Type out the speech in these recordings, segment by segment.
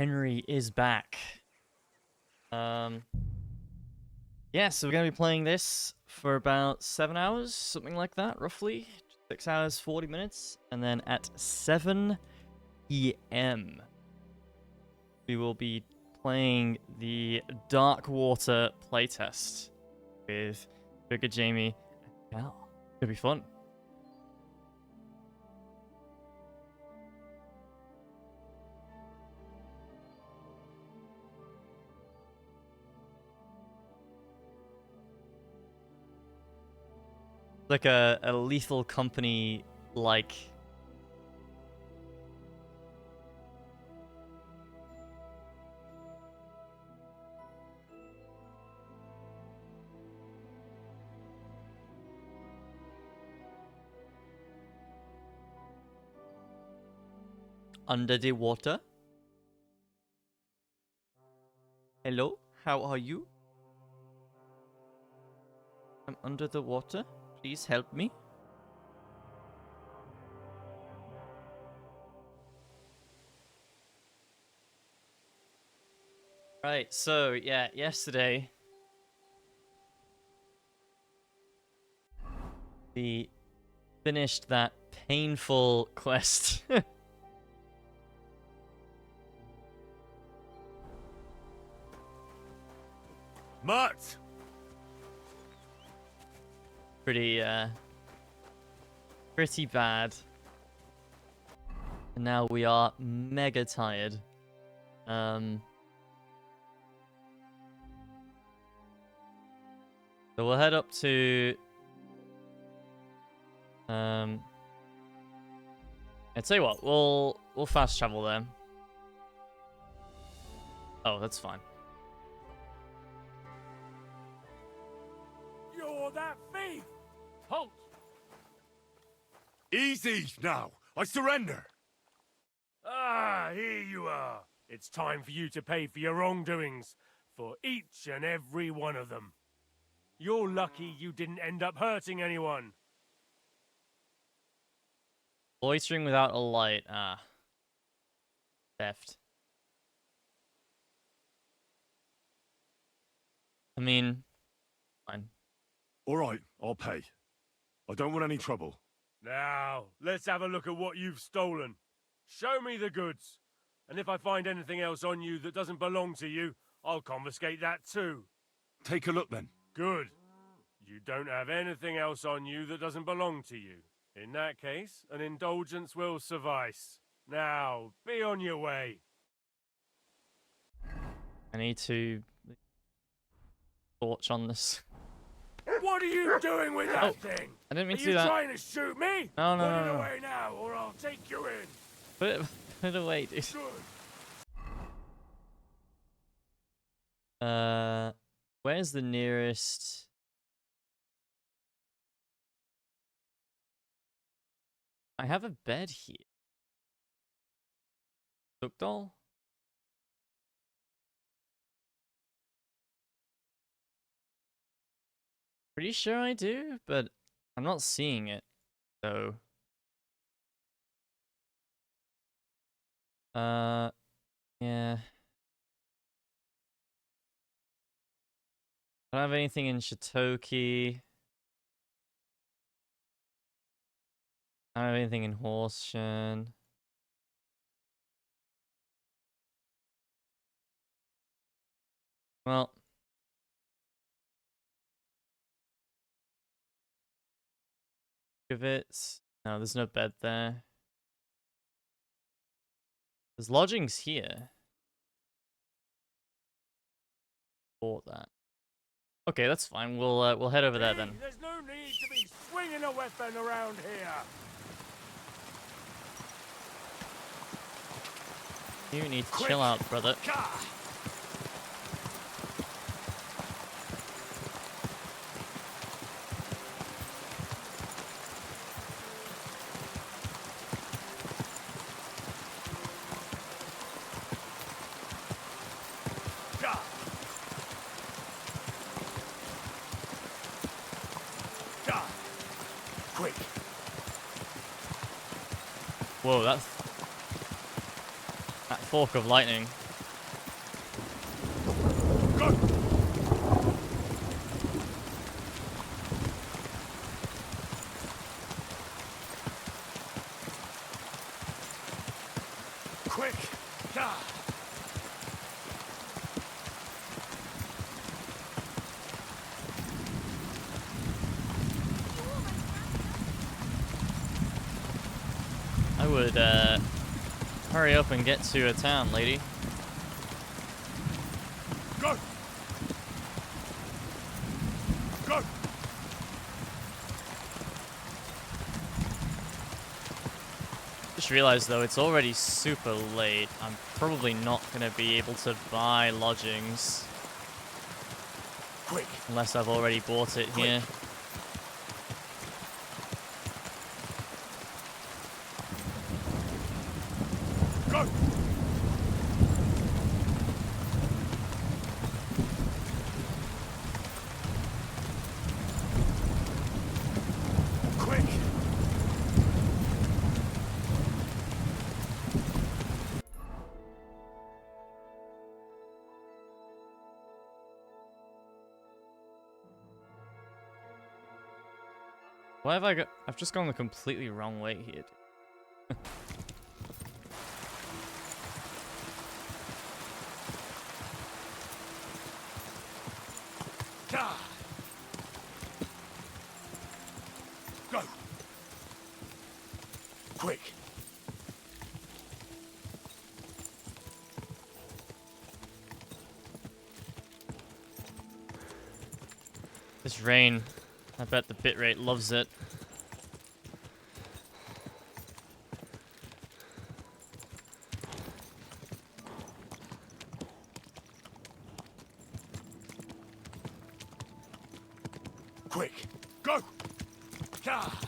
Henry is back. Yeah, so we're going to be playing this for about 7 hours, something like that, roughly. 6 hours, 40 minutes. And then at 7 p.m., we will be playing the Dark Water playtest with Bigger Jamie and Cal. It'll be fun. Like a Lethal Company like under the water. Hello, how are you? I'm under the water. Please help me. Right, so yeah, yesterday we finished that painful quest. Mutt! Pretty bad. And now we are mega tired. So we'll head up to I tell you what, we'll fast travel there. Oh, that's fine. You're that thief! Halt! Easy now. I surrender. Ah, here you are. It's time for you to pay for your wrongdoings, for each and every one of them. You're lucky you didn't end up hurting anyone. Loitering without a light. Theft. I mean, fine. All right, I'll pay. I don't want any trouble. Now, let's have a look at what you've stolen. Show me the goods. And if I find anything else on you that doesn't belong to you, I'll confiscate that too. Take a look then. Good. You don't have anything else on you that doesn't belong to you. In that case, an indulgence will suffice. Now, be on your way. I need to torch on this. What are you doing with that thing? I didn't mean to Are do you that. trying to shoot me? No, no, Put no, it no. away now, or I'll take you in. Put it away, dude. Good. Where's the nearest? I have a bed here. Doll? Pretty sure I do, but I'm not seeing it, so. Yeah. I don't have anything in Shitoki. I don't have anything in Horseshen. Well. Of it. No, there's no bed there. There's lodgings here. Bought that. Okay, that's fine. We'll head over there then. There's no need to be swinging a weapon around here. You need to chill out, brother. Quick. Whoa, that fork of lightning. Quick! Ah. I would, hurry up and get to a town, lady. Go! Go! Just realized, though, it's already super late. I'm probably not going to be able to buy lodgings. Quick! Unless I've already bought it here. Go! Quick! Why have I got... I've just gone the completely wrong way here. Ah. Go! Quick! This rain. I bet the bitrate loves it. Quick! Go! Ah.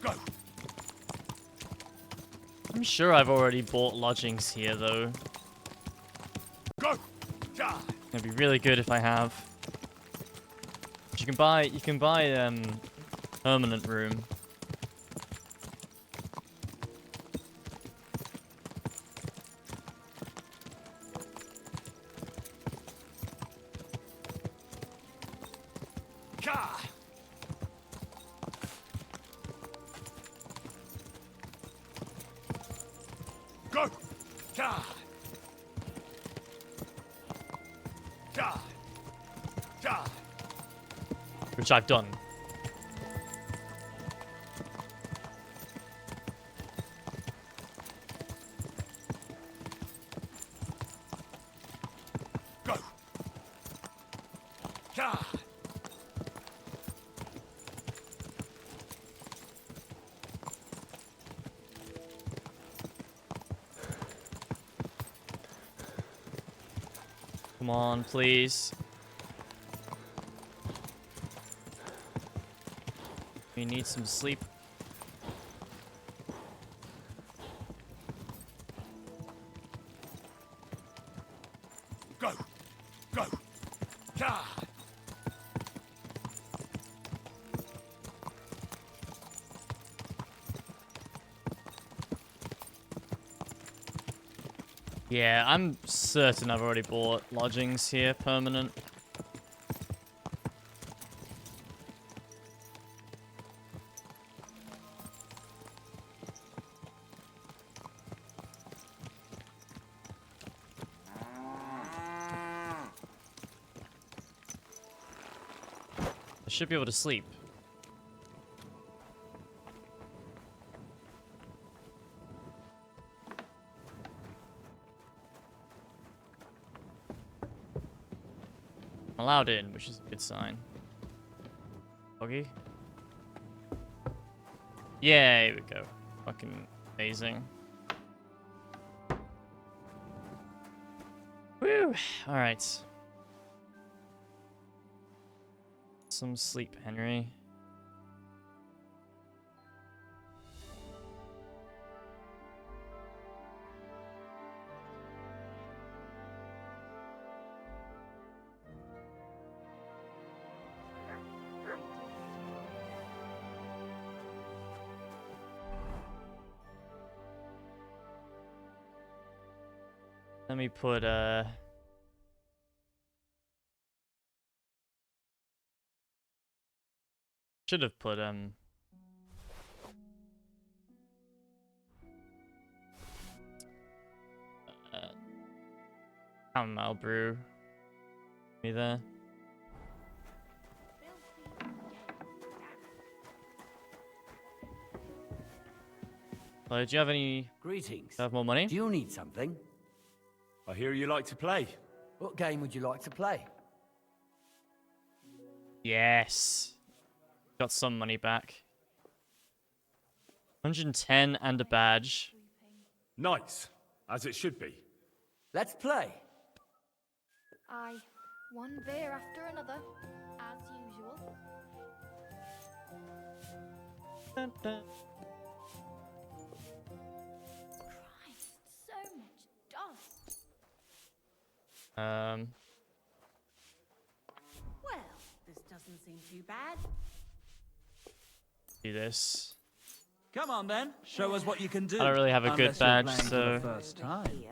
Go! I'm sure I've already bought lodgings here, though. Go! Ah. It'd be really good if I have. But you can buy permanent room. Ah. Go! Ah. Ah. Ah. Which I've done. Go! Ah. Come on, please. We need some sleep. Go! Go! Ah. Yeah, I'm certain I've already bought lodgings here, permanent. I should be able to sleep. I'm allowed in, which is a good sign. Foggy? Yeah, here we go. Fucking amazing. Woo! Alright. Some sleep, Henry. Let me put should have put chamomile brew me there. Do you have any? Greetings. Do you have more money? Do you need something? I hear you like to play. What game would you like to play? Yes. Got some money back. 110 and a badge. Nice, as it should be. Let's play. Aye, one beer after another, as usual. Dun, dun. Christ, so much dust. Well, this doesn't seem too bad. Do this. Come on then, show us what you can do. I don't really have a good Unless you're badge, playing for so the first time. Here,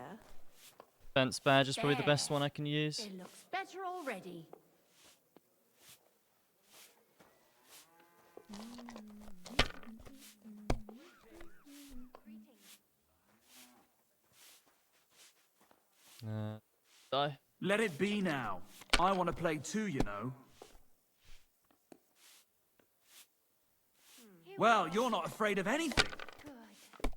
fence badge is probably the best one I can use. it looks better already. Die. Let it be now. I want to play too, you know. Well, you're not afraid of anything. Good.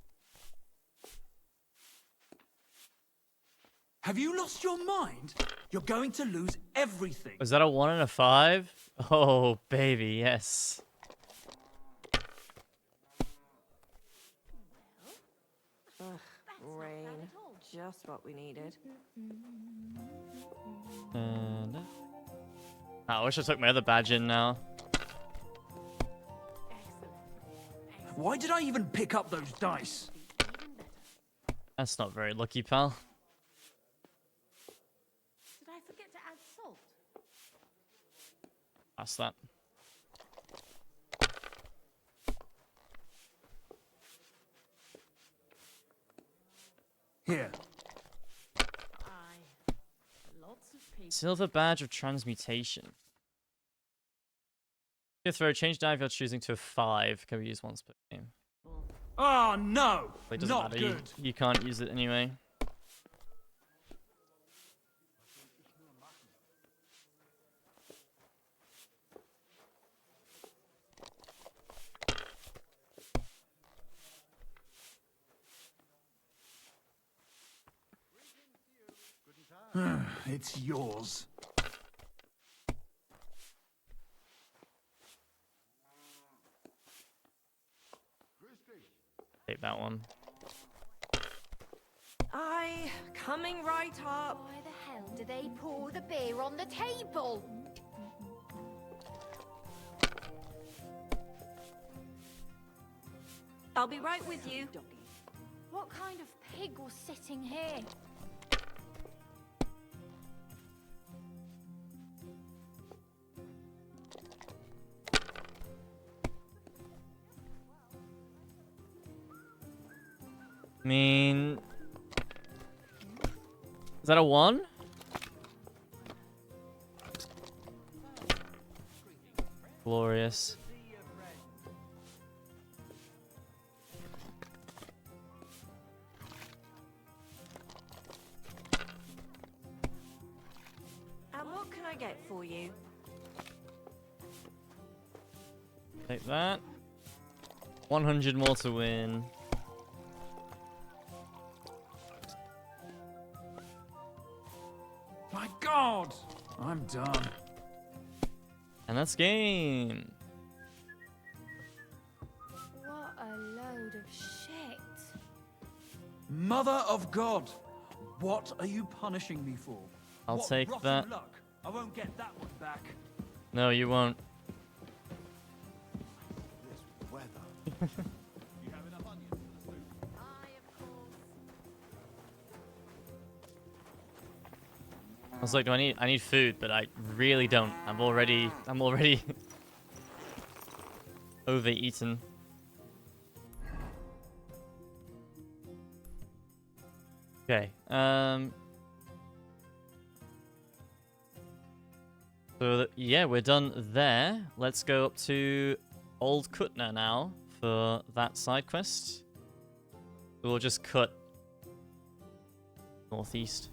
Have you lost your mind? You're going to lose everything. Was that a 1 and a 5? Oh, baby, yes. Rain. Just what we needed. And... I wish I took my other badge in now. Why did I even pick up those dice? That's not very lucky, pal. Did I forget to add salt? That's that. Here. Aye. Lots of people. Silver badge of transmutation. Your throw, change dive you're choosing to a 5. Can be used once per game. Oh no! Well, it doesn't Not matter. good. You can't use it anyway. It's yours. Take that one. Aye, coming right up. Why the hell do they pour the beer on the table? I'll be right with you. What kind of pig was sitting here? I mean... Is that a 1? Glorious. And what can I get for you? Take that. 100 more to win. My God! I'm done. And that's game. What a load of shit. Mother of God! What are you punishing me for? I'll What take rotten that. Luck? I won't get that one back. No, you won't. This weather. You have enough onions for the soup? Aye, of course. I was like, I need food, but I really don't. I'm already overeaten. Okay. So yeah, we're done there. Let's go up to Old Kutna now for that side quest. We'll just cut northeast.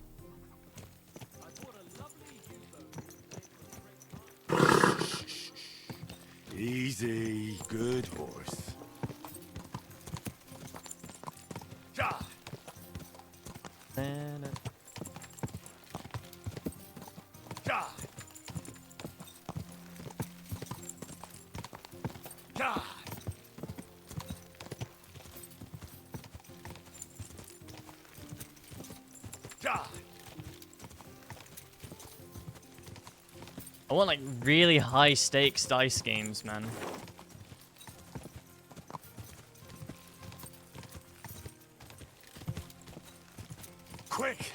Easy. Good horse. Ja! Ja! Ja! Ja! I want like really high stakes dice games, man. Quick.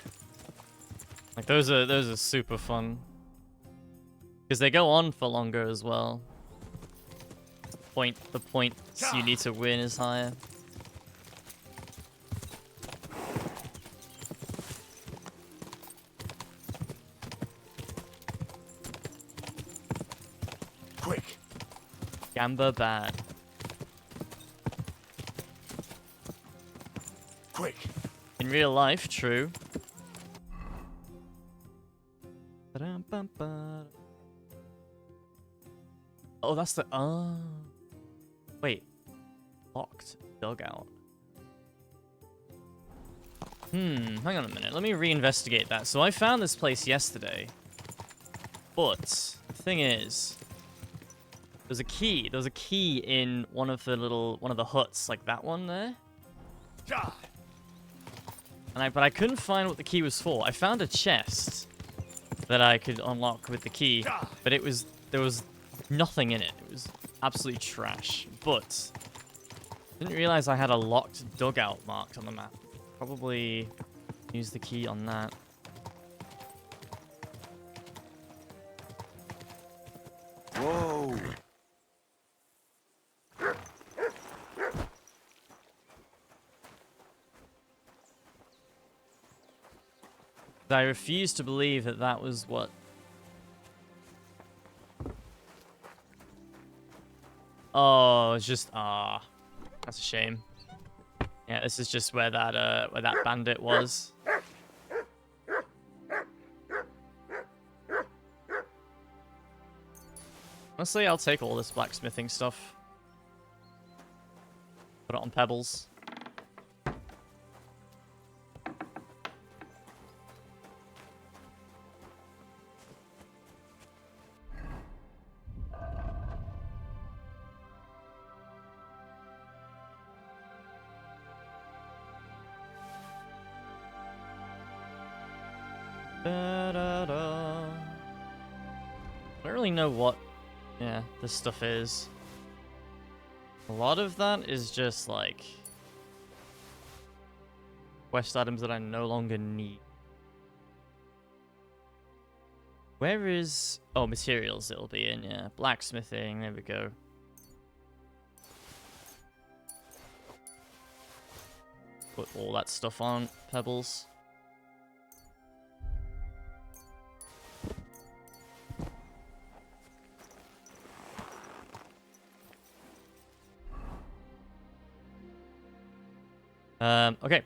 Like those are super fun. Because they go on for longer as well. The points you need to win is higher. Quick. Gamba bad. Quick. In real life, true. Ba-dum-bum-ba. Oh, that's the... Oh. Wait. Locked dugout. Hang on a minute. Let me reinvestigate that. So I found this place yesterday. But the thing is... There's a key. There's a key in one of the huts, like that one there. Ja! But I couldn't find what the key was for. I found a chest that I could unlock with the key, but there was nothing in it. It was absolutely trash. But didn't realize I had a locked dugout marked on the map. Probably use the key on that. Whoa. I refuse to believe that that was what... Oh, it's just... that's a shame. Yeah, this is just where that bandit was. Honestly, I'll take all this blacksmithing stuff. Put it on pebbles. Da-da-da. I don't really know what, this stuff is. A lot of that is just like quest items that I no longer need. Where is... Oh, materials it'll be in, yeah. Blacksmithing, there we go. Put all that stuff on pebbles. Okay.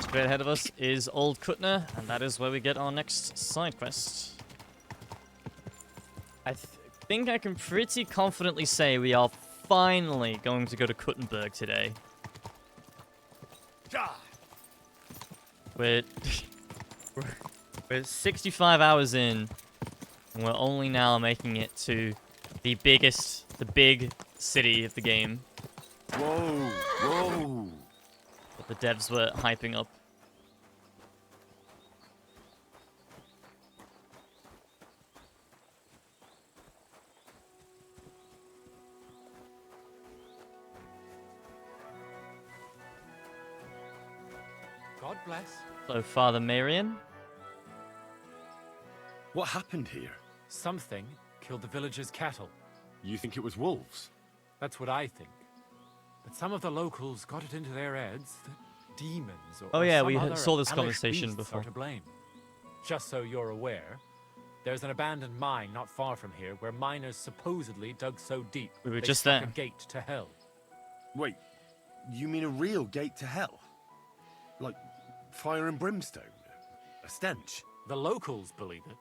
Straight ahead of us is Old Kutna, and that is where we get our next side quest. I think I can pretty confidently say we are finally going to go to Kuttenberg today. Ja! We're 65 hours in, and we're only now making it to the big city of the game. Whoa. Whoa. The devs were hyping up. God bless. So, Father Marion? What happened here? Something killed the villagers' cattle. You think it was wolves? That's what I think. But some of the locals got it into their heads that demons or Oh yeah, some we other saw this hellish conversation beasts before. are to blame. Just so you're aware, There's an abandoned mine not far from here where miners supposedly dug so deep We were they just struck there. a gate to hell. Wait, you mean a real gate to hell? Like fire and brimstone? A stench? The locals believe it.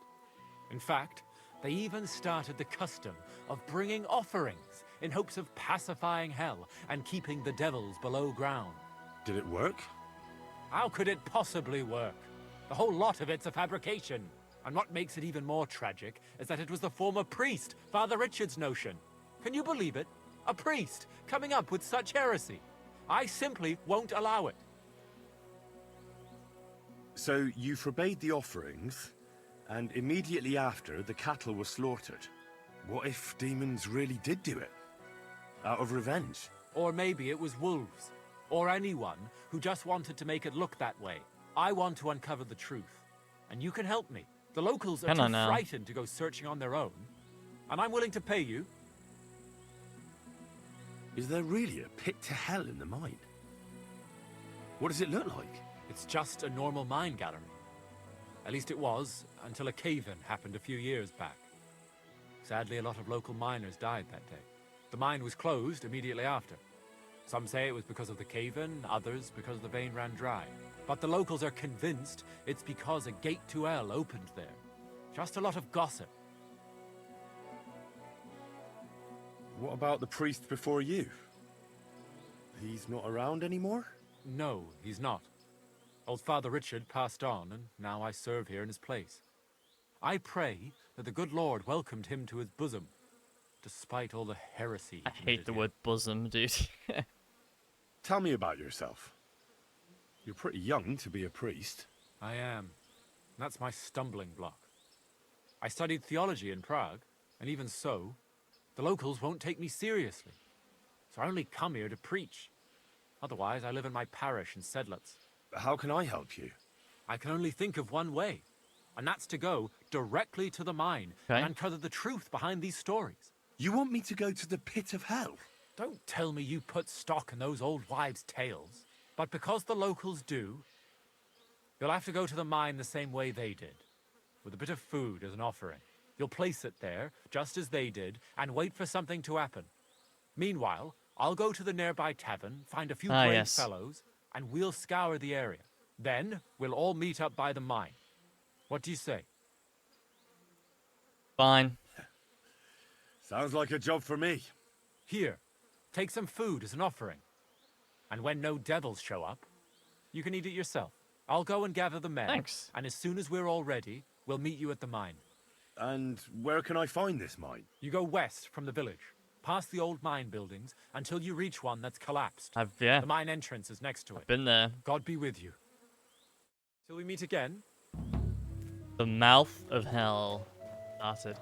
In fact, they even started the custom of bringing offerings in hopes of pacifying hell and keeping the devils below ground. Did it work? How could it possibly work? The whole lot of it's a fabrication. And what makes it even more tragic is that it was the former priest, Father Richard's notion. Can you believe it? A priest coming up with such heresy. I simply won't allow it. So you forbade the offerings, and immediately after, the cattle were slaughtered. What if demons really did do it? Out of revenge? Or maybe it was wolves. Or anyone who just wanted to make it look that way. I want to uncover the truth. And you can help me. The locals are Can I too now? frightened to go searching on their own. And I'm willing to pay you. Is there really a pit to hell in the mine? What does it look like? It's just a normal mine gallery. At least it was, until a cave-in happened a few years back. Sadly, a lot of local miners died that day. The mine was closed immediately after. Some say it was because of the cave-in, others because the vein ran dry. But the locals are convinced it's because a gate to hell opened there. Just a lot of gossip. What about the priest before you? He's not around anymore? No, he's not. Old Father Richard passed on, and now I serve here in his place. I pray that the good Lord welcomed him to his bosom, despite all the heresy he I hate committed the here. word bosom, dude. Tell me about yourself. You're pretty young to be a priest. I am. That's my stumbling block. I studied theology in Prague, and even so, the locals won't take me seriously. So I only come here to preach. Otherwise, I live in my parish in Sedlitz. How can I help you? I can only think of one way, and that's to go directly to the mine Okay. and uncover the truth behind these stories. You want me to go to the pit of hell? Don't tell me you put stock in those old wives' tales. But because the locals do, you'll have to go to the mine the same way they did, with a bit of food as an offering. You'll place it there, just as they did, and wait for something to happen. Meanwhile, I'll go to the nearby tavern, find a few brave yes. fellows, and we'll scour the area. Then, we'll all meet up by the mine. What do you say? Fine. Sounds like a job for me. Here, take some food as an offering. And when no devils show up, you can eat it yourself. I'll go and gather the men. Thanks. And as soon as we're all ready, we'll meet you at the mine. And where can I find this mine? You go west from the village, past the old mine buildings, until you reach one that's collapsed. Yeah, The mine entrance is next to it. been there. God be with you. Till we meet again. The mouth of hell started.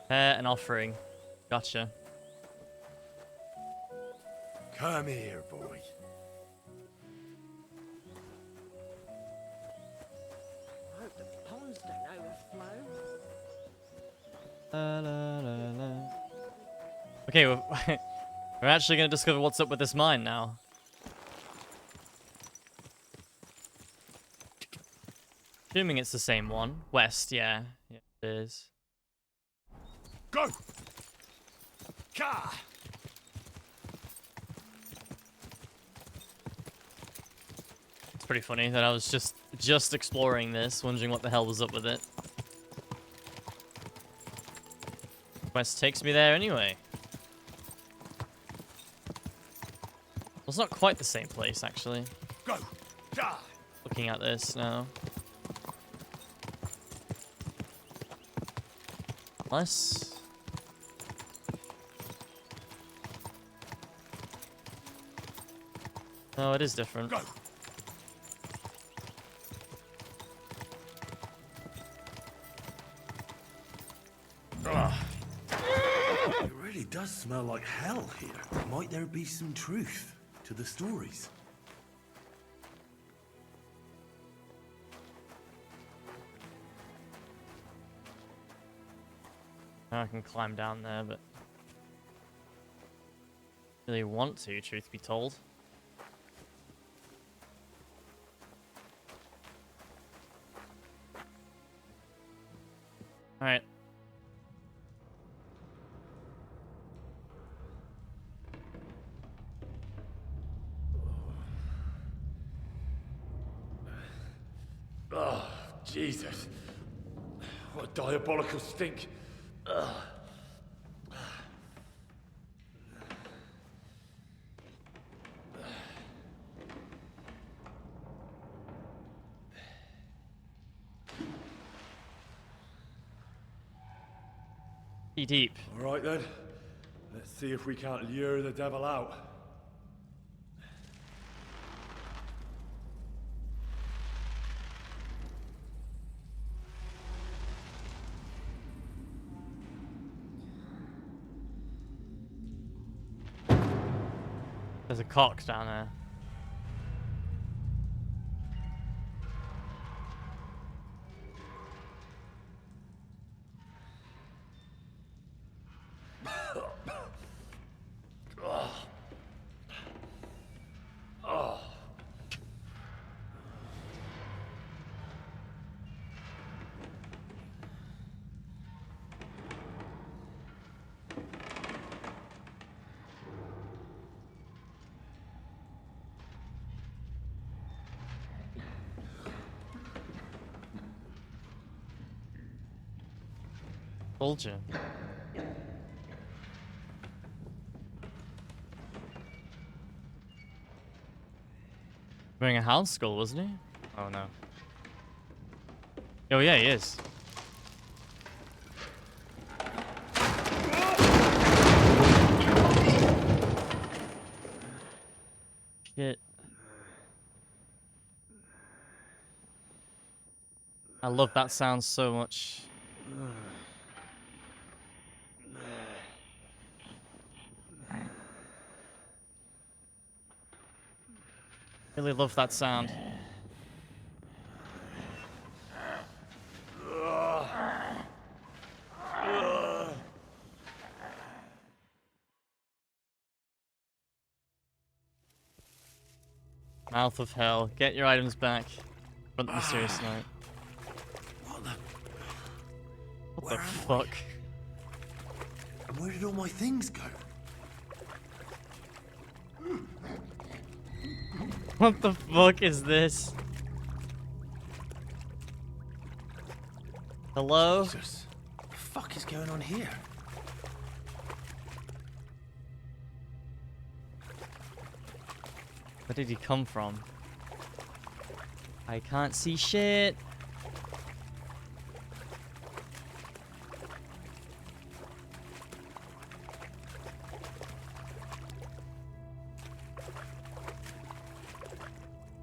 Prepare an offering. Gotcha. Come here, boy. I hope the ponds don't overflow. La, la, la, la. Okay, we're actually going to discover what's up with this mine now. Assuming it's the same one. West, yeah. Yeah, it is. Go! Ka! It's pretty funny that I was just exploring this, wondering what the hell was up with it. Quest takes me there anyway. Well, it's not quite the same place, actually. Go! Ka! Looking at this now. Unless... No, it is different. Go! It really does smell like hell here. Might there be some truth to the stories? I can climb down there, but... really want to, truth be told. Alright. Oh, Jesus. What a diabolical stink. Be deep. All right then. Let's see if we can't lure the devil out. There's a cock down there. Soldier. Wearing a hound skull, wasn't he? Oh no. Oh yeah, he is. Shit. I love that sound so much. Really love that sound. Mouth of hell. Get your items back. Front the mysterious night. What the fuck? And where did all my things go? What the fuck is this? Hello? Jesus. What the fuck is going on here? Where did he come from? I can't see shit.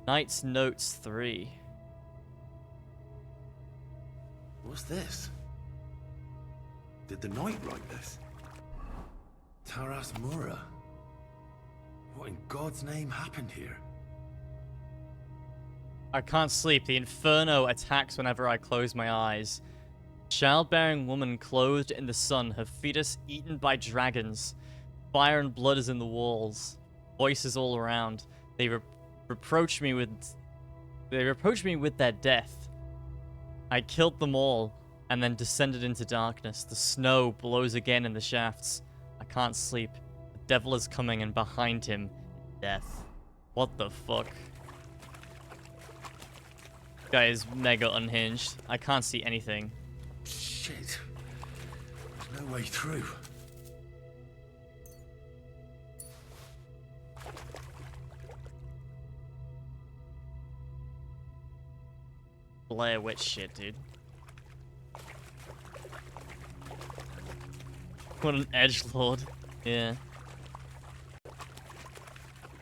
Knight's Notes 3. What's this? Did the knight write this? Taras Mura. What in God's name happened here? I can't sleep. The inferno attacks whenever I close my eyes. Childbearing woman clothed in the sun, her fetus eaten by dragons. Fire and blood is in the walls. Voices all around. They reproach me with their death. I killed them all and then descended into darkness. The snow blows again in the shafts. I can't sleep. The devil is coming and behind him, death. What the fuck? Guy is mega unhinged. I can't see anything. Shit. There's no way through. Blair Witch shit, dude. What an edgelord. Yeah.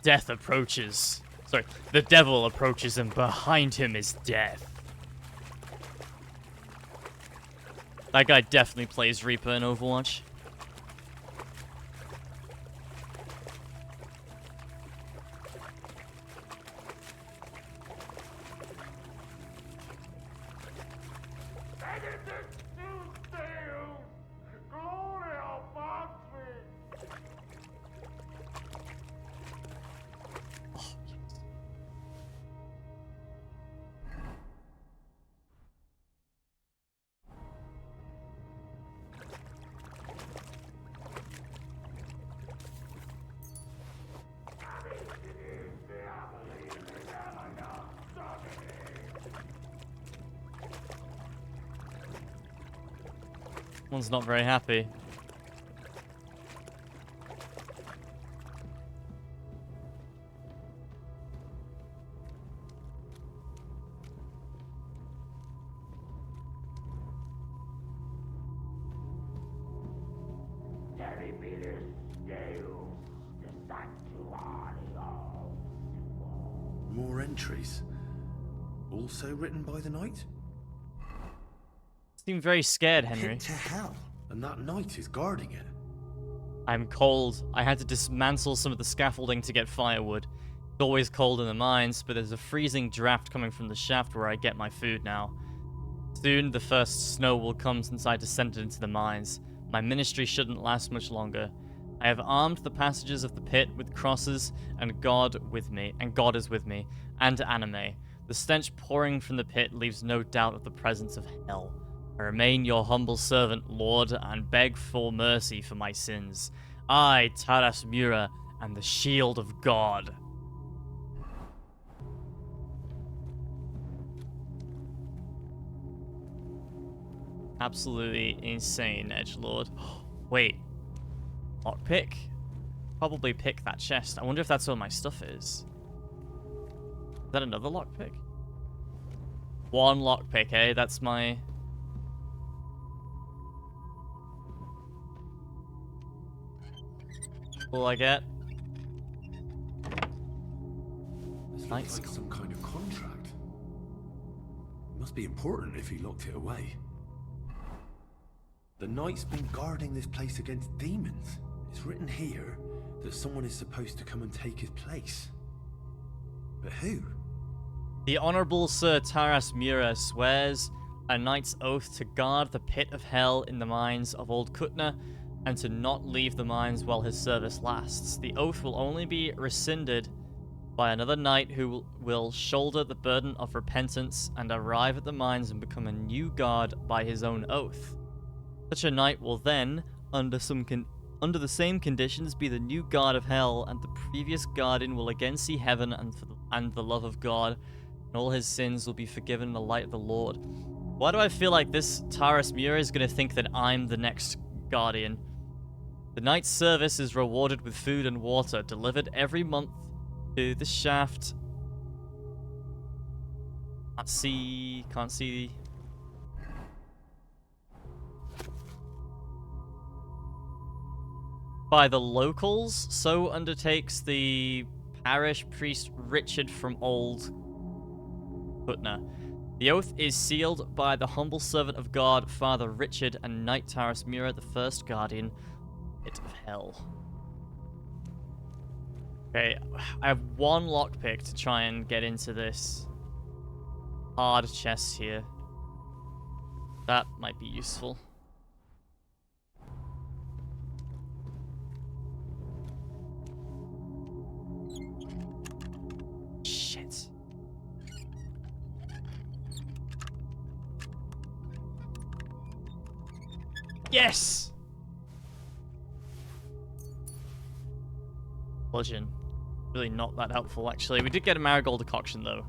Death approaches. Sorry, the devil approaches and behind him is death. That guy definitely plays Reaper in Overwatch. One's not very happy. More entries. Also written by the knight? Seem very scared, Henry. Pit to hell. And that knight is guarding it. I'm cold. I had to dismantle some of the scaffolding to get firewood. It's always cold in the mines, but there's a freezing draft coming from the shaft where I get my food now. Soon, the first snow will come since I descended into the mines. My ministry shouldn't last much longer. I have armed the passages of the pit with crosses, and God is with me, and anime. The stench pouring from the pit leaves no doubt of the presence of hell. I remain your humble servant, Lord, and beg for mercy for my sins. I, Taras Mura, am the shield of God. Absolutely insane, edgelord. Wait. Lockpick? Probably pick that chest. I wonder if that's where my stuff is. Is that another lockpick? One lockpick, eh? That's my... all I get. This Nice. looks like some kind of contract. It must be important if he locked it away. The knight's been guarding this place against demons. It's written here that someone is supposed to come and take his place. But who? The Honourable Sir Taras Mura swears a knight's oath to guard the pit of hell in the mines of Old Kutna and to not leave the mines while his service lasts. The oath will only be rescinded by another knight who will shoulder the burden of repentance and arrive at the mines and become a new guard by his own oath. Such a knight will then, under the same conditions, be the new guard of hell, and the previous guardian will again see heaven and the love of God, and all his sins will be forgiven in the light of the Lord. Why do I feel like this Taras Mura is going to think that I'm the next guardian? The knight's service is rewarded with food and water, delivered every month to the shaft. Can't see. By the locals, so undertakes the parish priest Richard from Old Putna. The oath is sealed by the humble servant of God, Father Richard, and Knight Taras Mura, the first guardian of hell. Okay, I have one lockpick to try and get into this hard chest here. That might be useful. Shit. Yes! Bludgeon. Really not that helpful, actually. We did get a marigold decoction, though.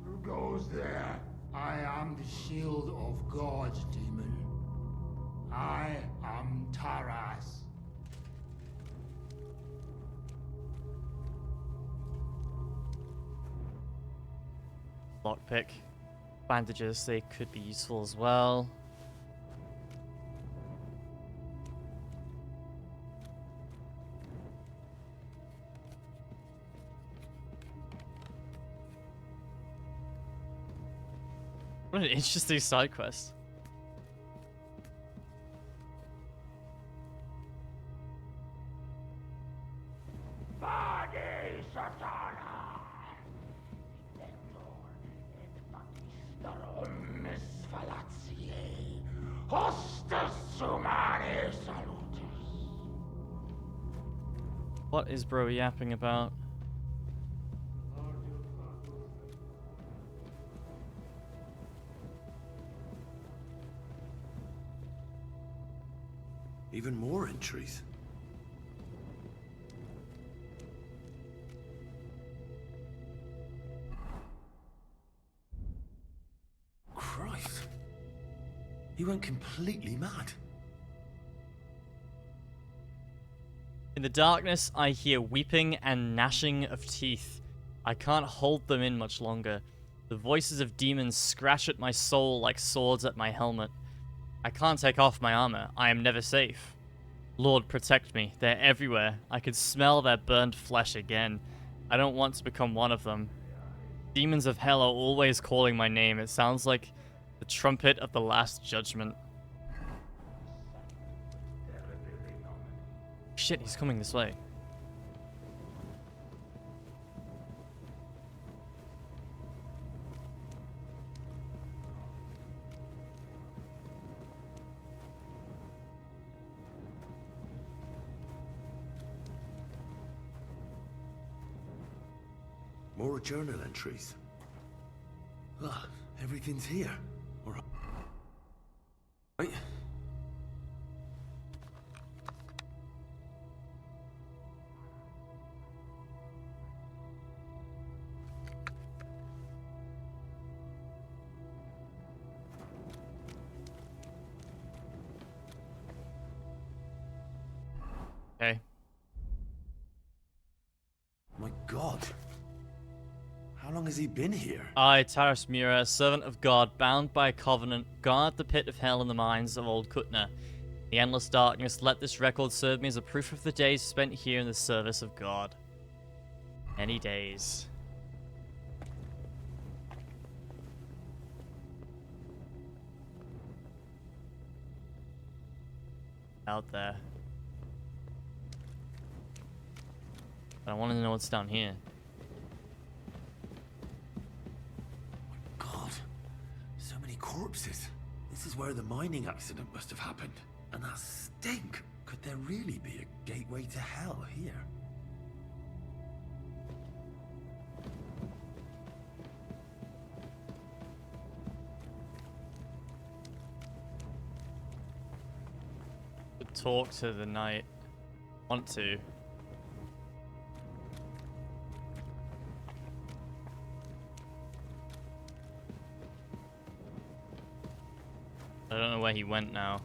Who goes there? I am the shield of God, demon. I am Taras. Lockpick. Bandages, they could be useful as well. What an interesting side quest. What is bro yapping about? Even more entries. He went completely mad. In the darkness, I hear weeping and gnashing of teeth. I can't hold them in much longer. The voices of demons scratch at my soul like swords at my helmet. I can't take off my armor. I am never safe. Lord, protect me. They're everywhere. I can smell their burned flesh again. I don't want to become one of them. Demons of hell are always calling my name. It sounds like the trumpet of the last judgment. Shit, he's coming this way. More journal entries. Ah, everything's here. All right. Okay. My God. How long has he been here? I, Taras Mira, servant of God, bound by a covenant, guard the pit of hell in the mines of old Kutna. The endless darkness, let this record serve me as a proof of the days spent here in the service of God. Many days. Out there. But I want to know what's down here. God, so many corpses. This is where the mining accident must have happened. And that stink. Could there really be a gateway to hell here? Talk to the knight. Want to. I don't know where he went now.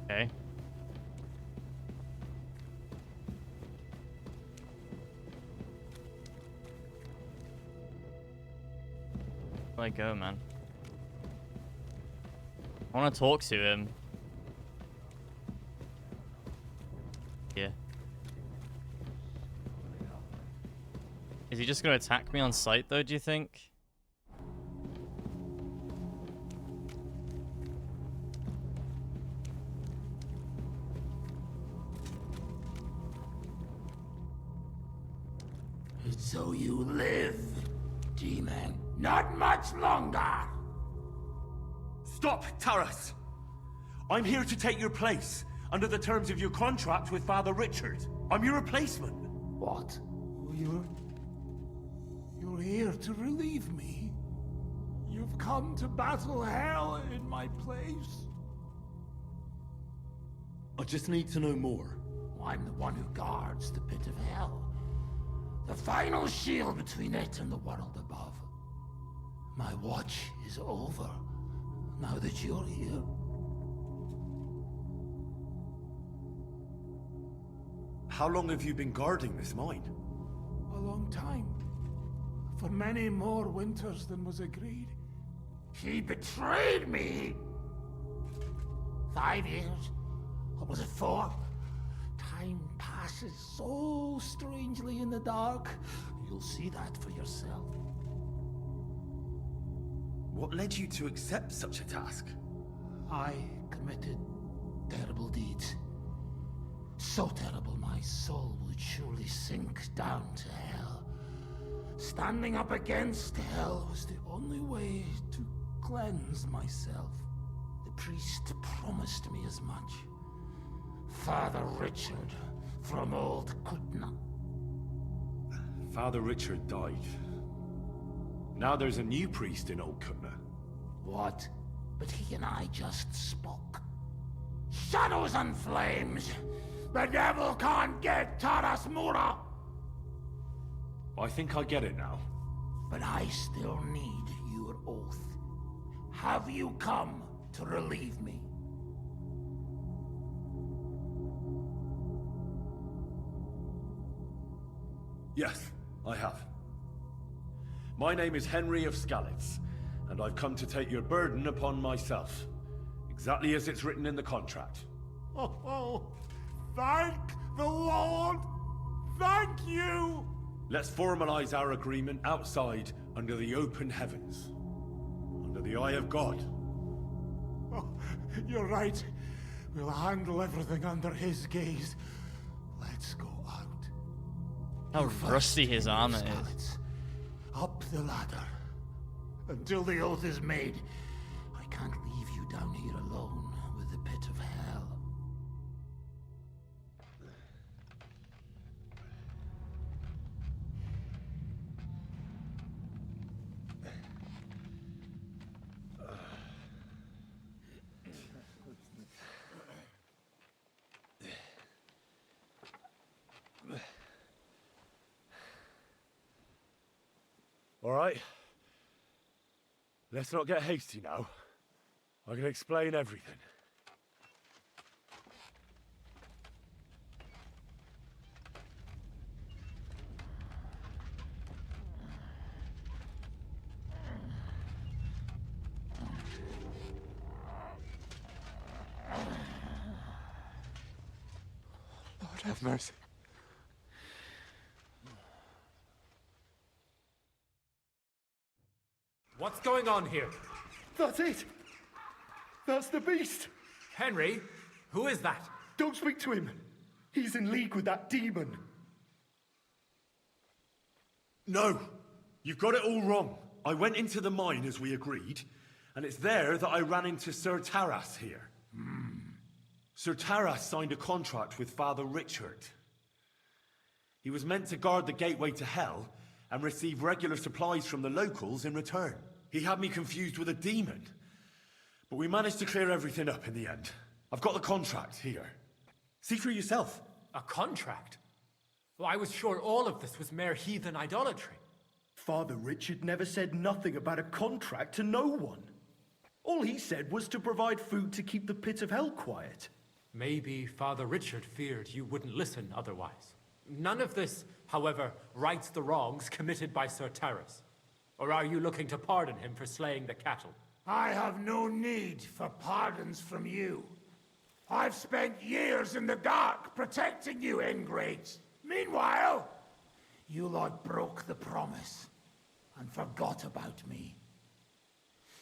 Okay. Where do I go, man? I want to talk to him. Yeah. Is he just going to attack me on sight, though, do you think? So you live, demon. Not much longer. Stop, Taras! I'm here to take your place, under the terms of your contract with Father Richard. I'm your replacement. What? You're here to relieve me. You've come to battle hell in my place. I just need to know more. I'm the one who guards the pit of hell. The final shield between it and the world above. My watch is over, now that you're here. How long have you been guarding this mine? A long time. For many more winters than was agreed. He betrayed me! 5 years? Or was it 4? Time passes so strangely in the dark. You'll see that for yourself. What led you to accept such a task? I committed terrible deeds. So terrible my soul would surely sink down to hell. Standing up against hell was the only way to cleanse myself. The priest promised me as much. Father Richard, from old Kutna? Father Richard died. Now there's a new priest in Old Kutna. What? But he and I just spoke. Shadows and flames! The devil can't get Taras Mura! I think I get it now. But I still need your oath. Have you come to relieve me? Yes, I have. My name is Henry of Skalitz, and I've come to take your burden upon myself. Exactly as it's written in the contract. Oh, thank the Lord! Thank you! Let's formalize our agreement outside, under the open heavens. Under the eye of God. Oh, you're right. We'll handle everything under his gaze. Let's go out. How rusty his armor is. Skalitz. Up the ladder. Until the oath is made, I can't leave you down here alone with the pit of hell. All right. Let's not get hasty now. I can explain everything. Lord have mercy. What's going on here? That's it! That's the beast! Henry, who is that? Don't speak to him! He's in league with that demon! No! You've got it all wrong. I went into the mine as we agreed, and it's there that I ran into Sir Taras here. Sir Taras signed a contract with Father Richard. He was meant to guard the gateway to hell and receive regular supplies from the locals in return. He had me confused with a demon. But we managed to clear everything up in the end. I've got the contract here. See for yourself. A contract? Well, I was sure all of this was mere heathen idolatry. Father Richard never said nothing about a contract to no one. All he said was to provide food to keep the pit of hell quiet. Maybe Father Richard feared you wouldn't listen otherwise. None of this, however, rights the wrongs committed by Sir Taras. Or are you looking to pardon him for slaying the cattle? I have no need for pardons from you. I've spent years in the dark protecting you, ingrates. Meanwhile, you lot broke the promise and forgot about me.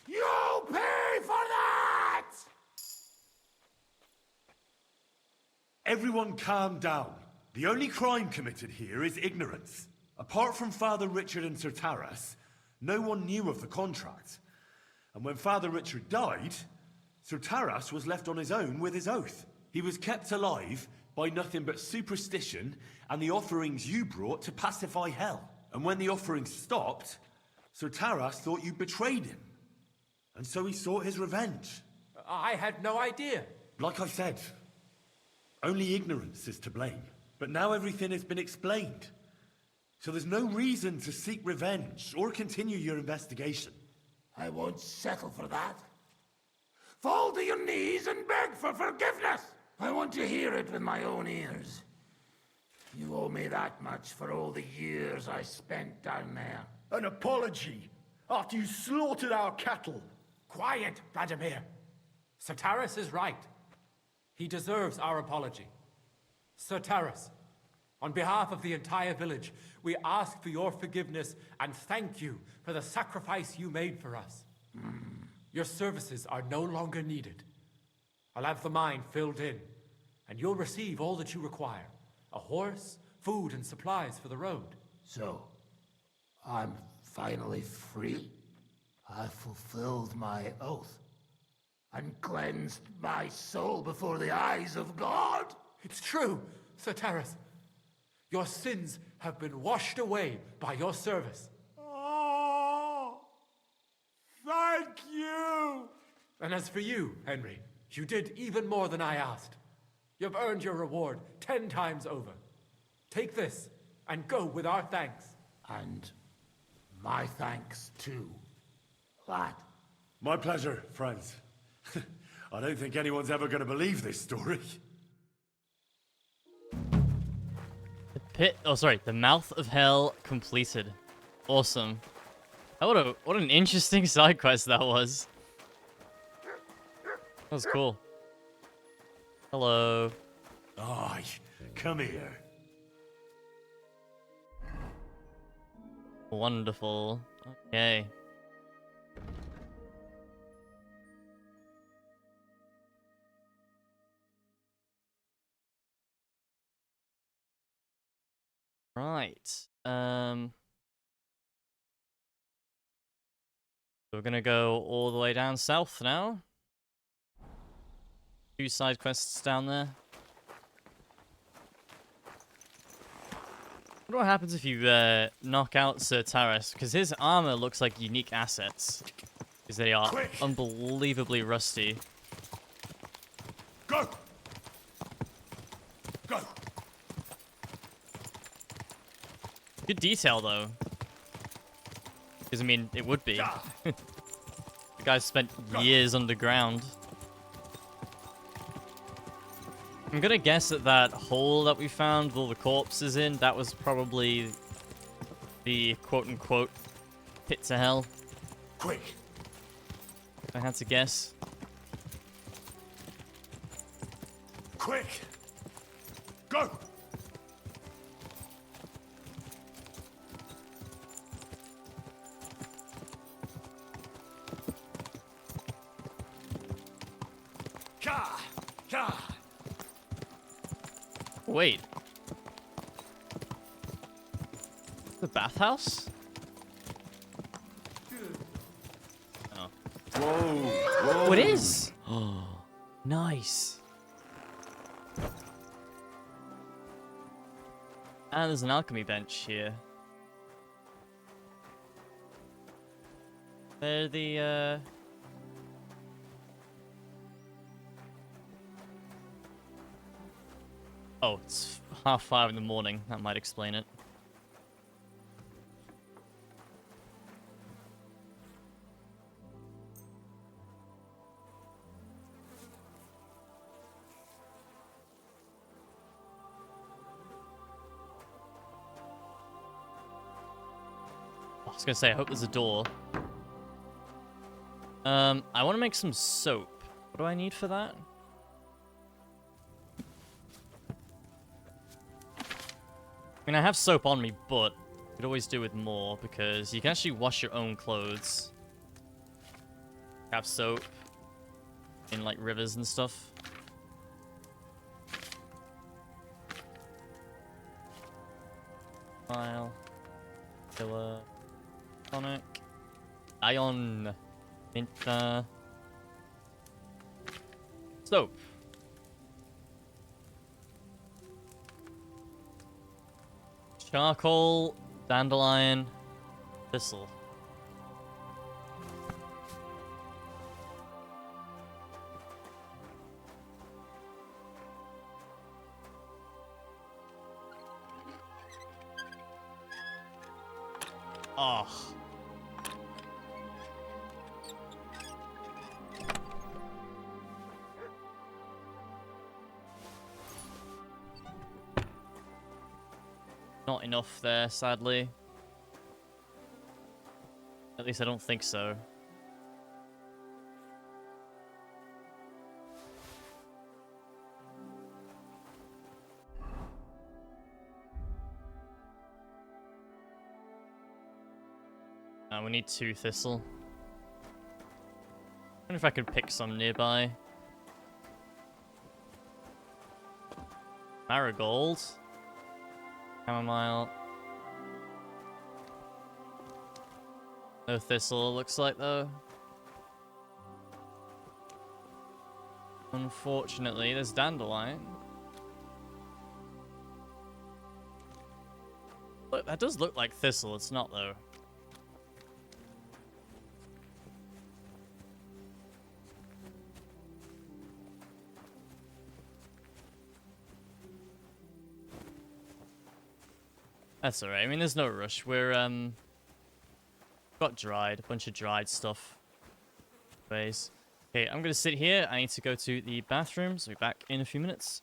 You'll pay for that! Everyone calm down. The only crime committed here is ignorance. Apart from Father Richard and Sir Taras, no one knew of the contract. And when Father Richard died, Sir Taras was left on his own with his oath. He was kept alive by nothing but superstition and the offerings you brought to pacify hell. And when the offerings stopped, Sir Taras thought you betrayed him. And so he sought his revenge. I had no idea. Like I said, only ignorance is to blame. But now everything has been explained. So there's no reason to seek revenge or continue your investigation. I won't settle for that. Fall to your knees and beg for forgiveness. I want to hear it with my own ears. You owe me that much for all the years I spent down there. An apology after you slaughtered our cattle. Quiet, Vladimir. Sir Taras is right. He deserves our apology. Sir Taras, on behalf of the entire village, we ask for your forgiveness and thank you for the sacrifice you made for us. Your services are no longer needed. I'll have the mine filled in, and you'll receive all that you require. A horse, food, and supplies for the road. So, I'm finally free. I fulfilled my oath and cleansed my soul before the eyes of God. It's true. Sir Taras, your sins have been washed away by your service. Oh, thank you! And as for you, Henry, you did even more than I asked. You've earned your reward 10 times over. Take this and go with our thanks. And my thanks too, lad. My pleasure, friends. I don't think anyone's ever going to believe this story. The Mouth of Hell completed. Awesome. What an interesting side quest that was. That was cool. Hello. Aye, come here. Wonderful. Okay. Right. We're gonna go all the way down south now. 2 side quests down there. I wonder what happens if you knock out Sir Taras, because his armor looks like unique assets. Because they are unbelievably rusty. Go! Go! Good detail, though. Because, I mean, it would be. The guy spent years underground. I'm gonna guess that that hole that we found with all the corpses in, that was probably the quote-unquote pit to hell. Quick! If I had to guess. Quick! Go! Ka! Ka! Wait. The bathhouse? Oh. Whoa! Oh, it is! Oh, nice. And there's an alchemy bench here. They're the, Oh, it's 5:30 in the morning. That might explain it. I was gonna say, I hope there's a door. I want to make some soap. What do I need for that? I mean, I have soap on me, but I could always do with more, because you can actually wash your own clothes. Have soap in, like, rivers and stuff. File. Killer. Tonic. Ion. Mint. Soap. Charcoal, dandelion, thistle. Oh. Not enough there, sadly. At least I don't think so. We need 2 thistle. I wonder if I could pick some nearby. Marigold. Chamomile. No thistle, it looks like, though. Unfortunately, there's dandelion. That does look like thistle, it's not though. That's alright. I mean, there's no rush. We're, got dried. A bunch of dried stuff. Base. Okay, I'm gonna sit here. I need to go to the bathroom, so I'll be back in a few minutes.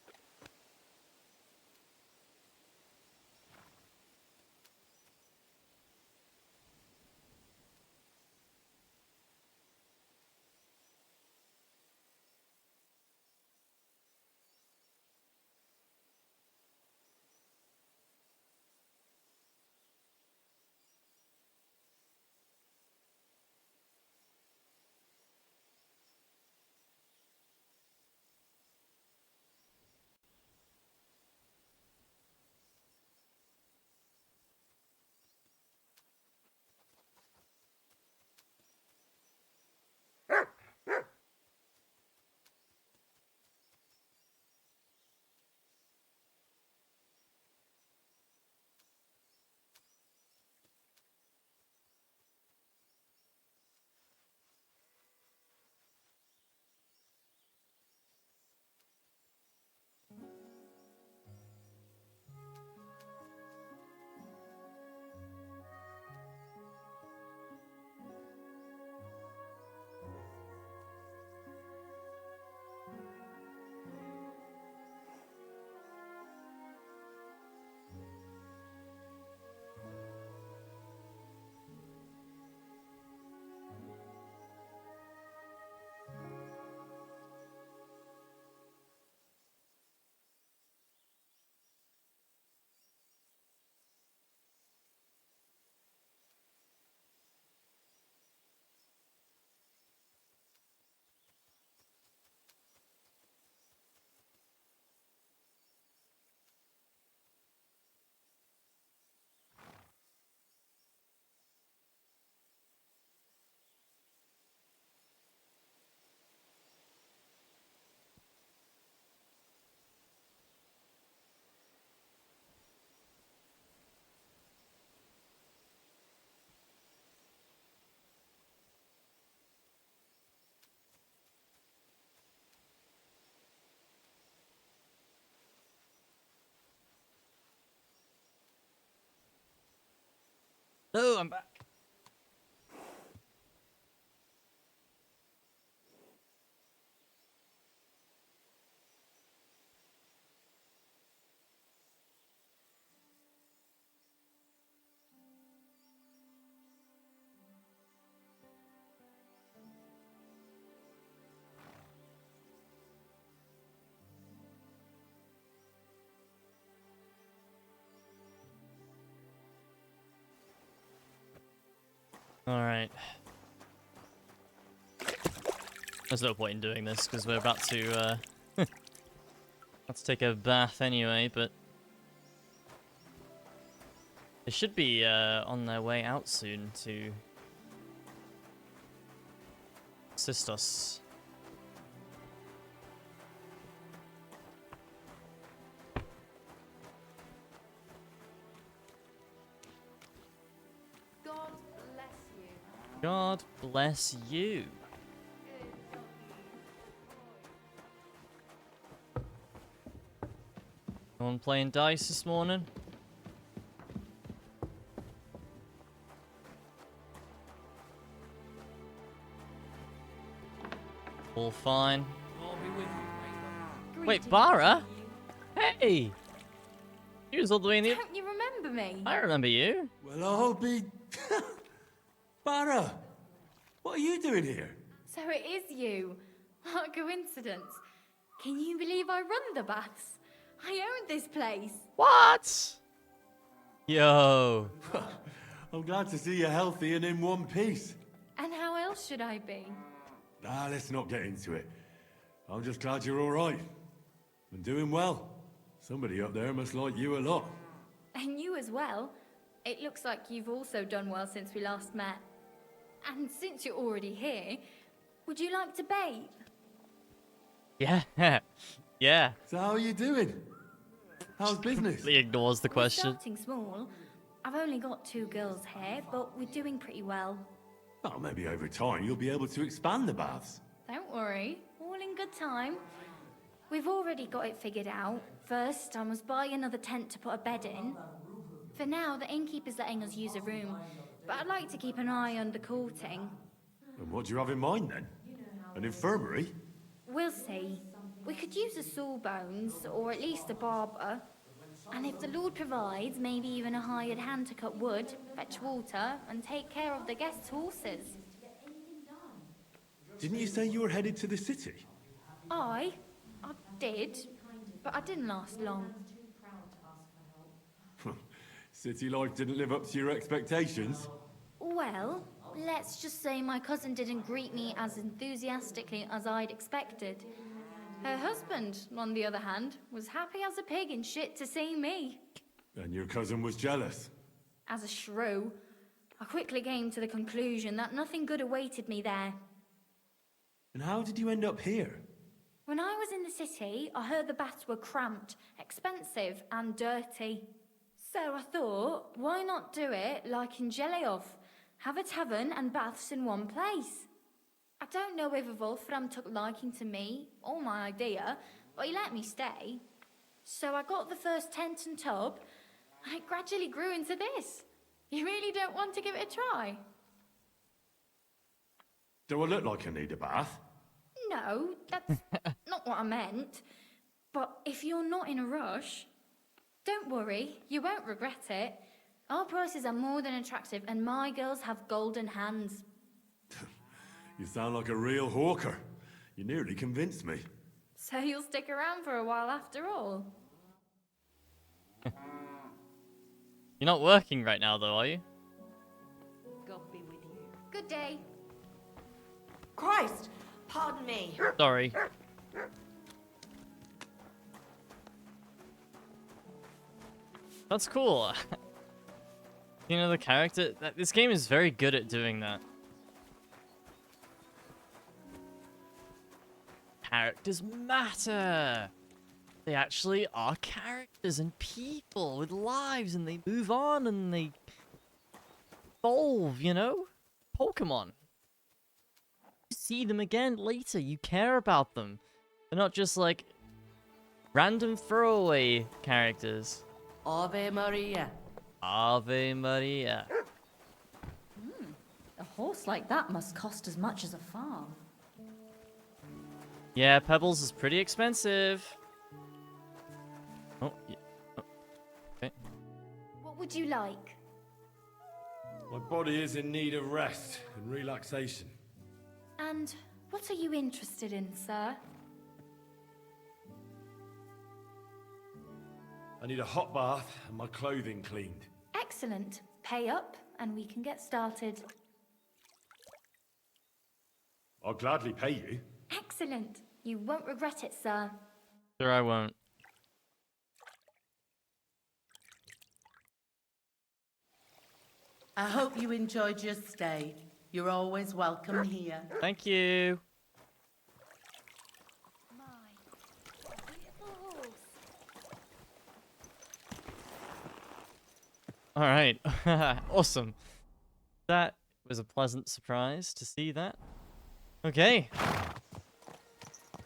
Hello, I'm back. Alright. There's no point in doing this, because we're about to, let's take a bath anyway, but... They should be, on their way out soon to... assist us. God bless you. God bless you. Anyone playing dice this morning? All fine. Wait, Bara? Hey! You was all the way in the... Don't you remember me? I remember you. Well, I'll be... Barra! What are you doing here? So it is you. What a coincidence. Can you believe I run the baths? I own this place. What? Yo. I'm glad to see you healthy and in one piece. And how else should I be? Nah, let's not get into it. I'm just glad you're all right. And doing well. Somebody up there must like you a lot. And you as well. It looks like you've also done well since we last met. And since you're already here, would you like to bathe? Yeah. Yeah. So how are you doing? How's business? He ignores the We're question. starting small, I've only got 2 girls here, but we're doing pretty well. Well, maybe over time you'll be able to expand the baths. Don't worry, all in good time. We've already got it figured out. First, I must buy another tent to put a bed in. For now, the innkeeper's letting us use a room, but I'd like to keep an eye on the courting. And what do you have in mind then? An infirmary? We'll see. We could use a sawbones, or at least a barber. And if the Lord provides, maybe even a hired hand to cut wood, fetch water, and take care of the guests' horses. Didn't you say you were headed to the city? I did, but I didn't last long. City life didn't live up to your expectations? Well, let's just say my cousin didn't greet me as enthusiastically as I'd expected. Her husband, on the other hand, was happy as a pig in shit to see me. And your cousin was jealous? As a shrew, I quickly came to the conclusion that nothing good awaited me there. And how did you end up here? When I was in the city, I heard the baths were cramped, expensive, and dirty. So I thought, why not do it like in Jellyov? Have a tavern and baths in one place. I don't know if Wolfram took liking to me or my idea, but he let me stay. So I got the first tent and tub, and it gradually grew into this. You really don't want to give it a try? Do I look like I need a bath? No, that's not what I meant. But if you're not in a rush, don't worry, you won't regret it. Our prices are more than attractive, and my girls have golden hands. You sound like a real hawker. You nearly convinced me. So you'll stick around for a while after all? You're not working right now, though, are you? God be with you. Good day. Christ! Pardon me. Sorry. That's cool. You know, the character... This game is very good at doing that. Characters matter. They actually are characters and people with lives, and they move on and they evolve, you know? Pokemon. You see them again later, you care about them. They're not just like random throwaway characters. Ave Maria. Ave Maria. A horse like that must cost as much as a farm. Yeah, Pebbles is pretty expensive. Oh, yeah. Oh, okay. What would you like? My body is in need of rest and relaxation. And what are you interested in, sir? I need a hot bath and my clothing cleaned. Excellent. Pay up, and we can get started. I'll gladly pay you. Excellent. You won't regret it, sir. Sure, I won't. I hope you enjoyed your stay. You're always welcome here. Thank you. All right. Awesome. That was a pleasant surprise to see that. Okay.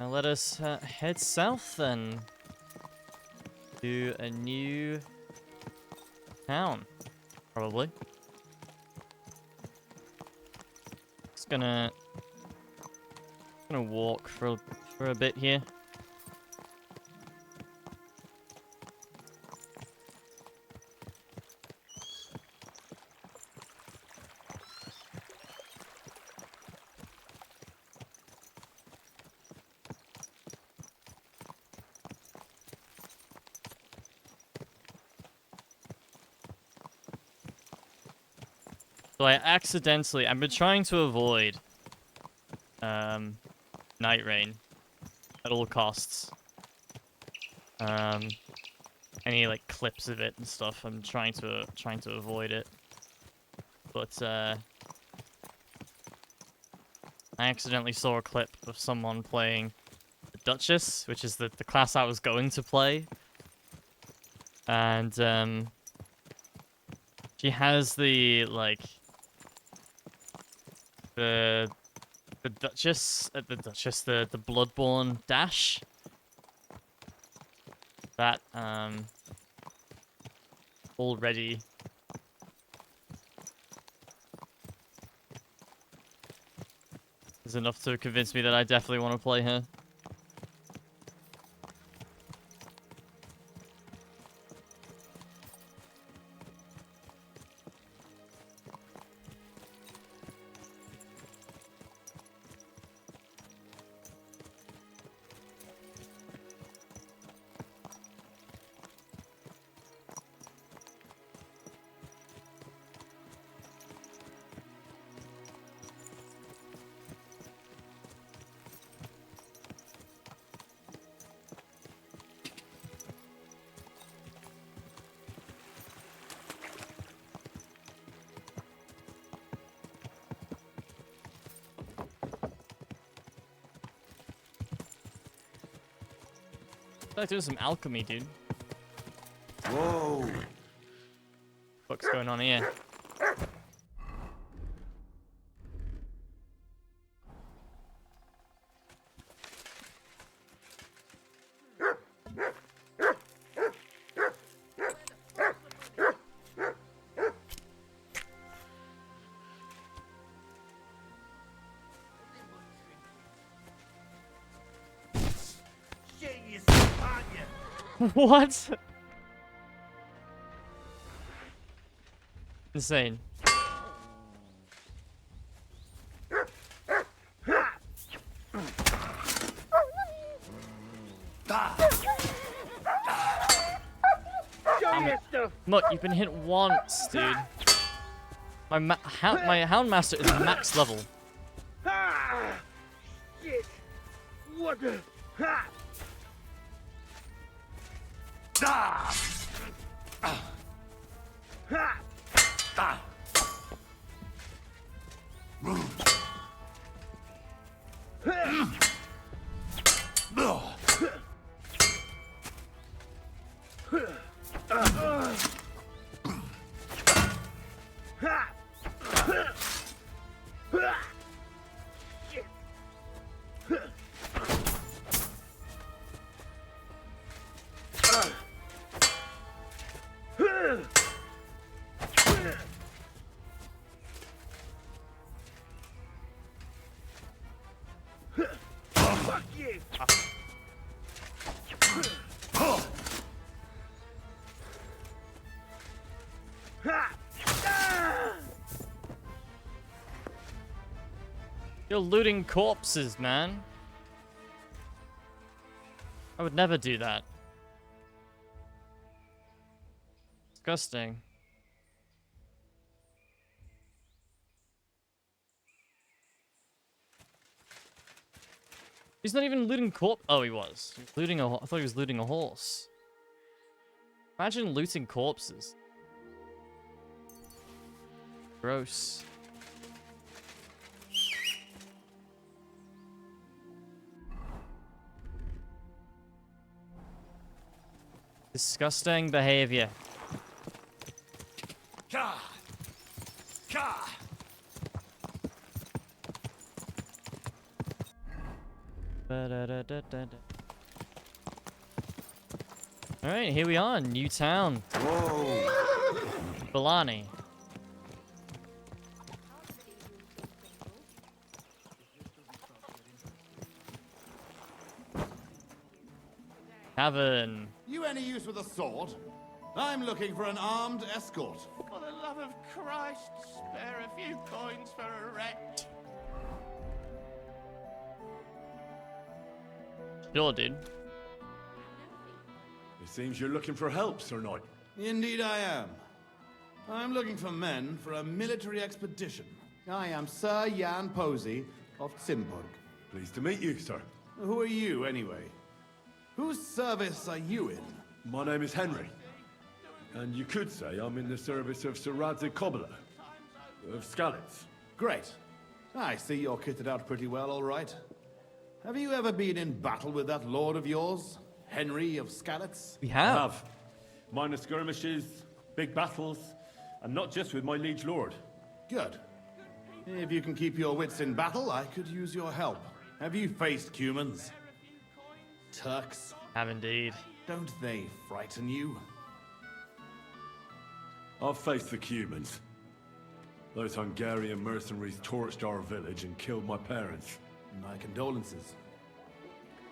Now let us head south then. To a new town, probably. Just gonna walk for a bit here. So I've been trying to avoid Night Rain at all costs. Any like clips of it and stuff, I'm trying to avoid it. But I accidentally saw a clip of someone playing the Duchess, which is the class I was going to play. And She has the like the Duchess, the Bloodborne dash. That already is enough to convince me that I definitely want to play her. I like doing some alchemy, dude. Whoa. What's going on here? What? Insane. Look, you've been hit once, dude. My Houndmaster is max level. Shit! What the? Ha! Fuck you! You're looting corpses, man. I would never do that. Disgusting. He's not even looting Oh, he was. He was looting I thought he was looting a horse. Imagine looting corpses. Gross. Disgusting behavior. Ka! Ka! Alright, here we are, new town. Whoa! Balani. Tavern. You any use with a sword? I'm looking for an armed escort. For the love of Christ, spare a few coins for a wreck. Sure, dude. It seems you're looking for help, Sir Knight. Indeed I am. I'm looking for men for a military expedition. I am Sir Jan Posey of Simburg. Pleased to meet you, sir. Who are you, anyway? Whose service are you in? My name is Henry. And you could say I'm in the service of Sir Radzig Kobyla of Skalitz. Great. I see you're kitted out pretty well, all right. Have you ever been in battle with that lord of yours, Henry of Skalitz? We I have. Minor skirmishes, big battles, And not just with my liege lord. Good. If you can keep your wits in battle, I could use your help. Have you faced humans? Turks? Have indeed. Don't they frighten you? I've faced the Cumans. Those Hungarian mercenaries torched our village and killed my parents. My condolences.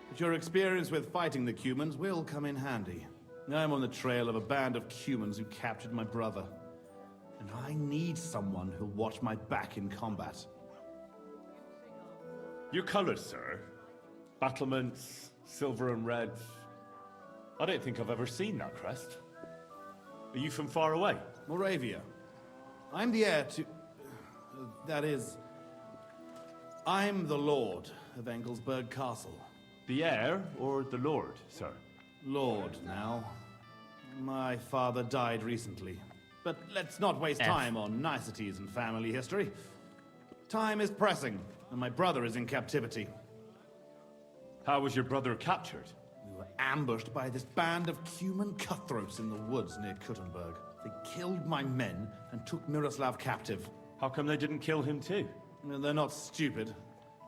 But your experience with fighting the Cumans will come in handy. I'm on the trail of a band of Cumans who captured my brother. And I need someone who'll watch my back in combat. Your colours, sir. Battlements, silver and red. I don't think I've ever seen that crest. Are you from far away? Moravia. I'm the heir to... that is... I'm the Lord of Engelsberg Castle. The heir or the lord, sir? Lord, now. My father died recently. But let's not waste time on niceties and family history. Time is pressing, and my brother is in captivity. How was your brother captured? We were ambushed by this band of Cuman cutthroats in the woods near Kuttenberg. They killed my men and took Miroslav captive. How come they didn't kill him too? Well, they're not stupid.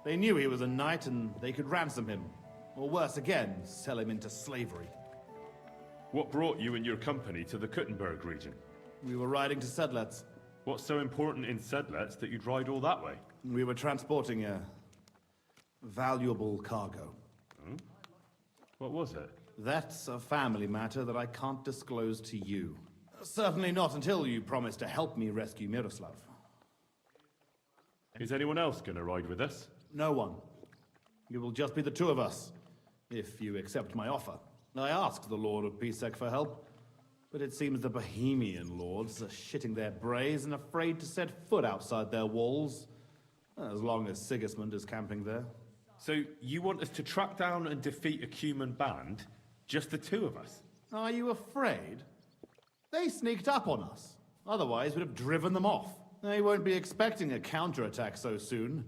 They knew he was a knight and they could ransom him. Or worse again, sell him into slavery. What brought you and your company to the Kuttenberg region? We were riding to Sedlets. What's so important in Sedlets that you'd ride all that way? We were transporting a valuable cargo. Hmm? What was it? That's a family matter that I can't disclose to you. Certainly not until you promise to help me rescue Miroslav. Is anyone else going to ride with us? No one. It will just be the two of us, if you accept my offer. I asked the Lord of Pisek for help, but it seems the Bohemian lords are shitting their brays and afraid to set foot outside their walls, as long as Sigismund is camping there. So you want us to track down and defeat a Cuman band? Just the two of us? Are you afraid? They sneaked up on us. Otherwise, we'd have driven them off. They won't be expecting a counterattack so soon,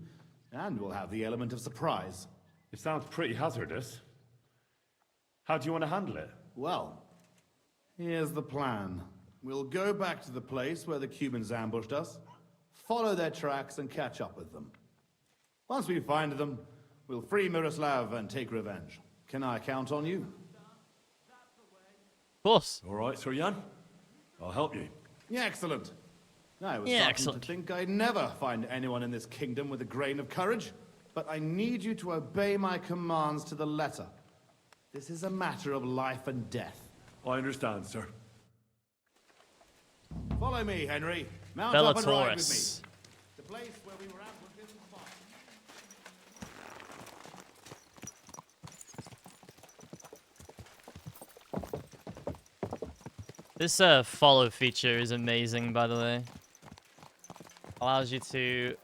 and we'll have the element of surprise. It sounds pretty hazardous. How do you want to handle it? Well, here's the plan. We'll go back to the place where the Cumans ambushed us, follow their tracks and catch up with them. Once we find them, we'll free Miroslav and take revenge. Can I count on you? Of course. All right, Sir Jan. I'll help you. Yeah, excellent. I was starting to think I'd never find anyone in this kingdom with a grain of courage, but I need you to obey my commands to the letter. This is a matter of life and death. I understand, sir. Follow me, Henry. Mount up and ride with me. The place where we were ambushed isn't far. This follow feature is amazing, by the way. Allows you to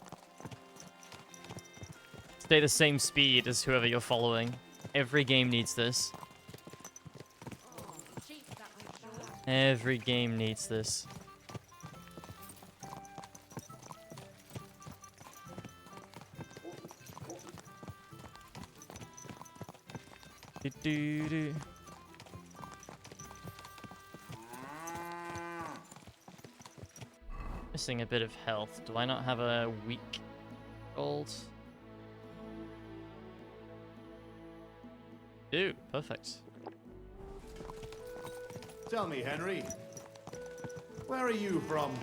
stay the same speed as whoever you're following. Every game needs this. Every game needs this. Do-do-do. Missing a bit of health. Do I not have a weak gold? Do, perfect. Tell me, Henry, where are you from?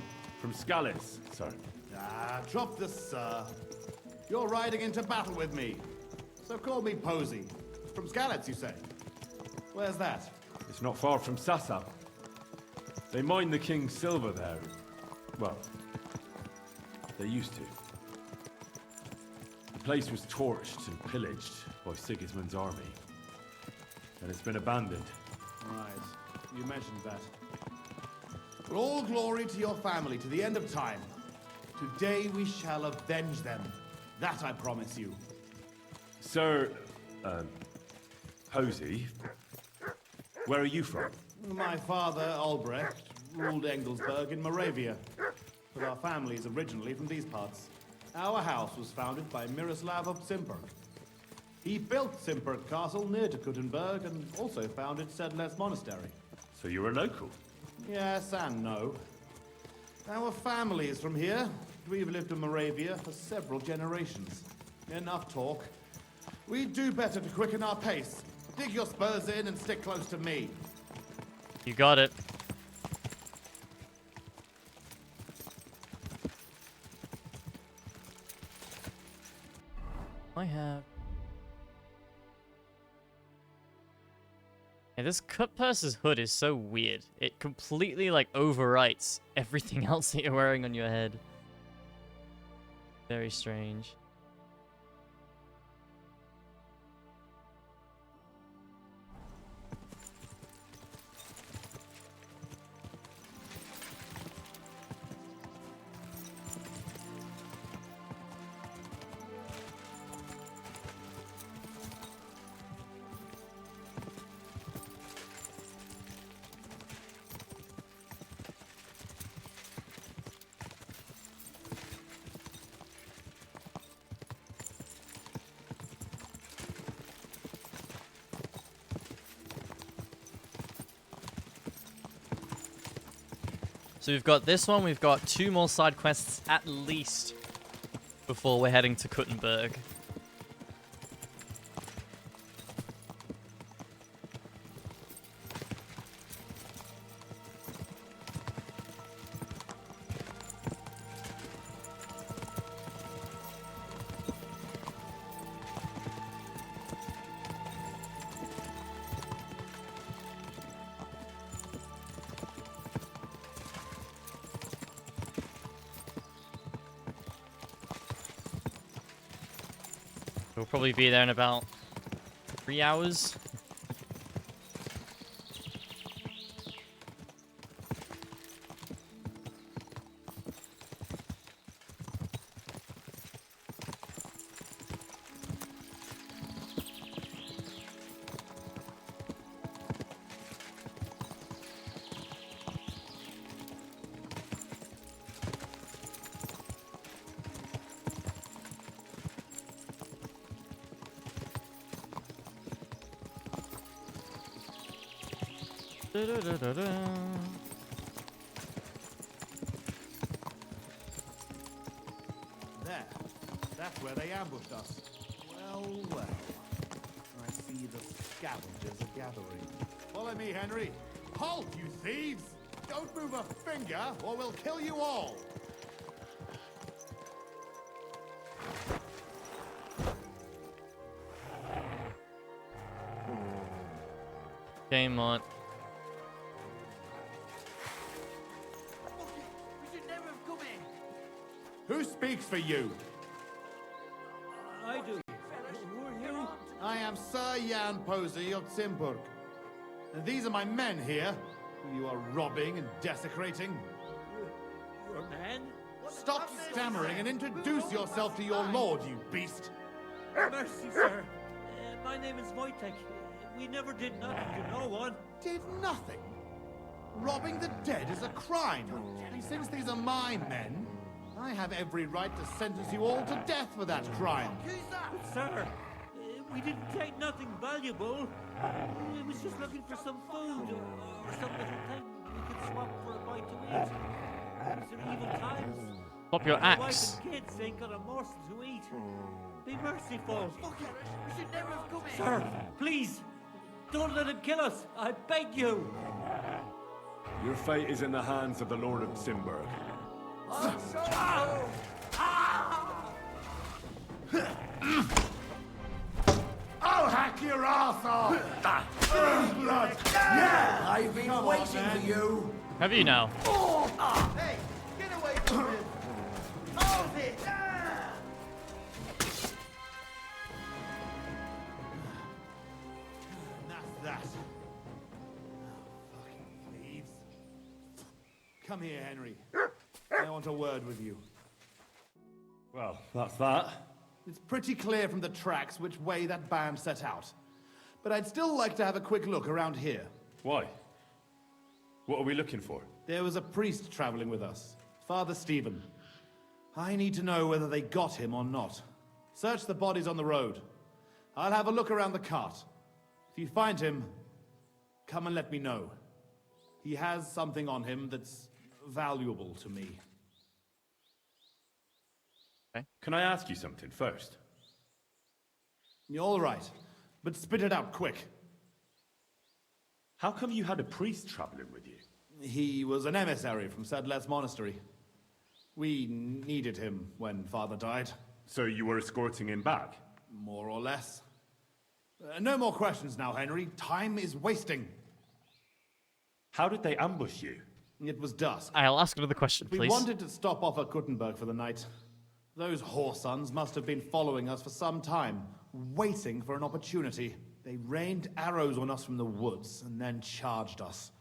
From Scallis, sir. Ah, drop the sir. You're riding into battle with me. So call me Posey. From Scallis, you say? Where's that? It's not far from Sasab. They mine the king's silver there. Well, they used to. The place was torched and pillaged by Sigismund's army. And it's been abandoned. Right, you mentioned that. But all glory to your family to the end of time. Today we shall avenge them. That I promise you. Sir, Posey, where are you from? My father, Albrecht, ruled Engelsberg in Moravia. But our family is originally from these parts. Our house was founded by Miroslav of Simperk. He built Simperk Castle near to Kuttenberg and also founded Sedlets Monastery. So you're a local? Yes and no. Our family is from here. We've lived in Moravia for several generations. Enough talk. We'd do better to quicken our pace. Dig your spurs in and stick close to me. You got it. I have... Yeah, this Cutpurse's hood is so weird. It completely, like, overwrites everything else that you're wearing on your head. Very strange. So we've got this one, we've got 2 more side quests at least before we're heading to Kuttenberg. We'll probably be there in about 3 hours. There. That's where they ambushed us. Well, well. I see the scavengers are gathering. Follow me, Henry. Halt, you thieves! Don't move a finger, or we'll kill you all! Game on. Who speaks for you? I do. Who are you? I am Sir Jan Posey of Zimburg. And these are my men here, who you are robbing and desecrating. Your man? Stop stammering and introduce yourself to your lord, you beast! Mercy, sir. My name is Wojtek. We never did nothing to no one. Did nothing? Robbing the dead is a crime. And since these are my men, I have every right to sentence you all to death for that crime. But, sir, we didn't take nothing valuable. We was just looking for some food or some little thing we could swap for a bite to eat. These are evil times. Stop your My axe. wife and kids ain't got a morsel to eat. Be merciful. We should never have come here. Sir, please, don't let him kill us. I beg you. Your fate is in the hands of the Lord of Zimburg. I'll hack your ass off! Blood! Yeah! I've been waiting for you. Have you now? Hey, get away from him! Hold it! That's that. Fucking thieves. Come here, Henry. I want a word with you. Well, that's that. It's pretty clear from the tracks which way that band set out. But I'd still like to have a quick look around here. Why? What are we looking for? There was a priest traveling with us, Father Stephen. I need to know whether they got him or not. Search the bodies on the road. I'll have a look around the cart. If you find him, come and let me know. He has something on him that's valuable to me. Can I ask you something first? You're all right, but spit it out quick. How come you had a priest traveling with you? He was an emissary from Sedlet's monastery. We needed him when Father died. So you were escorting him back? More or less. No more questions now, Henry. Time is wasting. How did they ambush you? It was dusk. I'll ask another question, please. We wanted to stop off at Kuttenberg for the night. Those whoresons must have been following us for some time, waiting for an opportunity. They rained arrows on us from the woods and then charged us.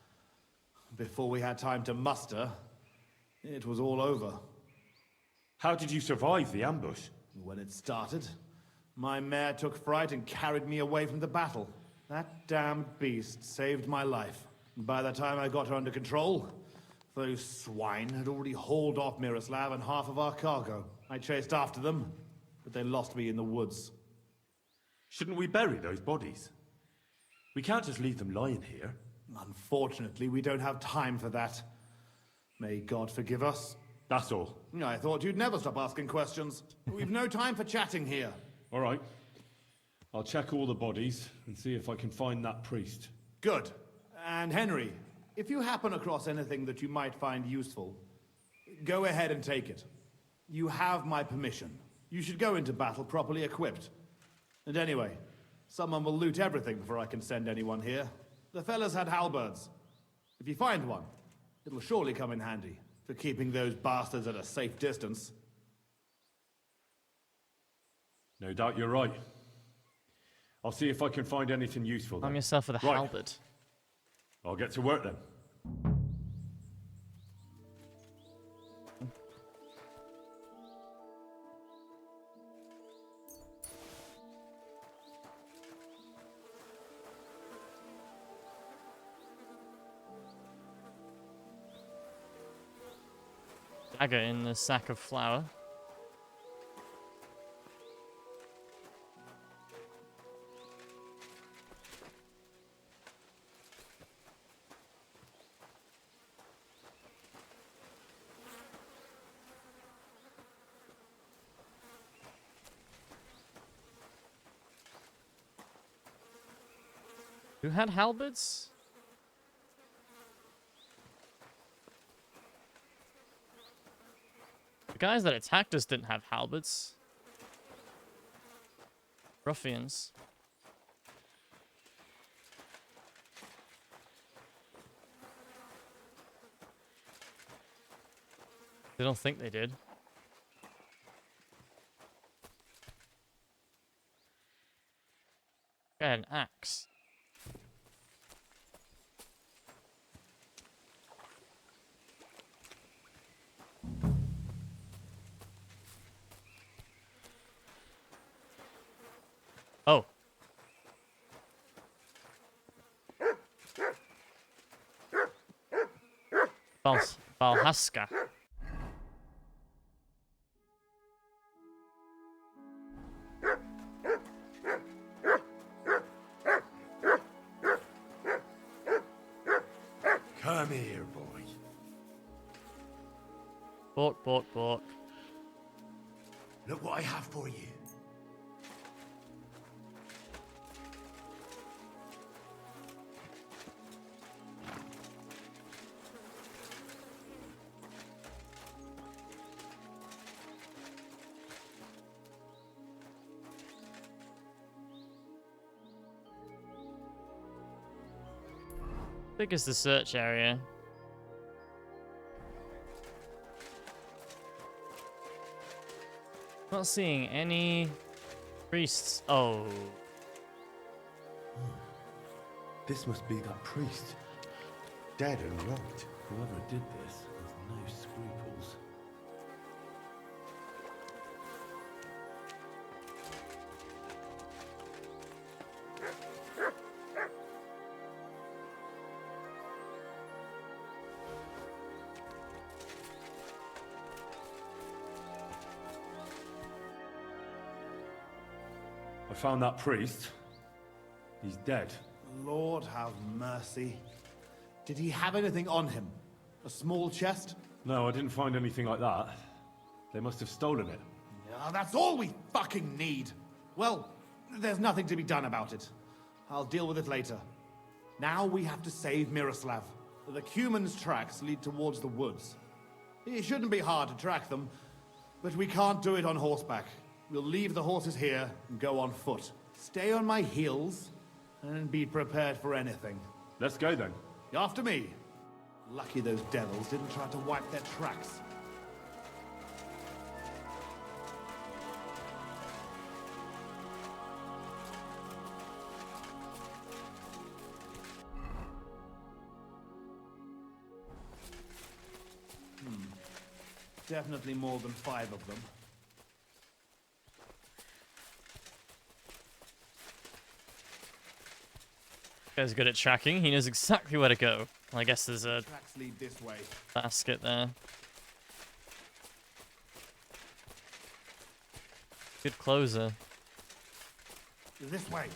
Before we had time to muster, it was all over. How did you survive the ambush? When it started, my mare took fright and carried me away from the battle. That damned beast saved my life. By the time I got her under control, those swine had already hauled off Miroslav and half of our cargo. I chased after them, but they lost me in the woods. Shouldn't we bury those bodies? We can't just leave them lying here. Unfortunately, we don't have time for that. May God forgive us. That's all. I thought you'd never stop asking questions. We've no time for chatting here. All right. I'll check all the bodies and see if I can find that priest. Good. And Henry, if you happen across anything that you might find useful, go ahead and take it. You have my permission. You should go into battle properly equipped. And anyway, someone will loot everything before I can send anyone here. The fellas had halberds. If you find one, it'll surely come in handy for keeping those bastards at a safe distance. No doubt you're right. I'll see if I can find anything useful. Arm yourself with a halberd. I'll get to work then. Dagger in the sack of flour. Who had halberds? The guys that attacked us didn't have halberds. Ruffians. They don't think they did. An axe. Oh. Valhaska. Come here, boy. Bork, bork, bork. Look what I have for you. Big is the search area. Not seeing any priests. Oh. This must be that priest. Dead and right. Whoever did this has no scruples. I found that priest. He's dead. Lord have mercy. Did he have anything on him? A small chest? No, I didn't find anything like that. They must have stolen it. Yeah, that's all we fucking need. Well, there's nothing to be done about it. I'll deal with it later. Now we have to save Miroslav. The Cuman's tracks lead towards the woods. It shouldn't be hard to track them, but we can't do it on horseback. We'll leave the horses here and go on foot. Stay on my heels and be prepared for anything. Let's go then. After me. Lucky those devils didn't try to wipe their tracks. Definitely more than 5 of them. Guy's good at tracking. He knows exactly where to go. I guess there's a Tracks lead this way. basket there. Good closer. This way.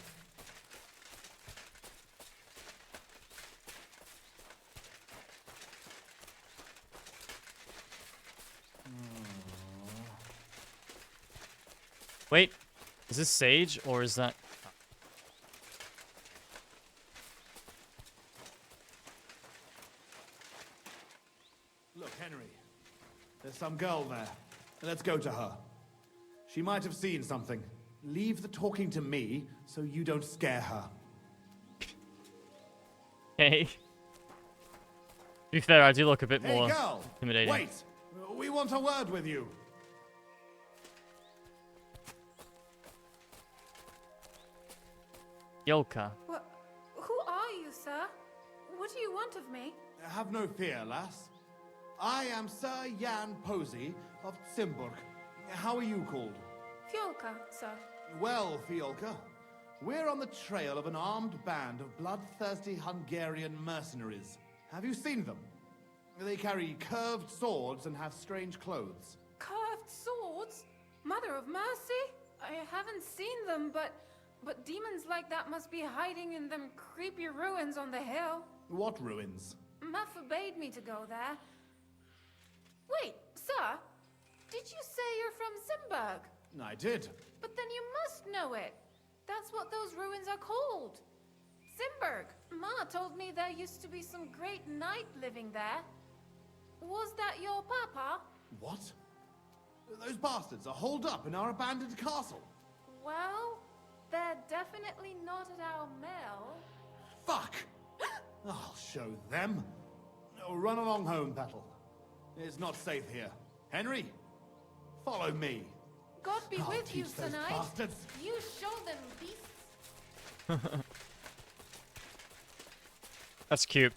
Wait, is this sage or is that... Look, Henry. There's some girl there. Let's go to her. She might have seen something. Leave the talking to me so you don't scare her. Hey. To be fair, I do look a bit Hey, more girl! intimidating. Wait! We want a word with you. Yolka. Who are you, sir? What do you want of me? Have no fear, lass. I am Sir Jan Posey of Cimburg. How are you called? Fiolka, sir. Well, Fiolka, we're on the trail of an armed band of bloodthirsty Hungarian mercenaries. Have you seen them? They carry curved swords and have strange clothes. Curved swords? Mother of mercy? I haven't seen them, but demons like that must be hiding in them creepy ruins on the hill. What ruins? Ma forbade me to go there. Wait, sir, did you say you're from Zimburg? I did. But then you must know it. That's what those ruins are called. Zimburg. Ma told me there used to be some great knight living there. Was that your papa? What? Those bastards are holed up in our abandoned castle. Well, they're definitely not at our mill. Fuck! I'll show them. Run along home, Petal. It's not safe here. Henry, follow me. God be I'll with you, teach those tonight. bastards. You show them, beasts. That's cute.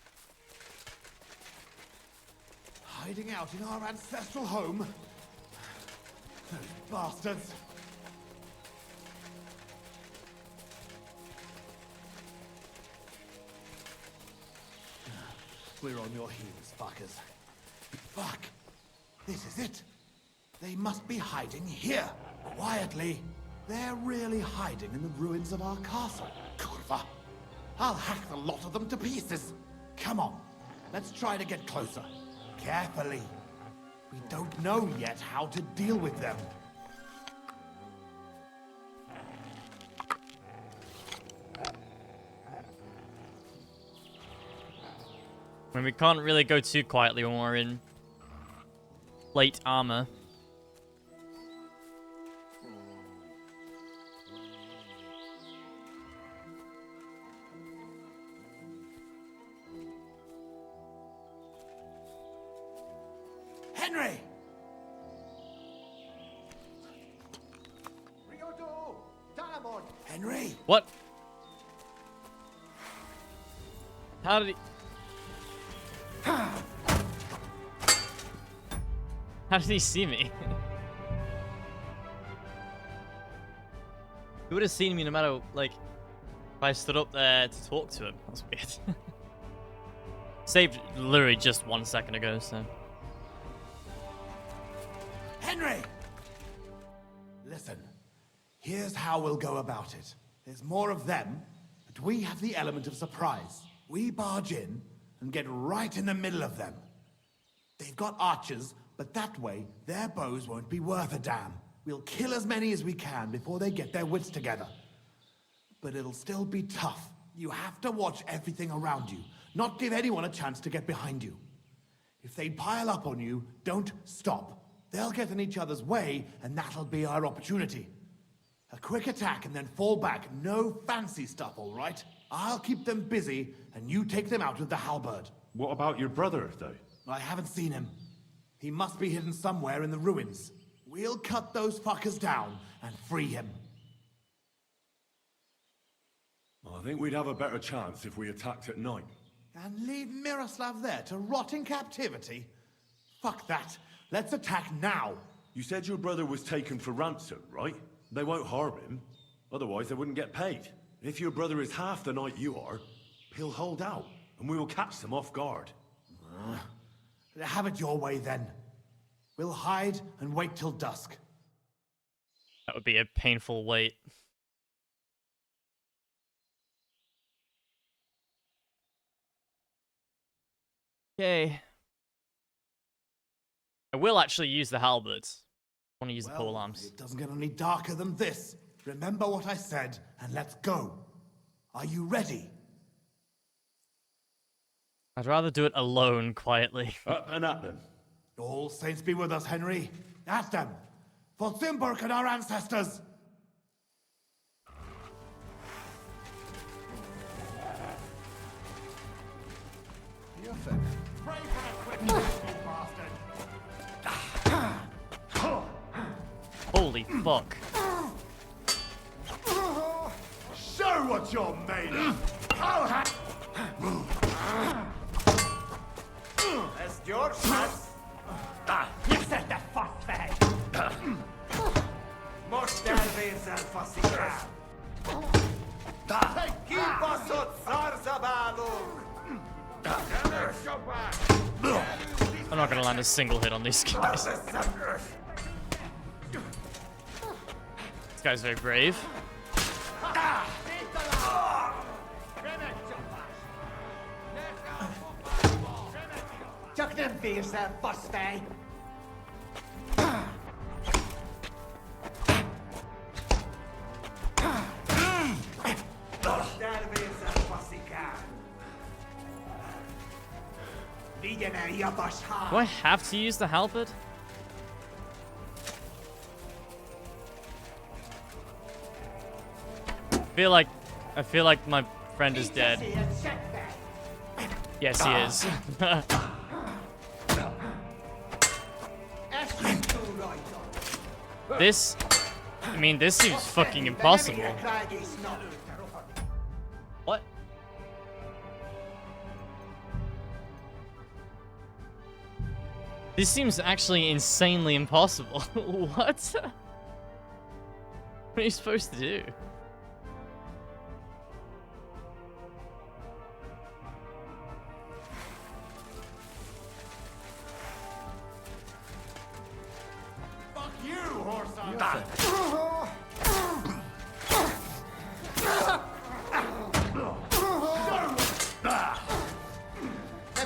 Hiding out in our ancestral home? Those bastards. We're on your heels, fuckers. Fuck! This is it! They must be hiding here, quietly. They're really hiding in the ruins of our castle. Kurva! I'll hack the lot of them to pieces. Come on, let's try to get closer. Carefully. We don't know yet how to deal with them. I mean, we can't really go too quietly when we're in plate armor. Henry! Henry! What? How did he... How did he see me? He would have seen me no matter, like, if I stood up there to talk to him. That's weird. Saved literally just 1 second ago, so... Henry! Listen, here's how we'll go about it. There's more of them, but we have the element of surprise. We barge in and get right in the middle of them. They've got archers, but that way, their bows won't be worth a damn. We'll kill as many as we can before they get their wits together. But it'll still be tough. You have to watch everything around you, not give anyone a chance to get behind you. If they pile up on you, don't stop. They'll get in each other's way, and that'll be our opportunity. A quick attack and then fall back. No fancy stuff, all right? I'll keep them busy, and you take them out with the halberd. What about your brother, though? I haven't seen him. He must be hidden somewhere in the ruins. We'll cut those fuckers down and free him. I think we'd have a better chance if we attacked at night. And leave Miroslav there to rot in captivity? Fuck that. Let's attack now. You said your brother was taken for ransom, right? They won't harm him. Otherwise, they wouldn't get paid. If your brother is half the knight you are, he'll hold out, and we will catch them off guard. Have it your way, then. We'll hide and wait till dusk. That would be a painful wait. Okay. I will actually use the halberds. I want to use the pole arms. It doesn't get any darker than this. Remember what I said, and let's go. Are you ready? I'd rather do it alone, quietly. Up and at them. All saints be with us, Henry. At them. For Zimburg and our ancestors. Holy fuck. Show what you're made of! That's your chance. You said the fuck thing. Måste visa fasika. Keep us on Zarzabalung. I'm not gonna land a single hit on these guys. This guy's very brave. Chuck them for yourself, Busty. Do I have to use the halberd? I feel like my friend is dead. Yes, he is. This seems fucking impossible. What? This seems actually insanely impossible. What? What are you supposed to do? Fuck you, horse on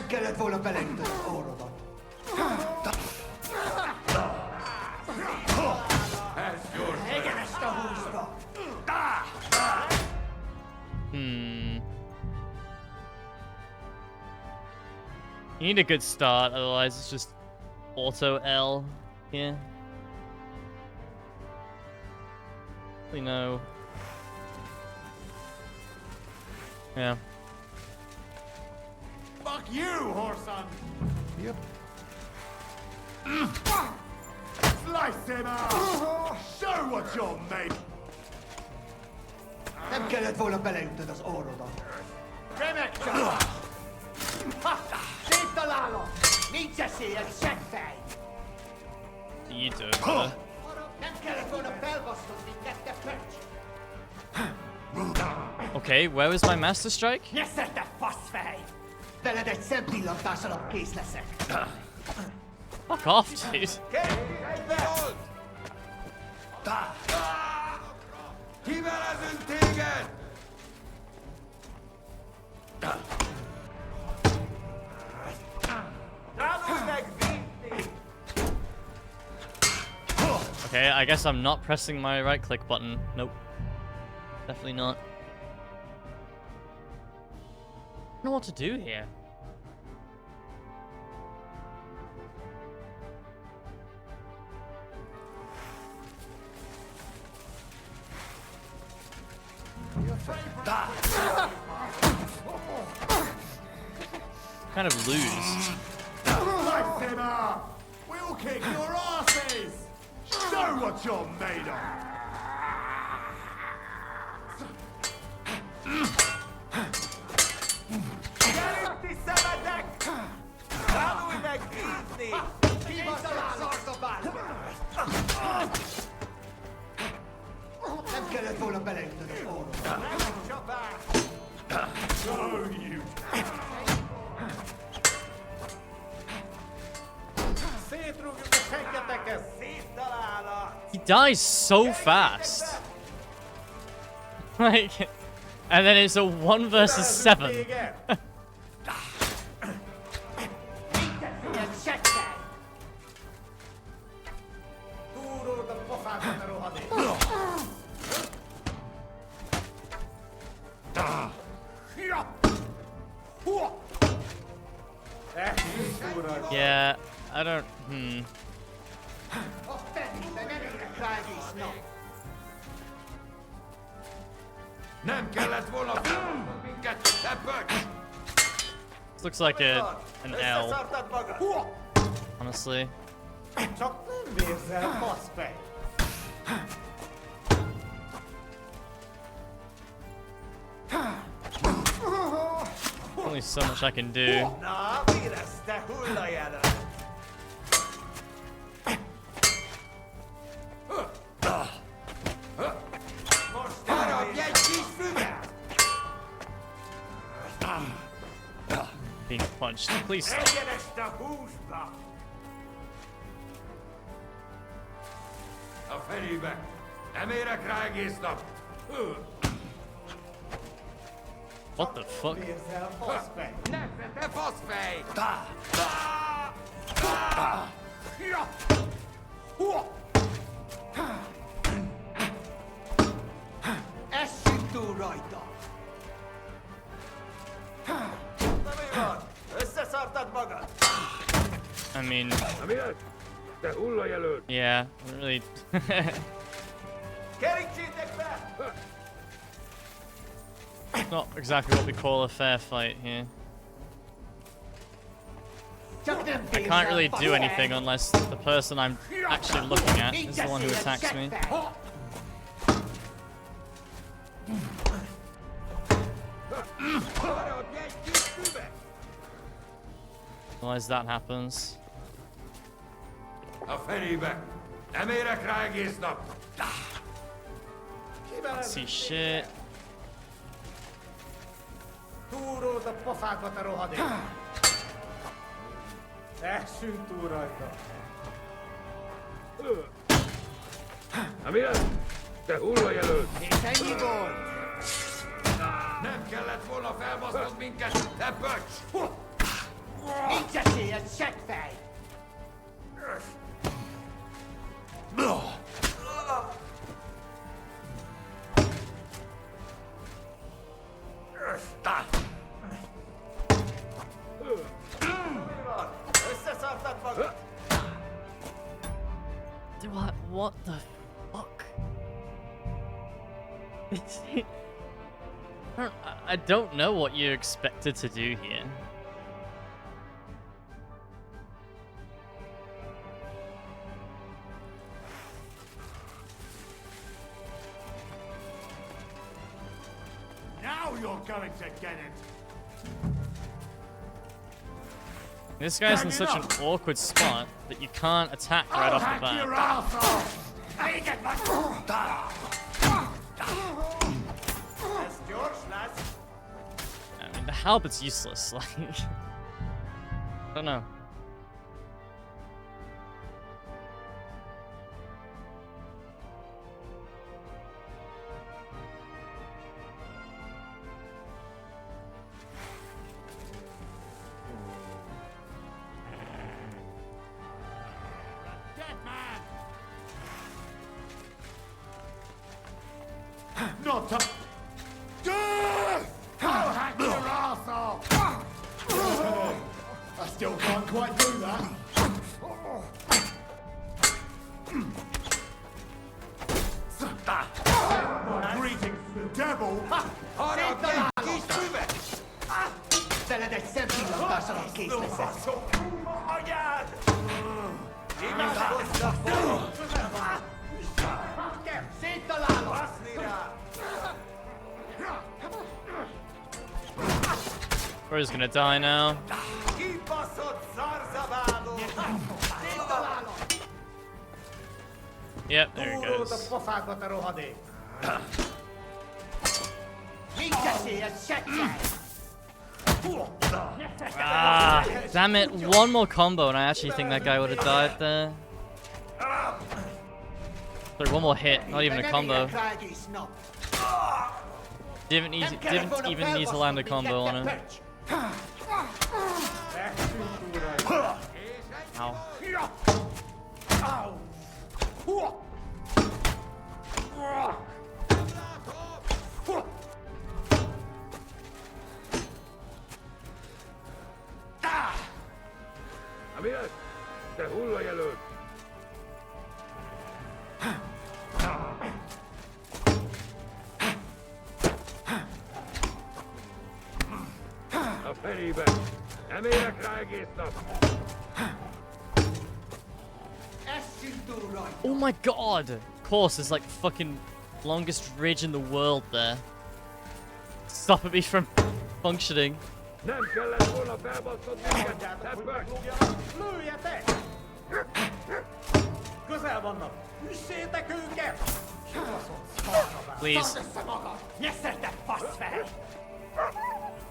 Get full of belling all of You need a good start, otherwise it's just auto L here. We know. Yeah. Fuck you, Horson! Yep. Slice him out! Show what you're made! Them get full of belling to this all of them. You do it, brother. Okay, where was my master strike? Fuck off, dude. Okay, I guess I'm not pressing my right click button. Nope. Definitely not. I don't know what to do here. Kind of lose. Light him up! We'll kick your asses! Show what you're made of! Show you! He dies so fast. Like, and then it's a 1 versus 7. Yeah, I don't. This looks like an L. Honestly. Only so much I can do. Being punched. Please stop. What the fuck? I mean, yeah, really. Not exactly what we call a fair fight here. I can't really do anything unless the person I'm actually looking at is the one who attacks me. Otherwise that happens. Can't see shit. Nem kellett volna felbasznod minket, te böcs! Nincs esélyed, seggfej! Összeszartad magad! What the fuck? I don't know what you're expected to do here. Now you're going to get it! This guy's in such an awkward spot that you can't attack right off the bat. Your ass off! I get my... That's George, lads. I mean, the halbert's useless, like... I don't know. Not to... I'll hack your ass off! I still can't quite do that. Greetings, devil! Tällä te sempi lakassa kiislässä. Siitä laalo! Bro's gonna die now. Yep, there he goes. Ah, damn it. One more combo and I actually think that guy would have died there. Sorry, one more hit, not even a combo. Didn't even need to land a combo on him. Ow. Amigos, te hullu ja löyd. A felébe. Nem érek rá egész nap. Oh my god! Of course, there's like fucking longest ridge in the world there. Stopping me from functioning. Nem kellett volna felbasztod minket, teppek! Lőjetek! Közel vannak! Üssétek őket! Please. Tardd össze magad! Nyeszelte, faszfej!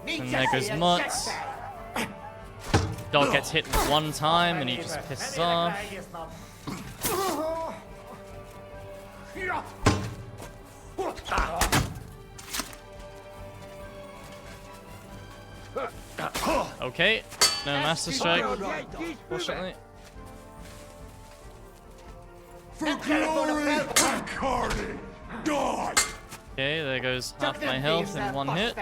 And there goes Mutz. Dog gets hit one time and he just pisses off. Okay, no Master Strike, fortunately. For glory, Packhardy! Die! Okay, there goes half my health in one hit.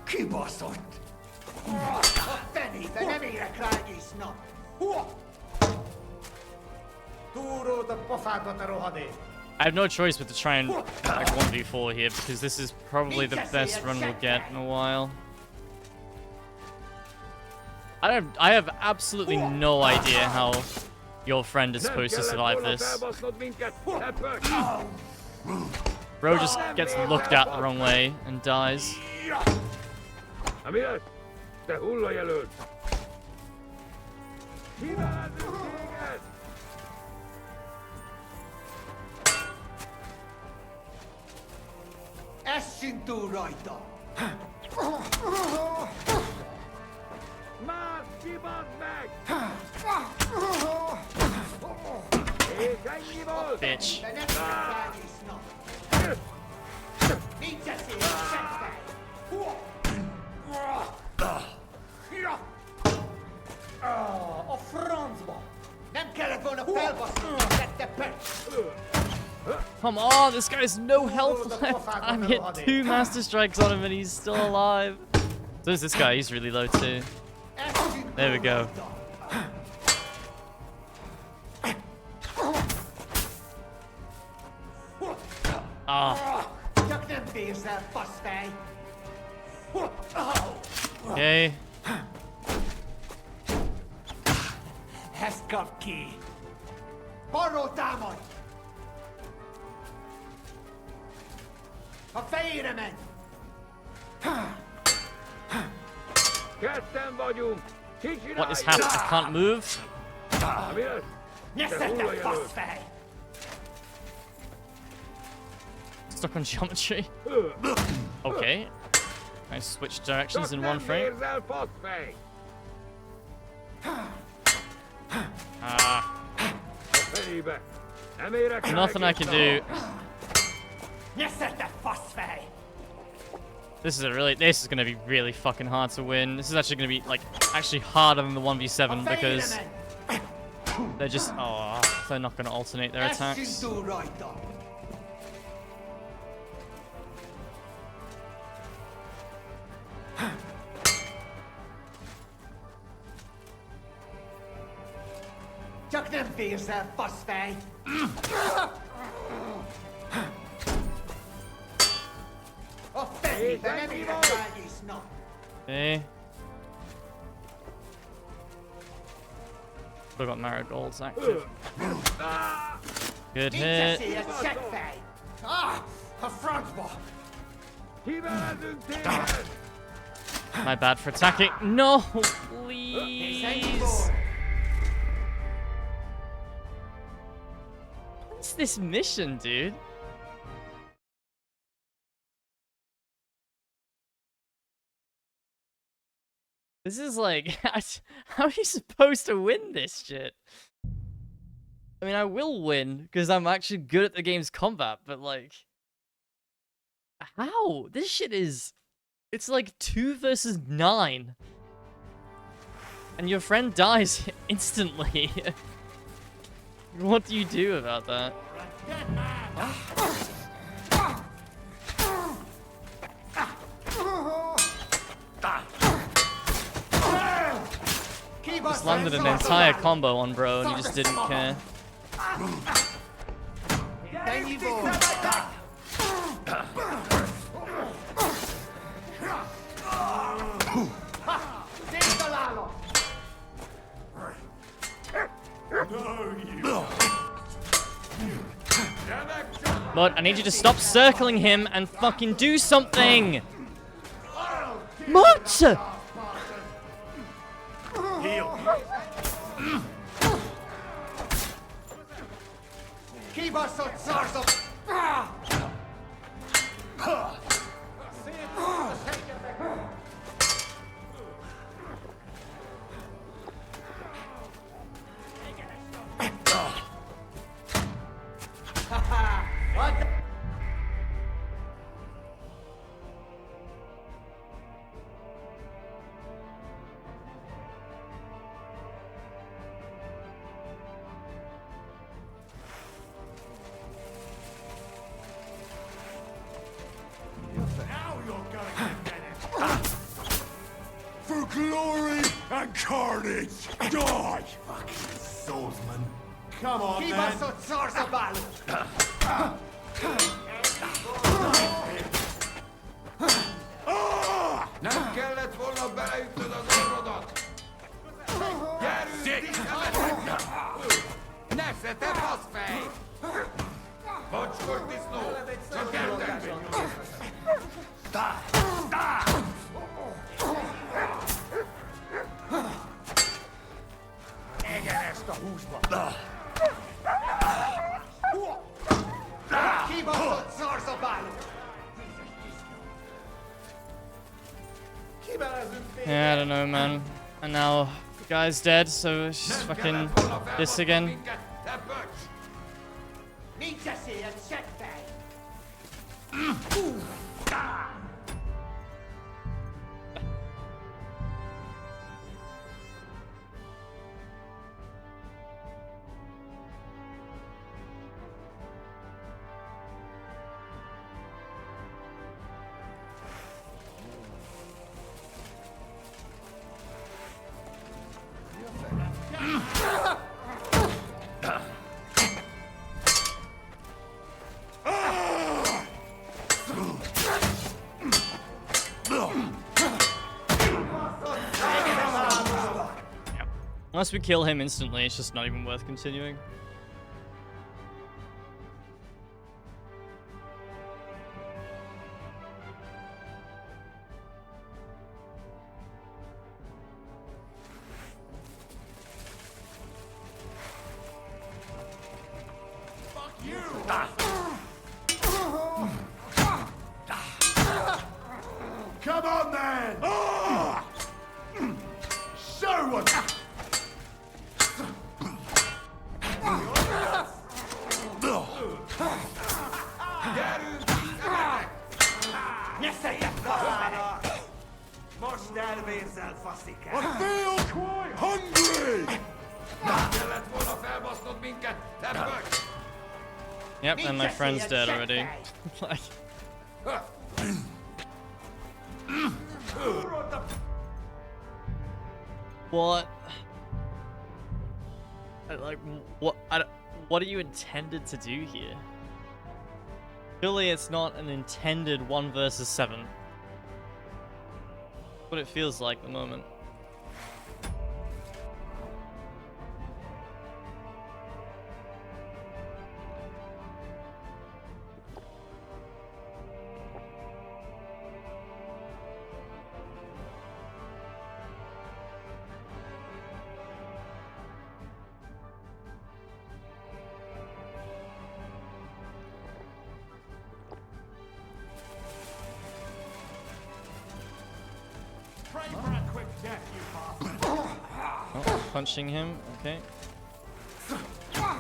Kibaszott! A fenébe nem érek rá egész nap! Túród a pofádba, te rohadék! I have no choice but to try and like 1v4 here because this is probably the best run we'll get in a while. I have absolutely no idea how your friend is supposed to survive this. Bro just gets looked at the wrong way and dies. Amigos, te hullu ja löyd. Essünk túl rajta! Más kibasd meg! És ennyi volt! Bitch. De nem érek rá egész nap! Nincs eszély, seggfej! A francba! Nem kellett volna felbaszni, tette pecs! Come on, this guy has no health left. I've hit 2 Master Strikes on him and he's still alive. So is this guy, he's really low too. There we go. Ah. Csak nem férsz el, faszfej! Okay. Ezt kap ki! Balról támadj! A fejére menj! Ketten vagyunk! What is happening? I can't move. Amigos, Nyeszelte, faszfej! Stuck on geometry. Okay. I switched directions in one frame. Ah. Nothing I can do. This is gonna be really fucking hard to win. This is actually gonna be like actually harder than the 1v7 because They're just... Oh, they're not going to alternate their attacks. Chuck them for yourself, Fussfay. Okay. Still got marigolds active. Good hit. Ah, a front ball. My bad for attacking. No, please. What's this mission, dude? This is like, how are you supposed to win this shit? I mean, I will win because I'm actually good at the game's combat, but like, how? This shit is, it's like 2 versus 9. And your friend dies instantly. What do you do about that? Just landed an entire combo on bro and he just didn't care. But I need you to stop circling him and fucking do something! What? Heal. Keep us on Sarso. For glory and carnage, die! Fucking swordsman. Come on, Keep man. us on Sarso battle. Nem kellett volna beleütnöd az orrodat! Gyerünk! Nesze, te faszfej! Bocskos disznó! Csak gyertek! Egyenest a húsba! Kibaszott szarzabáló! Yeah, I don't know, man. And now the guy's dead, so it's just fucking this again. Nincs esélyed, seggfej! Unless we kill him instantly, it's just not even worth continuing. Come on, man! Show us! Most elvérzel, faszikát! I feel quite hungry! Yep, and my friend's dead already. Like, what? Like, what are you intended to do here? Surely it's not an intended 1 versus 7. What it feels like at the moment. Oh, punching him, okay. Come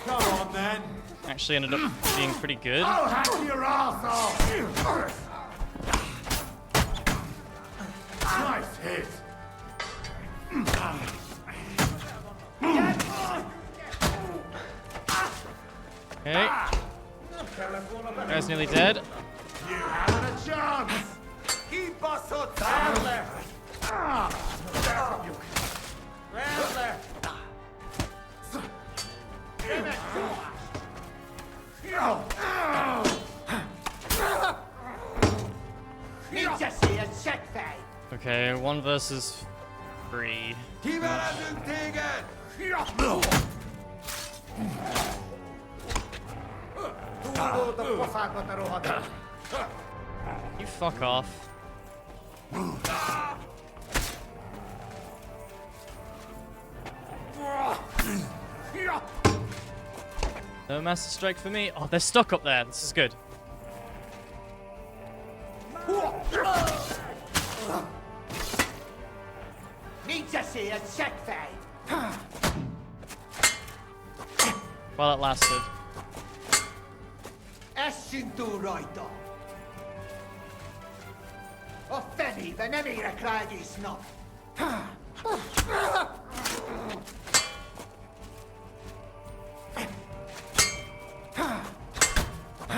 on, then. Actually ended up being pretty good. I'll hack your ass off! Nice hit. Okay. Guy's nearly dead. You haven't a chance! Keep us on there! Okay, 1 versus 3. You fuck off. No Master Strike for me. Oh, they're stuck up there. This is good. Well, it lasted.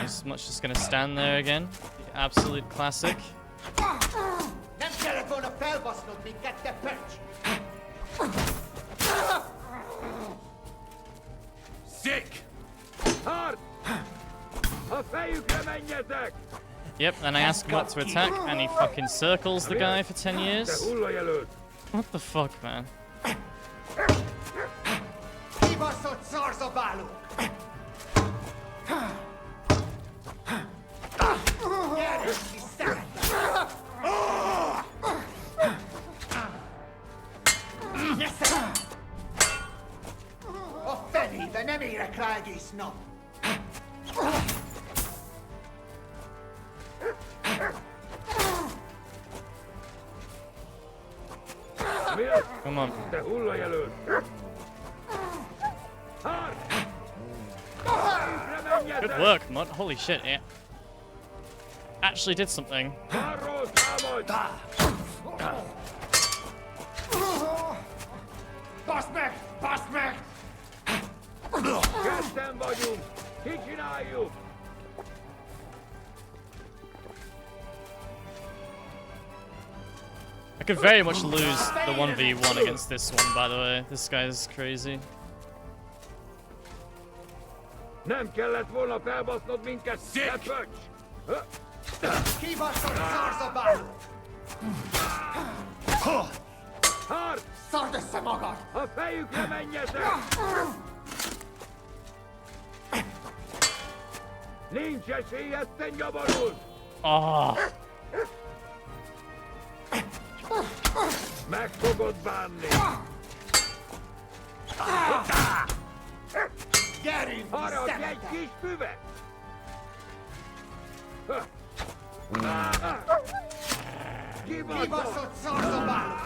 He's much just gonna stand there again. The absolute classic. Sick! Yep, and I ask him what to attack, and he fucking circles the guy for 10 years. What the fuck, man? Come on. Good work, Mud. Holy shit, yeah. Actually did something. I could very much lose the 1v1 against this one, by the way. This guy's crazy. Nem kellett volna felbasznod minket, te pöcs! Kibaszott szarzabáló! Hard! Szard össze magad! A fejükre menjetek! Nincs esélyed, te nyomorult! Oh. Meg fogod bánni! Gyerünk, haragj egy kis füvet! Kibaszott szarzabáló!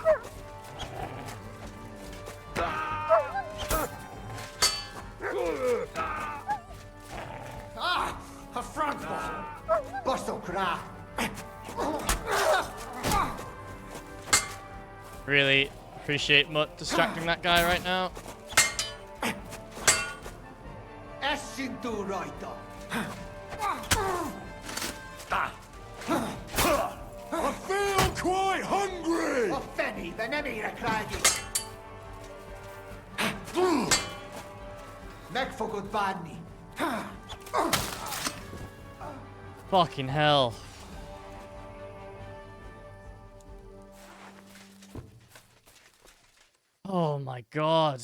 A francba! Baszok rá! Really? Appreciate Mutt distracting that guy right now. Essintu raita. I feel quite hungry! Offeni, venemira kragi. Meg for good badni. Fucking hell. Oh my god.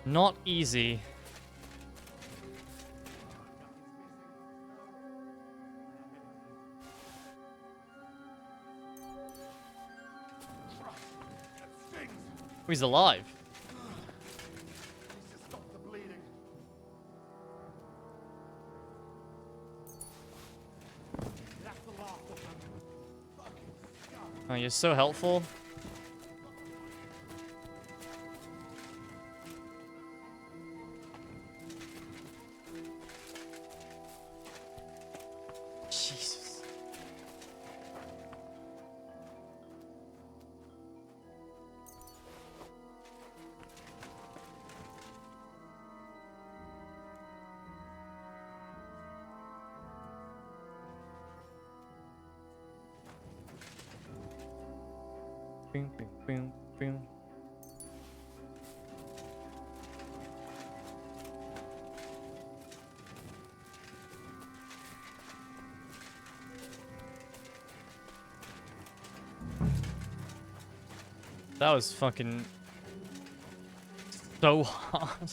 Not easy. Oh, he's alive. Oh, you're so helpful. Jesus. Boom, boom, boom, boom. That was fucking so hard.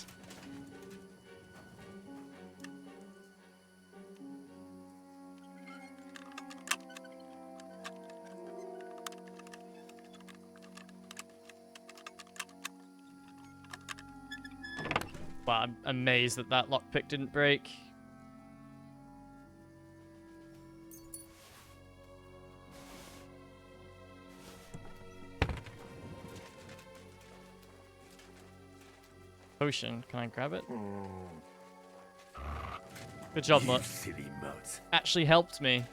Wow, I'm amazed that that lockpick didn't break. Potion, can I grab it? Good job, Mutt. Silly Mutt. Actually helped me.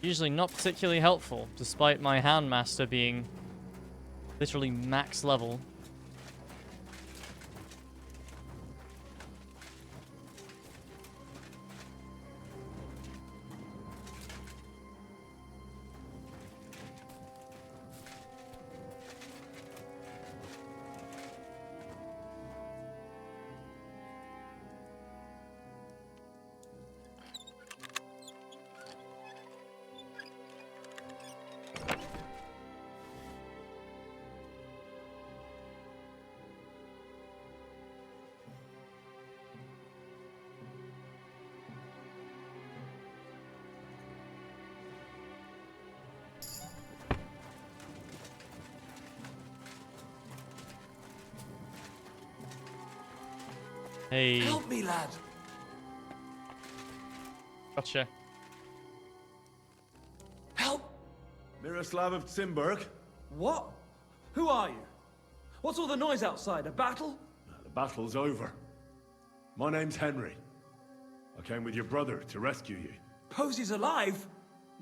Usually not particularly helpful, despite my Handmaster being literally max level. Hey. Help me, lad. Gotcha. Help! Miroslav of Cimberg? What? Who are you? What's all the noise outside? A battle? The battle's over. My name's Henry. I came with your brother to rescue you. Posy's alive?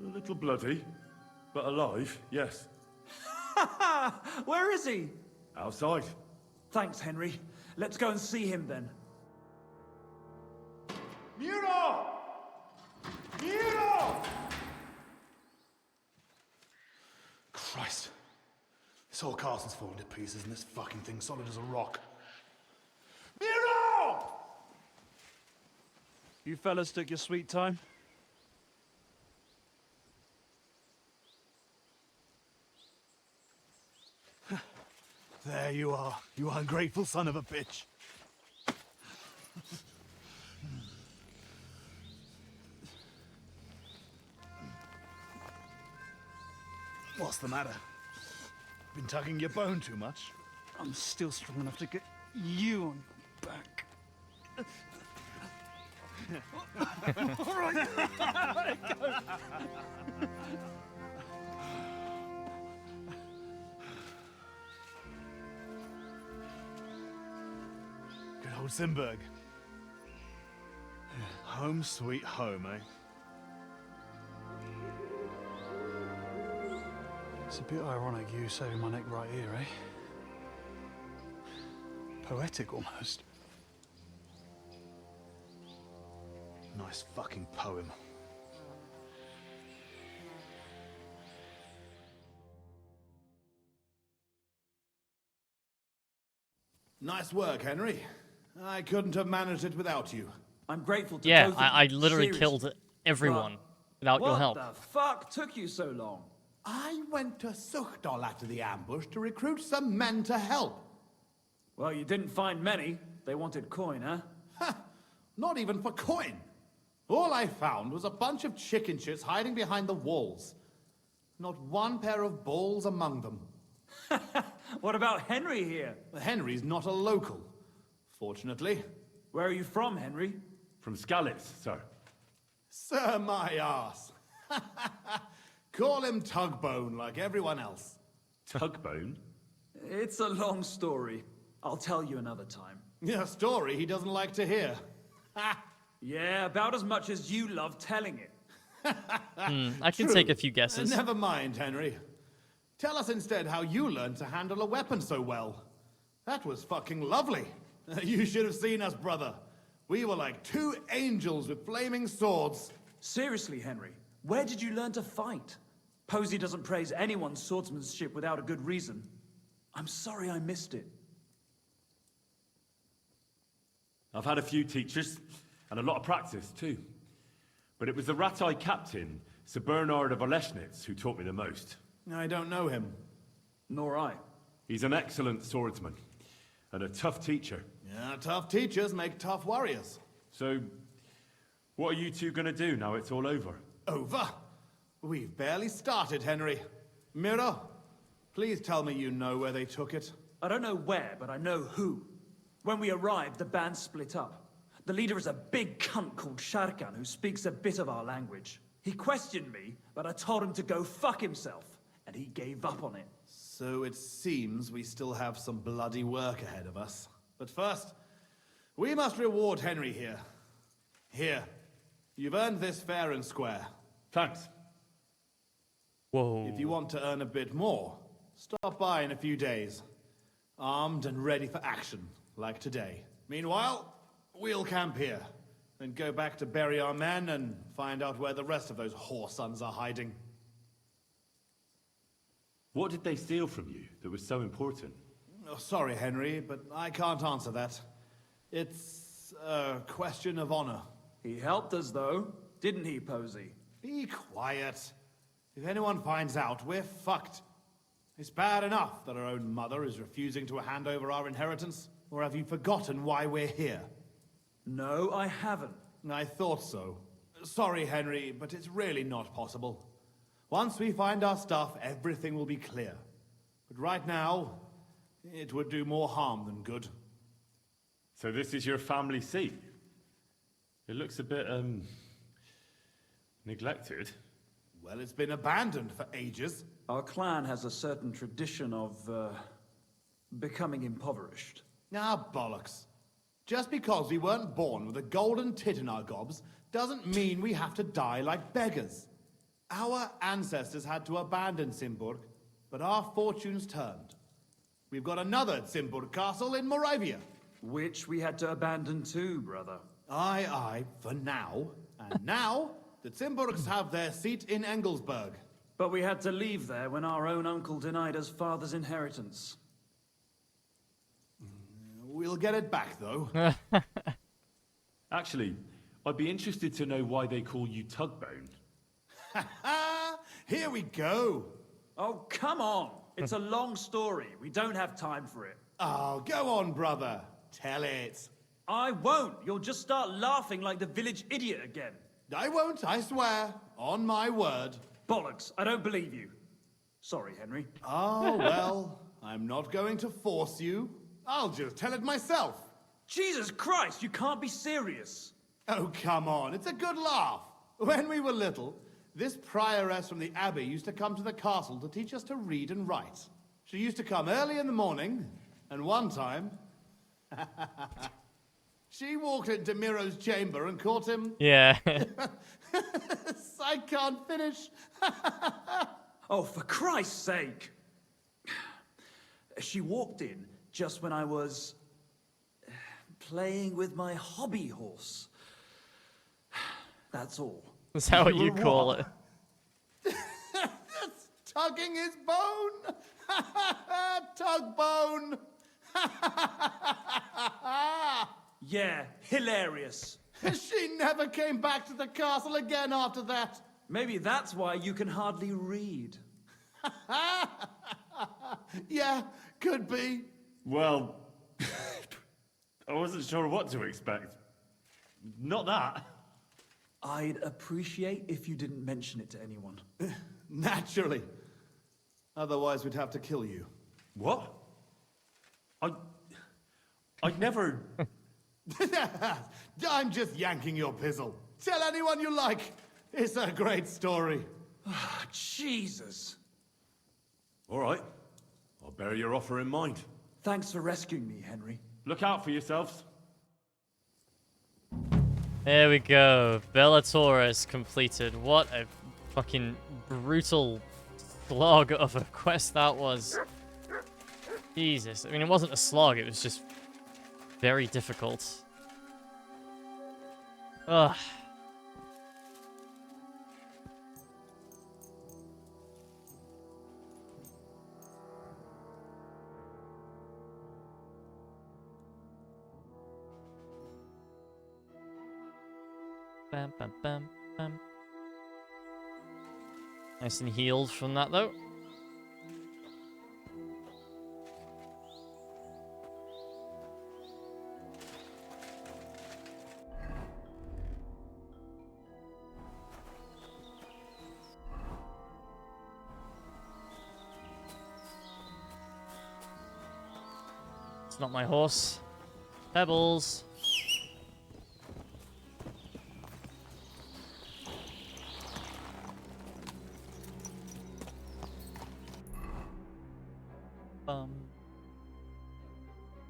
A little bloody, but alive, yes. Where is he? Outside. Thanks, Henry. Let's go and see him then. Miro! Miro! Christ. This whole castle's falling to pieces and this fucking thing's solid as a rock. Miro! You fellas took your sweet time? There you are, you ungrateful son of a bitch. What's the matter? Been tugging your bone too much? I'm still strong enough to get you on your back. All right. Good Old Simberg. Home sweet home, eh? It's a bit ironic you saving my neck right here, eh? Poetic, almost. Nice fucking poem. Nice work, Henry. I couldn't have managed it without you. I'm grateful to Yeah, both of I you, literally seriously. killed everyone without your help. What the fuck took you so long? I went to Suchdol after the ambush to recruit some men to help. Well, you didn't find many. They wanted coin, huh? Ha! Not even for coin. All I found was a bunch of chicken shits hiding behind the walls. Not one pair of balls among them. What about Henry here? Henry's not a local, fortunately. Where are you from, Henry? From Skalitz, sir. Sir, my arse. Call him Tugbone like everyone else. Tugbone? It's a long story. I'll tell you another time. A story he doesn't like to hear. Yeah, about as much as you love telling it. I can take a few guesses. Never mind, Henry. Tell us instead how you learned to handle a weapon so well. That was fucking lovely. You should have seen us, brother. We were like two angels with flaming swords. Seriously, Henry, where did you learn to fight? Posey doesn't praise anyone's swordsmanship without a good reason. I'm sorry I missed it. I've had a few teachers, and a lot of practice, too. But it was the rat-eye captain, Sir Bernard of Oleschnitz, who taught me the most. I don't know him. Nor I. He's an excellent swordsman, and a tough teacher. Yeah, tough teachers make tough warriors. So, what are you two gonna do now it's all over? Over? We've barely started, Henry. Miro, please tell me you know where they took it. I don't know where, but I know who. When we arrived, the band split up. The leader is a big cunt called Sharkan who speaks a bit of our language. He questioned me, but I told him to go fuck himself, and he gave up on it. So it seems we still have some bloody work ahead of us. But first, we must reward Henry here. Here. You've earned this fair and square. Thanks. Whoa. If you want to earn a bit more, stop by in a few days. Armed and ready for action, like today. Meanwhile, we'll camp here, then go back to bury our men and find out where the rest of those whoresons are hiding. What did they steal from you that was so important? Oh, sorry, Henry, but I can't answer that. It's a question of honor. He helped us, though, didn't he, Posey? Be quiet. If anyone finds out, we're fucked. It's bad enough that our own mother is refusing to hand over our inheritance. Or have you forgotten why we're here? No, I haven't. I thought so. Sorry, Henry, but it's really not possible. Once we find our stuff, everything will be clear. But right now, it would do more harm than good. So this is your family seat? It looks a bit, neglected. Well, it's been abandoned for ages. Our clan has a certain tradition of, becoming impoverished. Ah, bollocks. Just because we weren't born with a golden tit in our gobs doesn't mean we have to die like beggars. Our ancestors had to abandon Simburg, but our fortunes turned. We've got another Simburg castle in Moravia. Which we had to abandon too, brother. Aye, for now. And now, the Simburgs have their seat in Engelsberg. But we had to leave there when our own uncle denied us father's inheritance. We'll get it back, though. Actually, I'd be interested to know why they call you Tugbone. Here we go. Oh, come on. It's a long story. We don't have time for it. Oh, go on, brother. Tell it. I won't. You'll just start laughing like the village idiot again. I won't, I swear. On my word. Bollocks. I don't believe you. Sorry, Henry. Oh, well, I'm not going to force you. I'll just tell it myself. Jesus Christ, you can't be serious. Oh, come on. It's a good laugh. When we were little, this prioress from the abbey used to come to the castle to teach us to read and write. She used to come early in the morning, and one time... She walked into Miro's chamber and caught him. Yeah. I can't finish. Oh, for Christ's sake! She walked in just when I was playing with my hobby horse. That's all. That's how you call it. That's tugging his bone. Tug bone. Yeah, hilarious. She never came back to the castle again after that. Maybe that's why you can hardly read. Yeah, could be. Well, I wasn't sure what to expect. Not that. I'd appreciate if you didn't mention it to anyone. Naturally. Otherwise, we'd have to kill you. What? I'd never... I'm just yanking your pizzle. Tell anyone you like. It's a great story. Jesus. All right. I'll bear your offer in mind. Thanks for rescuing me, Henry. Look out for yourselves. There we go. Bellatorus completed. What a fucking brutal slog of a quest that was. Jesus. I mean, it wasn't a slog. It was just very difficult. Ugh. Bam, bam, bam, bam. Nice and healed from that, though. It's not my horse. Pebbles.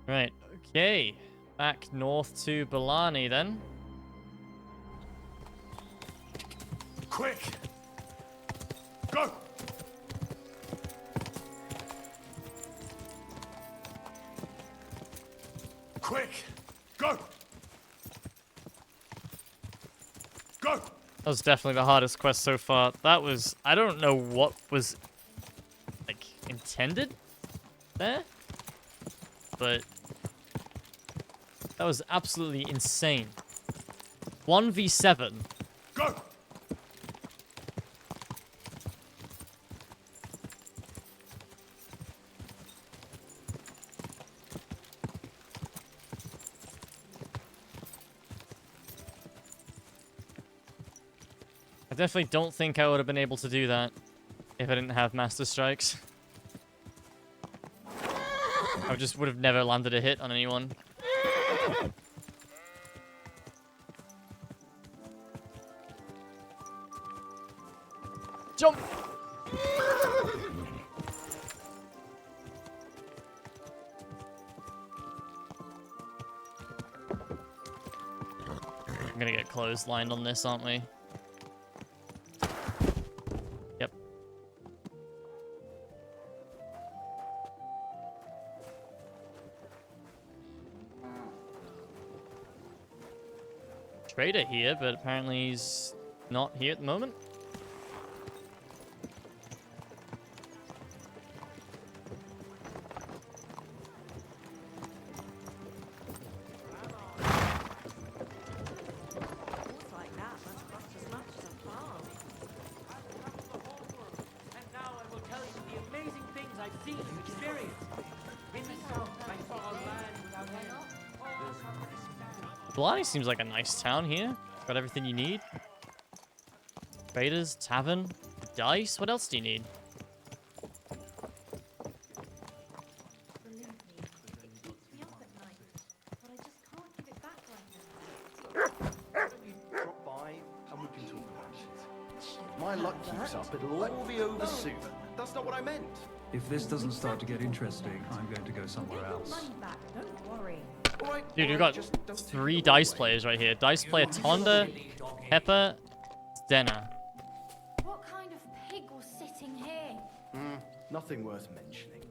Right, okay. Back north to Balani then. Quick! Go! Quick! Go! Go! That was definitely the hardest quest so far. That was... I don't know what was, like, intended there. But that was absolutely insane. 1v7. Go! I definitely don't think I would have been able to do that if I didn't have Master Strikes. I just would have never landed a hit on anyone. Jump! I'm gonna get clotheslined on this, aren't we? Yep. Trader here, but apparently he's not here at the moment. Balani seems like a nice town here. Got everything you need. Traders, tavern, dice. What else do you need? Drop by and we can talk about it. If my luck keeps up, it'll all be over soon. That's not what I meant. If this doesn't start to get interesting, I'm going to go somewhere else. Money back, don't worry. Dude, we've got 3 dice players right here. Dice player Tonda, Pepper, Denna. What kind of pig was sitting here? Nothing worth mentioning.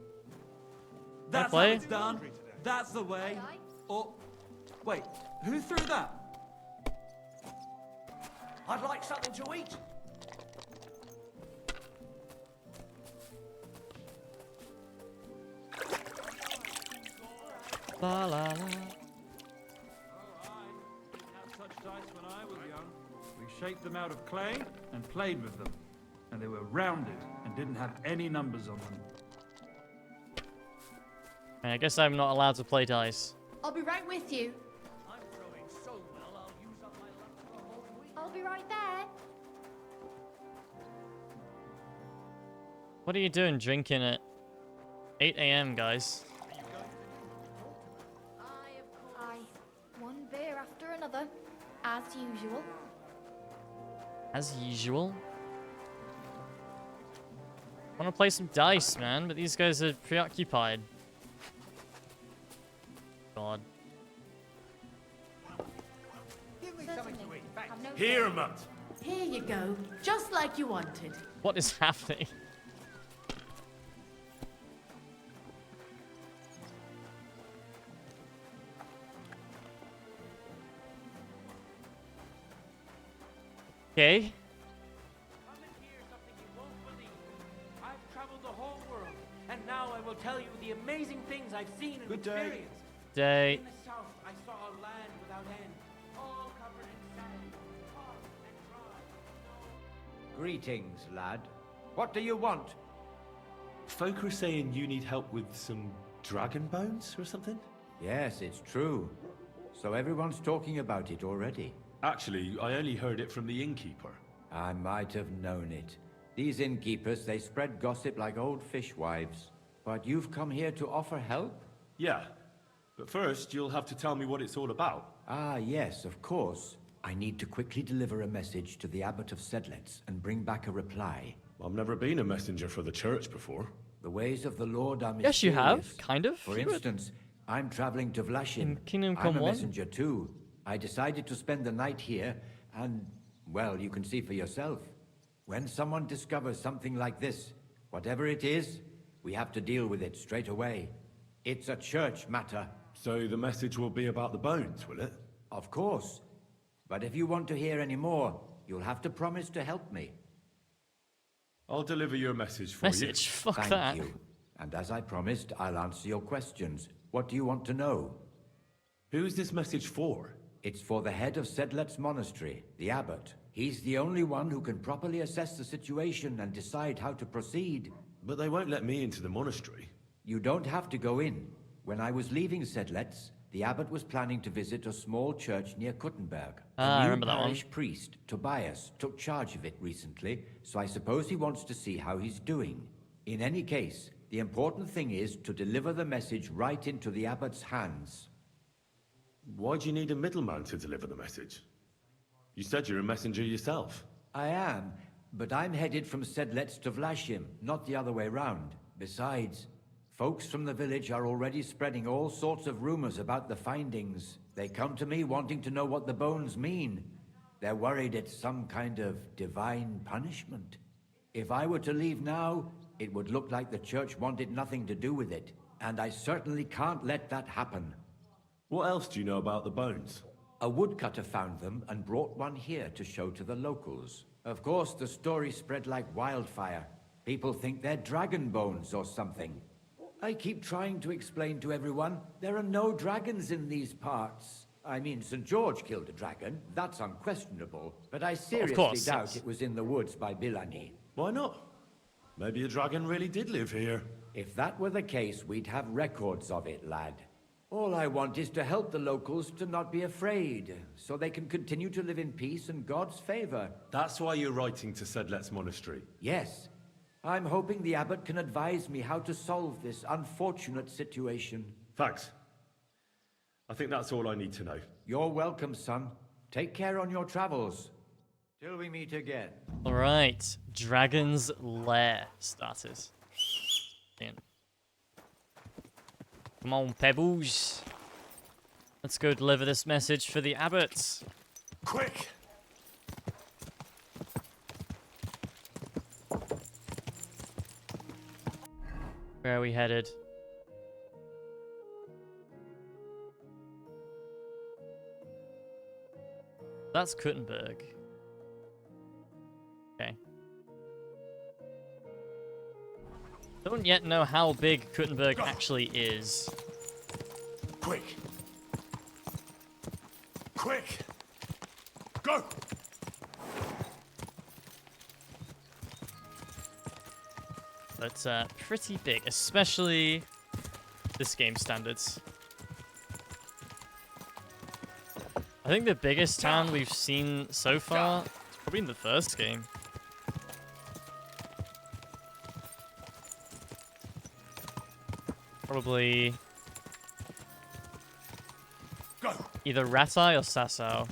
That's how play? it's done. That's the way. Oh, wait, who threw that? I'd like something to eat. La la la. Oh, I didn't have such dice when I was young. We shaped them out of clay and played with them. And they were rounded and didn't have any numbers on them. I guess I'm not allowed to play dice. I'll be right with you. I'm throwing so well, I'll use up my luck for a whole week. I'll be right there. What are you doing drinking at 8 a.m., guys? Aye. One beer after another, as usual. As usual. I want to play some dice, man, but these guys are preoccupied. God. Give me something to eat, thanks. Here, Mutt. Here you go. Just like you wanted. What is happening? Okay. Come and hear something you won't believe. I've traveled the whole world, and now I will tell you the amazing things I've seen and Good day. experienced. Day. In the south, I saw a land without end, all covered in sand, hot and dry. Greetings, lad. What do you want? Folk are saying you need help with some dragon bones or something? Yes, it's true. So everyone's talking about it already. Actually, I only heard it from the innkeeper. I might have known it. These innkeepers, they spread gossip like old fishwives. But you've come here to offer help? Yeah. But first, you'll have to tell me what it's all about. Ah, yes, of course. I need to quickly deliver a message to the Abbot of Sedlets and bring back a reply. I've never been a messenger for the church before. The ways of the Lord are Yes, mysterious. you have, kind of. For instance, I'm traveling to Vlashim. In Kingdom I'm Come a 1? messenger too. I decided to spend the night here, and, well, you can see for yourself. When someone discovers something like this, whatever it is, we have to deal with it straight away. It's a church matter. So the message will be about the bones, will it? Of course. But if you want to hear any more, you'll have to promise to help me. I'll deliver your message for Message? you. Fuck Thank that. you. And as I promised, I'll answer your questions. What do you want to know? Who is this message for? It's for the head of Sedlet's monastery, the abbot. He's the only one who can properly assess the situation and decide how to proceed. But they won't let me into the monastery. You don't have to go in. When I was leaving Sedlet's, the abbot was planning to visit a small church near Kuttenberg. Ah, I A new remember that one. parish priest, Tobias, took charge of it recently, so I suppose he wants to see how he's doing. In any case, the important thing is to deliver the message right into the abbot's hands. Why do you need a middleman to deliver the message? You said you're a messenger yourself. I am, but I'm headed from Sedlet's to Vlashim, not the other way round. Besides, folks from the village are already spreading all sorts of rumors about the findings. They come to me wanting to know what the bones mean. They're worried it's some kind of divine punishment. If I were to leave now, it would look like the church wanted nothing to do with it, and I certainly can't let that happen. What else do you know about the bones? A woodcutter found them and brought one here to show to the locals. Of course, the story spread like wildfire. People think they're dragon bones or something. I keep trying to explain to everyone there are no dragons in these parts. I mean, St. George killed a dragon. That's unquestionable. But I seriously doubt it was in the woods by Bilani. Why not? Maybe a dragon really did live here. If that were the case, we'd have records of it, lad. All I want is to help the locals to not be afraid, so they can continue to live in peace and God's favor. That's why you're writing to Sedlet's monastery. Yes. I'm hoping the abbot can advise me how to solve this unfortunate situation. Thanks. I think that's all I need to know. You're welcome, son. Take care on your travels. Till we meet again. Alright. Dragon's Lair starters. In. Come on, Pebbles. Let's go deliver this message for the abbot. Quick! Where are we headed? That's Kuttenberg. Okay. Don't yet know how big Kuttenberg actually is. Quick! Quick! Go! But pretty big, especially this game standards. I think the biggest town we've seen so far is probably in the first game. Probably either Ratai or Sasau.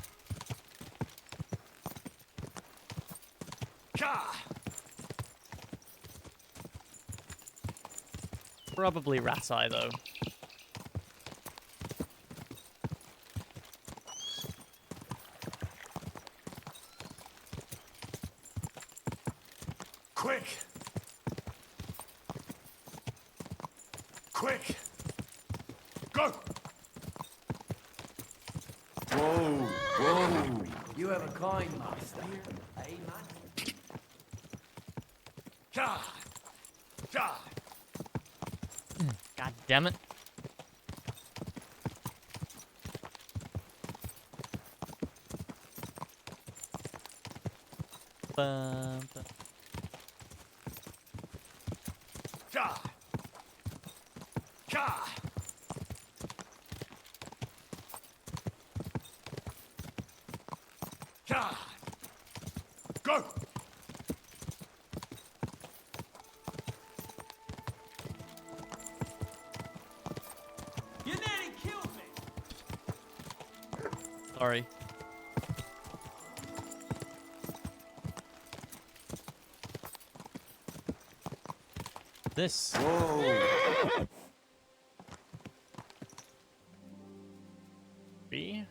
Probably Ratai though. Quick! Quick! Go! Whoa, whoa. You have a kind master. Hey, man. God! God! God damn it. God! God! God! Go! You nearly killed me! Sorry. This. Whoa. B.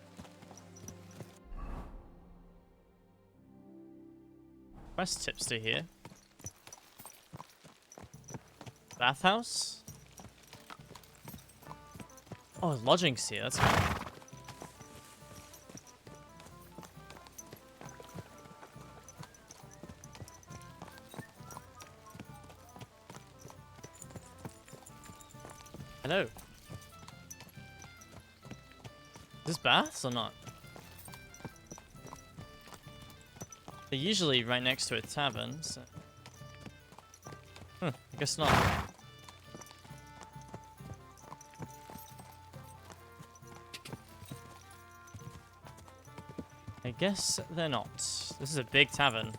Quest tipster here. Bathhouse? Oh, lodgings here. That's good. Hello. Is this baths or not? They're usually right next to a tavern, so... I guess not. I guess they're not. This is a big tavern.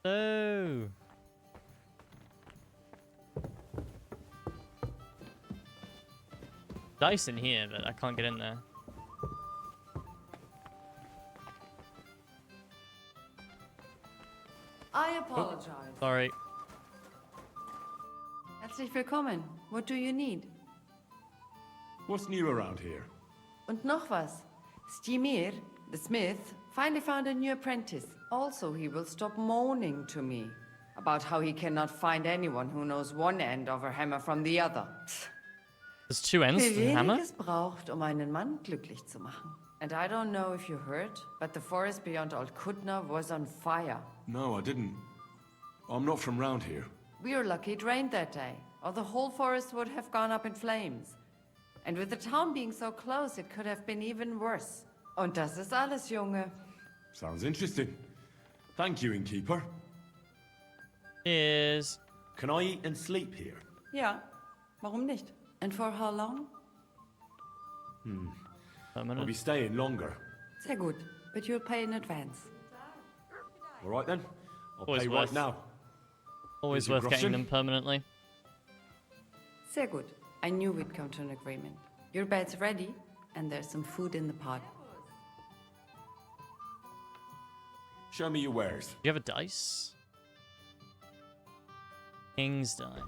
Oh. Dice in here, but I can't get in there. I apologize. Sorry. Herzlich willkommen. What do you need? What's new around here? Und noch was. Stimir, the smith, finally found a new apprentice. Also, he will stop moaning to me about how he cannot find anyone who knows one end of a hammer from the other. There's two ends to the hammer? Wie wenig es braucht, einen Mann glücklich zu machen. And I don't know if you heard, but the forest beyond Old Kutna was on fire. No, I didn't. I'm not from round here. We were lucky it rained that day, or the whole forest would have gone up in flames. And with the town being so close, it could have been even worse. Und das ist alles, Junge. Sounds interesting. Thank you, innkeeper. Is... Can I eat and sleep here? Ja, warum nicht? And for how long? I'll be staying longer. Sehr gut, but you'll pay in advance. All right then. I'll Always pay worth- right now. Always Here's your worth getting groschen. them permanently. Sehr gut. I knew we'd come to an agreement. Your bed's ready, and there's some food in the pot. Show me your wares. Do you have a dice? King's die.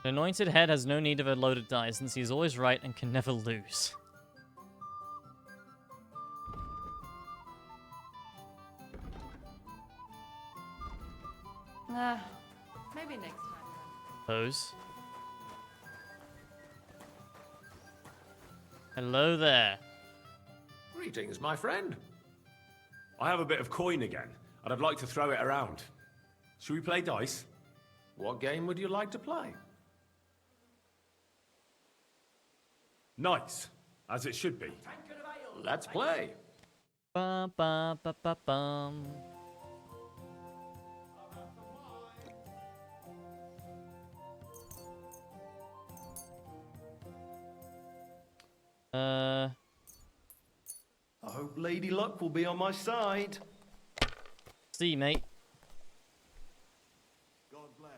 The anointed head has no need of a loaded die since he is always right and can never lose. Maybe next time. Pose. Hello there. Greetings, my friend. I have a bit of coin again, and I'd like to throw it around. Should we play dice? What game would you like to play? Nice, as it should be. Let's play. Bum, bum, bum, bum, bum. I hope Lady Luck will be on my side. See, mate. God bless.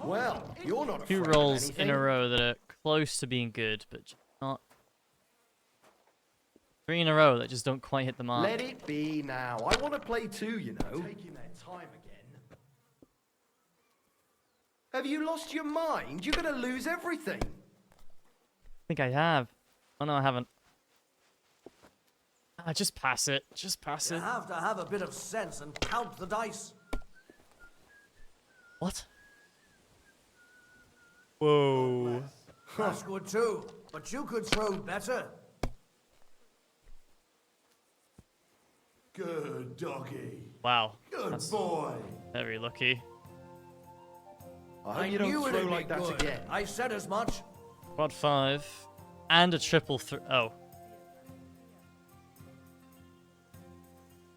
Well, you're not Two afraid of rolls in a anything. row that are close to being good, but just not. 3 in a row that just don't quite hit the mark. Let it be now. I want to play too, you know. Taking their time again. Have you lost your mind? You're going to lose everything. I think I have. Oh no, I haven't. Just pass it. Just pass You it. have to have a bit of sense and count the dice. What? Whoa. That's good too, but you could throw better. Good doggy. Wow. Good That's boy. very lucky. I hope you don't knew throw it'd like be that good. again. I said as much. Quad 5. And a triple oh.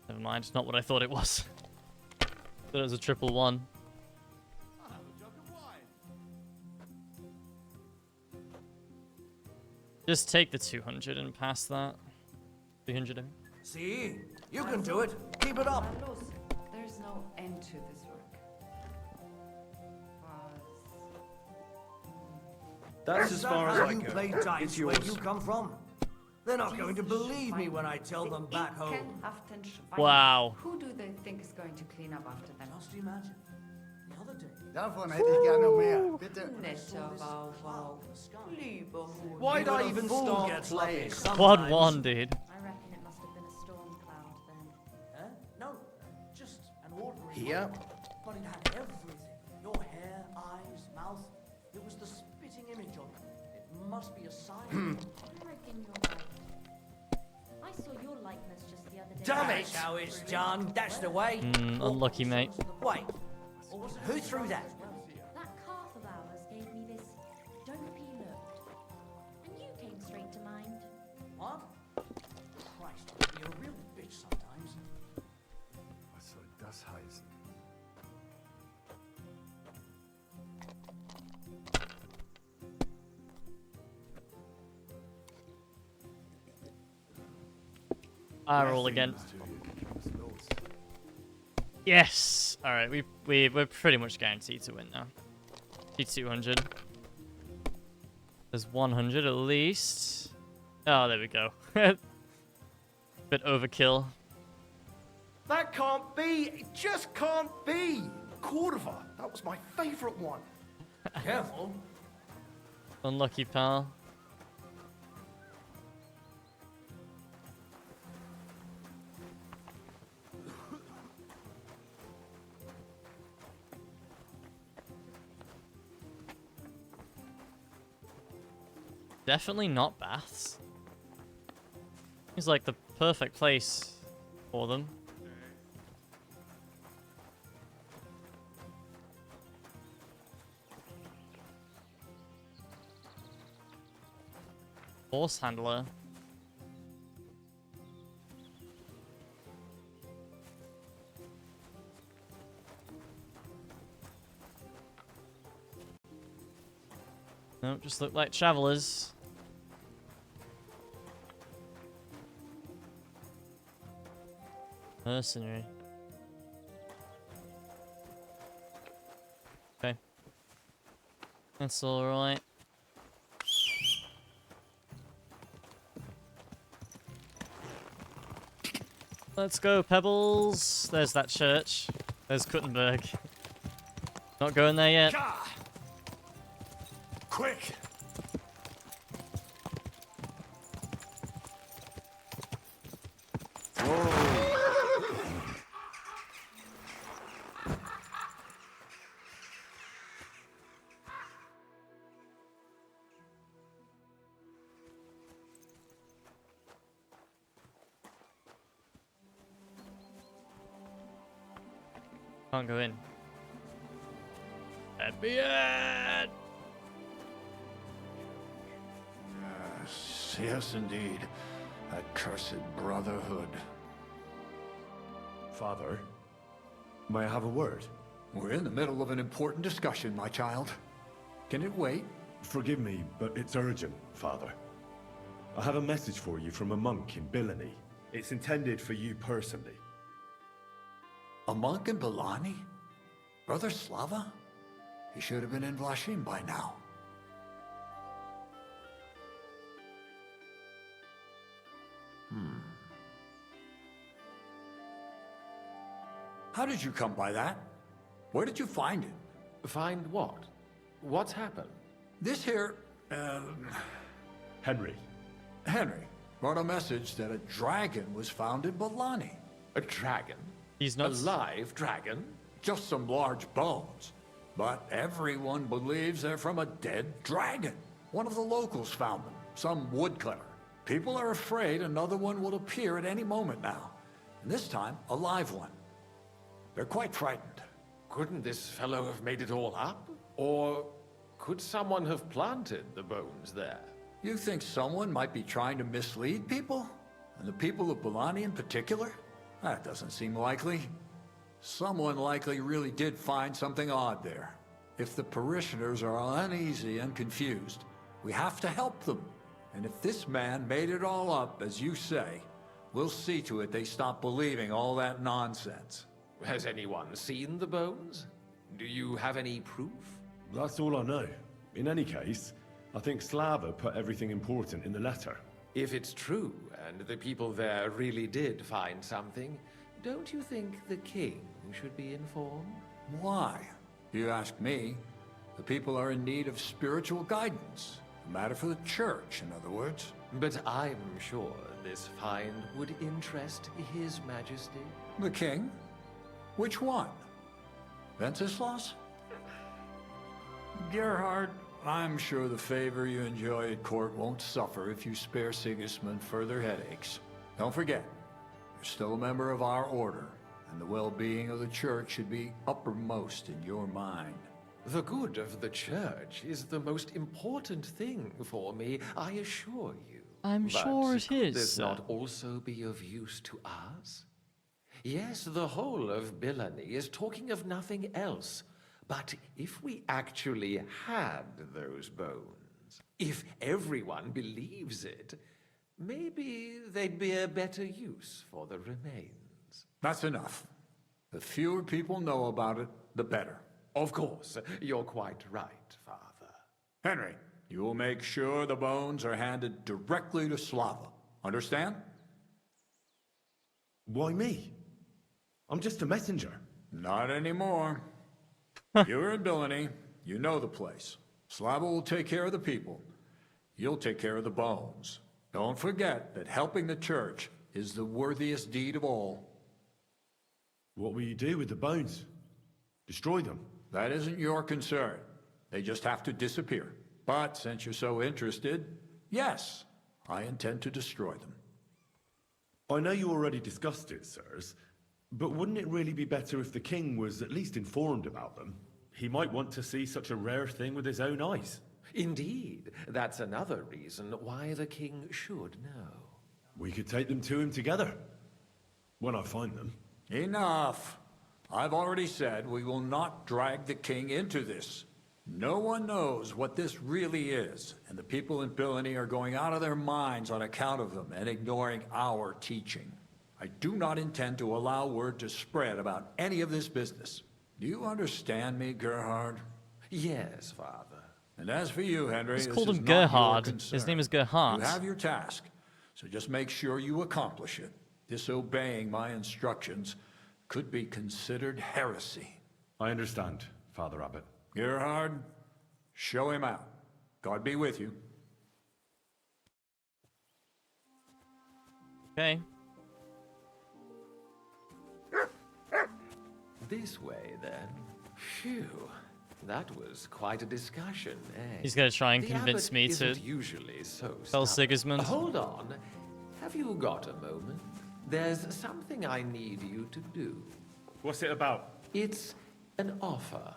Never mind, it's not what I thought it was. Thought it was a triple 1. Just take the 200 and pass that. 300. See? You can do it. Keep it up. Carlos, there's no end to this work. That's as far as I you go. play dice It's where yours. you come from. They're not going to believe me when I tell them back home. Wow. Who do they think is going to clean up after them? Just imagine. The other day. Davon hätte ich gerne mehr. Bitte. Netter Wauwau. Lieber Hund. Why'd I even Fool start gets playing? lucky Quad sometimes. 1, dude. I reckon it must have been a storm cloud then. No, just an ordinary Here. one. But it had everything. Your hair, eyes, mouth. It was the spitting image of it. It must be a sign. I reckon you're right. I saw your likeness just the other day. Damn That's how it's done. That's the way. Unlucky, mate. Wait. Who threw that? That calf of ours gave me this dopey look. And you came straight to mind. What? Christ, you're a real bitch sometimes. Was soll das heißen? I roll again. Yes. All right, we're pretty much guaranteed to win now. 200. There's 100 at least. Oh, there we go. Bit overkill. That can't be. It just can't be. Cordova. That was my favorite one. Careful. Unlucky, pal. Definitely not baths. Seems like the perfect place for them. Horse handler. Nope, just look like travelers. Mercenary. That's alright. Let's go, Pebbles. There's that church. There's Kuttenberg. Not going there yet. Quick! Can't go in. Let me in! Yes, indeed. Accursed brotherhood. Father, may I have a word? We're in the middle of an important discussion, my child. Can it wait? Forgive me, but it's urgent, Father. I have a message for you from a monk in Bilani. It's intended for you personally. A monk in Bilani? Brother Slava? He should have been in Vlashim by now. How did you come by that? Where did you find it? Find what? What's happened? This here, Henry. Henry brought a message that a dragon was found in Bilani. A dragon? He's not... A live dragon? Just some large bones. But everyone believes they're from a dead dragon. One of the locals found them, some woodcutter. People are afraid another one will appear at any moment now. And this time, a live one. They're quite frightened. Couldn't this fellow have made it all up? Or could someone have planted the bones there? You think someone might be trying to mislead people? And the people of Bilani in particular? That doesn't seem likely. Someone likely really did find something odd there. If the parishioners are uneasy and confused, we have to help them. And if this man made it all up, as you say, we'll see to it they stop believing all that nonsense. Has anyone seen the bones? Do you have any proof? That's all I know. In any case, I think Slava put everything important in the letter. If it's true, and the people there really did find something, don't you think the king should be informed? Why? You ask me. The people are in need of spiritual guidance. A matter for the church, in other words. But I'm sure this find would interest His Majesty. The king? Which one? Venceslas? Gerhard, I'm sure the favor you enjoy at court won't suffer if you spare Sigismund further headaches. Don't forget, you're still a member of our order, and the well-being of the church should be uppermost in your mind. The good of the church is the most important thing for me, I assure you. I'm sure it is. Could this not also be of use to us? Yes, the whole of Bilani is talking of nothing else. But if we actually had those bones, if everyone believes it, maybe they'd be a better use for the remains. That's enough. The fewer people know about it, the better. Of course, you're quite right, Father. Henry, you will make sure the bones are handed directly to Slava. Understand? Why me? I'm just a messenger. Not anymore. You're in Bilani. You know the place. Slava will take care of the people. You'll take care of the bones. Don't forget that helping the church is the worthiest deed of all. What will you do with the bones? Destroy them? That isn't your concern. They just have to disappear. But since you're so interested, yes, I intend to destroy them. I know you already discussed it, sirs, but wouldn't it really be better if the king was at least informed about them? He might want to see such a rare thing with his own eyes. Indeed, that's another reason why the king should know. We could take them to him together, when I find them. Enough! I've already said we will not drag the king into this. No one knows what this really is, and the people in Bilani are going out of their minds on account of them and ignoring our teaching. I do not intend to allow word to spread about any of this business. Do you understand me, Gerhard? Yes, Father. And as for you, Henry, Just this called is him not your Gerhard. concern. His name is Gerhard. You have your task, so just make sure you accomplish it. Disobeying my instructions could be considered heresy. I understand, Father Abbot. Gerhard, show him out. God be with you. Okay. This way, then. Phew. That was quite a discussion, eh? He's gonna try and The convince abbot me to isn't usually so tell stubborn. Sigismund. Hold on. Have you got a moment? There's something I need you to do. What's it about? It's an offer.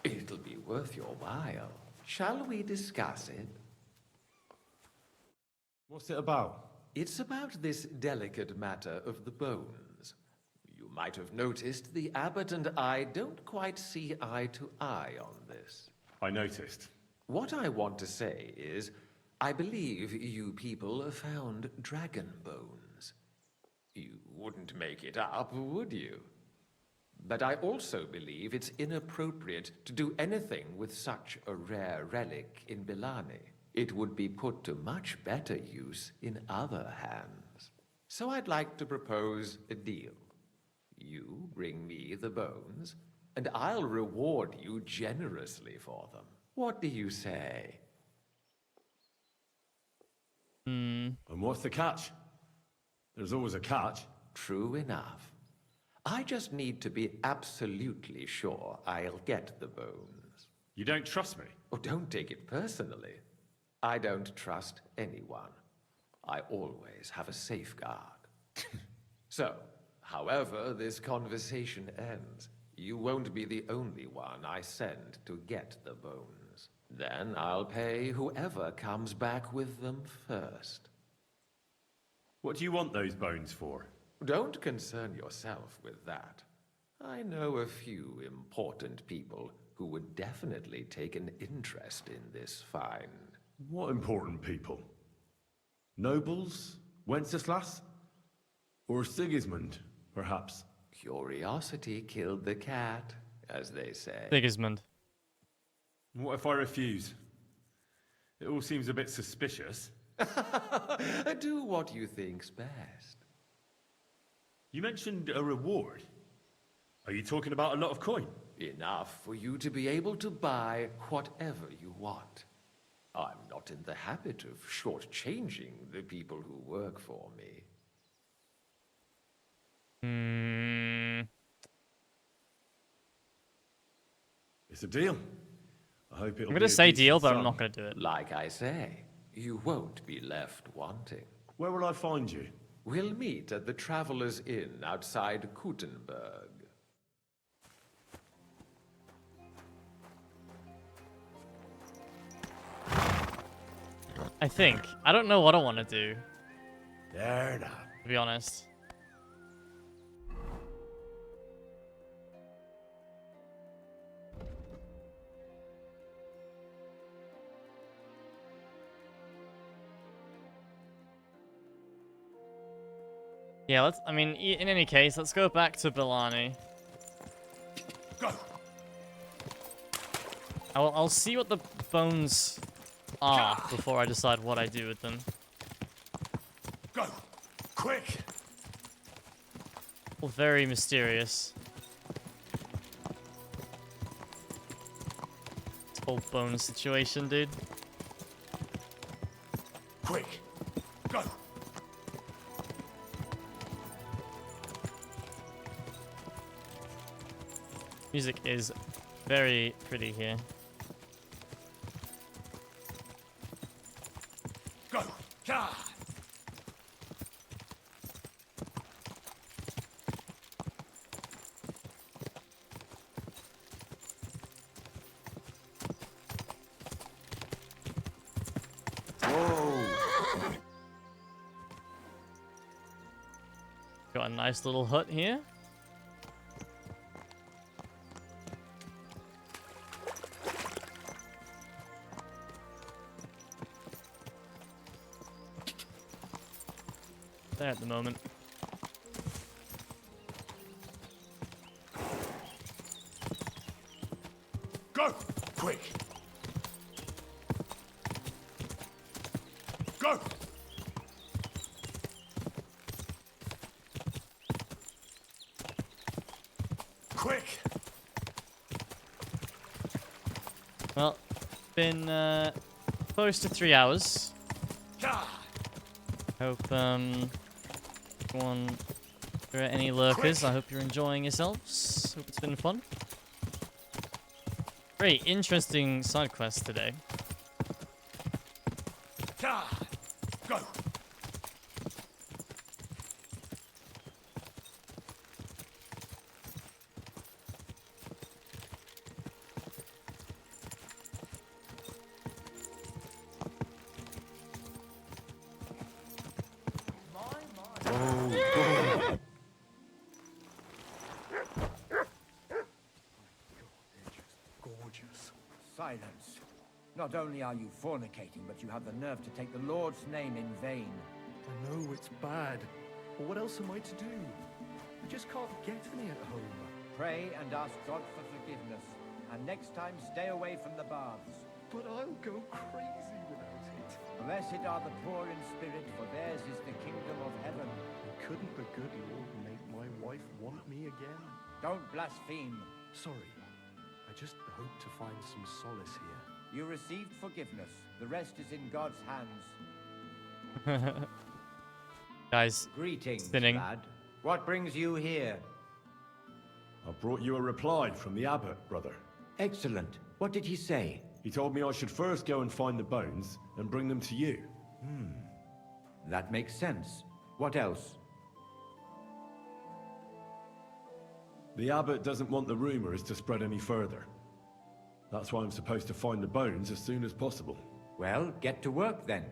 It'll be worth your while. Shall we discuss it? What's it about? It's about this delicate matter of the bones. You might have noticed the abbot and I don't quite see eye to eye on this. I noticed. What I want to say is, I believe you people found dragon bones. You wouldn't make it up, would you? But I also believe it's inappropriate to do anything with such a rare relic in Bilani. It would be put to much better use in other hands. So I'd like to propose a deal. You bring me the bones, and I'll reward you generously for them. What do you say? And what's the catch? There's always a catch. True enough. I just need to be absolutely sure I'll get the bones. You don't trust me? Oh, don't take it personally. I don't trust anyone. I always have a safeguard. So, however this conversation ends, you won't be the only one I send to get the bones. Then I'll pay whoever comes back with them first. What do you want those bones for? Don't concern yourself with that. I know a few important people who would definitely take an interest in this find. What important people? Nobles? Wenceslas? Or Sigismund, perhaps? Curiosity killed the cat, as they say. Sigismund. What if I refuse? It all seems a bit suspicious. Do what you think's best. You mentioned a reward. Are you talking about a lot of coin? Enough for you to be able to buy whatever you want. I'm not in the habit of shortchanging the people who work for me. It's a deal. I hope it'll I'm gonna say deal, but I'm not gonna do it. Like I say, you won't be left wanting. Where will I find you? We'll meet at the Traveller's Inn outside Kuttenberg. I think. I don't know what I want to do. There now. To be honest. Yeah, let's. I mean, in any case, let's go back to Bilani. Go. I'll see what the bones are before I decide what I do with them. Go. Quick. Well, very mysterious. This whole bone situation, dude. Quick. Go. Music is very pretty here. Go. Ja. Got a nice little hut here. There at the moment. Go. Quick. Go! Quick! Well, been close to 3 hours. Hope everyone, if there are any lurkers, I hope you're enjoying yourselves. Hope it's been fun. Very interesting side quest today. Go! Silence. Not only are you fornicating, but you have the nerve to take the Lord's name in vain. I know it's bad, but what else am I to do? We just can't get any at home. Pray and ask God for forgiveness, and next time stay away from the baths. But I'll go crazy without it. Blessed are the poor in spirit, for theirs is the kingdom of heaven. Couldn't the good Lord make my wife want me again? Don't blaspheme. Sorry. I just hope to find some solace here. You received forgiveness. The rest is in God's hands. Guys, greetings, spinning. lad. What brings you here? I brought you a reply from the abbot, brother. Excellent. What did he say? He told me I should first go and find the bones and bring them to you. That makes sense. What else? The abbot doesn't want the rumors to spread any further. That's why I'm supposed to find the bones as soon as possible. Well, get to work then.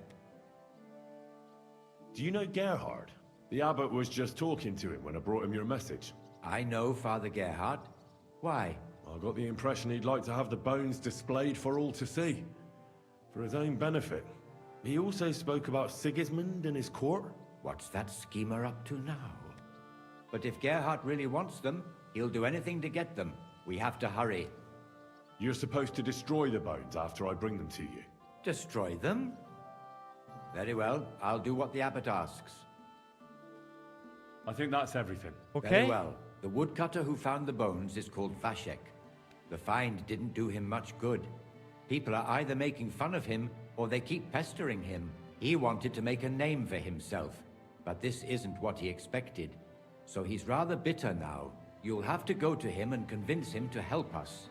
Do you know Gerhard? The abbot was just talking to him when I brought him your message. I know Father Gerhard. Why? I got the impression he'd like to have the bones displayed for all to see. For his own benefit. He also spoke about Sigismund and his court. What's that schemer up to now? But if Gerhard really wants them, he'll do anything to get them. We have to hurry. You're supposed to destroy the bones after I bring them to you. Destroy them? Very well. I'll do what the abbot asks. I think that's everything. Okay. Very well. The woodcutter who found the bones is called Vashek. The find didn't do him much good. People are either making fun of him, or they keep pestering him. He wanted to make a name for himself, but this isn't what he expected. So he's rather bitter now. You'll have to go to him and convince him to help us.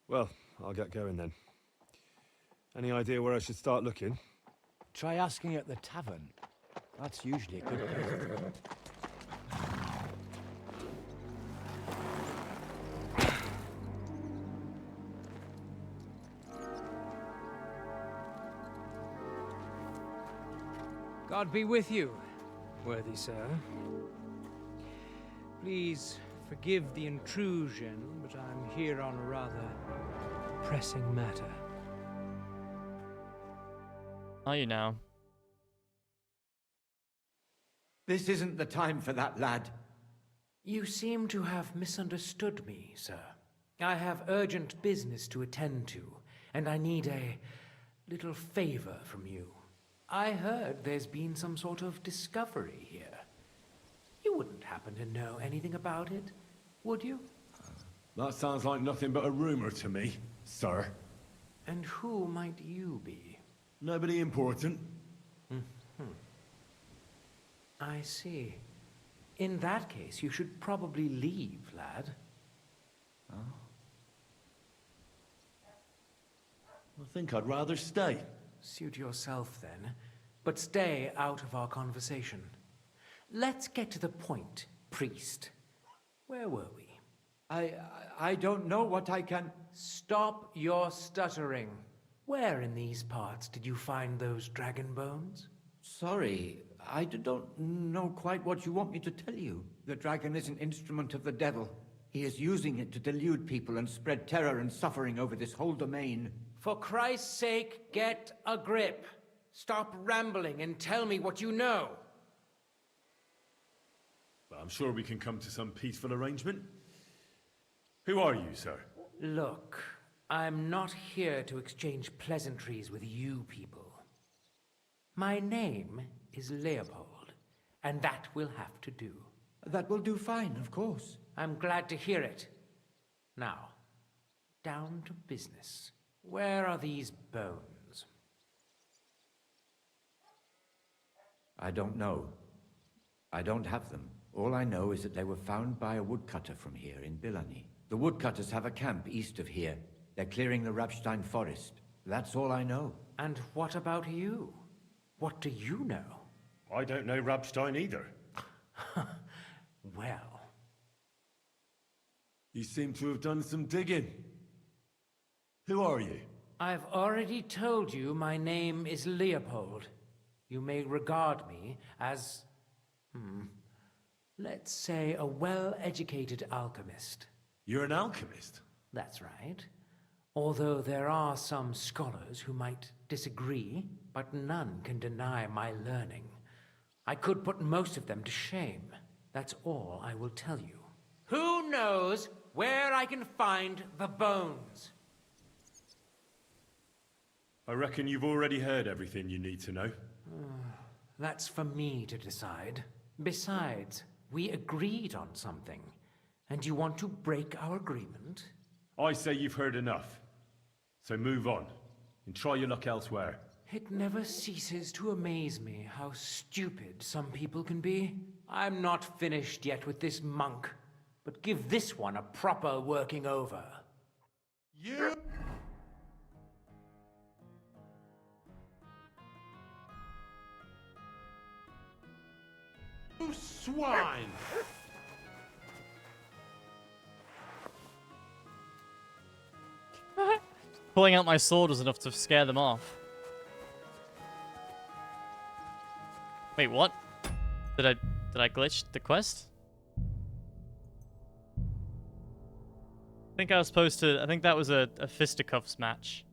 Well, I'll get going then. Any idea where I should start looking? Try asking at the tavern. That's usually a good place. God be with you, worthy sir. Please forgive the intrusion, but I'm here on a rather pressing matter. Are you now? This isn't the time for that, lad. You seem to have misunderstood me, sir. I have urgent business to attend to, and I need a little favor from you. I heard there's been some sort of discovery here. You wouldn't happen to know anything about it, would you? That sounds like nothing but a rumor to me, sir. And who might you be? Nobody important. I see. In that case, you should probably leave, lad. I think I'd rather stay. Suit yourself, then. But stay out of our conversation. Let's get to the point, priest. Where were we? I don't know what I can... Stop your stuttering. Where in these parts did you find those dragon bones? Sorry, I don't know quite what you want me to tell you. The dragon is an instrument of the devil. He is using it to delude people and spread terror and suffering over this whole domain. For Christ's sake, get a grip. Stop rambling and tell me what you know. But I'm sure we can come to some peaceful arrangement. Who are you, sir? Look, I'm not here to exchange pleasantries with you people. My name is Leopold, and that will have to do. That will do fine, of course. I'm glad to hear it. Now, down to business. Where are these bones? I don't know. I don't have them. All I know is that they were found by a woodcutter from here in Billany. The woodcutters have a camp east of here. They're clearing the Rapstein forest. That's all I know. And what about you? What do you know? I don't know Rapstein either. Well. You seem to have done some digging. Who are you? I've already told you my name is Leopold. You may regard me as, let's say a well-educated alchemist. You're an alchemist? That's right. Although there are some scholars who might disagree, but none can deny my learning. I could put most of them to shame. That's all I will tell you. Who knows where I can find the bones? I reckon you've already heard everything you need to know. That's for me to decide. Besides, we agreed on something. And you want to break our agreement? I say you've heard enough. So move on, and try your luck elsewhere. It never ceases to amaze me how stupid some people can be. I'm not finished yet with this monk, but give this one a proper working over. You... You swine! Pulling out my sword was enough to scare them off. Wait, what? Did I glitch the quest? I think I was supposed to. I think that was a fisticuffs match.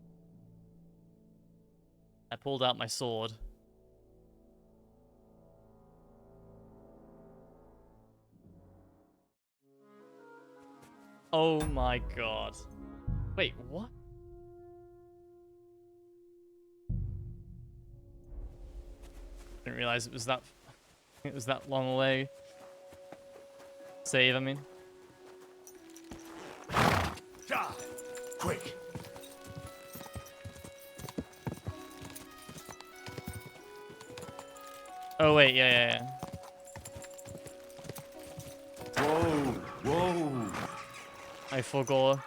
I pulled out my sword. Oh my god. Wait, what? Didn't realize it was that long away. Save, I mean. Quick! Oh wait, yeah. Whoa! I forgot.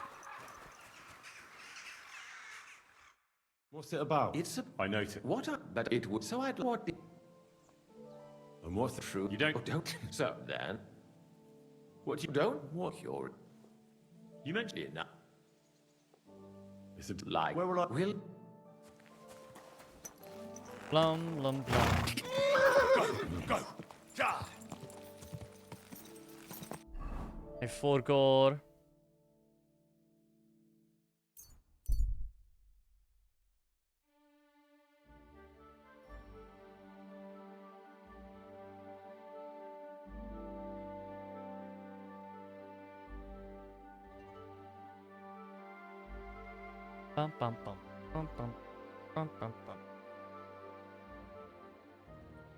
What's it about? It's a... I noticed. But it would... So I'd... What... And what's the truth? You don't... Oh, don't... So, Dan... What you don't want your... You mentioned it now. Is it... Like... Where will I... Will... Blum, blum, blum. Go! Die! I forgot. Bum, bum, bum, bum, bum, bum, bum, bum.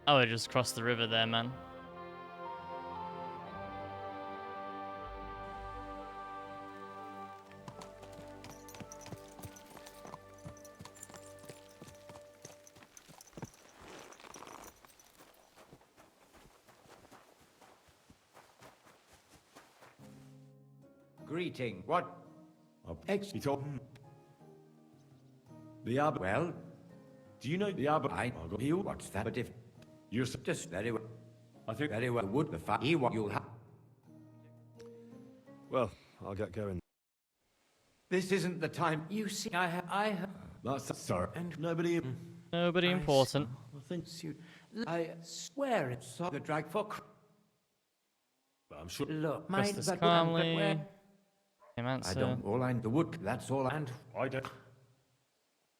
Oh, I just crossed the river there, man. Greeting. What? You told the abbot. Well, do you know the abbot? What's that? But if you're just very well, I think very well would the fact you'll have. Well, I'll get going. This isn't the time. You see, I have. That's sir. And nobody important. I think. I swear it saw the drag for. But I'm sure. Look, Press this calmly. Same answer. I don't. All I the wood. That's all. And I don't.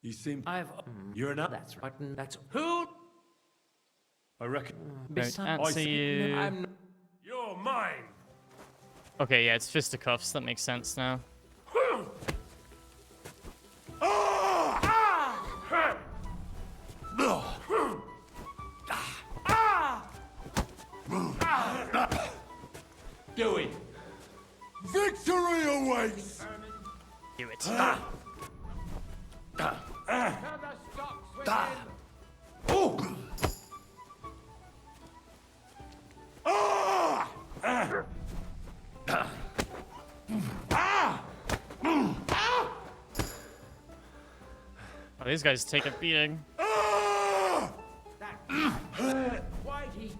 You seem. You're not. That's right. That's who. I reckon. Don't answer you. You're mine. Okay, yeah, it's fisticuffs. That makes sense now. Do it. Victory awaits! Do it. Oh, these guys take a beating. Why'd he do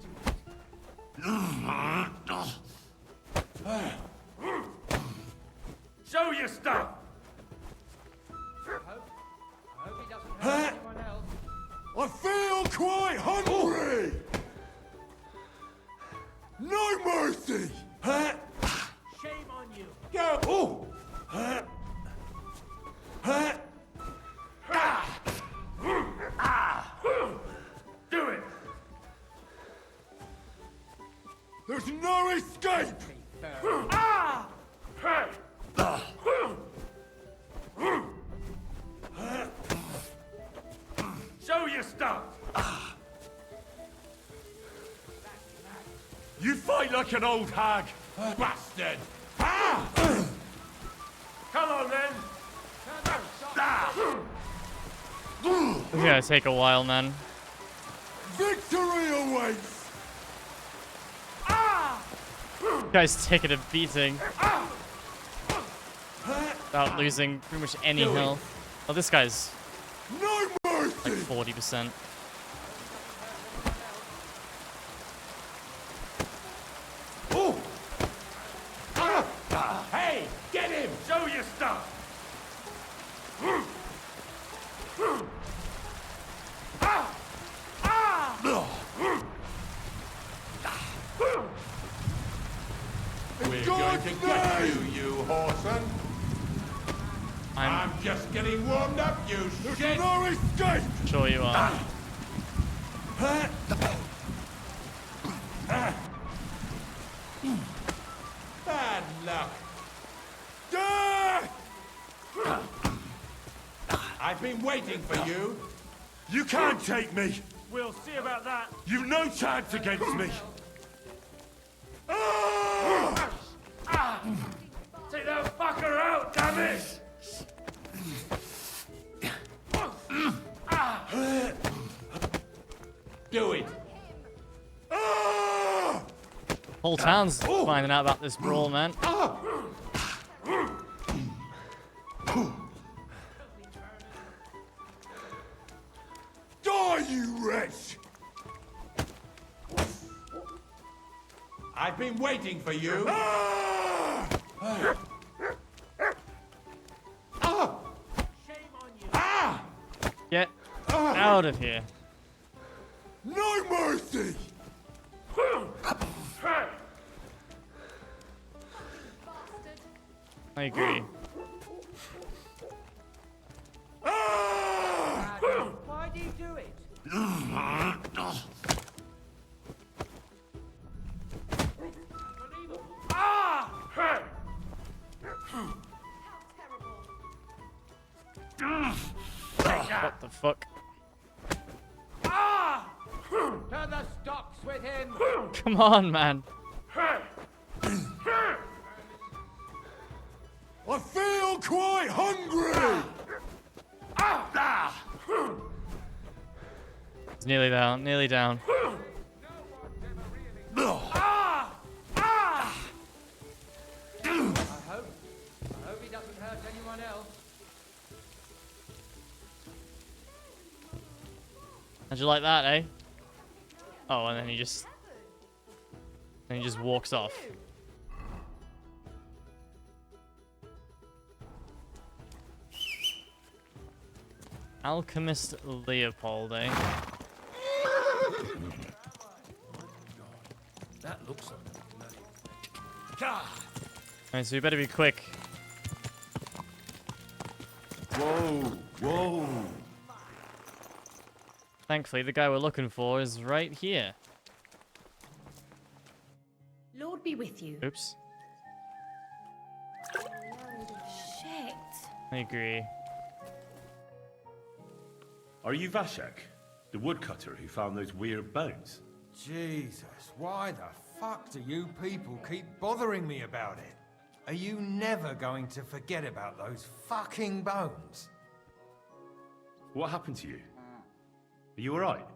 Show your stuff! I feel quite hungry! No mercy! Shame on you. Go! Do it! There's no escape! Show your stuff! You fight like an old hag, bastard! Come on then! This is gonna take a while, man. Victory awaits! This guy's taking a beating. Without losing pretty much any health. Oh, this guy's No mercy! like 40%. Hey, get him! Show your stuff! We're going to get you, you whoreson. I'm just getting warmed up, you shit. No escape! Sure you are. Bad luck. I've been waiting for you. You can't take me! We'll see about that. You've no chance against me! Take that fucker out, damn it! Do it. Whole town's finding out about this brawl, man. Die, you wretch! I've been waiting for you. Get out of here. No mercy! I agree. Why'd he do it? What the fuck? To the stocks with him. Come on, man. I feel quite hungry! It's nearly down, nearly down. I hope he doesn't hurt anyone else. How'd you like that, eh? Oh, and then he just walks off. Alchemist Leopold, eh? That looks like Alright, so we better be quick. Whoa, whoa. Thankfully, the guy we're looking for is right here. Lord be with you. Oops. Shit. I agree. Are you Vashek? The woodcutter who found those weird bones? Jesus, why the fuck do you people keep bothering me about it? Are you never going to forget about those fucking bones? What happened to you? Are you alright?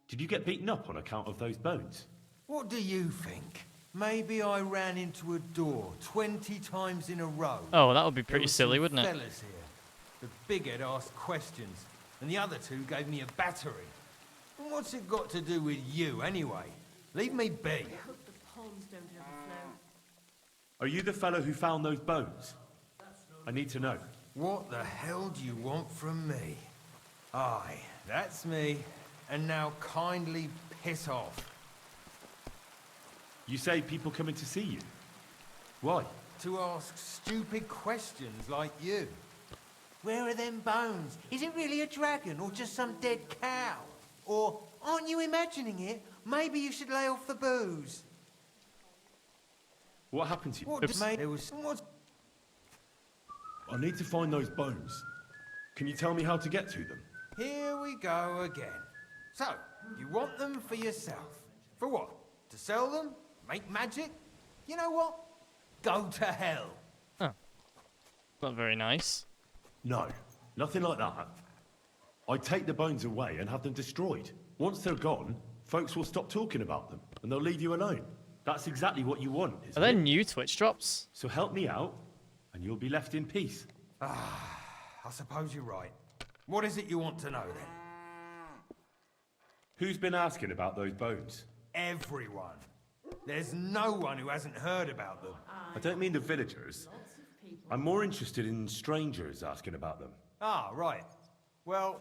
Did you get beaten up on account of those bones? What do you think? Maybe I ran into a door 20 times in a row. Oh, that would be There pretty was silly, some wouldn't it? fellas here. The bighead asked questions, and the other two gave me a battering. And what's it got to do with you, anyway? Leave me be. I hope the ponds don't overflow. Are you the fellow who found those bones? I need to know. What the hell do you want from me? Aye, that's me. And now kindly piss off. You say people coming to see you? Why? To ask stupid questions like you. Where are them bones? Is it really a dragon or just some dead cow? Or, aren't you imagining it? Maybe you should lay off the booze. What happened to you? What did there was what? I need to find those bones. Can you tell me how to get to them? Here we go again. So, you want them for yourself. For what? To sell them? Make magic? You know what? Go to hell. Huh. Not very nice. No, nothing like that. I take the bones away and have them destroyed. Once they're gone, folks will stop talking about them, and they'll leave you alone. That's exactly what you want, isn't Are there it? new Twitch drops? So help me out, and you'll be left in peace. I suppose you're right. What is it you want to know, then? Who's been asking about those bones? Everyone. There's no one who hasn't heard about them. I don't mean the villagers. I'm more interested in strangers asking about them. Ah, right. Well,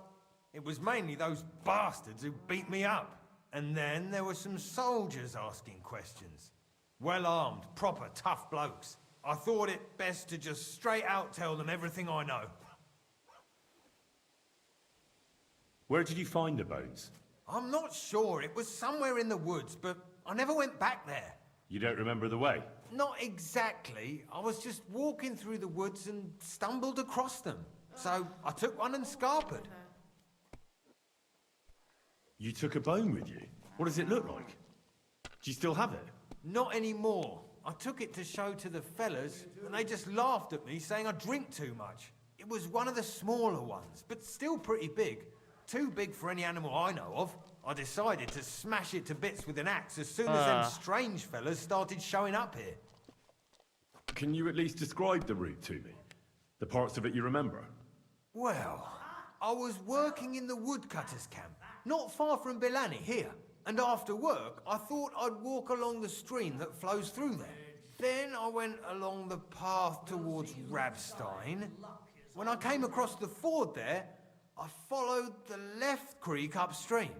it was mainly those bastards who beat me up. And then there were some soldiers asking questions. Well-armed, proper tough blokes. I thought it best to just straight out tell them everything I know. Where did you find the bones? I'm not sure. It was somewhere in the woods, but I never went back there. You don't remember the way? Not exactly. I was just walking through the woods and stumbled across them. So I took one and scarpered. You took a bone with you? What does it look like? Do you still have it? Not anymore. I took it to show to the fellas, and they just laughed at me, saying I drink too much. It was one of the smaller ones, but still pretty big. Too big for any animal I know of. I decided to smash it to bits with an axe as soon as them strange fellas started showing up here. Can you at least describe the route to me? The parts of it you remember? Well, I was working in the woodcutters' camp, not far from Bilani here. And after work, I thought I'd walk along the stream that flows through there. Then I went along the path towards Rabstein. When I came across the ford there, I followed the left creek upstream.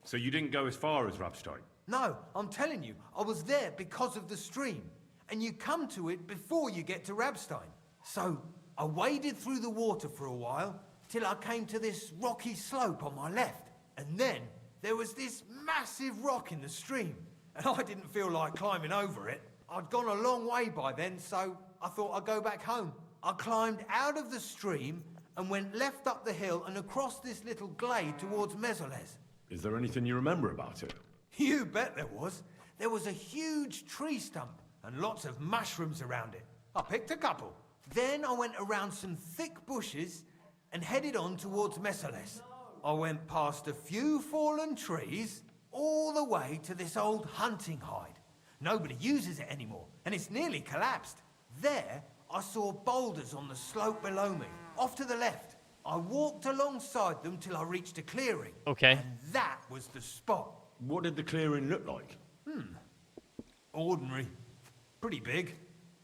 So you didn't go as far as Rabstein? No, I'm telling you, I was there because of the stream. And you come to it before you get to Rabstein. So I waded through the water for a while, till I came to this rocky slope on my left. And then there was this massive rock in the stream. And I didn't feel like climbing over it. I'd gone a long way by then, so I thought I'd go back home. I climbed out of the stream and went left up the hill and across this little glade towards Mesoles. Is there anything you remember about it? You bet there was. There was a huge tree stump and lots of mushrooms around it. I picked a couple. Then I went around some thick bushes and headed on towards Mesoles. I went past a few fallen trees all the way to this old hunting hide. Nobody uses it anymore, and it's nearly collapsed. There, I saw boulders on the slope below me, off to the left. I walked alongside them till I reached a clearing. Okay. And that was the spot. What did the clearing look like? Ordinary. Pretty big.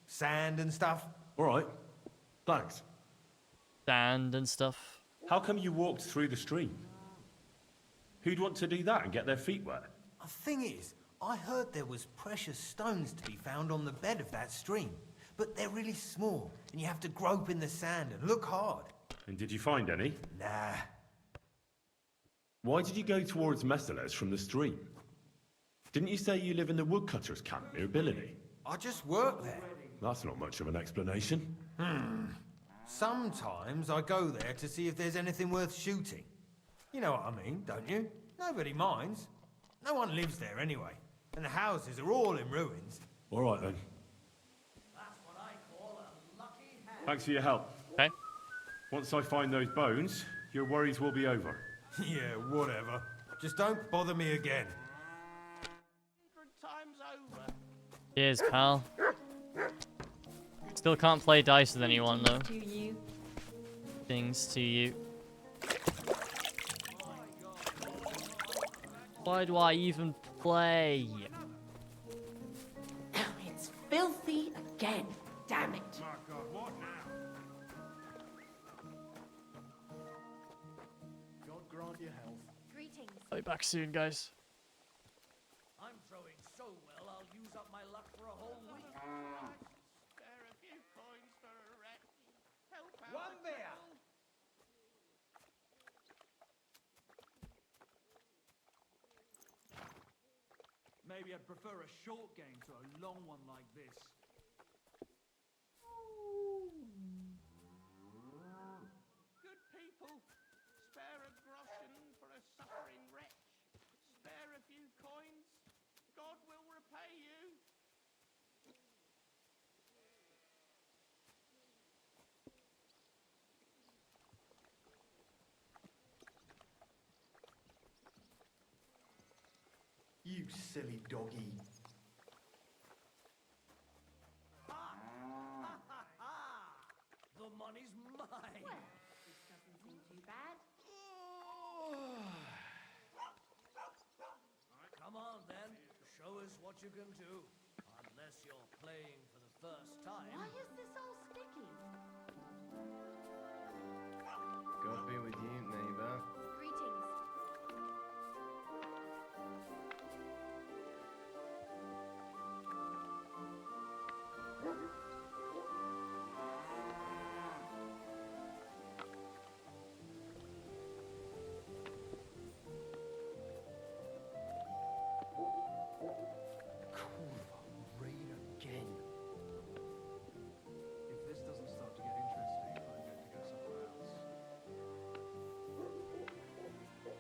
Sand and stuff. All right. Thanks. Sand and stuff. How come you walked through the stream? Who'd want to do that and get their feet wet? The thing is, I heard there was precious stones to be found on the bed of that stream. But they're really small, and you have to grope in the sand and look hard. And did you find any? Nah. Why did you go towards Mesoles from the stream? Didn't you say you live in the woodcutters' camp near Bilani? I just work there. That's not much of an explanation. Sometimes I go there to see if there's anything worth shooting. You know what I mean, don't you? Nobody minds. No one lives there anyway, and the houses are all in ruins. All right then. That's what I call a lucky hand. Thanks for your help. Okay. Once I find those bones, your worries will be over. Yeah, whatever. Just don't bother me again. Cheers, pal. Still can't play dice with anyone though. To you. Things to you. Why do I even play? It's filthy again. Damn it. My God, what now? God grant you health. Greetings. I'll be back soon, guys. I'm throwing so well, I'll use up my luck for a whole week. Spare a few coins for a wretch. Help out One the there. cripple. Maybe I'd prefer a short game to a long one like this. Good people, spare a groschen for a suffering wretch. Spare a few coins. God will repay you. You silly doggy. The money's mine. Well, this doesn't seem too bad. Come on then, show us what you can do. Unless you're playing for the first time. Why is this all sticky? God be with you, neighbor. Greetings. Rain again. If this doesn't start to get interesting, I'm going to go somewhere else. Nothing worth mentioning.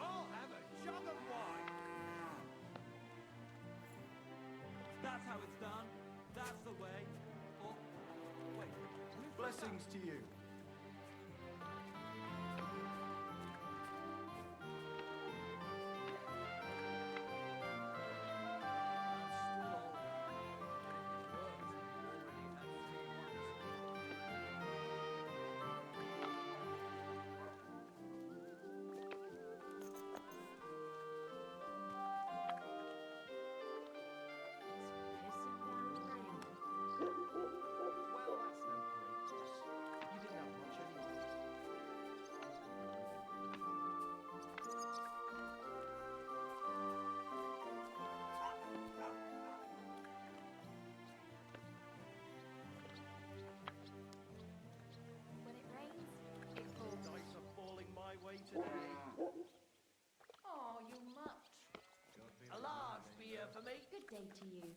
I'll have a jug of wine. That's how it's done. That's the way. Oh, wait. Blessings to you. When it rains, it pours. Dice are falling my way today. Oh, you mutt. A large beer for me. Good day to you.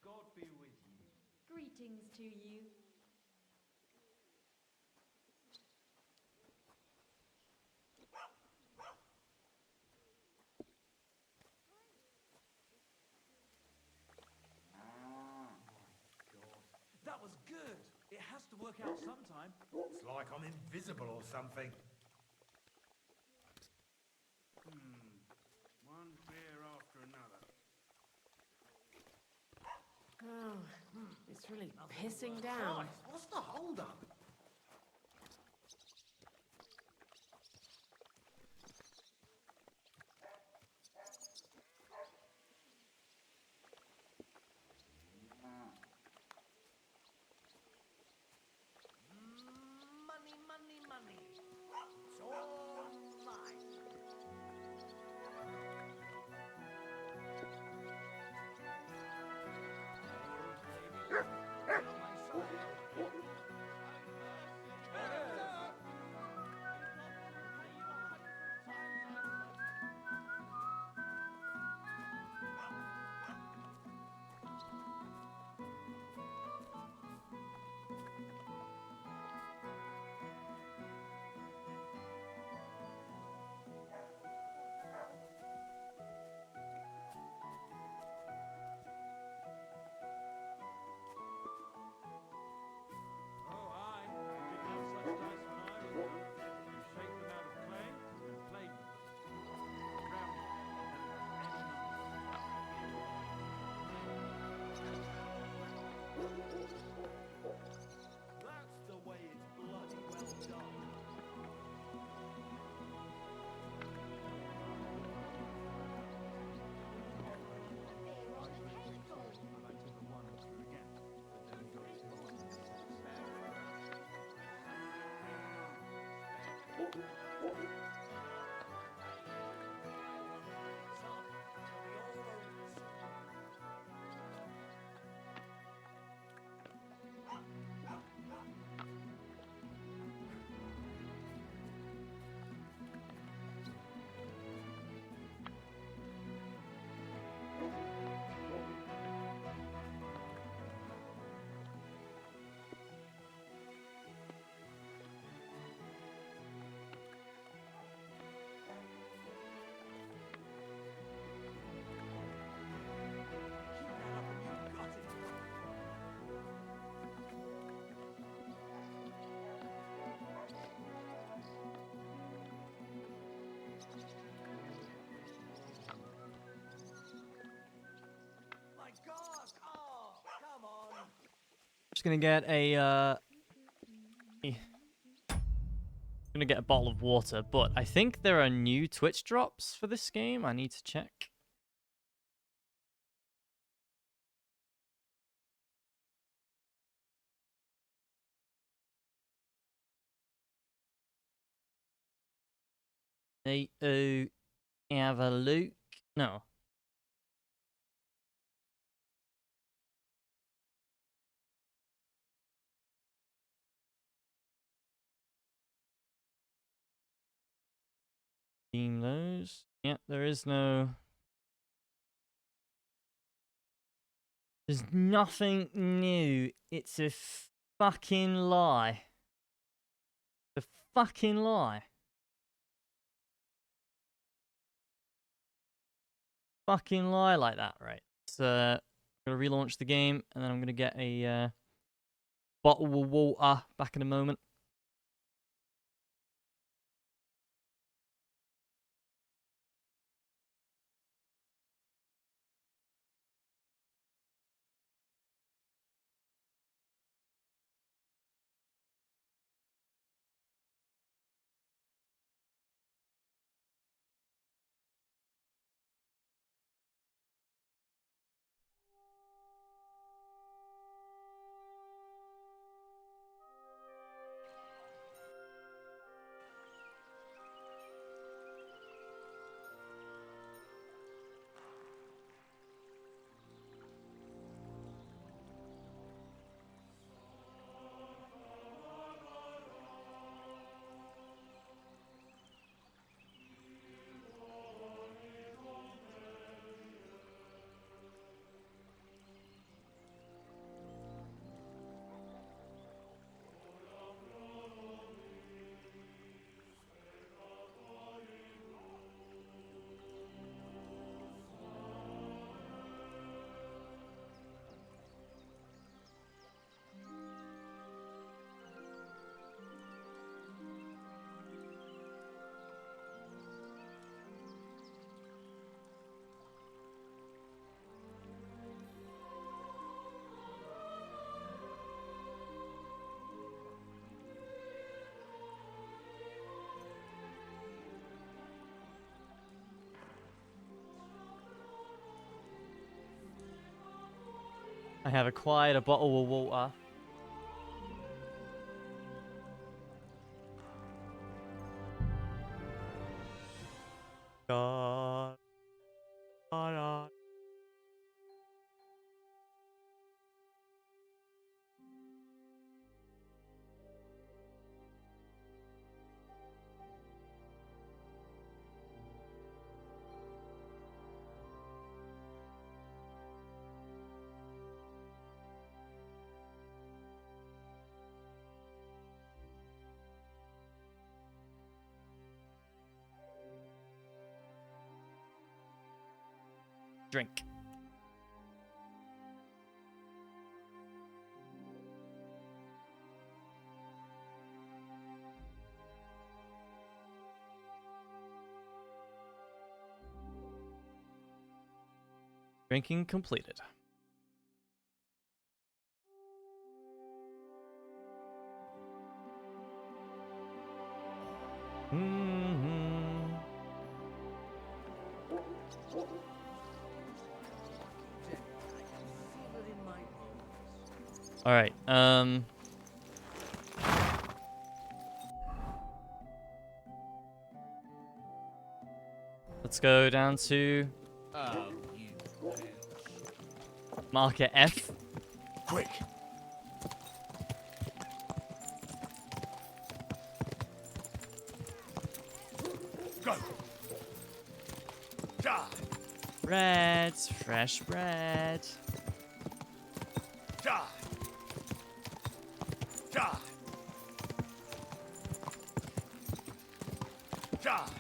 God be with you. Greetings to you. That was good. It has to work out sometime. It's like I'm invisible or something. One beer after another. Oh, it's really pissing down. Christ, what's the hold up? gonna get a gonna get a bottle of water, but I think there are new Twitch drops for this game. I need to check. Have a look. No. Steam those. Yeah, there is no. There's nothing new. It's a fucking lie. A fucking lie. Fucking lie like that, right? So, I'm gonna relaunch the game, and then I'm gonna get a bottle of water back in a moment. I have acquired a bottle of water. God. God. Drink. Drinking completed. All right. Let's go down to marker F. Quick. Go. Die. Breads, fresh bread. Die. Die. Die.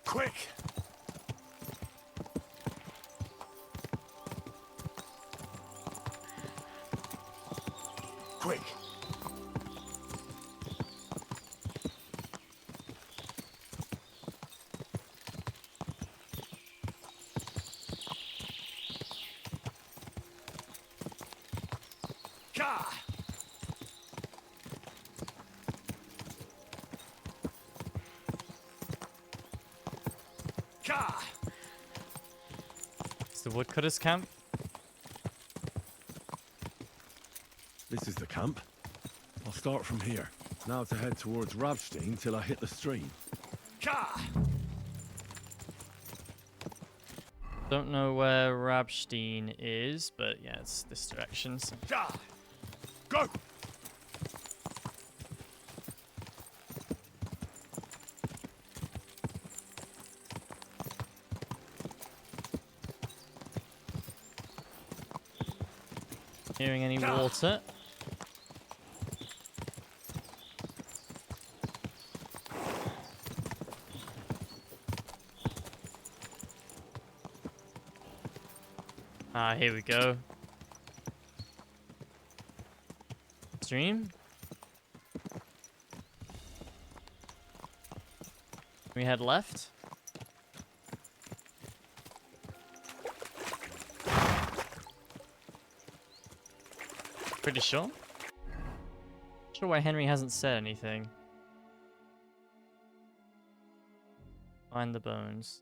Quick. Quick. It's the woodcutter's camp. This is the camp. I'll start from here. Now to head towards Rabstein till I hit the stream. Don't know where Rabstein is, but yeah, it's this direction. So. Go! Hearing any water? Ah, here we go. Stream? We head left? Pretty sure. Not sure why Henry hasn't said anything. Find the bones.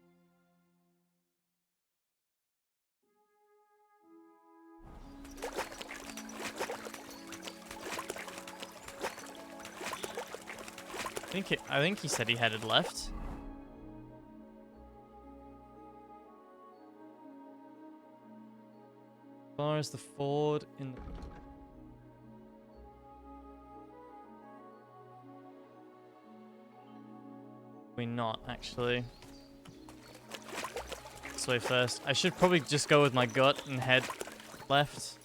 I think he said he headed left. As far as the ford in the... We're not, actually. This way first. I should probably just go with my gut and head left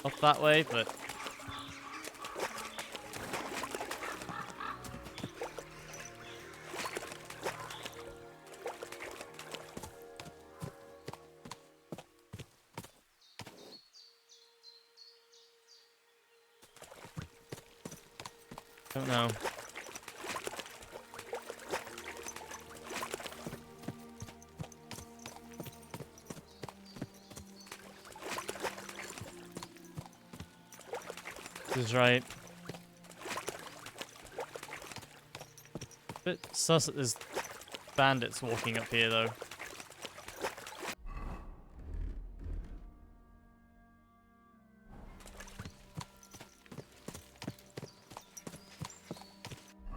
up that way, but... Don't know. This is right. Bit sus that there's bandits walking up here though.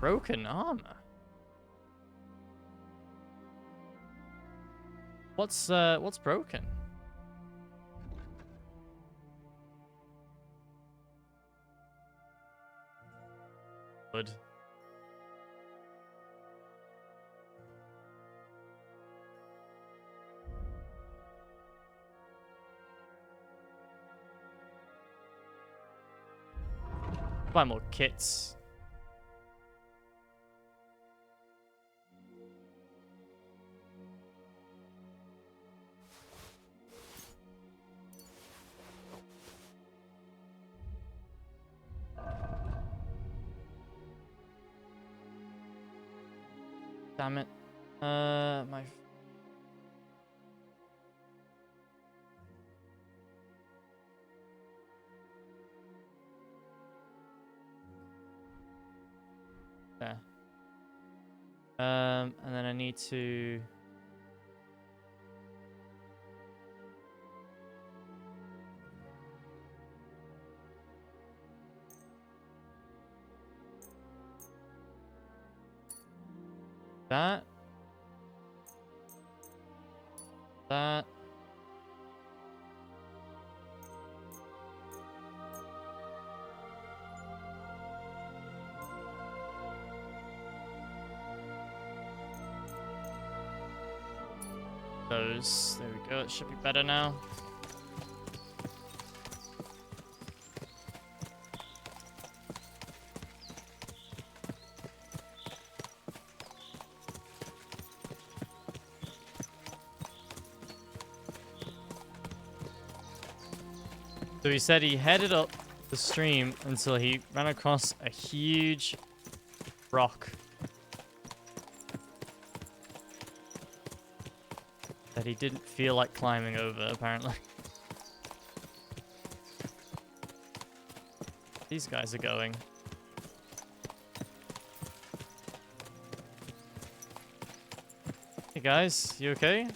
Broken armor. What's broken? Wood. Buy more kits. Damn it. My... Yeah. And then I need to... That. Those. There we go. It should be better now. So he said he headed up the stream until he ran across a huge rock that he didn't feel like climbing over, apparently. these guys are going. Hey guys, you okay?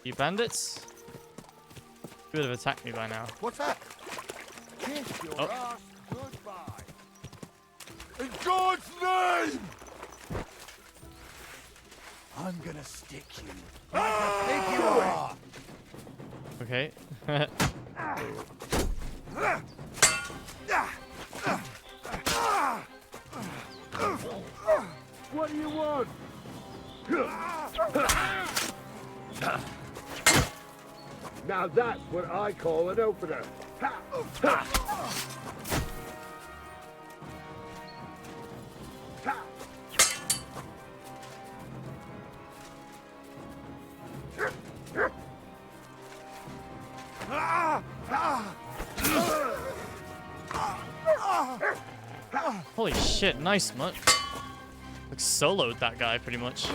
You bandits? You would have attacked me by now. What's that? Kiss your Oh. ass goodbye. In God's name! I'm gonna stick you like a pig you are. Okay. What do you want? Now that's what I call an opener. Holy shit, nice much. Like soloed that guy pretty much.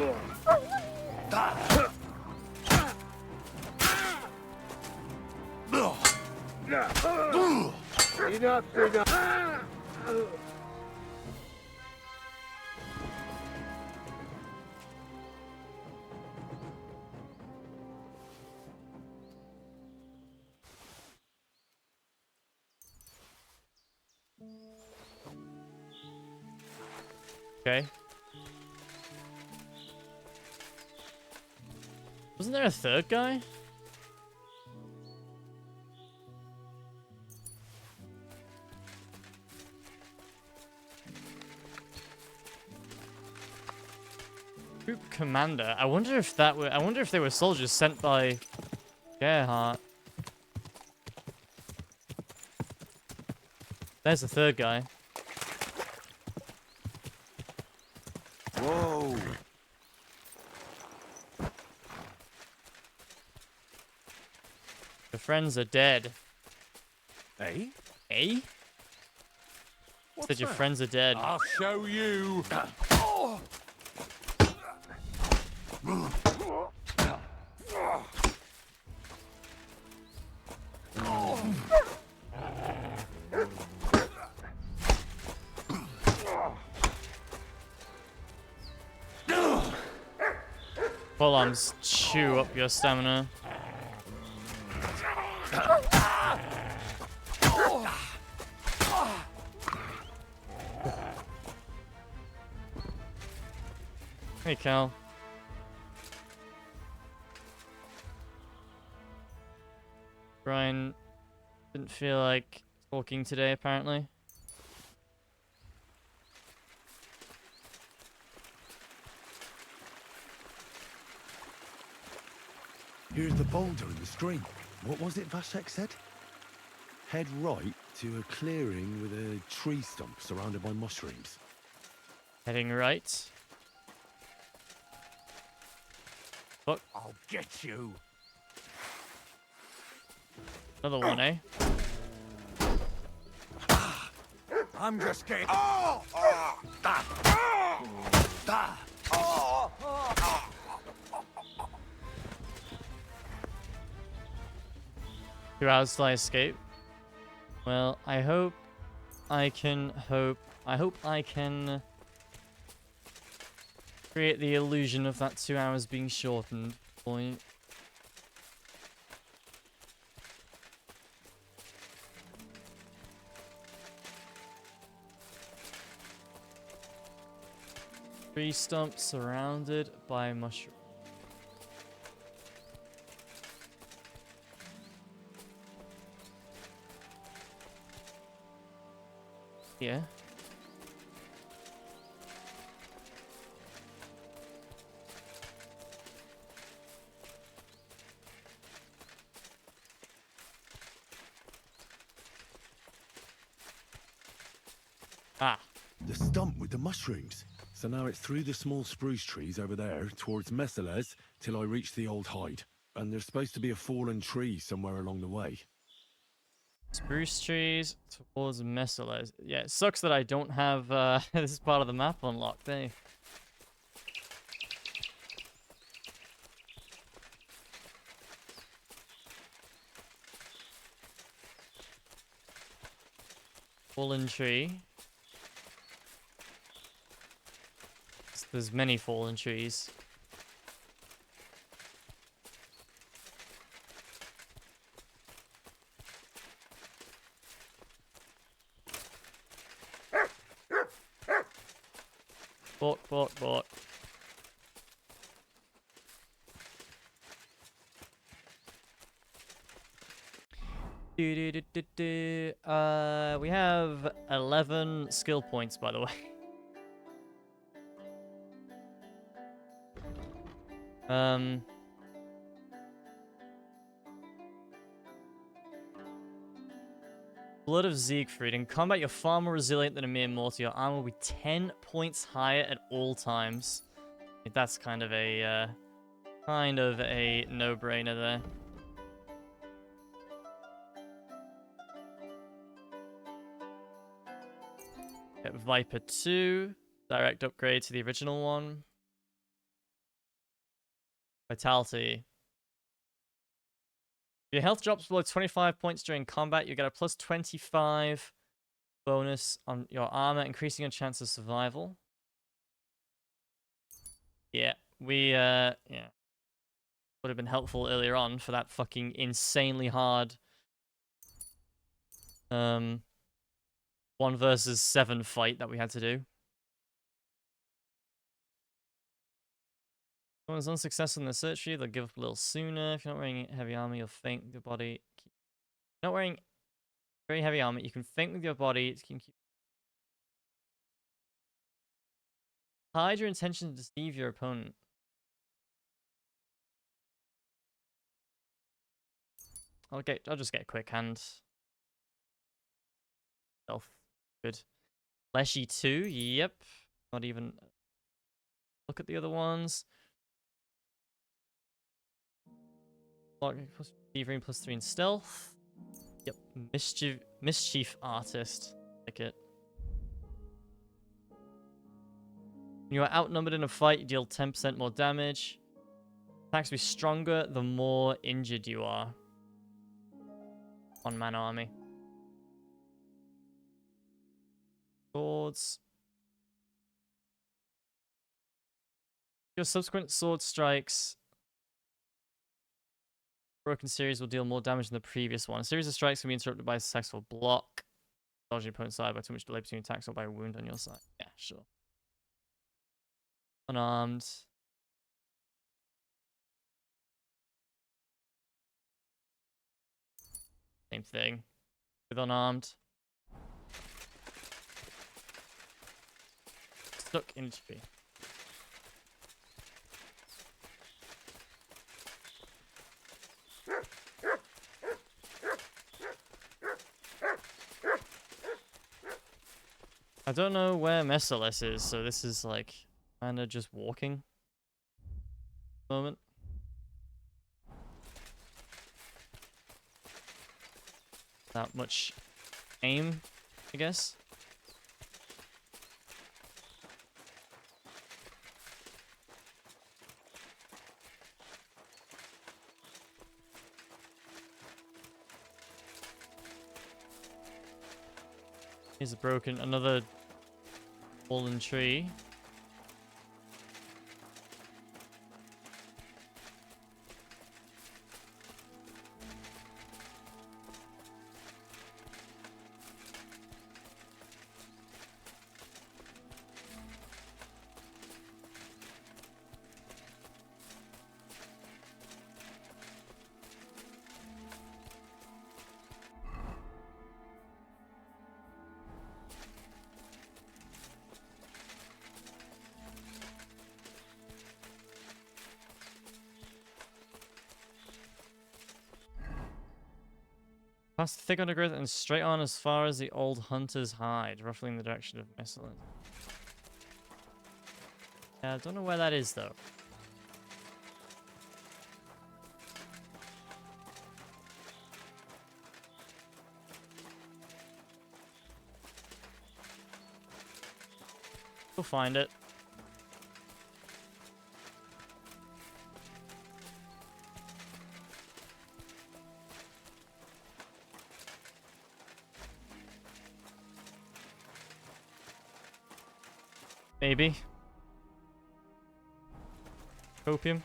Enough, enough. Okay. Wasn't there a third guy? Troop commander. I wonder if they were soldiers sent by Gerhardt. There's the third guy. Whoa. Your friends are dead. Eh? Eh? Said your friends are dead. I'll show you. Polearms chew up your stamina. Hey, Cal. Brian didn't feel like talking today, apparently. Here's the boulder in the stream. What was it Vasek said? Head right to a clearing with a tree stump surrounded by mushrooms. Heading right. Fuck. I'll get you. Another one, eh? I'm just getting. Oh! Oh! Ah! Ah! Oh! Oh! 2 hours till I escape. Well, I hope I can create the illusion of that 2 hours being shortened for you. Tree stump surrounded by mushrooms. Yeah. Ah. The stump with the mushrooms. So now it's through the small spruce trees over there towards Messales till I reach the old hide. And there's supposed to be a fallen tree somewhere along the way. Spruce trees towards Messales. Yeah, it sucks that I don't have this part of the map unlocked, eh? Fallen tree. There's many fallen trees. Bought. We have 11 skill points, by the way. Blood of Siegfried. In combat, you're far more resilient than a mere mortal. Your armor will be 10 points higher at all times. I think that's kind of a no-brainer there. Get Viper 2. Direct upgrade to the original one. Vitality. If your health drops below 25 points during combat, you get a plus 25 bonus on your armor, increasing your chance of survival. Yeah, yeah. Would have been helpful earlier on for that fucking insanely hard 1 versus 7 fight that we had to do. If someone's unsuccessful in the search for you, they'll give up a little sooner. If you're not wearing heavy armor, you'll faint with your body. If you're not wearing very heavy armor, you can faint with your body. You can hide your intention to deceive your opponent. I'll just get quick hand. Stealth. Good. Fleshy 2, yep. Not even look at the other ones. Thievery plus 3 in stealth. Yep. Mischief artist. Like it. When you are outnumbered in a fight, you deal 10% more damage. Attacks will be stronger the more injured you are. One-man army. Swords. Your subsequent sword strikes. Broken series will deal more damage than the previous one. A series of strikes can be interrupted by a successful block. Dodge your opponent's side by too much delay between attacks or by a wound on your side. Yeah, sure. Unarmed. Same thing. With unarmed. Stuck in tree. I don't know where Messerless is, so this is like kind of just walking. Moment. Not much aim, I guess. Here's another fallen tree. Past the thick undergrowth and straight on as far as the old hunter's hide, roughly in the direction of Messerless. Yeah, I don't know where that is though. We'll find it. Maybe. Opium.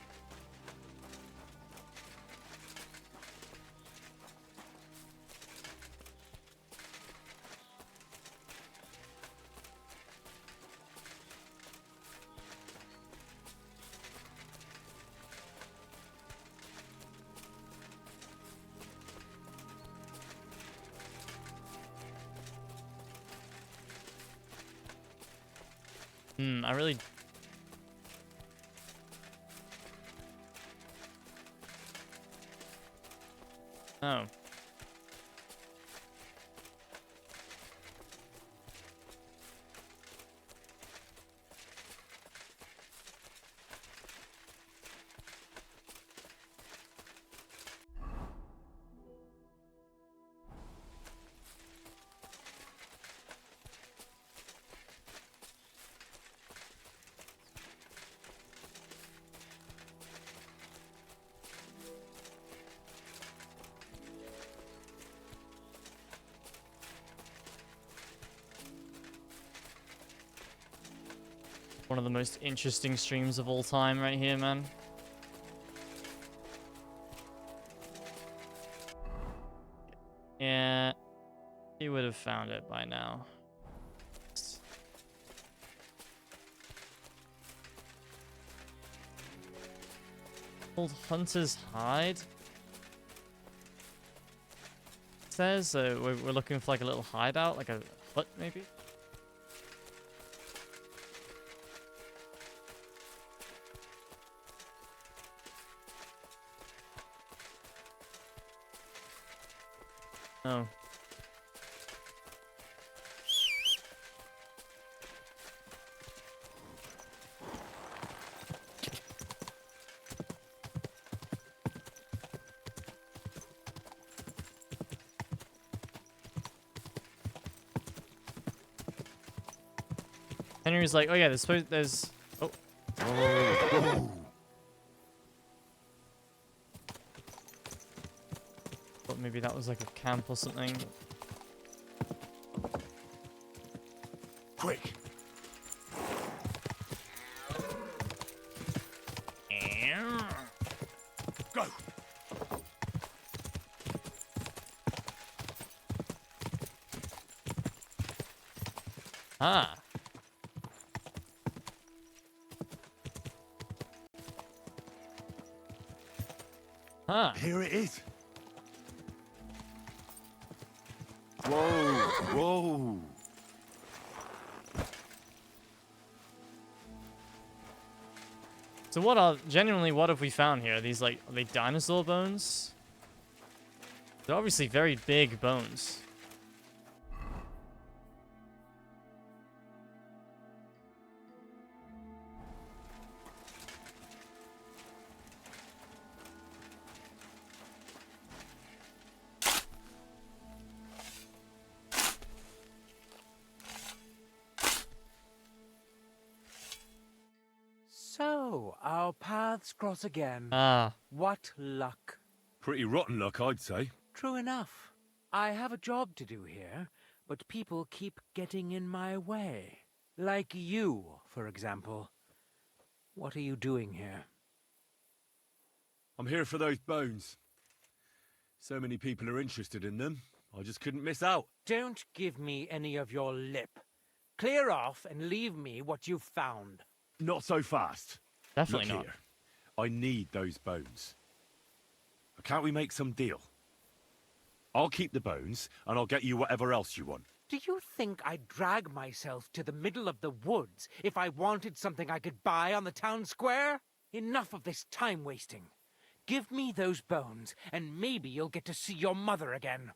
I really... Oh. One of the most interesting streams of all time right here, man. Yeah, he would have found it by now. Old Hunter's Hide? It says we're looking for like a little hideout, like a hut maybe? Oh. Henry's like, oh yeah, there's oh. Thought maybe that was like a camp or something. Quick. Go. Ah. Huh. Here it is. Whoa, whoa. So what have we found here? Are these like, are they dinosaur bones? They're obviously very big bones. So, our paths cross again. Ah. What luck. Pretty rotten luck, I'd say. True enough. I have a job to do here, but people keep getting in my way. Like you, for example. What are you doing here? I'm here for those bones. So many people are interested in them, I just couldn't miss out. Don't give me any of your lip. Clear off and leave me what you've found. Not so fast. Definitely Look not. Here. I need those bones. Can't we make some deal? I'll keep the bones, and I'll get you whatever else you want. Do you think I'd drag myself to the middle of the woods if I wanted something I could buy on the town square? Enough of this time wasting. Give me those bones, and maybe you'll get to see your mother again.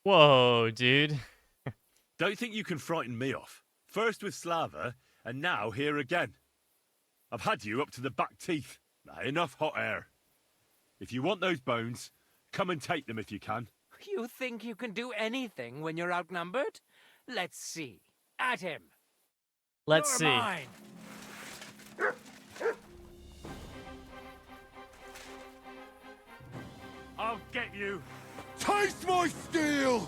Whoa, dude. Don't think you can frighten me off. First with Slava, and now here again. I've had you up to the back teeth. Now, enough hot air. If you want those bones, come and take them if you can. You think you can do anything when you're outnumbered? Let's see. At him. Let's You're see. Mine. I'll get you. Taste my steel!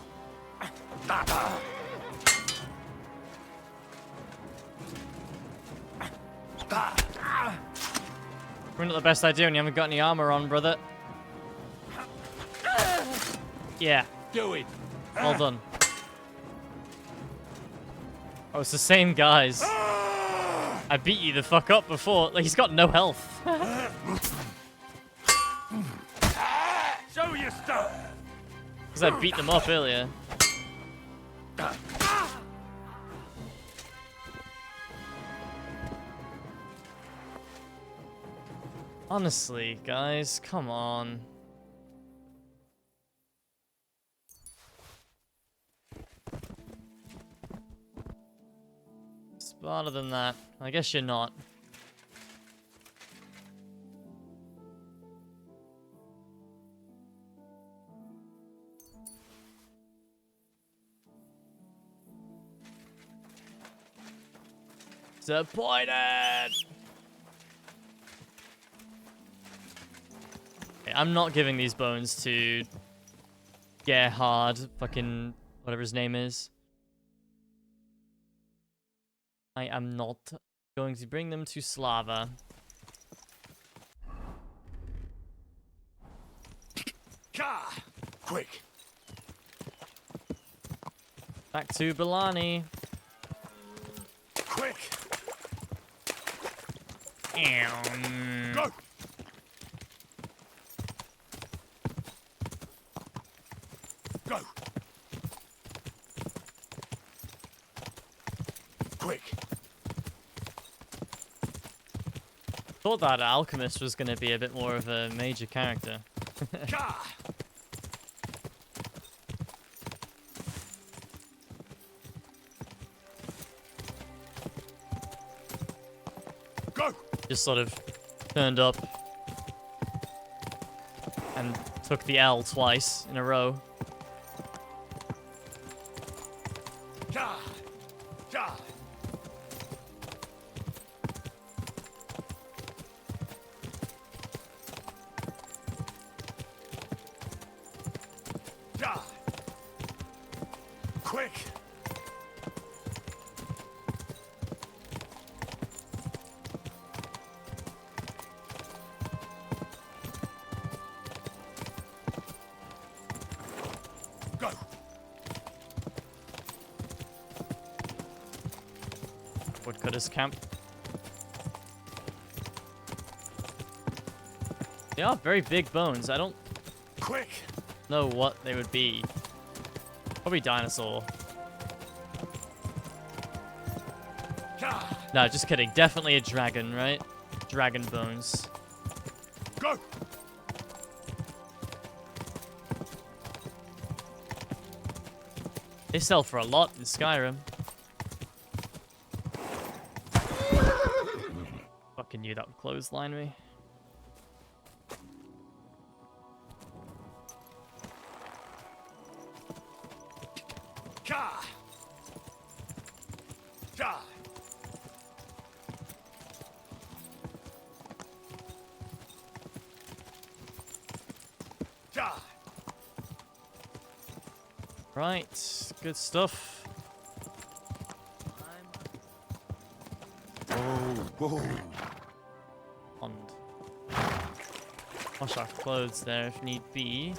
Probably not the best idea when you haven't got any armor on, brother. Yeah. Do it. Well done. Oh, it's the same guys. I beat you the fuck up before. Like, he's got no health. Show your stuff. Because I beat them up earlier. Honestly, guys, come on. Smarter than that. I guess you're not. Disappointed! Okay, I'm not giving these bones to Gerhard, fucking whatever his name is. I am not going to bring them to Slava. Quick. Back to Belani. Quick. Go. Go. Quick. Thought that alchemist was going to be a bit more of a major character. Go. Just sort of turned up and took the L twice in a row. Quick. Go. Woodcutter's camp. They are very big bones. I don't Quick. know what they would be. Probably dinosaur. No, just kidding. Definitely a dragon, right? Dragon bones. Go. They sell for a lot in Skyrim. Fucking knew that would clothesline me. Right, good stuff. Pond. Wash our clothes there if need be.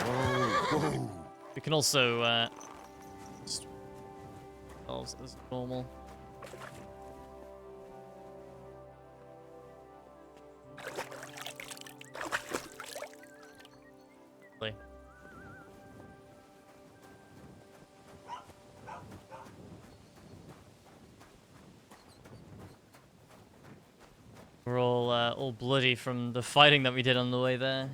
We can also just as normal. We're all bloody from the fighting that we did on the way there.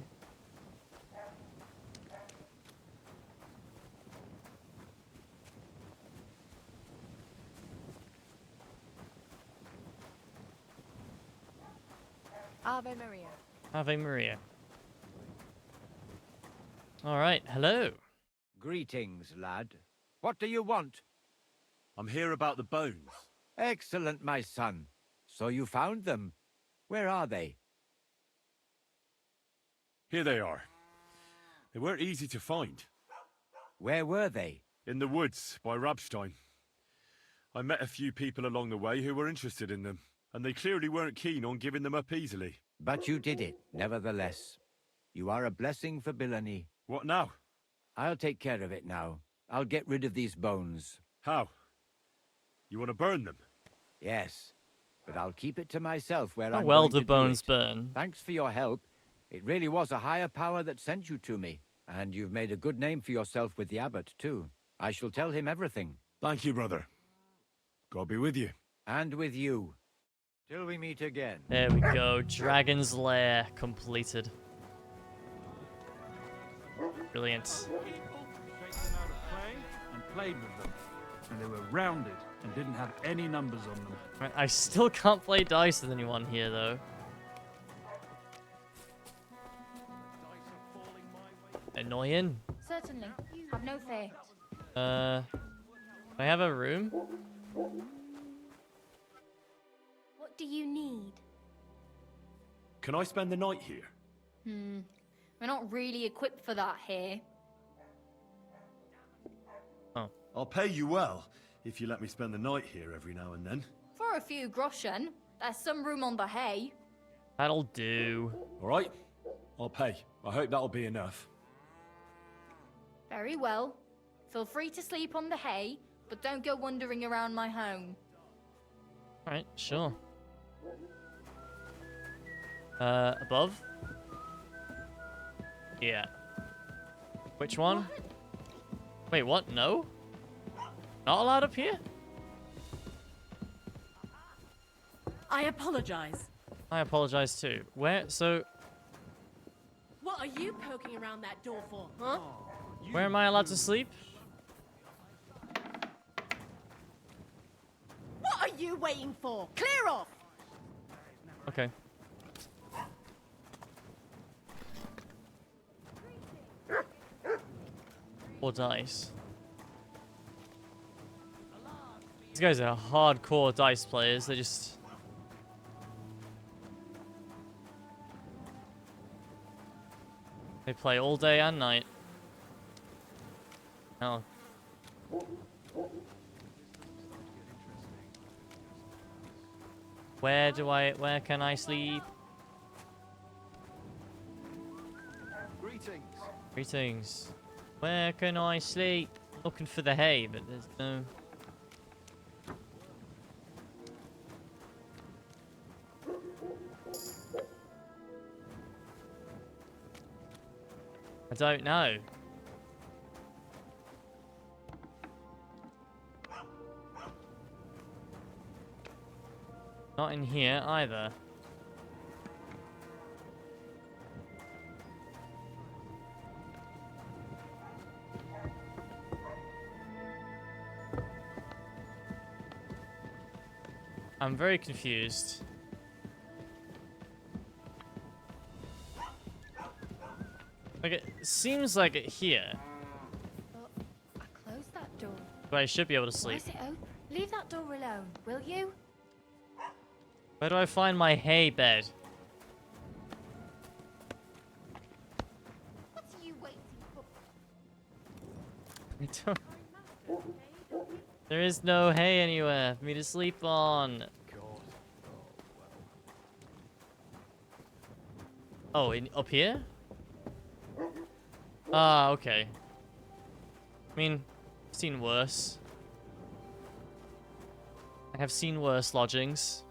Ave Maria. Ave Maria. All right, hello. Greetings, lad. What do you want? I'm here about the bones. Excellent, my son. So you found them. Where are they? Here they are. They weren't easy to find. Where were they? In the woods by Rabstein. I met a few people along the way who were interested in them, And they clearly weren't keen on giving them up easily. But you did it, nevertheless. You are a blessing for Billany. What now? I'll take care of it now. I'll get rid of these bones. How? You want to burn them? Yes, but I'll keep it to myself where How I'm well going do to do bones it. burn? Thanks for your help. It really was a higher power that sent you to me. And you've made a good name for yourself with the abbot, too. I shall tell him everything. Thank you, brother. God be with you. And with you. Till we meet again. There we go. Dragon's Lair completed. Brilliant. And played with them, and they were rounded and didn't have any numbers on them. Right, I still can't play dice with anyone here, though. Annoying. Certainly. Have no fear. Can I have a room? What do you need? Can I spend the night here? We're not really equipped for that here. Oh. I'll pay you well if you let me spend the night here every now and then. For a few groschen, there's some room on the hay. That'll do. All right, I'll pay. I hope that'll be enough. Very well. Feel free to sleep on the hay, but don't go wandering around my home. Alright, sure. Above? Yeah. Which one? Wait, what? No? Not allowed up here? I apologize. I apologize too. Where? So, What are you poking around that door for, huh? where am I allowed to sleep? What are you waiting for? Clear off! Okay. Or dice. These guys are hardcore dice players. They just... They play all day and night. Oh. Where can I sleep? Greetings. Greetings. Where can I sleep? Looking for the hay, but there's no... I don't know. Not in here either. I'm very confused. Like, it seems like it here. I closed that door. But I should be able to Why sleep. is it open? Leave that door alone, will you? Where do I find my hay bed? What are you waiting for? I don't... There is no hay anywhere for me to sleep on. Oh, up here? Ah, okay. I mean, I've seen worse. I have seen worse lodgings.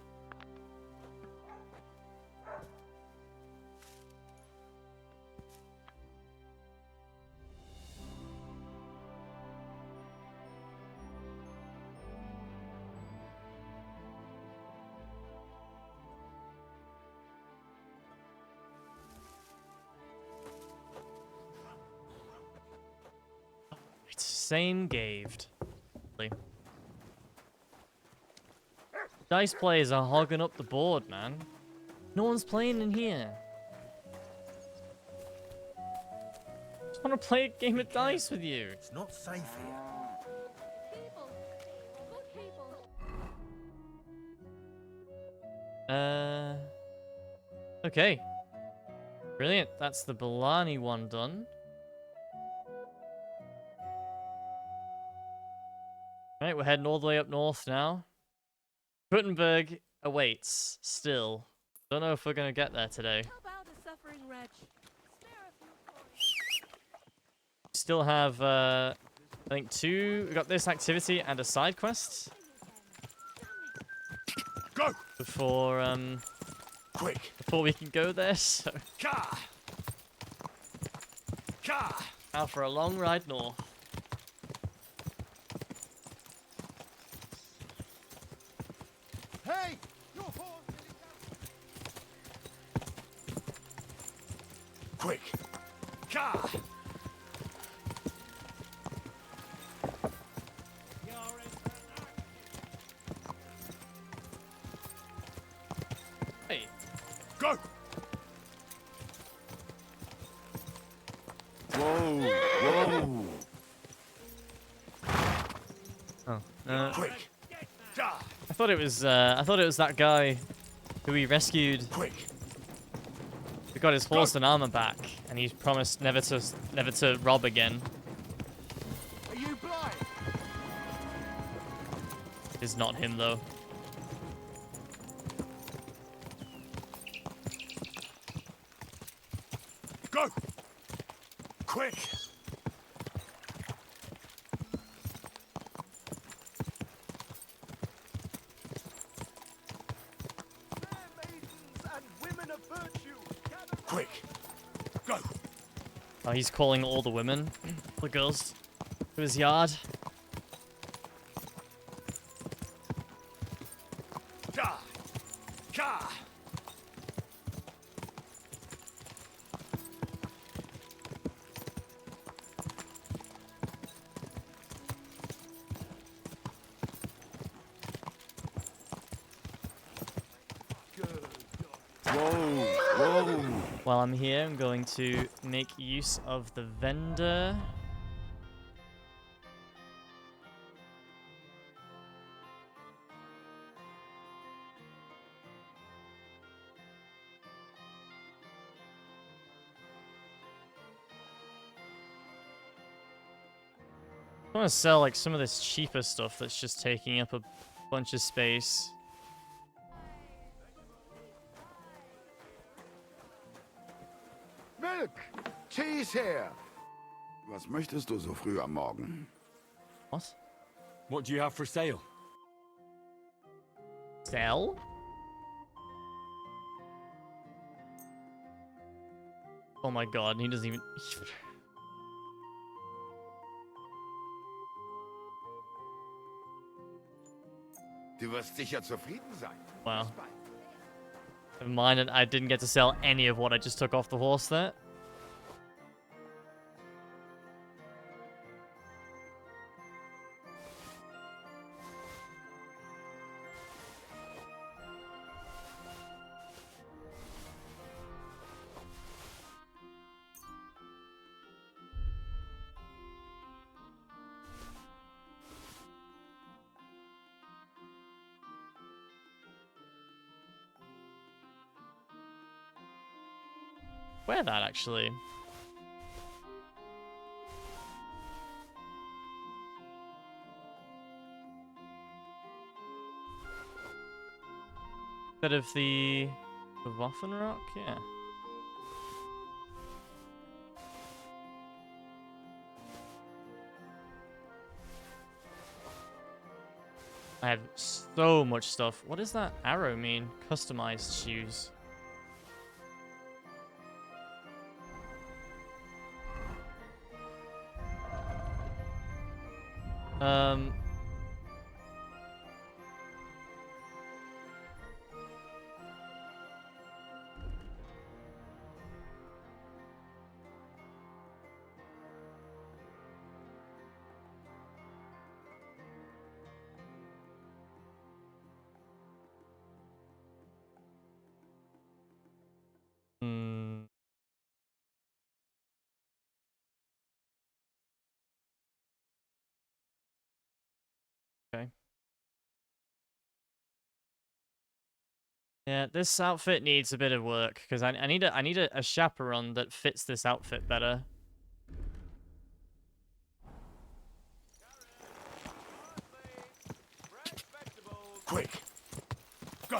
It's same gaved. Dice players are hogging up the board, man. No one's playing in here. Just want to play a game of dice with you. It's not safe here. Okay. Brilliant. That's the Bellani one done. Right, we're heading all the way up north now. Gutenberg awaits still. Don't know if we're gonna get there today. How about a suffering wretch? Still have, I think we got this activity and a side quest. Go! Before, Quick! Before we can go there, so... Out for a long ride north. Hey! Quick! Hey! Go! Whoa! Whoa! Oh. Quick! I thought it was that guy who we rescued. Quick! We got his horse and armor back, and he's promised never to rob again. Are you blind? It's not him though. Go! Quick! Quick! Go! Oh, he's calling all the women, the girls, to his yard. While I'm here, I'm going to make use of the vendor. I want to sell like some of this cheaper stuff that's just taking up a bunch of space. Milk! Cheese her! Was möchtest du so früh am Morgen? What? What do you have for sale? Sell? Oh my god, he doesn't even... Du wirst sicher zufrieden sein. Wow. Never mind, I didn't get to sell any of what I just took off the horse there. Where that actually? Bit of the Waffenrock, yeah. I have so much stuff. What does that arrow mean? Customized shoes. Okay. Yeah, this outfit needs a bit of work because I need a chaperone that fits this outfit better. Quick! Go!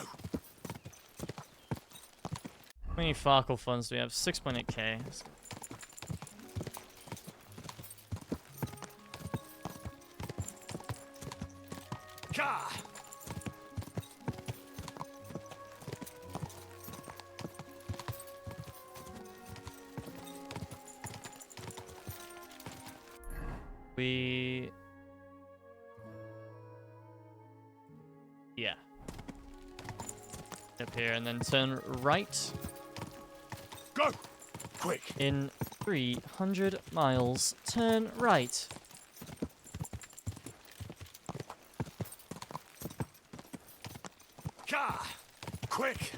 How many Farkle funds do we have? 6.8k. Ka! Yeah. Up here and then turn right. Go! Quick! In 300 miles, turn right. Ka! Quick!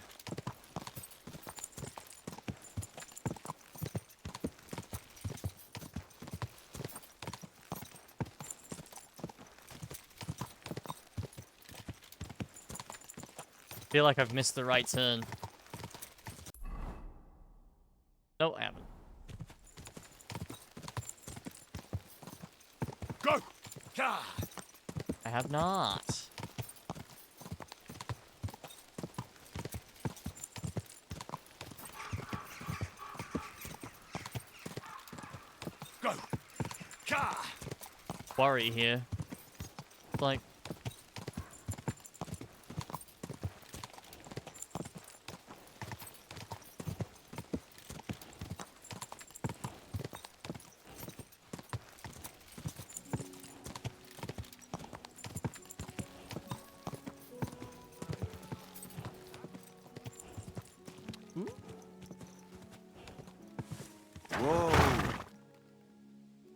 Feel like I've missed the right turn. No, I haven't. Go! Ka! I have not. Go! Ka! Worry here. Like. Whoa!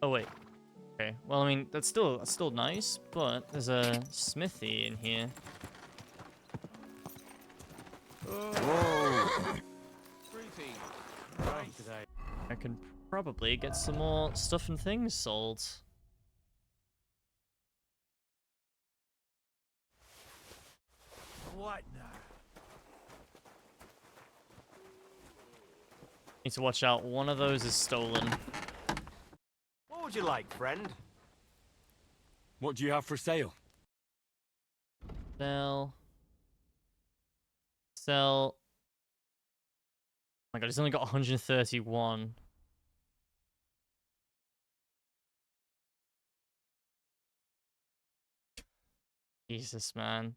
Oh wait. Okay. Well, I mean that's still nice, but there's a smithy in here. Whoa! I can probably get some more stuff and things sold. What now? Need to watch out. One of those is stolen. What would you like, friend? What do you have for sale? Sell. Sell. Oh my god, he's only got 131. Jesus, man.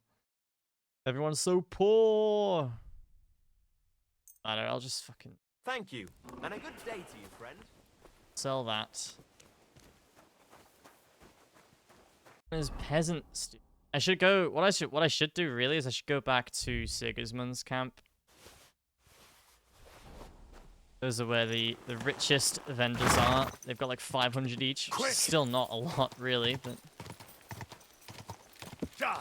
Everyone's so poor. I don't know, I'll just fucking Thank you, and a good day to you, friend. sell that. There's peasants. I should go. What I should do really is I should go back to Sigismund's camp. Those are where the richest vendors are. They've got like 500 each. Which is still not a lot really, but Go!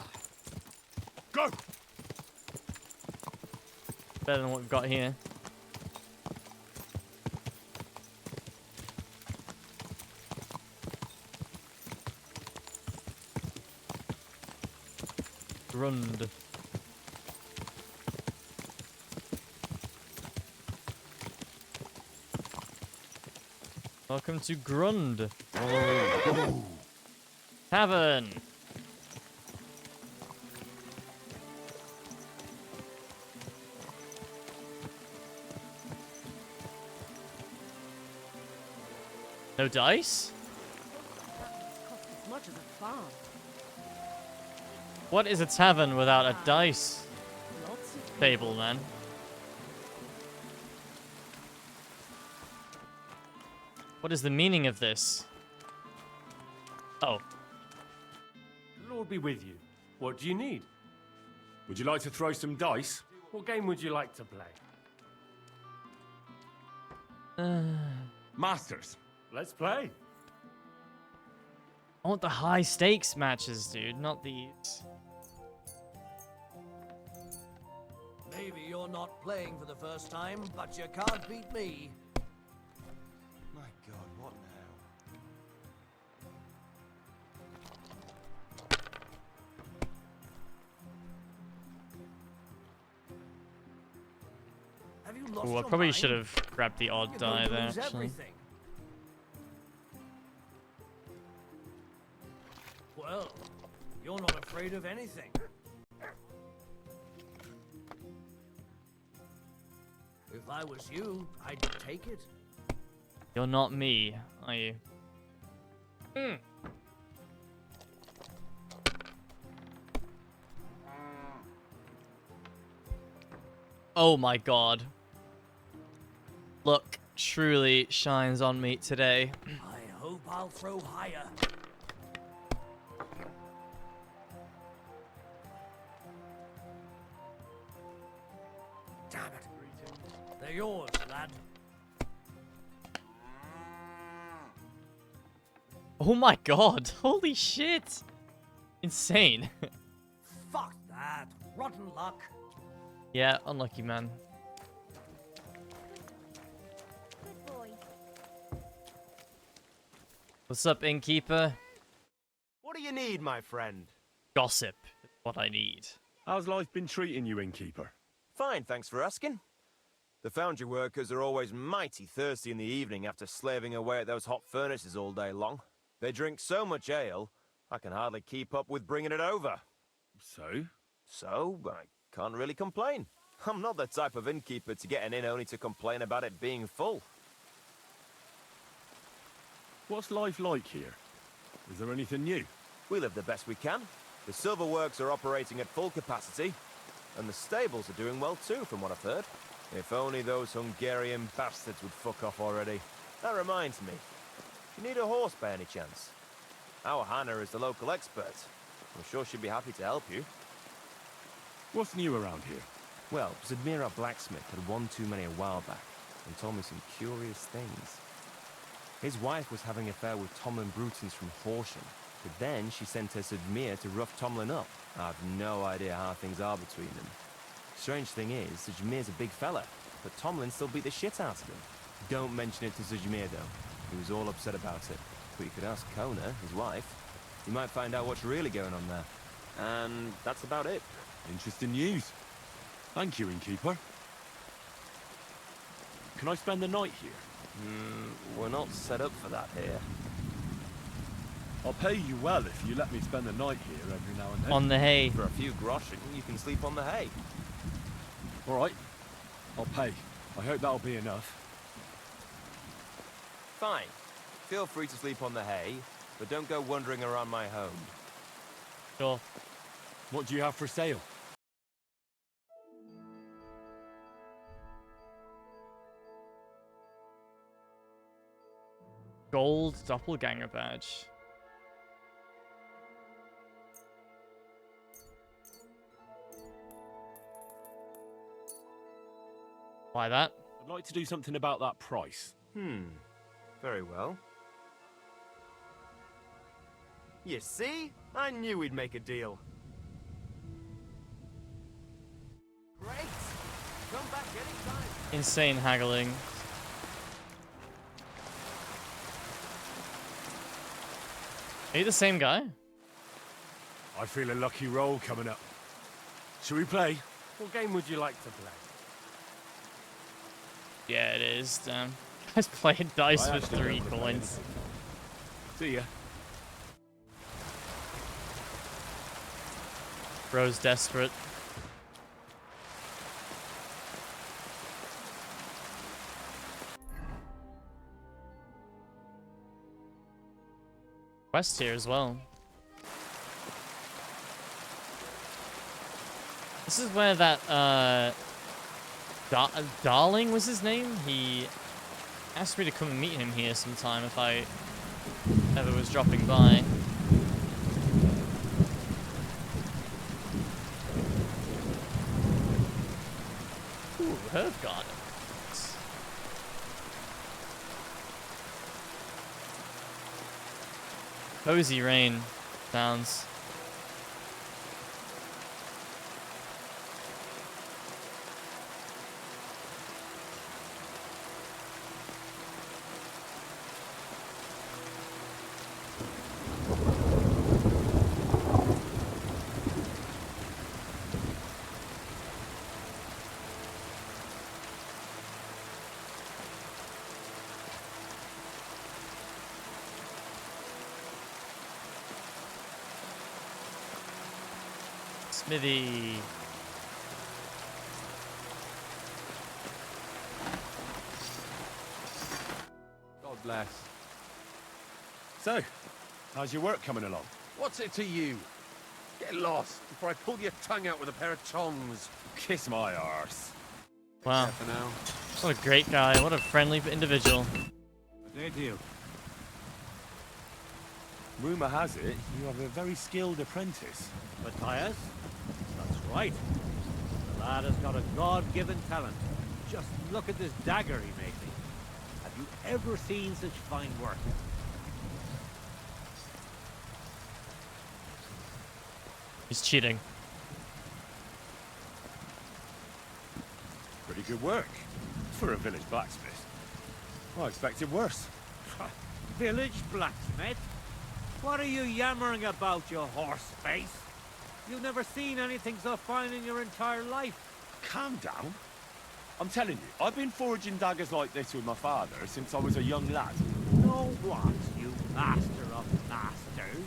better than what we've got here. Grund. Welcome to Grund. Tavern. No dice? Cost as much as a farm. What is a tavern without a dice Lots of table, man? What is the meaning of this? Oh. The Lord be with you. What do you need? Would you like to throw some dice? What game would you like to play? Masters. Let's play. I want the high stakes matches, dude, not these. Maybe you're not playing for the first time, but you can't beat me. My God, what now? Have you lost Ooh, I your probably mind? should have grabbed the odd You're die going to there, lose actually. everything. Well, you're not afraid of anything. If I was you, I'd take it. You're not me, are you? Oh my god. Luck truly shines on me today. I hope I'll throw higher. Damn it. They're yours, lad. Oh my god. Holy shit. Insane. Fuck that. Rotten luck. Yeah, unlucky man. Good boy. What's up, innkeeper? What do you need, my friend? Gossip is what I need. How's life been treating you, innkeeper? Fine, thanks for asking. The foundry workers are always mighty thirsty in the evening after slaving away at those hot furnaces all day long. They drink so much ale, I can hardly keep up with bringing it over. So, I can't really complain. I'm not the type of innkeeper to get an inn only to complain about it being full. What's life like here? Is there anything new? We live the best we can. The silver works are operating at full capacity, and the stables are doing well too, from what I've heard. If only those Hungarian bastards would fuck off already. That reminds me. You need a horse by any chance? Our Hannah is the local expert. I'm sure she'd be happy to help you. What's new around here? Well, Zadmir, our blacksmith, had one too many a while back, and told me some curious things. His wife was having an affair with Tomlin Brutons from Horsham, but then she sent her Zadmir to rough Tomlin up. I've no idea how things are between them. Strange thing is, Zadmir's a big fella, but Tomlin still beat the shit out of him. Don't mention it to Zadmir, though. He was all upset about it. But you could ask Kona, his wife. You might find out what's really going on there. And that's about it. Interesting news. Thank you, innkeeper. Can I spend the night here? We're not set up for that here. I'll pay you well if you let me spend the night here every now and then. On the hay. For a few groschen, you can sleep on the hay. All right. I'll pay. I hope that'll be enough. Fine. Feel free to sleep on the hay, but don't go wandering around my home. Sure. What do you have for sale? Gold doppelganger badge. Why that? I'd like to do something about that price. Very well. You see? I knew we'd make a deal. Great! Come back anytime. Insane haggling. Are you the same guy? I feel a lucky roll coming up. Shall we play? What game would you like to play? Yeah, it is. Damn. Guys playing dice I with actually 3 don't wanna play coins. See ya. Bro's desperate. Quest here as well. This is where that Darling was his name. He asked me to come and meet him here sometime if I ever was dropping by. Ooh, herb garden. Cozy rain sounds. Smithy. bless. So, how's your work coming along? What's it to you? Get lost before I pull your tongue out with a pair of tongs. Kiss my arse. Wow. For now. What a great guy. What a friendly individual. Good day to you. Rumour has it you have a very skilled apprentice. Matthias? That's right. The lad has got a God-given talent. Just look at this dagger he made me. Have you ever seen such fine work? He's cheating. Pretty good work for a village blacksmith. I expected worse. Village blacksmith? What are you yammering about, you horse face? You've never seen anything so fine in your entire life. Calm down. I'm telling you, I've been forging daggers like this with my father since I was a young lad. No what, you master of masters.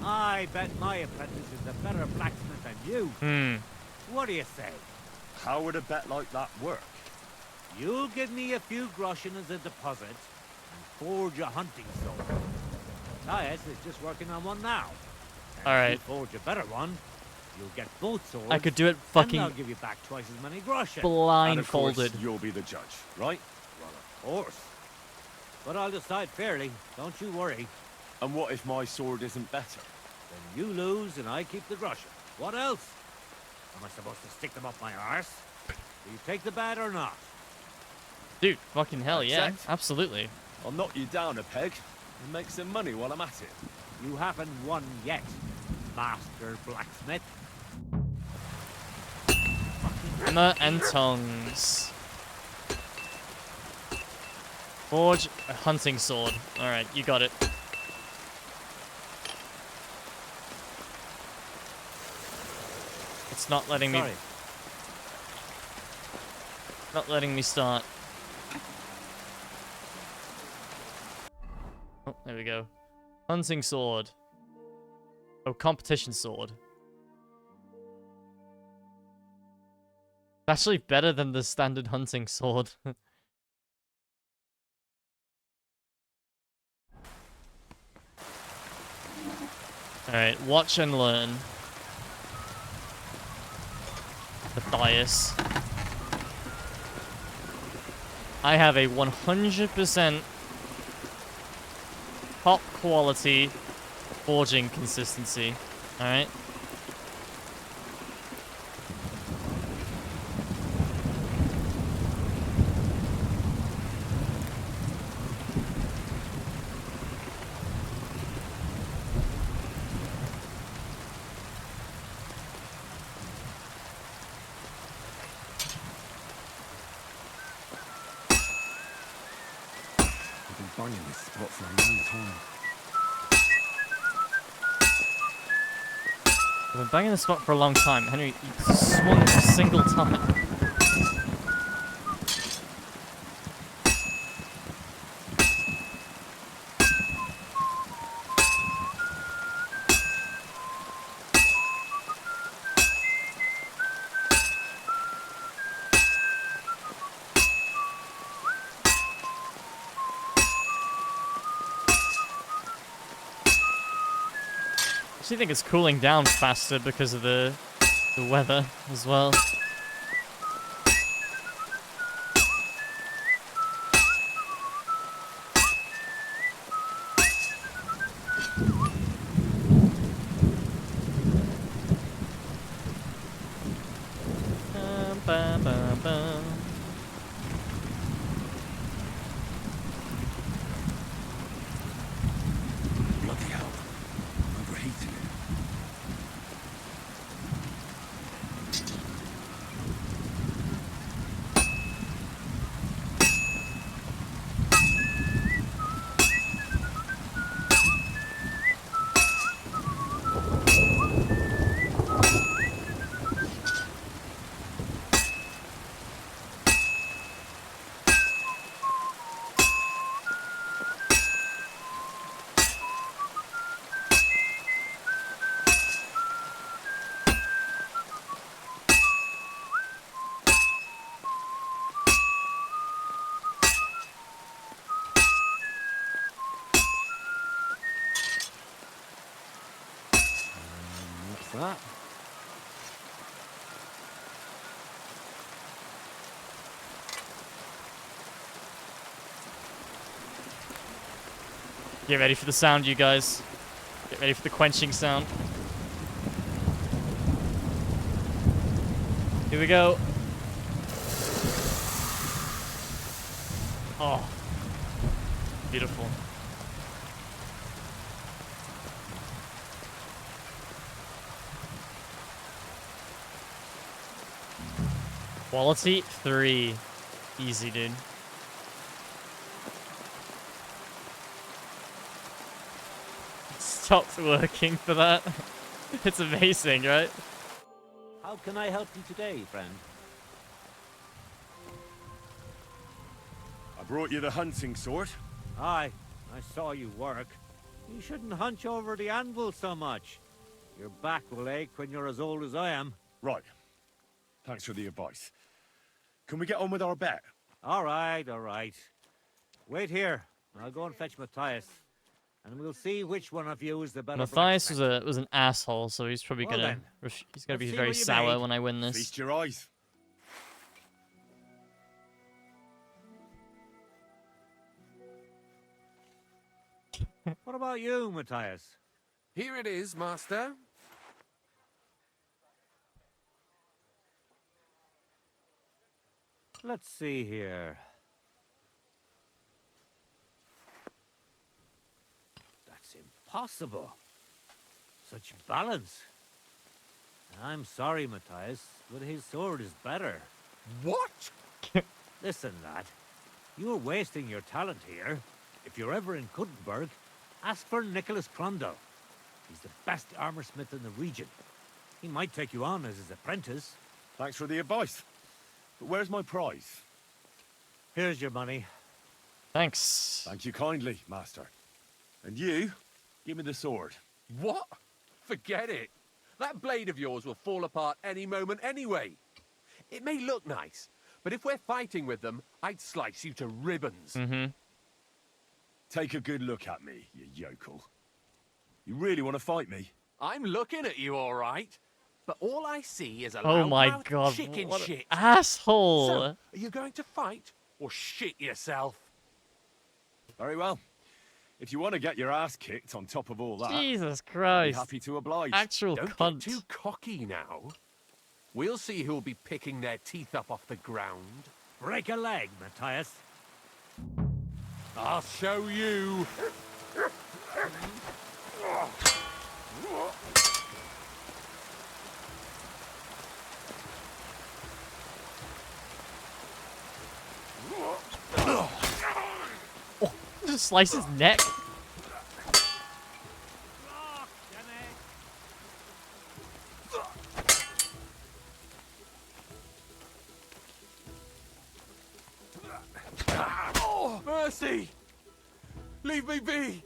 I bet my apprentice is a better blacksmith than you. What do you say? How would a bet like that work? You'll give me a few groschen as a deposit and forge a hunting sword. Matthias is just working on one now. And all right. If you forge a better one, you'll get both swords. I could do it fucking and I'll give you back twice as many groschen. blindfolded. And of course, you'll be the judge, right? Well, of course. But I'll decide fairly. Don't you worry. And what if my sword isn't better? Then you lose and I keep the groschen. What else? Am I supposed to stick them up my arse? Do you take the bet or not? Dude, fucking hell, yeah. Accept. Absolutely. I'll knock you down a peg and make some money while I'm at it. You haven't won yet, master blacksmith. Hammer and tongs. Forge a hunting sword. Alright, you got it. It's not letting me... Not letting me start. Oh, there we go. Hunting sword. Oh, competition sword. Actually better than the standard hunting sword. Alright, watch and learn. Matthias. I have a 100% top quality forging consistency. Alright. Banging this spot for a long time. I've been banging the spot for a long time. Henry, you swung a single time. I think it's cooling down faster because of the weather as well. Bloody hell. I'm overheating. What? Get ready for the sound, you guys. Get ready for the quenching sound. Here we go. Oh. Beautiful. Quality 3. Easy, dude. Stopped working for that. It's amazing, right? How can I help you today, friend? I brought you the hunting sword. Aye, I saw you work. You shouldn't hunch over the anvil so much. Your back will ache when you're as old as I am. Right. Thanks for the advice. Can we get on with our bet? All right, all right. Wait here. I'll go and fetch Matthias. And we'll see which one of you is the better Matthias blacksmith. was an asshole, so he's probably Well gonna then, he's gonna let's be see very what you sour made. when I win this. Feast your eyes. What about you, Matthias? Here it is, Master. Let's see here. That's impossible. Such balance. I'm sorry, Matthias, but his sword is better. What? Listen, lad. You're wasting your talent here. If you're ever in Kuttenberg, ask for Nicholas Crondell. He's the best armorsmith in the region. He might take you on as his apprentice. Thanks for the advice. But where's my prize? Here's your money. Thanks. Thank you kindly, Master. And you, give me the sword. What? Forget it. That blade of yours will fall apart any moment anyway. It may look nice, but if we're fighting with them, I'd slice you to ribbons. Mm-hmm. Take a good look at me, you yokel. You really want to fight me? I'm looking at you, all right. But all I see is a Oh my loudmouth god, chicken what shit. an asshole! So, are you going to fight or shit yourself? Very well. If you want to get your ass kicked on top of all that, Jesus I'll be Christ! happy to oblige. Actual Don't cunt. get too cocky now. We'll see who'll be picking their teeth up off the ground. Break a leg, Matthias. I'll show you. Just slice his neck. Oh, mercy! Leave me be!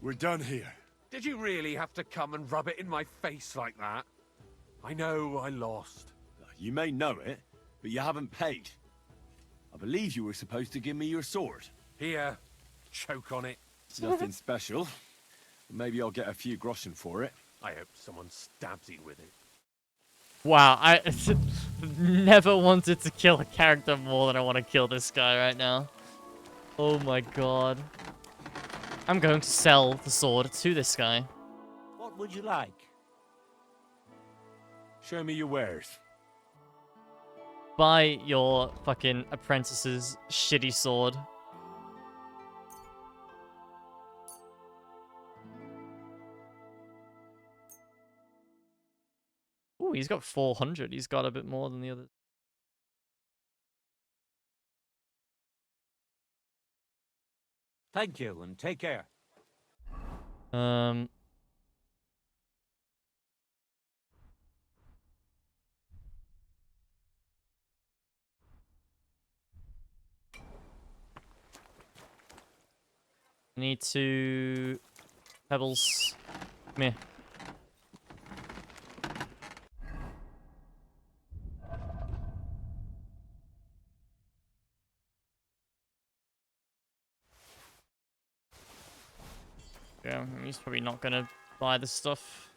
We're done here. Did you really have to come and rub it in my face like that? I know I lost. You may know it, but you haven't paid. I believe you were supposed to give me your sword. Here, choke on it. It's nothing special. Maybe I'll get a few groschen for it. I hope someone stabs you with it. Wow, I never wanted to kill a character more than I want to kill this guy right now. Oh my god. I'm going to sell the sword to this guy. What would you like? Show me your wares. Buy your fucking apprentice's shitty sword. Ooh, he's got 400. He's got a bit more than the others. Thank you, and take care. Need to... Pebbles. Come here. Yeah, he's probably not gonna buy the stuff.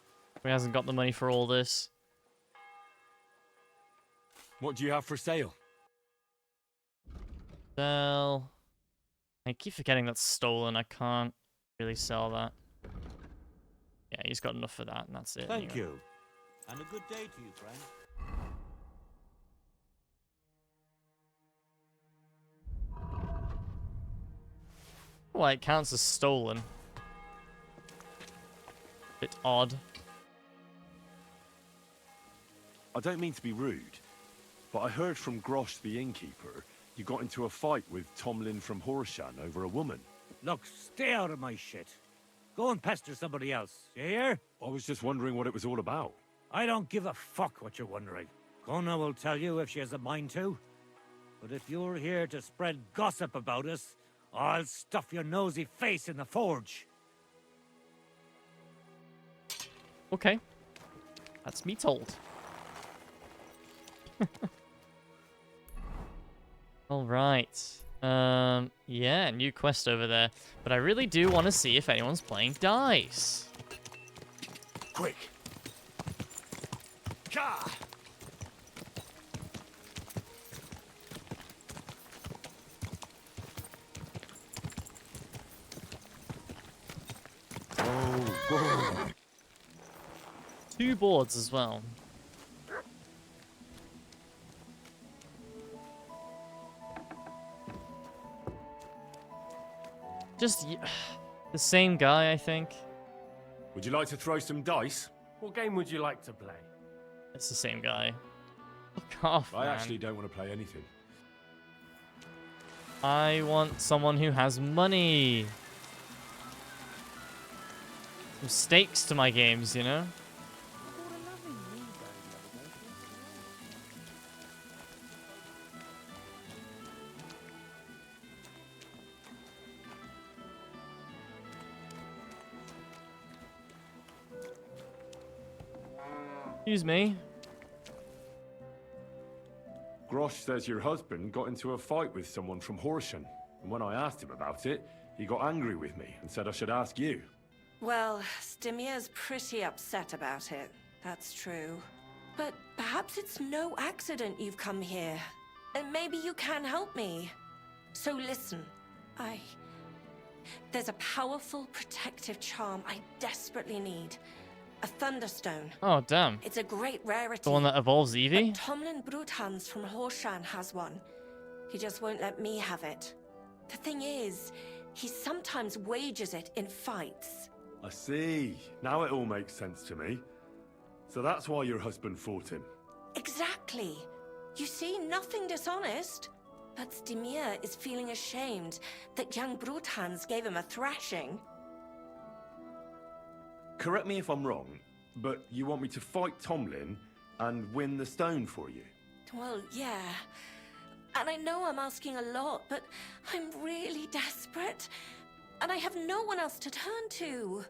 He hasn't got the money for all this. What do you have for sale? Sell. I keep forgetting that's stolen. I can't really sell that. Yeah, he's got enough for that, and that's it. Thank anyway. you. And a good day to you, friend. Well, it counts as stolen. Bit odd. I don't mean to be rude, but I heard from Grosh the innkeeper you got into a fight with Tomlin from Horshan over a woman. Look, stay out of my shit. Go and pester somebody else, you hear? I was just wondering what it was all about. I don't give a fuck what you're wondering. Kona will tell you if she has a mind to. But if you're here to spread gossip about us, I'll stuff your nosy face in the forge. Okay. That's me told. Alright. Yeah, new quest over there. But I really do want to see if anyone's playing dice. Quick! Ka! Oh, 2 boards as well. Just the same guy, I think. Would you like to throw some dice? What game would you like to play? It's the same guy. Fuck off, I man. actually don't want to play anything. I want someone who has money. Some stakes to my games, you know? Excuse me. Grosh says your husband got into a fight with someone from Horshan. And when I asked him about it, he got angry with me and said I should ask you. Well, Stimir's pretty upset about it. That's true. But perhaps it's no accident you've come here. And maybe you can help me. So listen, there's a powerful protective charm I desperately need. A Thunderstone. Oh, damn. It's a great rarity. The one that evolves Eevee? But Tomlin Bruthans from Horshan has one. He just won't let me have it. The thing is, he sometimes wages it in fights. I see. Now it all makes sense to me. So that's why your husband fought him. Exactly. You see, nothing dishonest. But Stimir is feeling ashamed that young Bruthans gave him a thrashing. Correct me if I'm wrong, but you want me to fight Tomlin and win the stone for you? Well, yeah. And I know I'm asking a lot, but I'm really desperate. And I have no one else to turn to.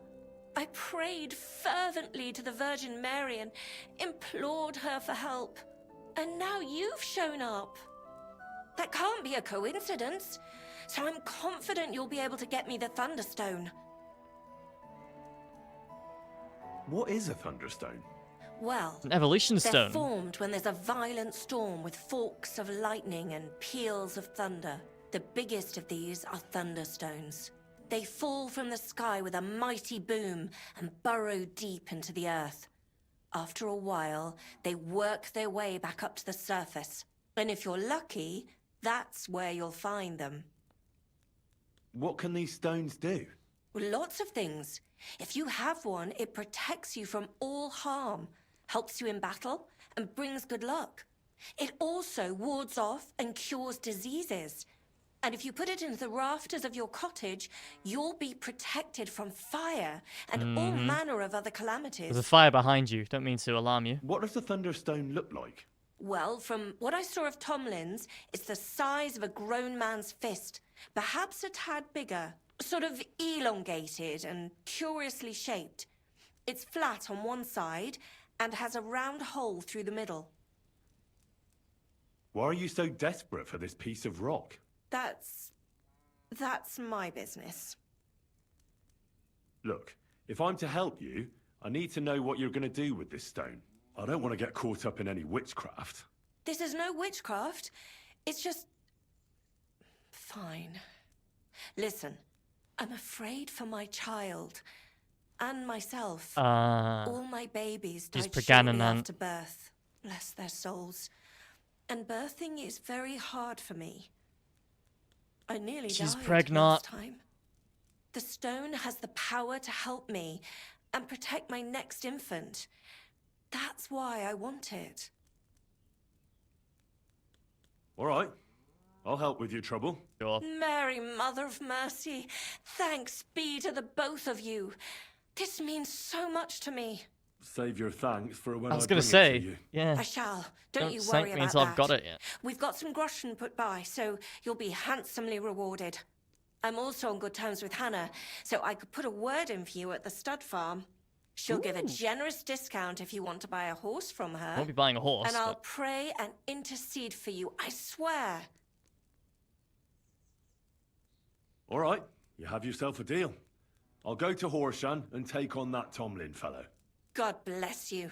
I prayed fervently to the Virgin Mary and implored her for help. And now you've shown up. That can't be a coincidence. So I'm confident you'll be able to get me the Thunderstone. What is a Thunderstone? Well, An evolution they're stone. formed when there's a violent storm with forks of lightning and peals of thunder. The biggest of these are Thunderstones. They fall from the sky with a mighty boom and burrow deep into the earth. After a while, they work their way back up to the surface. And if you're lucky, that's where you'll find them. What can these stones do? Well, lots of things. If you have one, it protects you from all harm, helps you in battle, and brings good luck. It also wards off and cures diseases. And if you put it into the rafters of your cottage, you'll be protected from fire and all manner of other calamities. There's a fire behind you. Don't mean to alarm you. What does the Thunderstone look like? Well, from what I saw of Tomlin's, it's the size of a grown man's fist, perhaps a tad bigger. Sort of elongated and curiously shaped. It's flat on one side and has a round hole through the middle. Why are you so desperate for this piece of rock? That's my business. Look, if I'm to help you, I need to know what you're going to do with this stone. I don't want to get caught up in any witchcraft. This is no witchcraft. It's just... Fine. Listen, I'm afraid for my child. And myself. All my babies died shortly after birth. Bless their souls. And birthing is very hard for me. I nearly died last time. The stone has the power to help me and protect my next infant. That's why I want it. All right. I'll help with your trouble. Sure. Mary, Mother of Mercy, thanks be to the both of you. This means so much to me. Save your thanks for when I was bring gonna say, it to you. yeah. I shall. Don't you thank worry me about until that. I've got it yet. We've got some groschen put by, so you'll be handsomely rewarded. I'm also on good terms with Hannah, so I could put a word in for you at the stud farm. She'll give a generous discount if you want to buy a horse from her. I won't be buying a horse. And I'll pray and intercede for you, I swear. All right. You have yourself a deal. I'll go to Horshan and take on that Tomlin fellow. God bless you.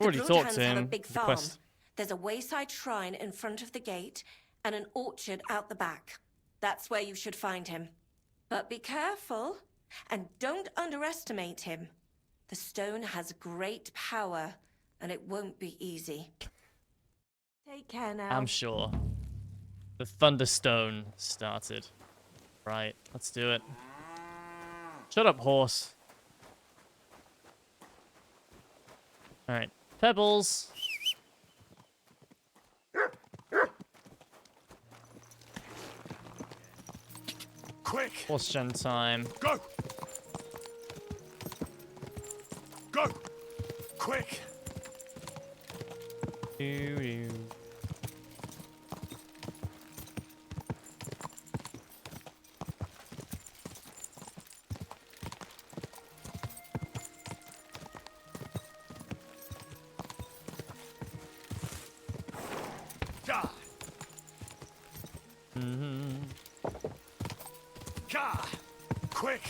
Already the talked Broadhands to him. have a big farm. Request. There's a wayside shrine in front of the gate and an orchard out the back. That's where you should find him. But be careful and don't underestimate him. The stone has great power and it won't be easy. Take care now. I'm sure. The Thunderstone started. Right, let's do it. Shut up, horse. Alright, Pebbles. Quick! Horse gen time. Go! Go! Quick! Doo-doo. Ka! Ka! Quick!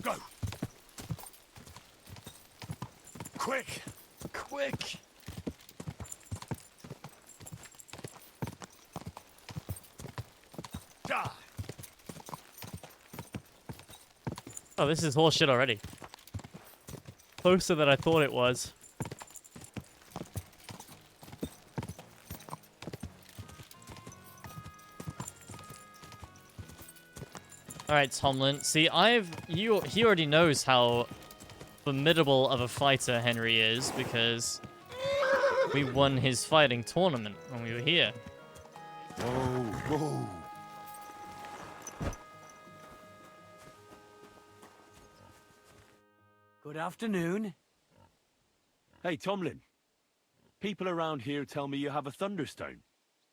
Go! Quick! Quick! Die! Oh, this is horse shit already. Closer than I thought it was. Alright, Tomlin. See, he already knows how formidable of a fighter Henry is because we won his fighting tournament when we were here. Whoa, whoa. Good afternoon. Hey, Tomlin. People around here tell me you have a Thunderstone.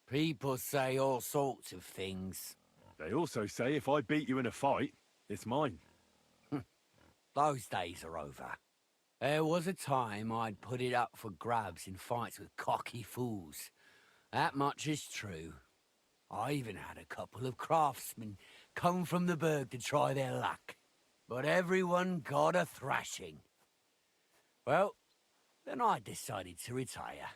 People say all sorts of things. They also say if I beat you in a fight, it's mine. Those days are over. There was a time I'd put it up for grabs in fights with cocky fools. That much is true. I even had a couple of craftsmen come from the burg to try their luck. But everyone got a thrashing. Well, then I decided to retire.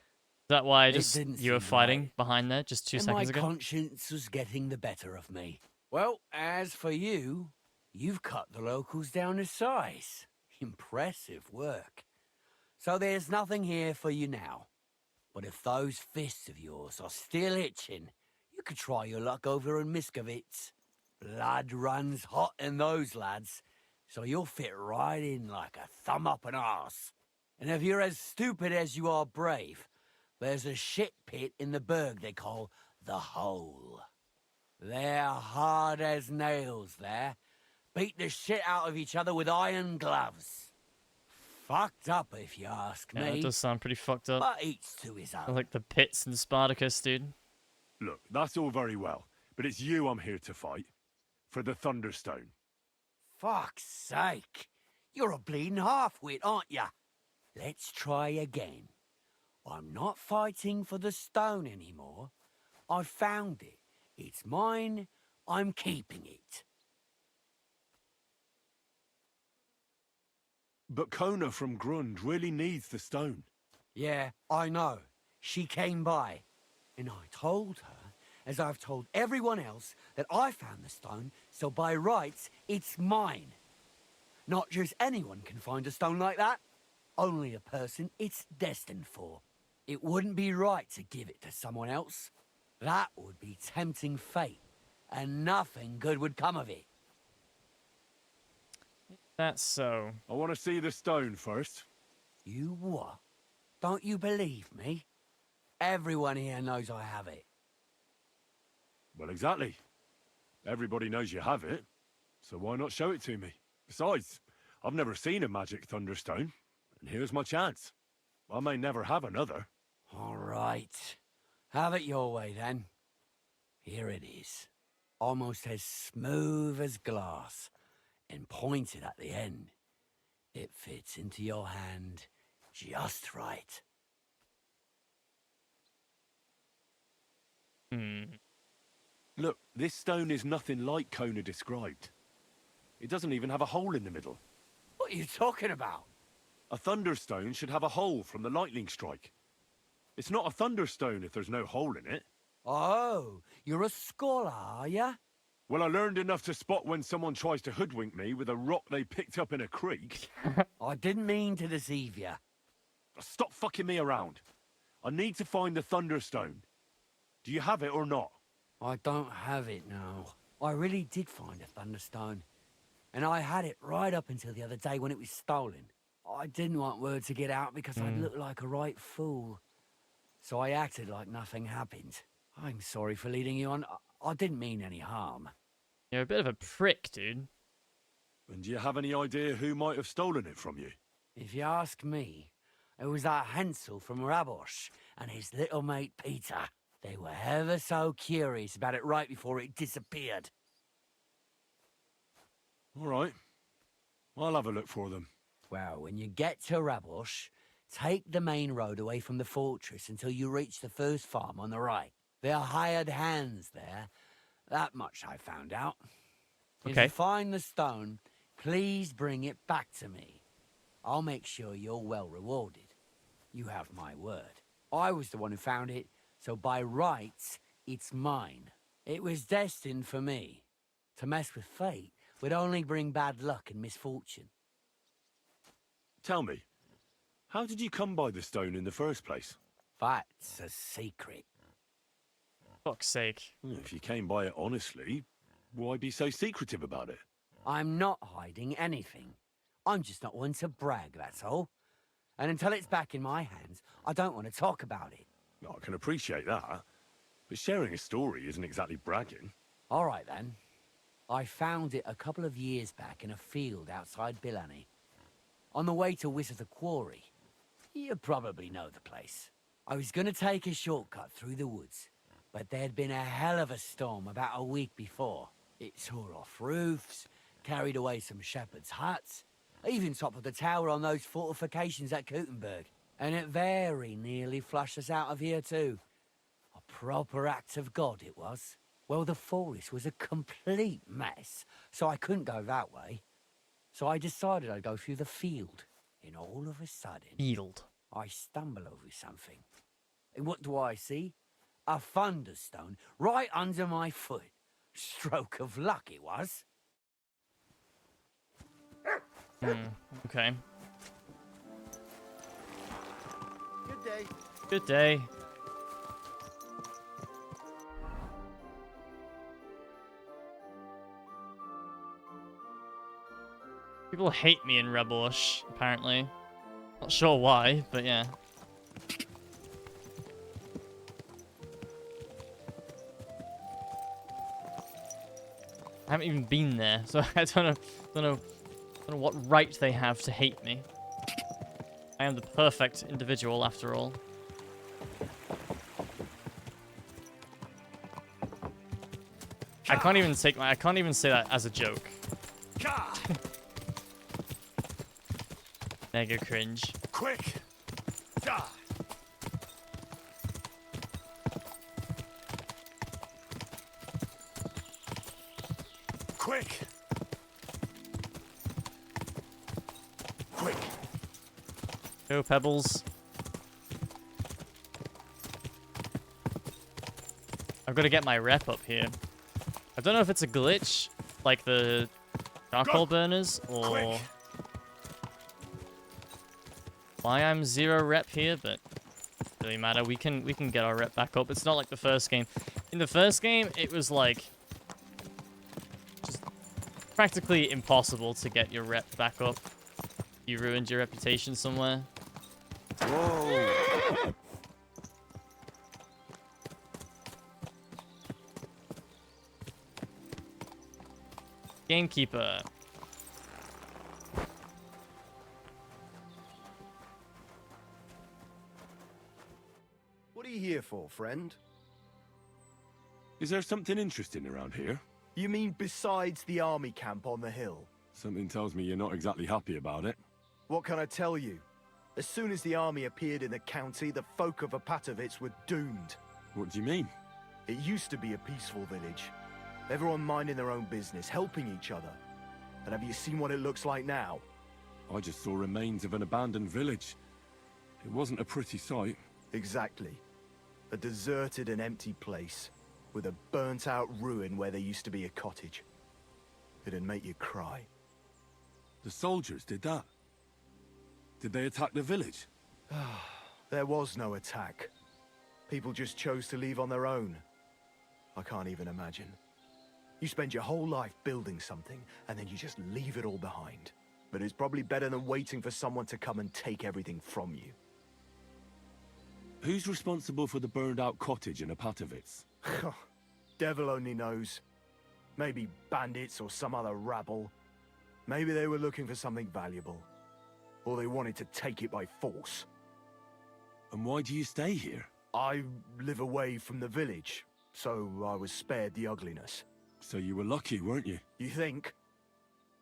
Is that why It didn't you were seem fighting right. behind there just 2 And seconds my ago? conscience was getting the better of me. Well, as for you, you've cut the locals down to size. Impressive work. So there's nothing here for you now. But if those fists of yours are still itching, you could try your luck over in Miskovitz. Blood runs hot in those lads, so you'll fit right in like a thumb up an arse. And if you're as stupid as you are brave, there's a shit pit in the burg they call the Hole. They're hard as nails there. Beat the shit out of each other with iron gloves. Fucked up, if you ask Yeah, me. it does sound pretty fucked up. But each to his own. Like the pits in Spartacus, dude. Look, that's all very well, but it's you I'm here to fight. For the Thunderstone. Fuck's sake. You're a bleeding half-wit, aren't ya? let's try again. I'm not fighting for the stone anymore. I found it. It's mine. I'm keeping it. But Kona from Grund really needs the stone. Yeah, I know. She came by, and I told her, as I've told everyone else, that I found the stone, so by rights, it's mine. Not just anyone can find a stone like that. Only a person it's destined for. It wouldn't be right to give it to someone else. That would be tempting fate, and nothing good would come of it. That's so. I want to see the stone first. You what? Don't you believe me? Everyone here knows I have it. Well, exactly. Everybody knows you have it, so why not show it to me? Besides, I've never seen a magic thunderstone, and here's my chance. I may never have another. All right. Have it your way, then. Here it is. Almost as smooth as glass, and pointed at the end. It fits into your hand just right. Look, this stone is nothing like Kona described. It doesn't even have a hole in the middle. What are you talking about? A thunderstone should have a hole from the lightning strike. It's not a thunderstone if there's no hole in it. Oh, you're a scholar, are ya? Well, I learned enough to spot when someone tries to hoodwink me with a rock they picked up in a creek. I didn't mean to deceive you. Stop fucking me around. I need to find the thunderstone. Do you have it or not? I don't have it now. I really did find a thunderstone. And I had it right up until the other day when it was stolen. I didn't want word to get out because I'd look like a right fool. So I acted like nothing happened. I'm sorry for leading you on. I didn't mean any harm. You're a bit of a prick, dude. And do you have any idea who might have stolen it from you? If you ask me, it was that Hansel from Rabosh and his little mate Peter. They were ever so curious about it right before it disappeared. All right. I'll have a look for them. Well, when you get to Rabosh, take the main road away from the fortress until you reach the first farm on the right. There are hired hands there. That much I found out. If you find the stone, please bring it back to me. I'll make sure you're well rewarded. You have my word. I was the one who found it, so by rights, it's mine. It was destined for me. To mess with fate would only bring bad luck and misfortune. Tell me, how did you come by the stone in the first place? That's a secret. Fuck's sake. If you came by it honestly, why be so secretive about it? I'm not hiding anything. I'm just not one to brag, that's all. And until it's back in my hands, I don't want to talk about it. I can appreciate that, but sharing a story isn't exactly bragging. All right, then. I found it a couple of years back in a field outside Billany. On the way to Wizard the Quarry. You probably know the place. I was going to take a shortcut through the woods, but there'd been a hell of a storm about a week before. It tore off roofs, carried away some shepherds' huts, even toppled the tower on those fortifications at Kuttenberg. And it very nearly flushed us out of here too. A proper act of God it was. Well, the forest was a complete mess, so I couldn't go that way. So I decided I'd go through the field. And all of a sudden... Field. I stumble over something. And what do I see? A thunderstone right under my foot. Stroke of luck it was. Okay. Good day. Good day. People hate me in Rebelish, apparently. Not sure why, but yeah. I haven't even been there, so I don't know what right they have to hate me. I am the perfect individual, after all. I can't even say that as a joke. Mega cringe. Quick! Die! Quick! Quick! Go, Pebbles. I've got to get my rep up here. I don't know if it's a glitch, like the charcoal burners, or Quick. why I'm 0 rep here, but it doesn't really matter. We can get our rep back up. It's not like the first game. In the first game, it was like just practically impossible to get your rep back up. You ruined your reputation somewhere. Whoa! Gamekeeper. What are you here for, friend? Is there something interesting around here? You mean besides the army camp on the hill? Something tells me you're not exactly happy about it. What can I tell you? As soon as the army appeared in the county, the folk of Apatovitz were doomed. What do you mean? It used to be a peaceful village. Everyone minding their own business, helping each other. And have you seen what it looks like now? I just saw remains of an abandoned village. It wasn't a pretty sight. Exactly. A deserted and empty place, with a burnt-out ruin where there used to be a cottage. It'd make you cry. The soldiers did that? Did they attack the village? There was no attack. People just chose to leave on their own. I can't even imagine. You spend your whole life building something, and then you just leave it all behind. But it's probably better than waiting for someone to come and take everything from you. Who's responsible for the burned-out cottage in Apatovitz? Devil only knows. Maybe bandits or some other rabble. Maybe they were looking for something valuable. Or they wanted to take it by force. And why do you stay here? I live away from the village, so I was spared the ugliness. So you were lucky, weren't you? You think?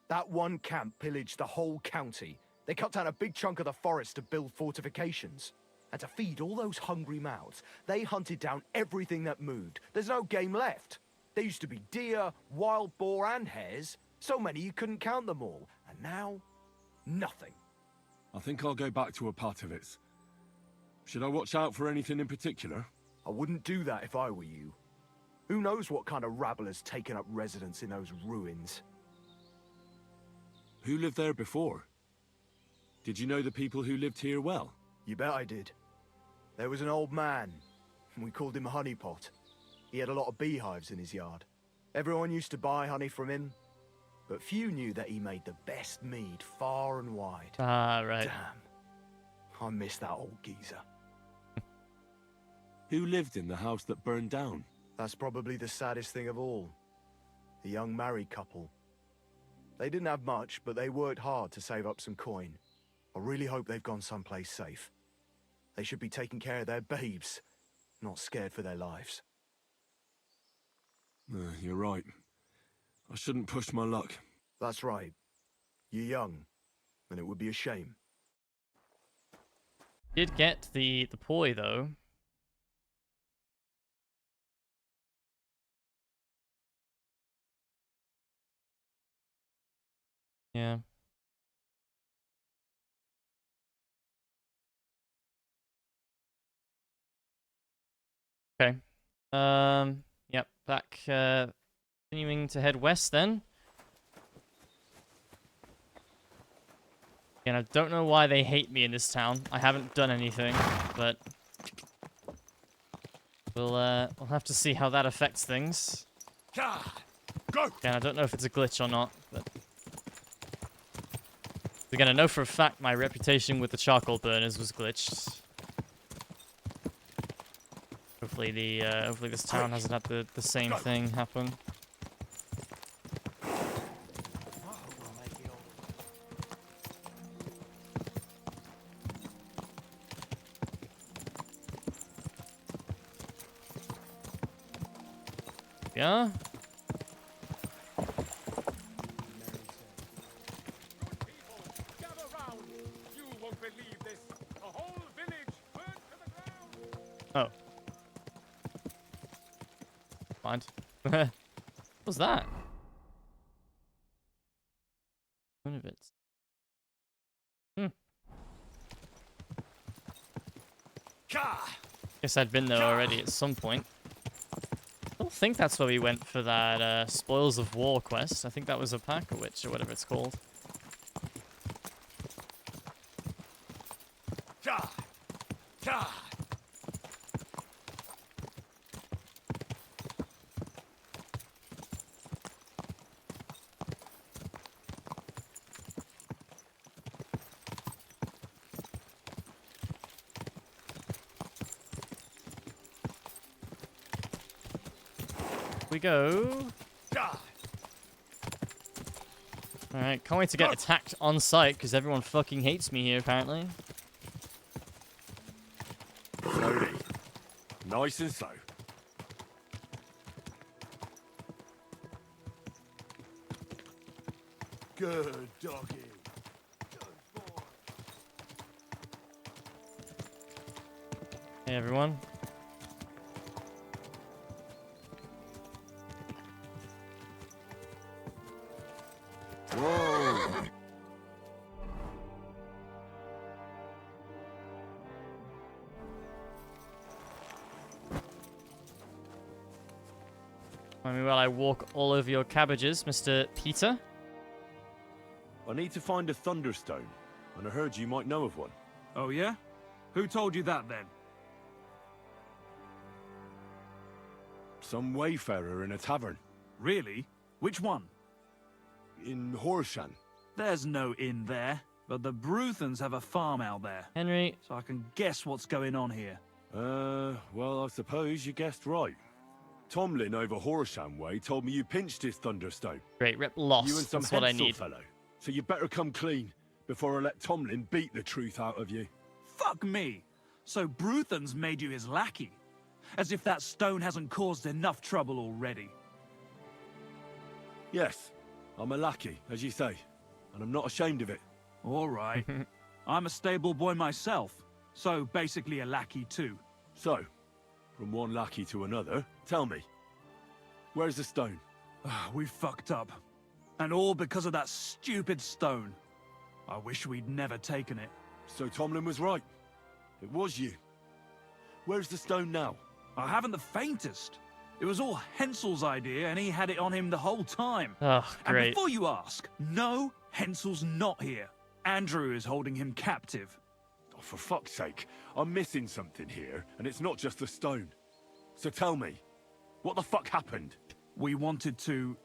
That one camp pillaged the whole county. They cut down a big chunk of the forest to build fortifications. And to feed all those hungry mouths, they hunted down everything that moved. There's no game left. There used to be deer, wild boar, and hares. So many you couldn't count them all. And now, nothing. I think I'll go back to Apatovitz. Should I watch out for anything in particular? I wouldn't do that if I were you. Who knows what kind of rabble has taken up residence in those ruins? Who lived there before? Did you know the people who lived here well? You bet I did. There was an old man, and we called him Honeypot. He had a lot of beehives in his yard. Everyone used to buy honey from him, but few knew that he made the best mead far and wide. Ah, right. Damn. I miss that old geezer. Who lived in the house that burned down? That's probably the saddest thing of all. The young married couple. They didn't have much, but they worked hard to save up some coin. I really hope they've gone someplace safe. They should be taking care of their babes, not scared for their lives. You're right. I shouldn't push my luck. That's right. You're young, and it would be a shame. Did get the poi though. Yeah. Okay. Yep, back, continuing to head west then. And I don't know why they hate me in this town. I haven't done anything, but we'll have to see how that affects things. Go! Again, I don't know if it's a glitch or not, but again, I know for a fact my reputation with the charcoal burners was glitched. Hopefully hopefully this town hasn't had the same thing happen. Yeah. mind. What's that? One of it. Guess I'd been there already at some point. I don't think that's where we went for that Spoils of War quest. I think that was a Packer Witch or whatever it's called. We go. Alright, can't wait to get attacked on sight because everyone fucking hates me here apparently. Slowly. Nice and slow. Good doggy. Hey everyone. Whoa. I mean, while I walk all over your cabbages, Mr. Peter. I need to find a Thunderstone, and I heard you might know of one. Oh, yeah? Who told you that, then? Some wayfarer in a tavern. Really? Which one? In Horshan. There's no inn there, but the Bruthans have a farm out there. Henry. So I can guess what's going on here. Well, I suppose you guessed right. Tomlin over Horsham way told me you pinched his Thunderstone. Great, rip lost. You and some That's what I Hensel need. fellow. So you better come clean before I let Tomlin beat the truth out of you. Fuck me! So Bruthans made you his lackey? As if that stone hasn't caused enough trouble already. Yes, I'm a lackey, as you say, and I'm not ashamed of it. All right. I'm a stable boy myself, so basically a lackey too. So, from one lackey to another, tell me, where's the stone? We fucked up. And all because of that stupid stone. I wish we'd never taken it. So Tomlin was right. It was you. Where's the stone now? I haven't the faintest. It was all Hensel's idea, and he had it on him the whole time. Oh, great. And before you ask, no, Hensel's not here. Andrew is holding him captive. Oh, for fuck's sake, I'm missing something here, and it's not just the stone. So tell me, what the fuck happened? We wanted to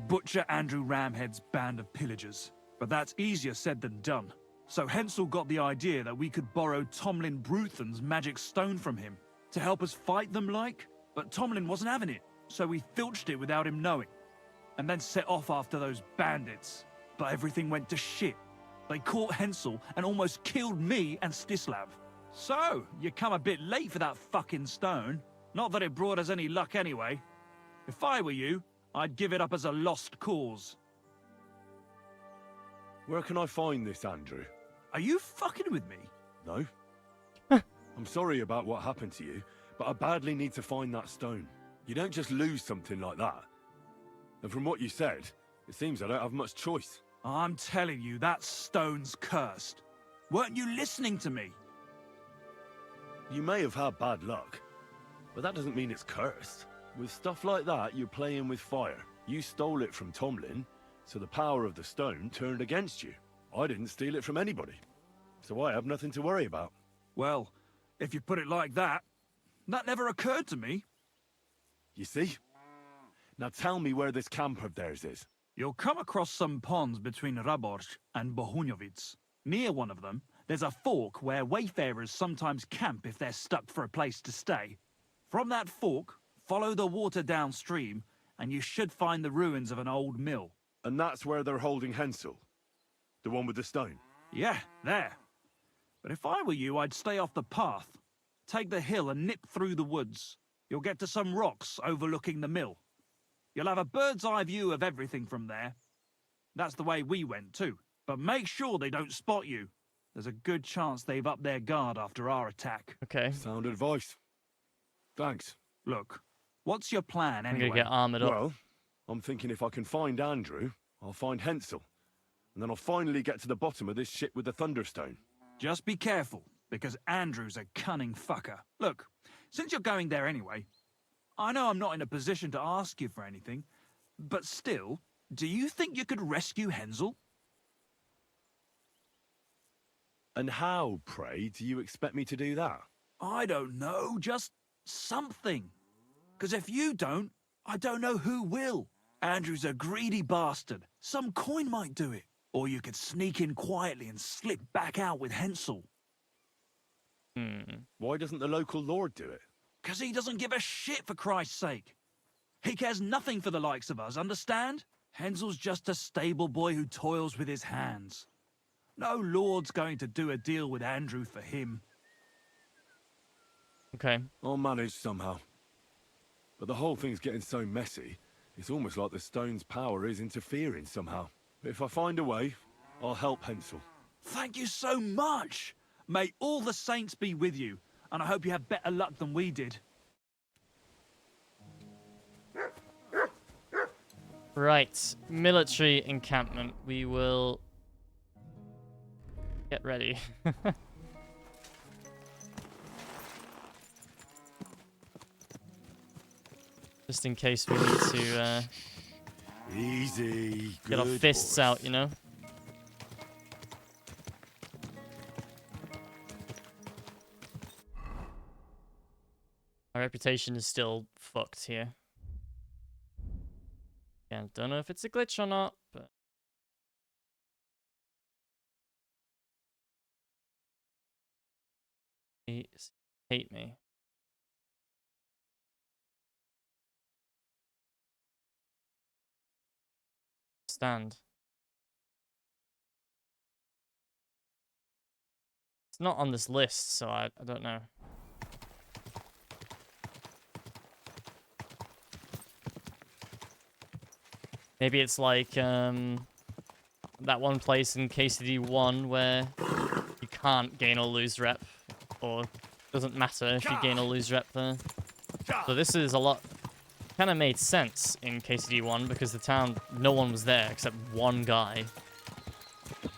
butcher Andrew Ramhead's band of pillagers, but that's easier said than done. So Hensel got the idea that we could borrow Tomlin Bruthan's magic stone from him to help us fight them like, but Tomlin wasn't having it, so we filched it without him knowing, and then set off after those bandits. But everything went to shit. They caught Hensel and almost killed me and Stislav. So, you come a bit late for that fucking stone. Not that it brought us any luck anyway. If I were you, I'd give it up as a lost cause. Where can I find this, Andrew? Are you fucking with me? No. I'm sorry about what happened to you, but I badly need to find that stone. You don't just lose something like that. And from what you said, it seems I don't have much choice. I'm telling you, that stone's cursed. Weren't you listening to me? You may have had bad luck, but that doesn't mean it's cursed. With stuff like that, you're playing with fire. You stole it from Tomlin, so the power of the stone turned against you. I didn't steal it from anybody, so I have nothing to worry about. Well, if you put it like that, that never occurred to me. You see? Now tell me where this camp of theirs is. You'll come across some ponds between Raborj and Bohunjovic. Near one of them, there's a fork where wayfarers sometimes camp if they're stuck for a place to stay. From that fork, follow the water downstream, and you should find the ruins of an old mill. And that's where they're holding Hensel? The one with the stone? Yeah, there. But if I were you, I'd stay off the path. Take the hill and nip through the woods. You'll get to some rocks overlooking the mill. You'll have a bird's eye view of everything from there. That's the way we went too. But make sure they don't spot you. There's a good chance they've upped their guard after our attack. Okay. Sound advice. Thanks. Look, What's your plan, I'm anyway? gonna get armored up. Well, I'm thinking if I can find Andrew, I'll find Hensel. And then I'll finally get to the bottom of this shit with the Thunderstone. Just be careful, because Andrew's a cunning fucker. Look, since you're going there anyway, I know I'm not in a position to ask you for anything, but still, do you think you could rescue Hensel? And how, pray, do you expect me to do that? I don't know, just something. Because if you don't, I don't know who will. Andrew's a greedy bastard. Some coin might do it. Or you could sneak in quietly and slip back out with Hensel. Why doesn't the local lord do it? Because he doesn't give a shit, for Christ's sake. He cares nothing for the likes of us, understand? Hensel's just a stable boy who toils with his hands. No lord's going to do a deal with Andrew for him. Okay. I'll manage somehow. But the whole thing's getting so messy, it's almost like the stone's power is interfering somehow. But if I find a way, I'll help Hensel. Thank you so much! May all the saints be with you, and I hope you have better luck than we did. Right, military encampment. We will get ready. Just in case we need to easy, get our fists out, you know? Our reputation is still fucked here. Yeah, don't know if it's a glitch or not, but... They hate me. Stand. It's not on this list, so I don't know. Maybe it's like that one place in KCD1 where you can't gain or lose rep, or doesn't matter if you gain or lose rep there. So this is a lot. Kind of made sense in KCD1 because the town, no one was there except one guy. It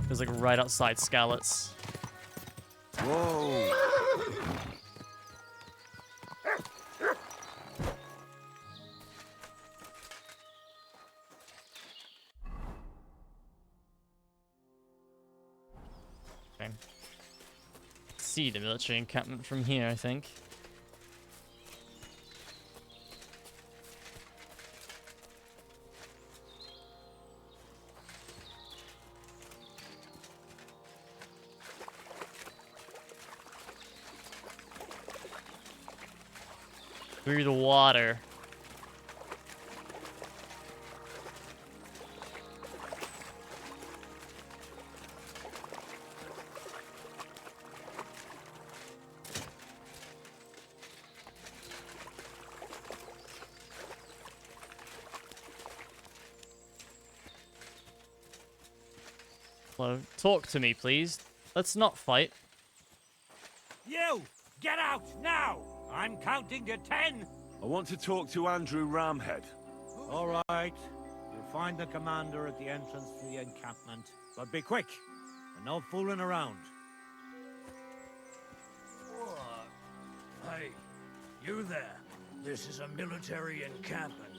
was like right outside Scarlet's. Whoa! Okay. See the military encampment from here, I think. Through the water. Hello. Talk to me, please. Let's not fight. You! Get out, now! I'm counting to 10! I want to talk to Andrew Ramhead. All right. You'll find the commander at the entrance to the encampment. But be quick, and no fooling around. Hey, you there. This is a military encampment,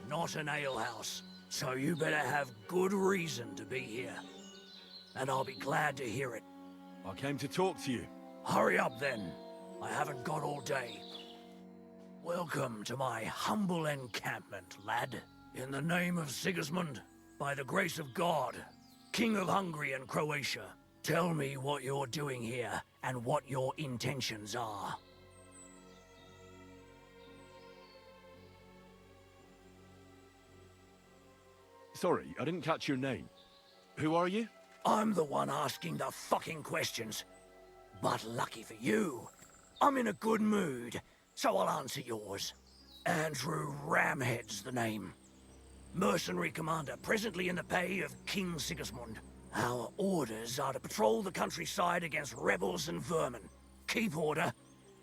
not an alehouse. So you better have good reason to be here. And I'll be glad to hear it. I came to talk to you. Hurry up then. I haven't got all day. Welcome to my humble encampment, lad. In the name of Sigismund, by the grace of God, King of Hungary and Croatia, tell me what you're doing here and what your intentions are. Sorry, I didn't catch your name. Who are you? I'm the one asking the fucking questions. But lucky for you, I'm in a good mood, so I'll answer yours. Andrew Ramhead's the name. Mercenary commander presently in the pay of King Sigismund. Our orders are to patrol the countryside against rebels and vermin, keep order,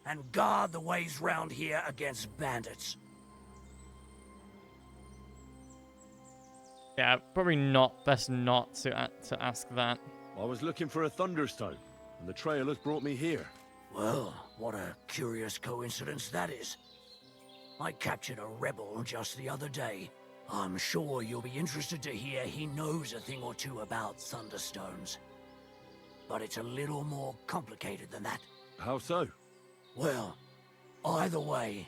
and guard the ways round here against bandits. Yeah, probably not. Best not to ask that. I was looking for a Thunderstone, and the trail has brought me here. Well, what a curious coincidence that is. I captured a rebel just the other day. I'm sure you'll be interested to hear he knows a thing or two about Thunderstones. But it's a little more complicated than that. How so? Well, either way,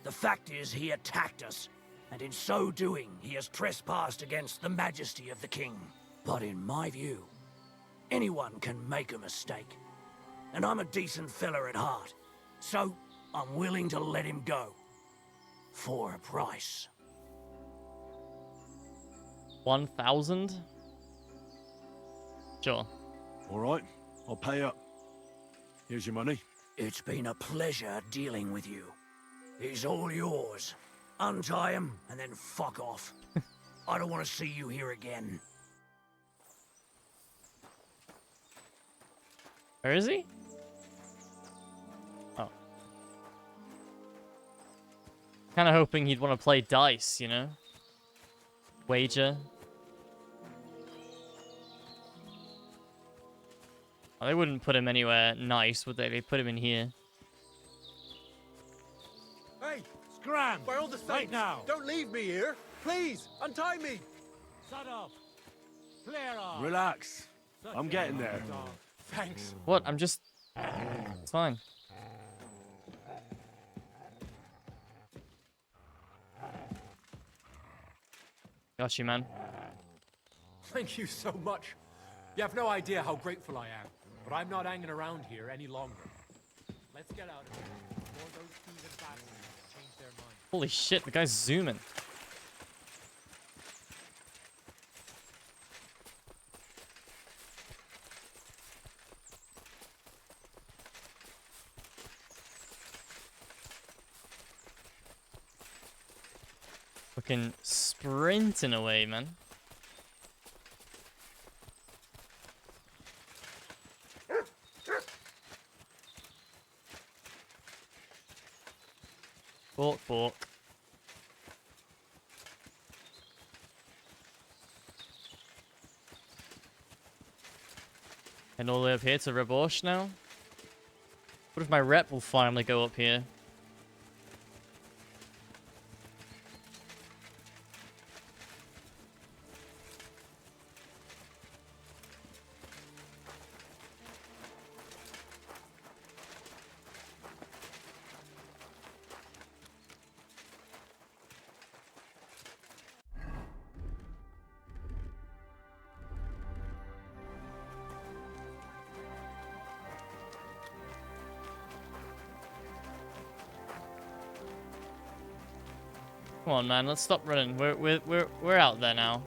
the fact is he attacked us, and in so doing he has trespassed against the majesty of the king. But in my view, anyone can make a mistake. And I'm a decent fella at heart, so I'm willing to let him go. For a price. 1,000? Sure. All right, I'll pay up. Here's your money. It's been a pleasure dealing with you. He's all yours. Untie him and then fuck off. I don't want to see you here again. Where is he? Oh. Kind of hoping he'd want to play dice, you know? Wager. Oh, they wouldn't put him anywhere nice, would they? They put him in here. Hey, Scram! By all the saints, right now! Don't leave me here! Please, untie me! Shut up! Clear off! Relax. I'm getting there. Thanks. What? I'm just... It's fine. Got you, man. Thank you so much. You have no idea how grateful I am, but I'm not hanging around here any longer. Let's get out of here before those thieving bastards change their mind. Holy shit, the guy's zooming. Fucking sprinting away, man. Bork, bork. And all the way up here to Rebosh now? What if my rep will finally go up here? Come on, man. Let's stop running. We're out there now.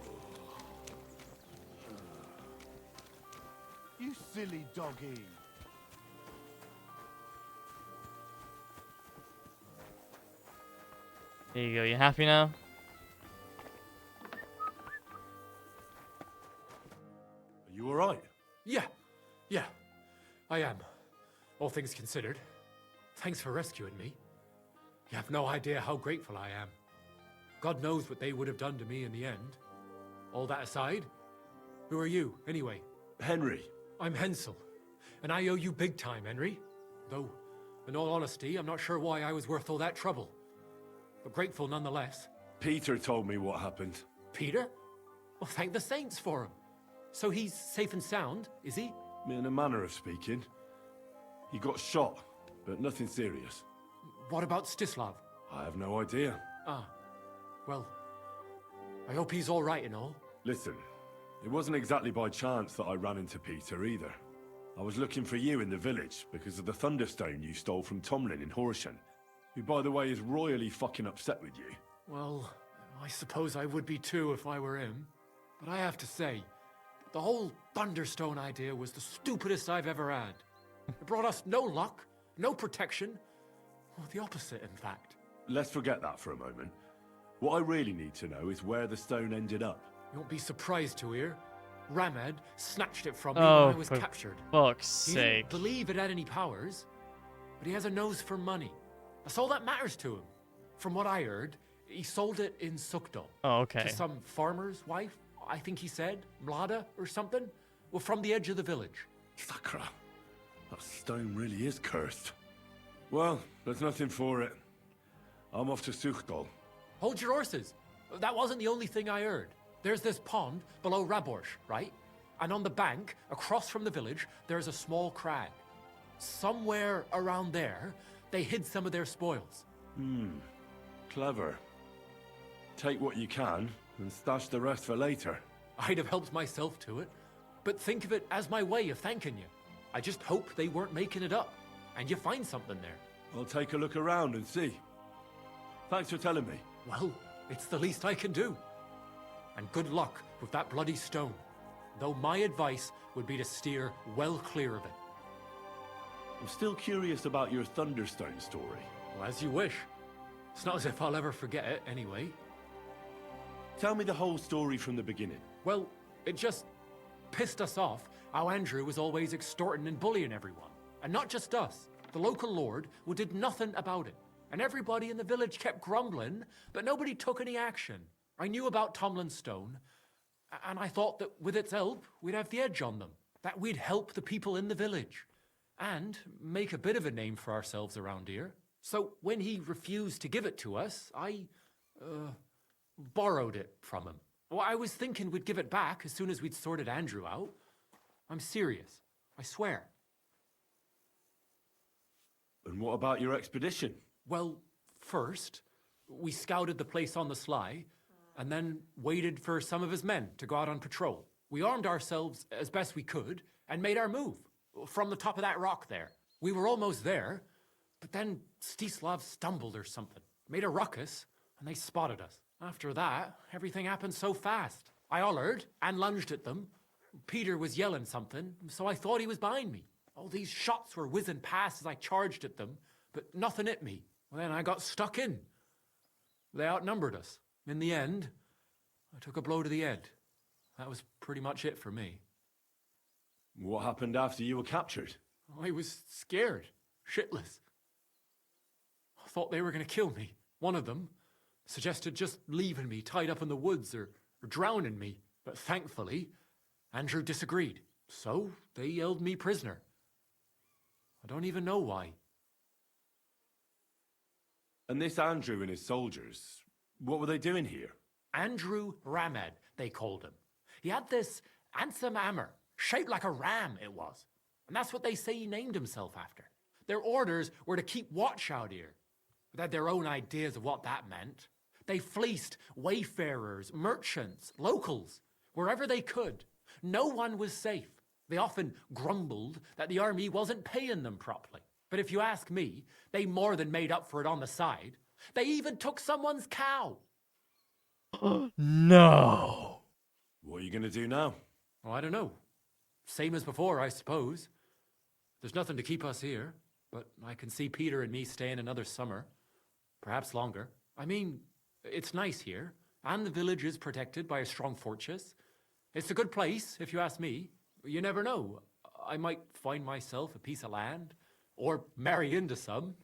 You silly doggy. There you go. You happy now? Are you all right? Yeah, I am. All things considered. Thanks for rescuing me. You have no idea how grateful I am. God knows what they would have done to me in the end. All that aside, who are you, anyway? Henry. I'm Hensel, and I owe you big time, Henry. Though, in all honesty, I'm not sure why I was worth all that trouble. But grateful nonetheless. Peter told me what happened. Peter? Well, thank the saints for him. So he's safe and sound, is he? In a manner of speaking. He got shot, but nothing serious. What about Stislav? I have no idea. Ah, well, I hope he's all right and all. Listen, it wasn't exactly by chance that I ran into Peter either. I was looking for you in the village because of the Thunderstone you stole from Tomlin in Horsham, who, by the way, is royally fucking upset with you. Well, I suppose I would be too if I were him. But I have to say, the whole Thunderstone idea was the stupidest I've ever had. It brought us no luck, no protection. Well, the opposite, in fact. Let's forget that for a moment. What I really need to know is where the stone ended up. You won't be surprised to hear. Ramed snatched it from me Oh, when I was for captured. fuck's He sake. didn't believe it had any powers, but he has a nose for money. That's all that matters to him. From what I heard, he sold it in Sukdal. Oh, okay. To some farmer's wife, I think he said, Mlada or something. Well, from the edge of the village. Sakra. That stone really is cursed. Well, there's nothing for it. I'm off to Sukdal. Hold your horses. That wasn't the only thing I heard. There's this pond below Raborsh, right? And on the bank, across from the village, there's a small crag. Somewhere around there, they hid some of their spoils. Clever. Take what you can and stash the rest for later. I'd have helped myself to it, but think of it as my way of thanking you. I just hope they weren't making it up, and you find something there. I'll take a look around and see. Thanks for telling me. Well, it's the least I can do. And good luck with that bloody stone, though my advice would be to steer well clear of it. I'm still curious about your Thunderstone story. Well, as you wish. It's not as if I'll ever forget it, anyway. Tell me the whole story from the beginning. Well, it just pissed us off how Andrew was always extorting and bullying everyone. And not just us. The local lord who did nothing about it. And everybody in the village kept grumbling, but nobody took any action. I knew about Tomlin's stone, and I thought that with its help, we'd have the edge on them. That we'd help the people in the village. And make a bit of a name for ourselves around here. So when he refused to give it to us, I borrowed it from him. Well, I was thinking we'd give it back as soon as we'd sorted Andrew out. I'm serious. I swear. And what about your expedition? Well, first, we scouted the place on the sly, and then waited for some of his men to go out on patrol. We armed ourselves as best we could, and made our move. From the top of that rock there. We were almost there, but then Stislav stumbled or something. Made a ruckus, and they spotted us. After that, everything happened so fast. I hollered and lunged at them. Peter was yelling something, so I thought he was behind me. All these shots were whizzing past as I charged at them, but nothing hit me. Well, then I got stuck in. They outnumbered us. In the end, I took a blow to the head. That was pretty much it for me. What happened after you were captured? I was scared, shitless. I thought they were going to kill me. One of them suggested just leaving me tied up in the woods or drowning me. But thankfully, Andrew disagreed. So they held me prisoner. I don't even know why. And this Andrew and his soldiers, what were they doing here? Andrew Ramed, they called him. He had this handsome hammer. Shaped like a ram, it was. And that's what they say he named himself after. Their orders were to keep watch out here. They had their own ideas of what that meant. They fleeced wayfarers, merchants, locals, wherever they could. No one was safe. They often grumbled that the army wasn't paying them properly. But if you ask me, they more than made up for it on the side. They even took someone's cow. No. What are you going to do now? Oh, I don't know. Same as before, I suppose. There's nothing to keep us here, but I can see Peter and me staying another summer. Perhaps longer. I mean, it's nice here, and the village is protected by a strong fortress. It's a good place, if you ask me. You never know. I might find myself a piece of land, or marry into some.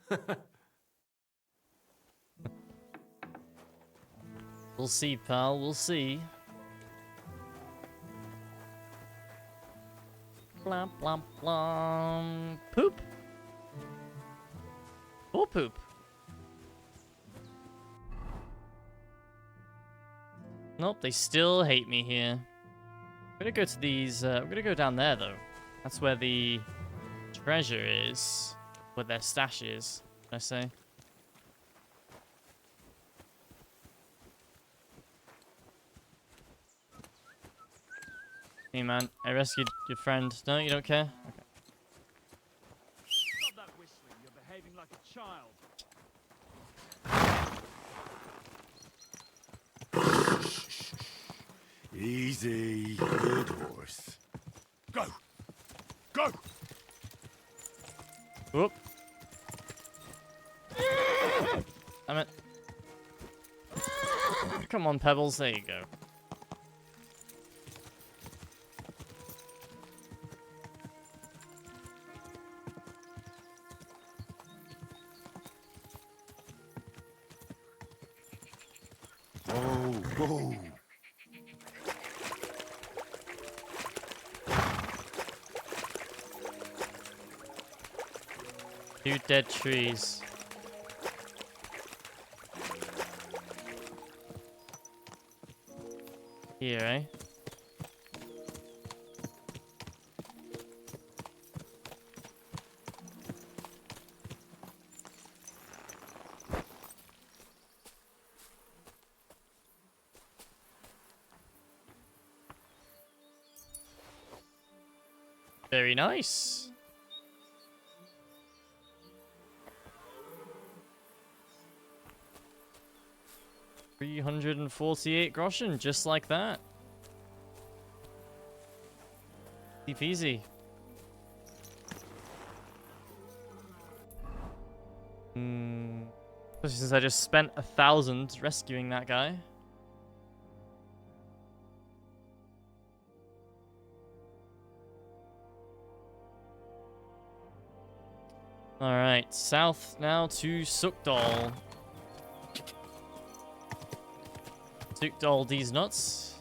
We'll see, pal, we'll see. Blom, blom, blom. Poop? Or poop? Nope, they still hate me here. I'm gonna go to these, I'm gonna go down there though. That's where the treasure is. Where their stash is, I say. Hey man, I rescued your friend. No, you don't care? Okay. Stop that whistling, you're behaving like a child. Easy, good horse. Go! Go! Whoop. Damn it. Come on, Pebbles, there you go. Whoa. Two dead trees. Here, eh? Very nice. $348 groschen, just like that. Easy peasy. Especially since I just spent 1,000 rescuing that guy. Alright, south now to Sukdal. Sukdal these nuts.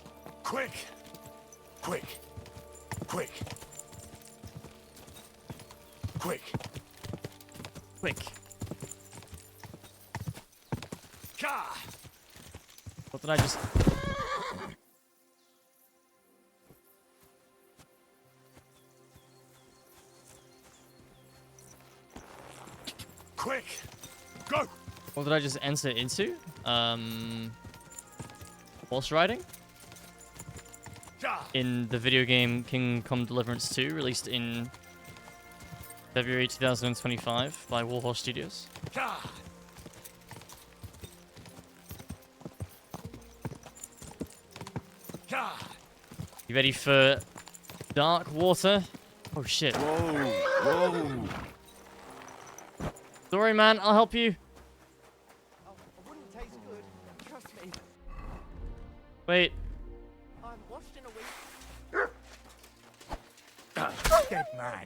Quick! Quick! Quick! Quick! Quick. Ka! What did I just... Quick! Go! What did I just enter into? Horse riding? In the video game Kingdom Come Deliverance 2, released in February 2025 by Warhorse Studios. You ready for dark water? Oh shit. Whoa! Whoa! Sorry man, I'll help you. It wouldn't taste good. Trust me. Wait. I'm washed in a week. Dead man.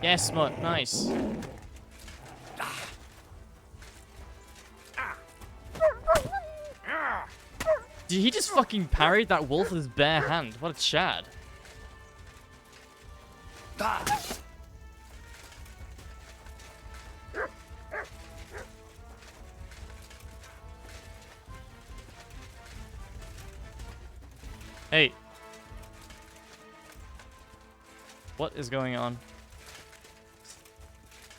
Yes, Mutt, nice. Did he just fucking parry that wolf with his bare hand? What a chad. Hey. What is going on?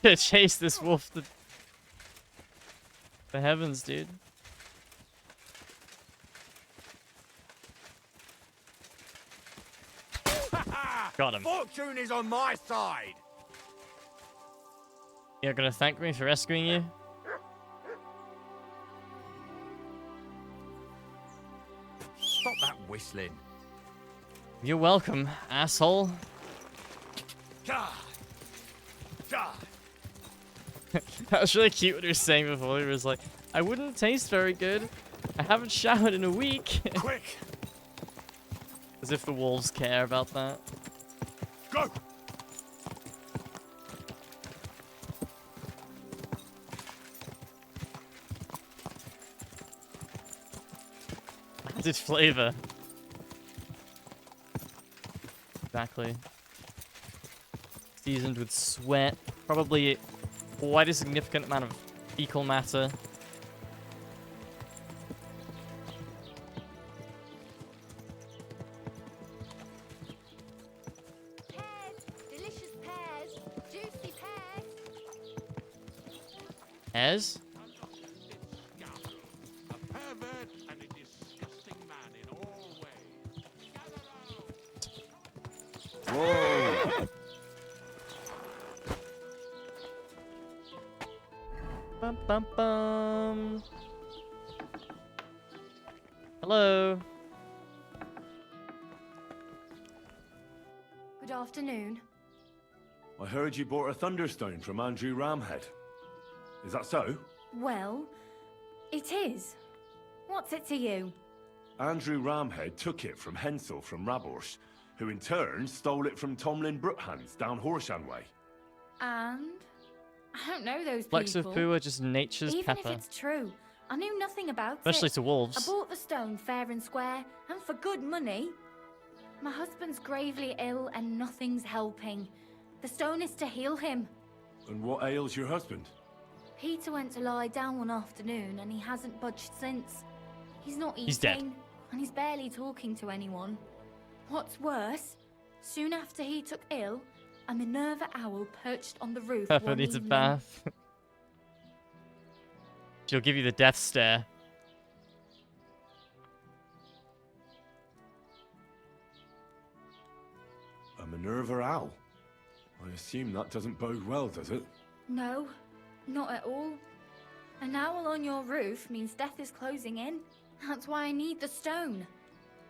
Chase this wolf to the heavens, dude. Got him. Fortune is on my side. You're gonna thank me for rescuing you? Stop that whistling. You're welcome, asshole. That was really cute what he was saying before. He was like, I wouldn't taste very good. I haven't showered in a week. Quick! As if the wolves care about that. Go! Added flavor. Exactly. Seasoned with sweat. Probably quite a significant amount of fecal matter. Delicious pears. Juicy pears. Ez? Whoa! Bum bum bum. Hello. Good afternoon. I heard you bought a Thunderstone from Andrew Ramhead. Is that so? Well, it is. What's it to you? Andrew Ramhead took it from Hensel from Rabors, who in turn stole it from Tomlin Brookhans down Horshan Way. And? I don't know those Flecks of people. poo are just nature's Even pepper. if it's true, I knew nothing about Especially it. to wolves. I bought the stone fair and square, and for good money. My husband's gravely ill and nothing's helping. The stone is to heal him. And what ails your husband? Peter went to lie down one afternoon and he hasn't budged since. He's not eating. He's dead. And he's barely talking to anyone. What's worse, soon after he took ill, a Minerva owl perched on the roof Pepper one needs a evening. bath. She'll give you the death stare. A Minerva owl? I assume that doesn't bode well, does it? No, not at all. An owl on your roof means death is closing in. That's why I need the stone.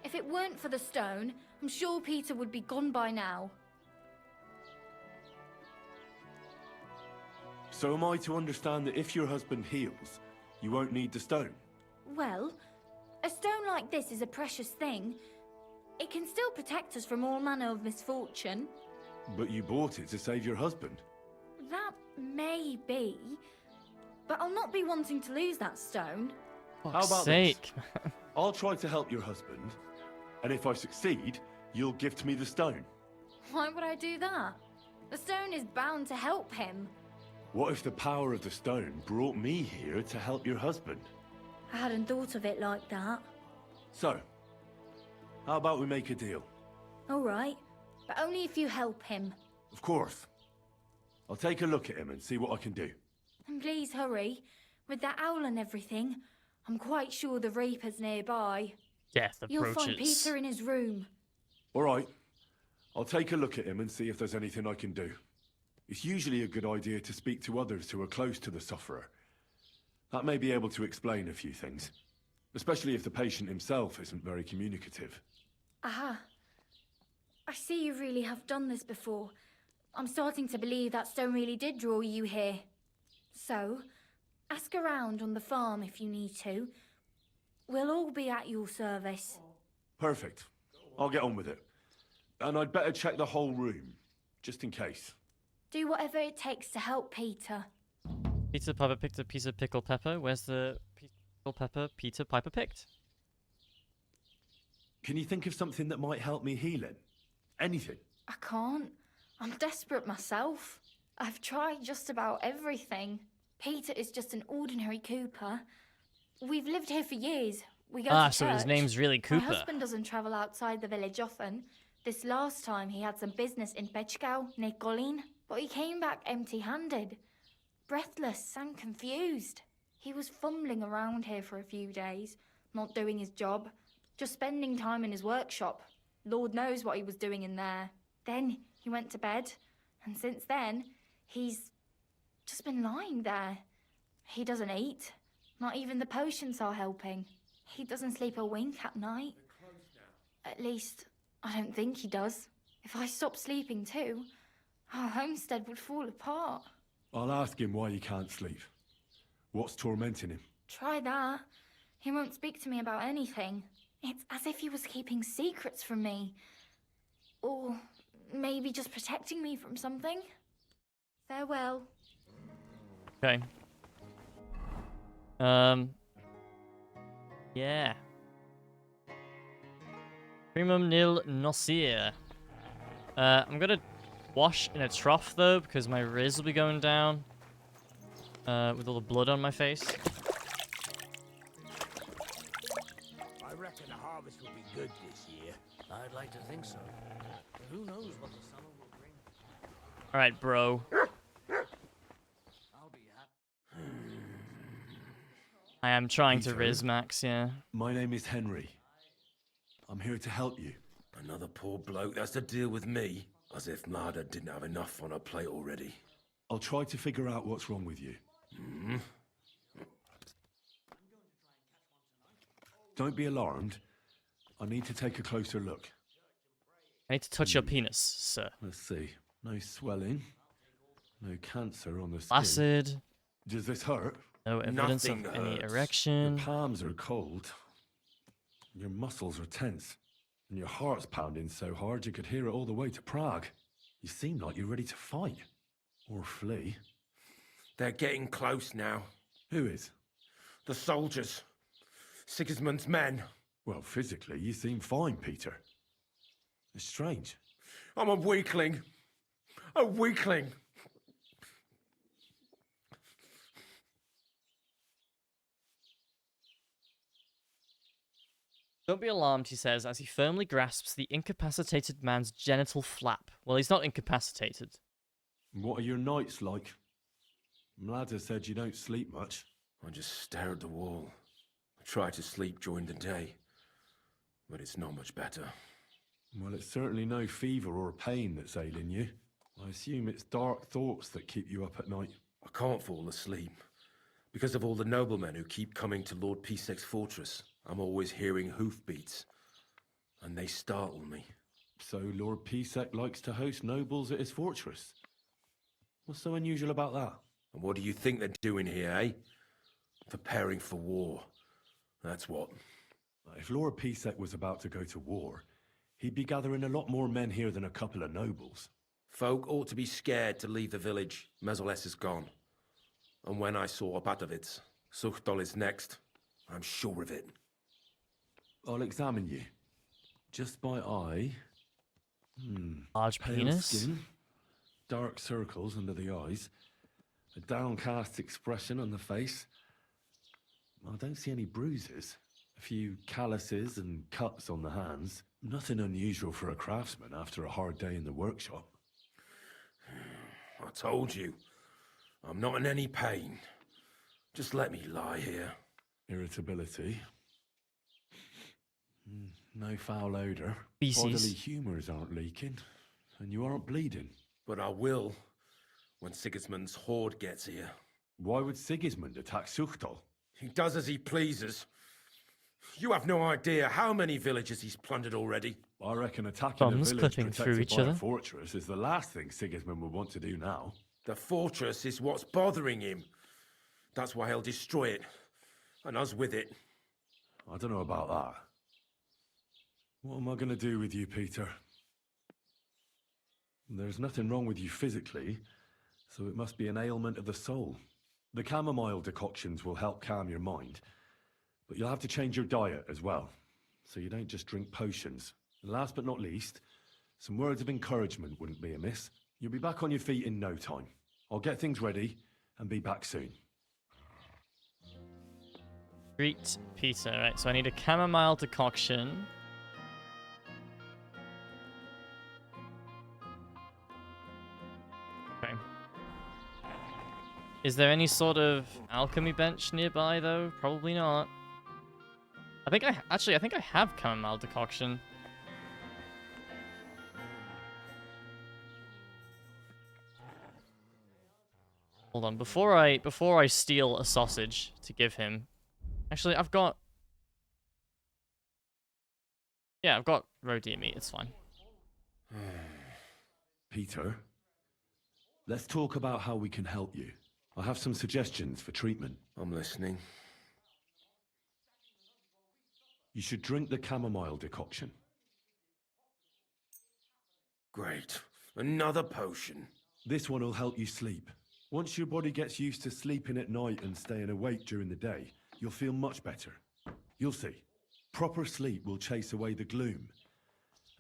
If it weren't for the stone, I'm sure Peter would be gone by now. So am I to understand that if your husband heals, you won't need the stone? Well, a stone like this is a precious thing. It can still protect us from all manner of misfortune. But you bought it to save your husband. That may be, but I'll not be wanting to lose that stone. How about this? I'll try to help your husband, and if I succeed, you'll gift me the stone. Why would I do that? The stone is bound to help him. What if the power of the stone brought me here to help your husband? I hadn't thought of it like that. So, how about we make a deal? All right, but only if you help him. Of course. I'll take a look at him and see what I can do. And please hurry. With that owl and everything, I'm quite sure the Reaper's nearby. Death You'll approaches. find Peter in his room. All right. I'll take a look at him and see if there's anything I can do. It's usually a good idea to speak to others who are close to the sufferer. That may be able to explain a few things, especially if the patient himself isn't very communicative. Aha. I see you really have done this before. I'm starting to believe that stone really did draw you here. So, ask around on the farm if you need to. We'll all be at your service. Perfect. I'll get on with it. And I'd better check the whole room, just in case. Do whatever it takes to help Peter. Peter Piper picked a piece of pickled pepper. Where's the piece of pickled pepper Peter Piper picked? Can you think of something that might help me heal him? Anything? I can't. I'm desperate myself. I've tried just about everything. Peter is just an ordinary Cooper. We've lived here for years. We go to so his church. name's really Cooper. My husband doesn't travel outside the village often. This last time he had some business in Pechgau, near Golin, but he came back empty-handed. Breathless and confused. He was fumbling around here for a few days, not doing his job, just spending time in his workshop. Lord knows what he was doing in there. Then he went to bed, and since then, he's just been lying there. He doesn't eat. Not even the potions are helping. He doesn't sleep a wink at night. At least, I don't think he does. If I stopped sleeping too, our homestead would fall apart. I'll ask him why he can't sleep. What's tormenting him? Try that. He won't speak to me about anything. It's as if he was keeping secrets from me. Or maybe just protecting me from something. Farewell. Okay. Yeah. Primum nil nocere. I'm gonna wash in a trough though, because my riz will be going down. With all the blood on my face. I reckon the harvest will be good this year. I'd like to think so. But who knows what the summer will bring. Alright, bro. I'll be happy. I am trying to Peter? riz Max, yeah. My name is Henry. I'm here to help you. Another poor bloke that's to deal with me. As if Marda didn't have enough on her plate already. I'll try to figure out what's wrong with you. Don't be alarmed. I need to take a closer look. I need to touch your penis, sir. Let's see. No swelling. No cancer on the skin. Flaccid. Does this hurt? No evidence of any erection. Your palms are cold. Your muscles are tense. And your heart's pounding so hard you could hear it all the way to Prague. You seem like you're ready to fight. Or flee. They're getting close now. Who is? The soldiers. Sigismund's men. Well, physically, you seem fine, Peter. It's strange. I'm a weakling. A weakling. Don't be alarmed, he says, as he firmly grasps the incapacitated man's genital flap. Well, he's not incapacitated. What are your nights like? Mladder said you don't sleep much. I just stare at the wall. I try to sleep during the day, but it's not much better. Well, it's certainly no fever or pain that's ailing you. I assume it's dark thoughts that keep you up at night. I can't fall asleep, because of all the noblemen who keep coming to Lord Pisek's fortress. I'm always hearing hoofbeats, and they startle me. So Lord Pisek likes to host nobles at his fortress? What's so unusual about that? And what do you think they're doing here, eh? Preparing for war. That's what. If Lord Pisek was about to go to war, he'd be gathering a lot more men here than a couple of nobles. Folk ought to be scared to leave the village. Mezoles is gone. And when I saw Abatovitz, Suchtol is next. I'm sure of it. I'll examine you. Just by eye. Large Pale penis. skin, dark circles under the eyes, a downcast expression on the face. I don't see any bruises. A few calluses and cuts on the hands. Nothing unusual for a craftsman after a hard day in the workshop. I told you. I'm not in any pain. Just let me lie here. Irritability. No foul odor. Feces. Bodily humours aren't leaking. And you aren't bleeding. But I will, when Sigismund's horde gets here. Why would Sigismund attack Suchtol? He does as he pleases. You have no idea how many villages he's plundered already. I reckon attacking a Thumbs village clipping through protected each by other. a fortress is the last thing Sigismund would want to do now. The fortress is what's bothering him. That's why he'll destroy it. And us with it. I don't know about that. What am I going to do with you, Peter? There's nothing wrong with you physically, so it must be an ailment of the soul. The chamomile decoctions will help calm your mind, but you'll have to change your diet as well, so you don't just drink potions. And last but not least, some words of encouragement wouldn't be amiss. You'll be back on your feet in no time. I'll get things ready and be back soon. Treat Peter. Right, so I need a chamomile decoction. Okay. Is there any sort of alchemy bench nearby, though? Probably not. I think I have chamomile decoction. Hold on, before I steal a sausage to give him. Actually, I've got roe meat. It's fine. Peter, let's talk about how we can help you. I have some suggestions for treatment. I'm listening. You should drink the chamomile decoction. Great. Another potion. This one will help you sleep. Once your body gets used to sleeping at night and staying awake during the day, you'll feel much better. You'll see. Proper sleep will chase away the gloom.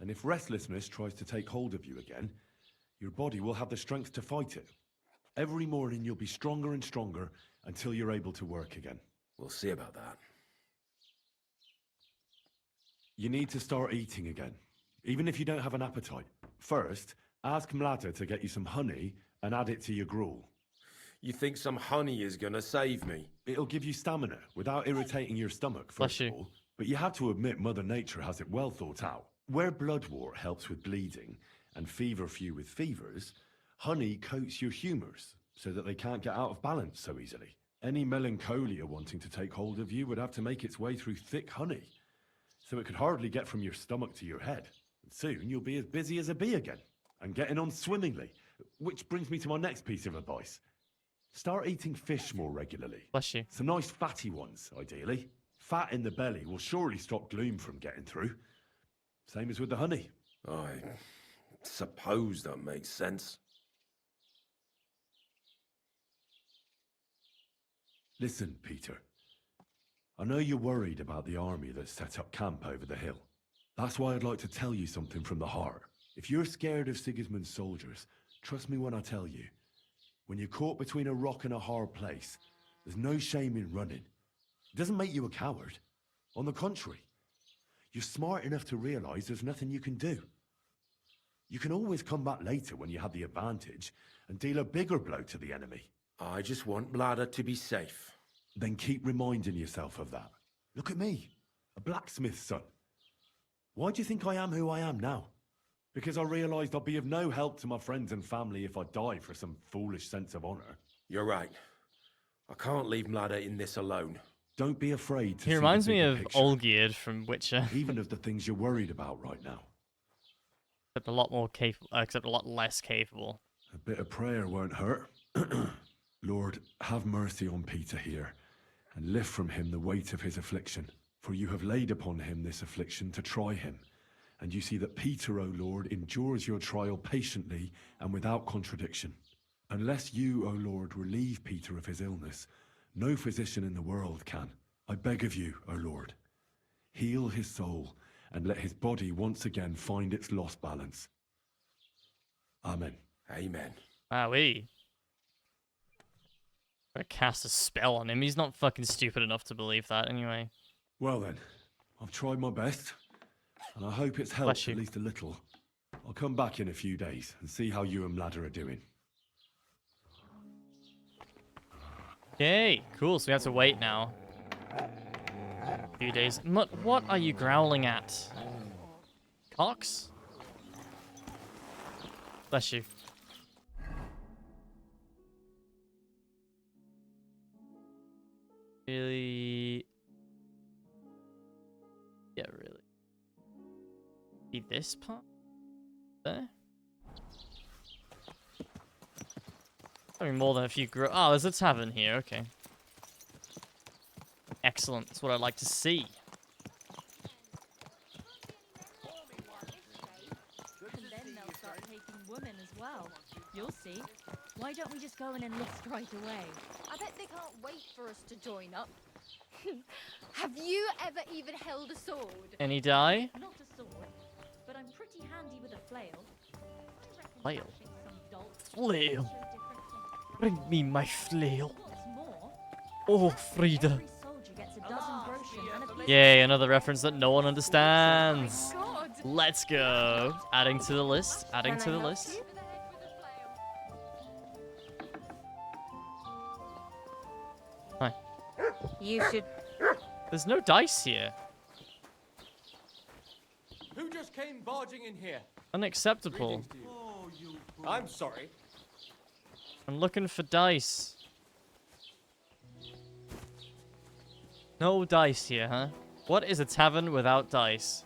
And if restlessness tries to take hold of you again, your body will have the strength to fight it. Every morning you'll be stronger and stronger until you're able to work again. We'll see about that. You need to start eating again, even if you don't have an appetite. First, ask Mladder to get you some honey and add it to your gruel. You think some honey is gonna save me? It'll give you stamina without irritating your stomach, first of all. But you have to admit Mother Nature has it well thought out. Where bloodwort helps with bleeding and feverfew with fevers, honey coats your humours so that they can't get out of balance so easily. Any melancholia wanting to take hold of you would have to make its way through thick honey, so it could hardly get from your stomach to your head. And soon you'll be as busy as a bee again, and getting on swimmingly. Which brings me to my next piece of advice. Start eating fish more regularly. Bless you. Some nice fatty ones, ideally. Fat in the belly will surely stop gloom from getting through. Same as with the honey. I suppose that makes sense. Listen, Peter. I know you're worried about the army that's set up camp over the hill. That's why I'd like to tell you something from the heart. If you're scared of Sigismund's soldiers, trust me when I tell you. When you're caught between a rock and a hard place, there's no shame in running. It doesn't make you a coward. On the contrary, you're smart enough to realize there's nothing you can do. You can always come back later when you have the advantage and deal a bigger blow to the enemy. I just want Bladder to be safe. Then keep reminding yourself of that. Look at me, a blacksmith's son. Why do you think I am who I am now? Because I realized I'd be of no help to my friends and family if I die for some foolish sense of honor. You're right. I can't leave Bladder in this alone. Don't be afraid to He see reminds the me bigger of picture. Olgierd from Witcher. Even of the things you're worried about right now. Except a lot more capable, except a lot less capable. A bit of prayer won't hurt. Lord, have mercy on Peter here, and lift from him the weight of his affliction. For you have laid upon him this affliction to try him. And you see that Peter, O Lord, endures your trial patiently and without contradiction. Unless you, O Lord, relieve Peter of his illness, no physician in the world can. I beg of you, O Lord, heal his soul and let his body once again find its lost balance. Amen. Amen. Wowee. I'm gonna cast a spell on him. He's not fucking stupid enough to believe that anyway. Well then, I've tried my best, and I hope it's helped at least a little. I'll come back in a few days and see how you and Ladder are doing. Yay, cool, so we have to wait now. A few days. Mutt, what are you growling at? Cox? Bless you. Really? Yeah, really. Be this part? There? I mean, more than a few oh, there's a tavern here, okay. Excellent, that's what I'd like to see. And then they'll start taking women as well. You'll see. Why don't we just go and enlist right away? I bet they can't wait for us to join up. Have you ever even held a sword? Any die? Not a sword, but I'm pretty handy with a flail. Flail? Flail? Bring me my flail. Oh, Frida. Yay, another reference that no one understands. Let's go. Adding to the list. Adding to the list. Hi. You should. There's no dice here. Who just came barging in here? Unacceptable. I'm sorry. I'm looking for dice. No dice here, huh? What is a tavern without dice?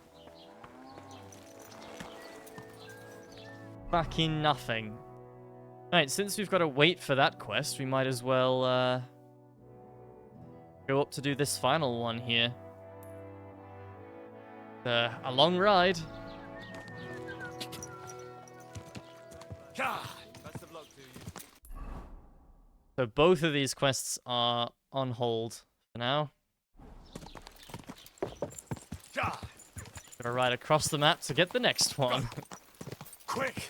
Fucking nothing. Right, since we've got to wait for that quest, we might as well, go up to do this final one here. A long ride. Best of luck to you. So both of these quests are on hold for now. Gotta ride across the map to get the next one. Quick!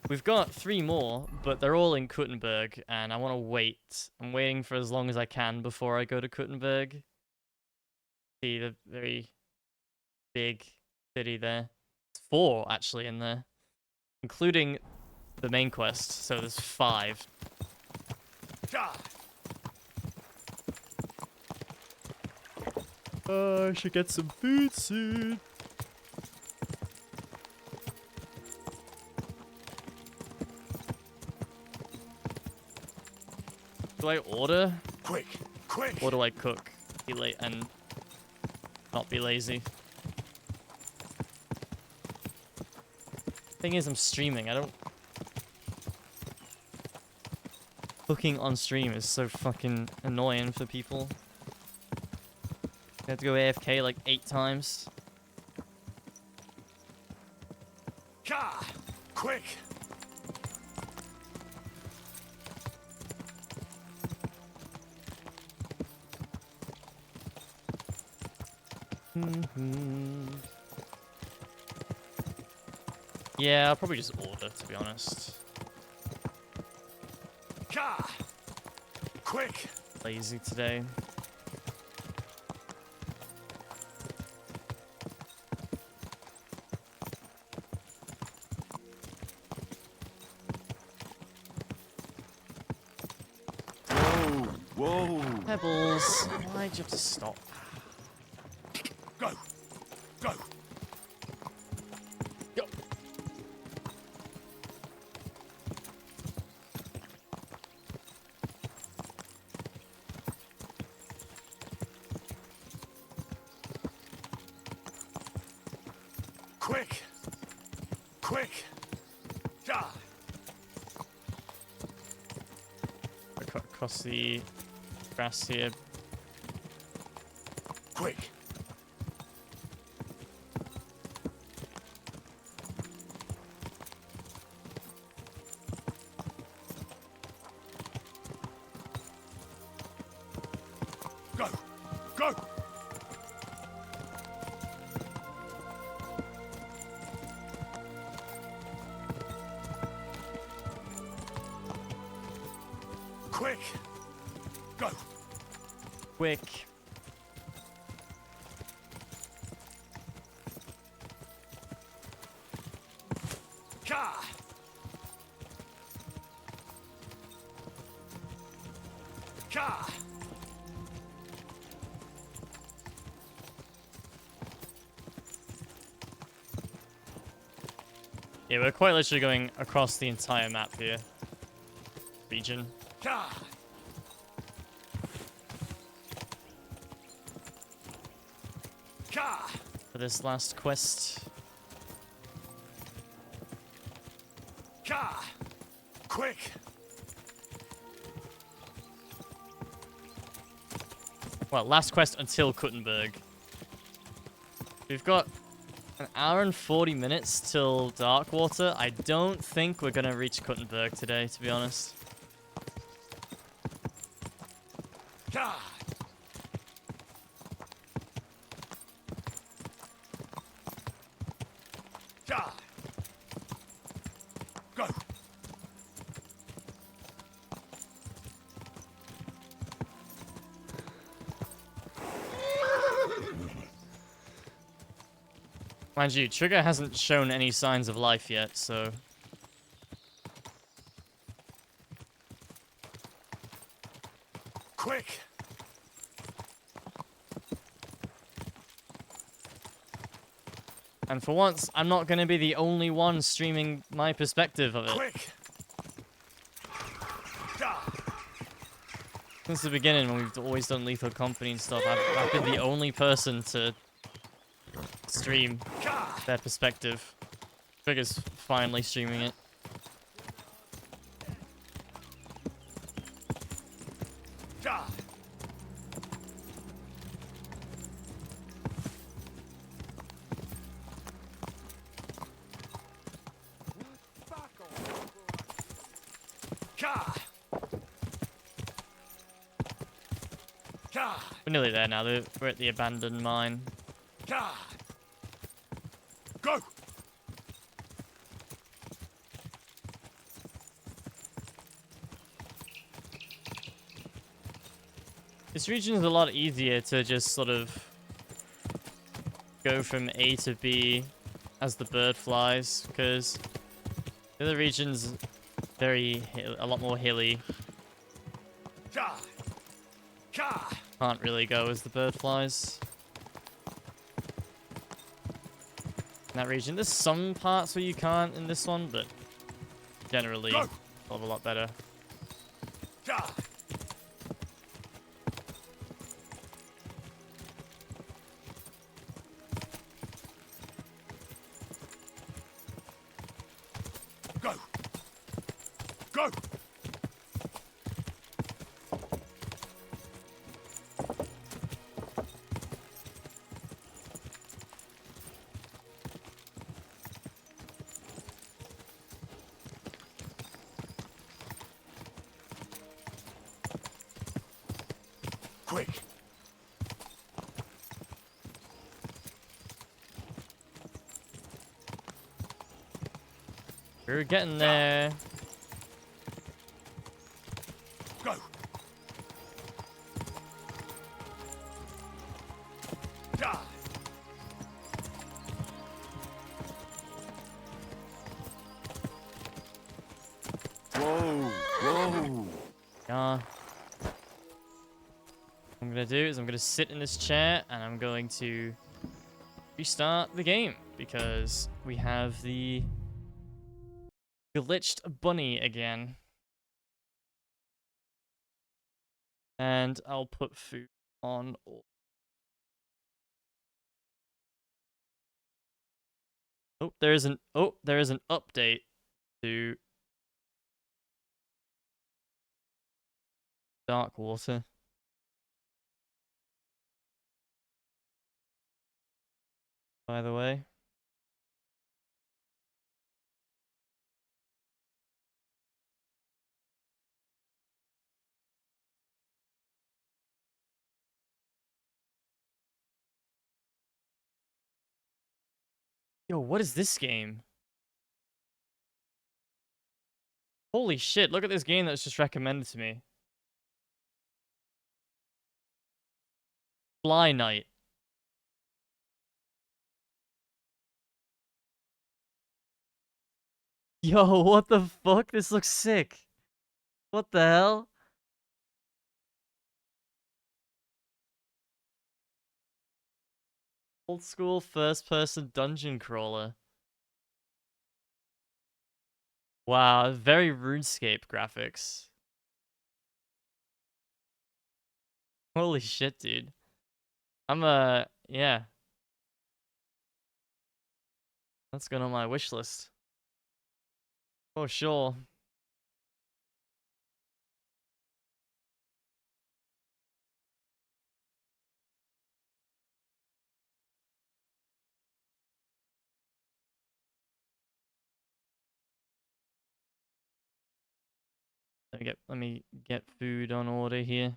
We've got 3 more, but they're all in Kuttenberg, and I want to wait. I'm waiting for as long as I can before I go to Kuttenberg. See the very big city there. It's 4 actually in there, including the main quest. So there's 5. I should get some food soon. Do I order? Quick! Or do I cook? Be late and not be lazy. Thing is, I'm streaming. I don't. Cooking on stream is so fucking annoying for people. I have to go AFK like 8 times. Quick! Yeah, I'll probably just order, to be honest. Quick! Lazy today. Whoa! Pebbles, why'd you have to stop? Go! Go! Go! Quick! Quick! Ja! Across the grass here. Quick! Go! Go! Quick! Go! Quick. Ka! Ka! Yeah, we're quite literally going across the entire map here. Region. Ka! Ka! For this last quest. Ka! Quick! Well, last quest until Kuttenberg. We've got an hour and 40 minutes till Darkwater. I don't think we're gonna reach Kuttenberg today, to be honest. Ka! Ka! Go! Mind you, Trigger hasn't shown any signs of life yet, so... Quick! And for once, I'm not going to be the only one streaming my perspective of it. Quick! Da! Since the beginning, when we've always done Lethal Company and stuff, I've been the only person to stream their perspective. Trigger's finally streaming it. Da! Ka! Ka! We're nearly there now. We're at the abandoned mine. Ka! Go! This region is a lot easier to just sort of go from A to B as the bird flies, because the other region's a lot more hilly. Ka! Ka! Can't really go as the bird flies. In that region, there's some parts where you can't in this one, but generally a lot better. Ka! Go! Go! We're getting there. Go. Die. Whoa, whoa. Yeah. What I'm gonna do is I'm gonna sit in this chair and I'm going to restart the game because we have the glitched bunny again. And I'll put food on. Oh, there is an update to Dark Water. By the way. Yo, what is this game? Holy shit, look at this game that's just recommended to me. Fly Night. Yo, what the fuck? This looks sick. What the hell? Old school first person dungeon crawler. Wow, very RuneScape graphics. Holy shit, dude. Yeah. That's going on my wish list. Oh, sure. Let me get food on order here.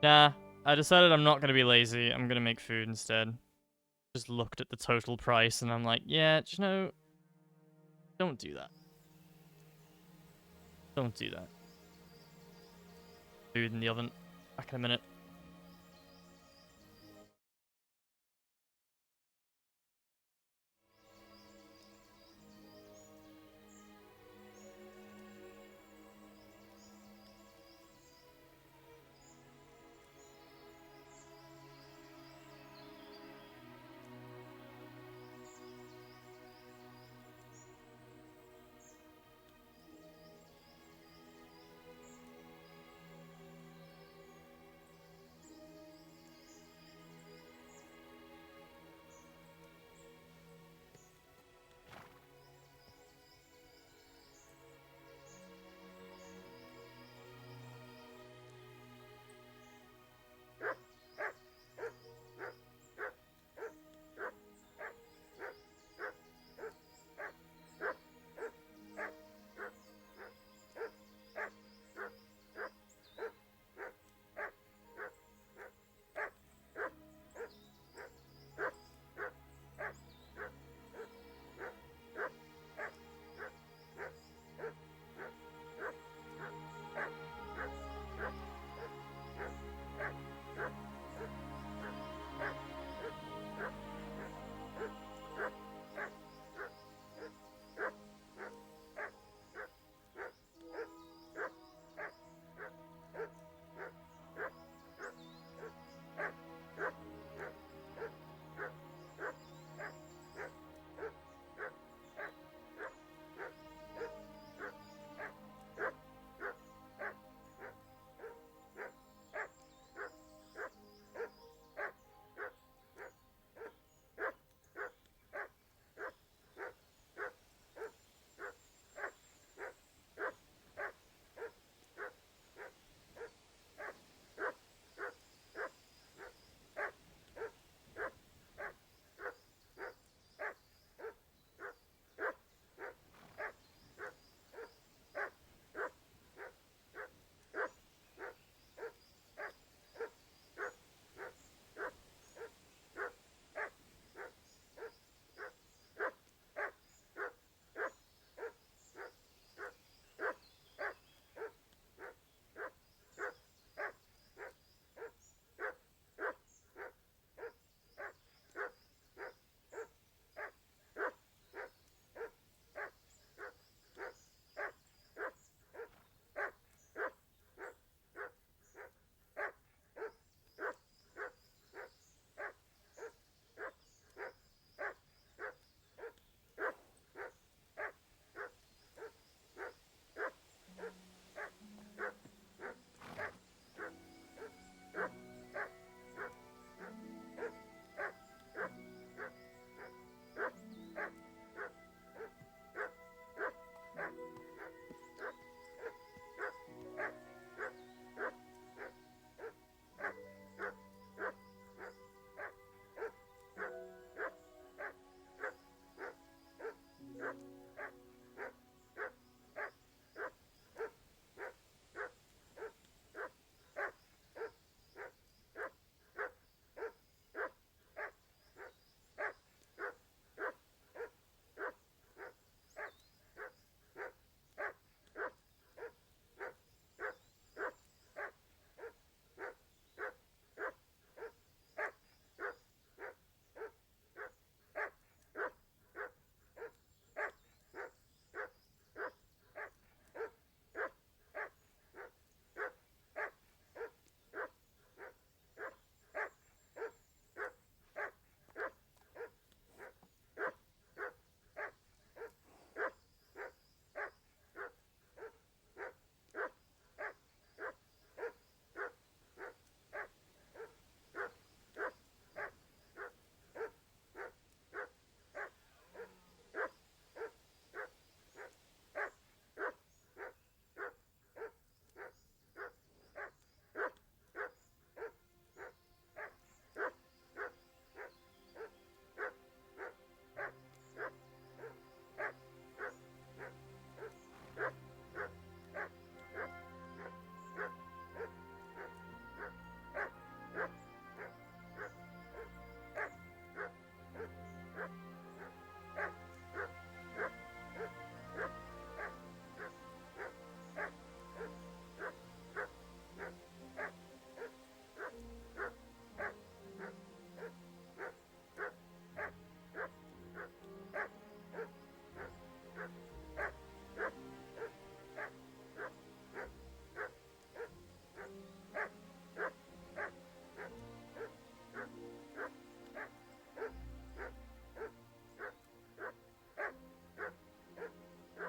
Nah, I decided I'm not going to be lazy. I'm going to make food instead. Just looked at the total price and I'm like, yeah, you know, don't do that. Don't do that. Food in the oven. Back in a minute.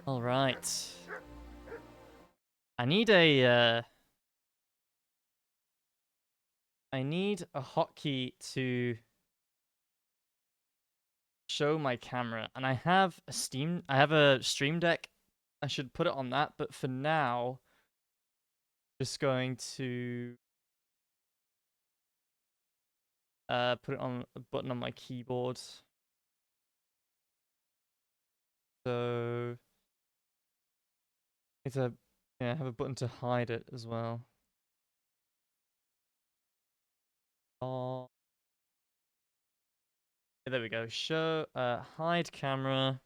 All right. I need a hotkey to show my camera, and I have a Stream Deck. I should put it on that, but for now, just going to put it on a button on my keyboard. So it's a have a button to hide it as well. Oh, there we go. Show hide camera.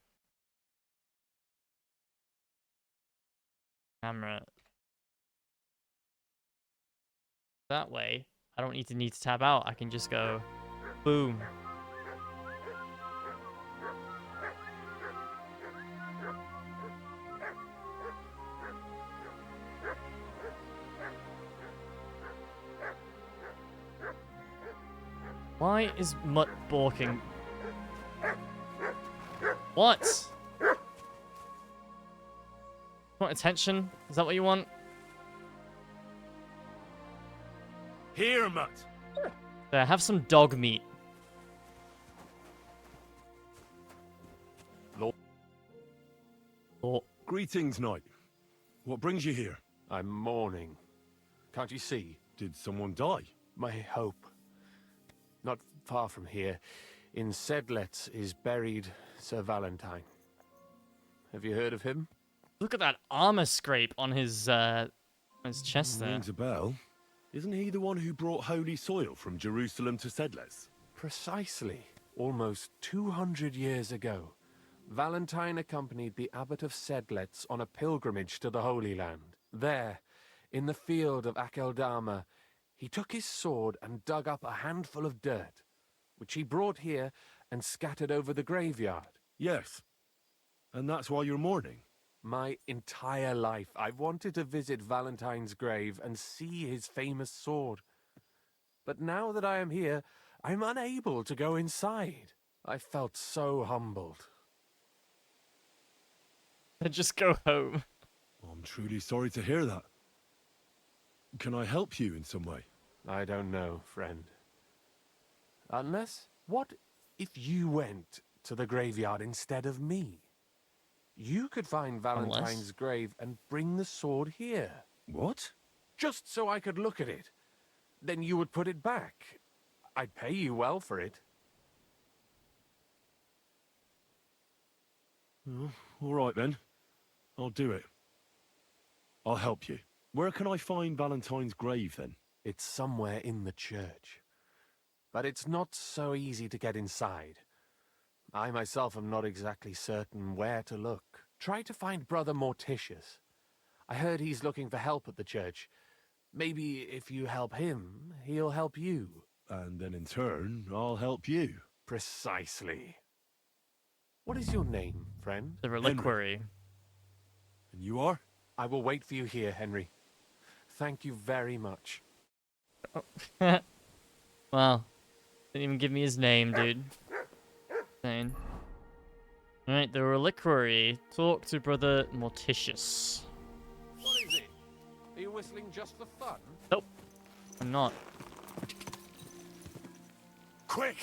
That way, I don't need to tab out. I can just go boom. Why is Mutt balking? What? Want attention? Is that what you want? Here, Mutt. There, have some dog meat. Lord. Greetings, knight. What brings you here? I'm mourning. Can't you see? Did someone die? My hope. Not far from here, in Sedlets, is buried Sir Valentine. Have you heard of him? Look at that armor scrape on his chest there. Rings a bell. Isn't he the one who brought holy soil from Jerusalem to Sedles? Precisely. Almost 200 years ago, Valentine accompanied the abbot of Sedlets on a pilgrimage to the Holy Land. There, in the field of Akeldama, he took his sword and dug up a handful of dirt, which he brought here and scattered over the graveyard. Yes. And that's why you're mourning? My entire life, I've wanted to visit Valentine's grave and see his famous sword. But now that I am here, I'm unable to go inside. I felt so humbled. Just go home. I'm truly sorry to hear that. Can I help you in some way? I don't know, friend. Unless, what if you went to the graveyard instead of me? You could find Valentine's grave and bring the sword here. What? Just so I could look at it. Then you would put it back. I'd pay you well for it. Oh, all right then. I'll do it. I'll help you. Where can I find Valentine's grave then? It's somewhere in the church. But it's not so easy to get inside. I myself am not exactly certain where to look. Try to find Brother Morticius. I heard he's looking for help at the church. Maybe if you help him, he'll help you. And then in turn, I'll help you. Precisely. What is your name, friend? The Reliquary. Henry. And you are? I will wait for you here, Henry. Thank you very much. Oh. Wow. Didn't even give me his name, dude. Insane. Alright, the Reliquary. Talk to Brother Morticius. What is it? Are you whistling just for fun? Nope. I'm not. Quick!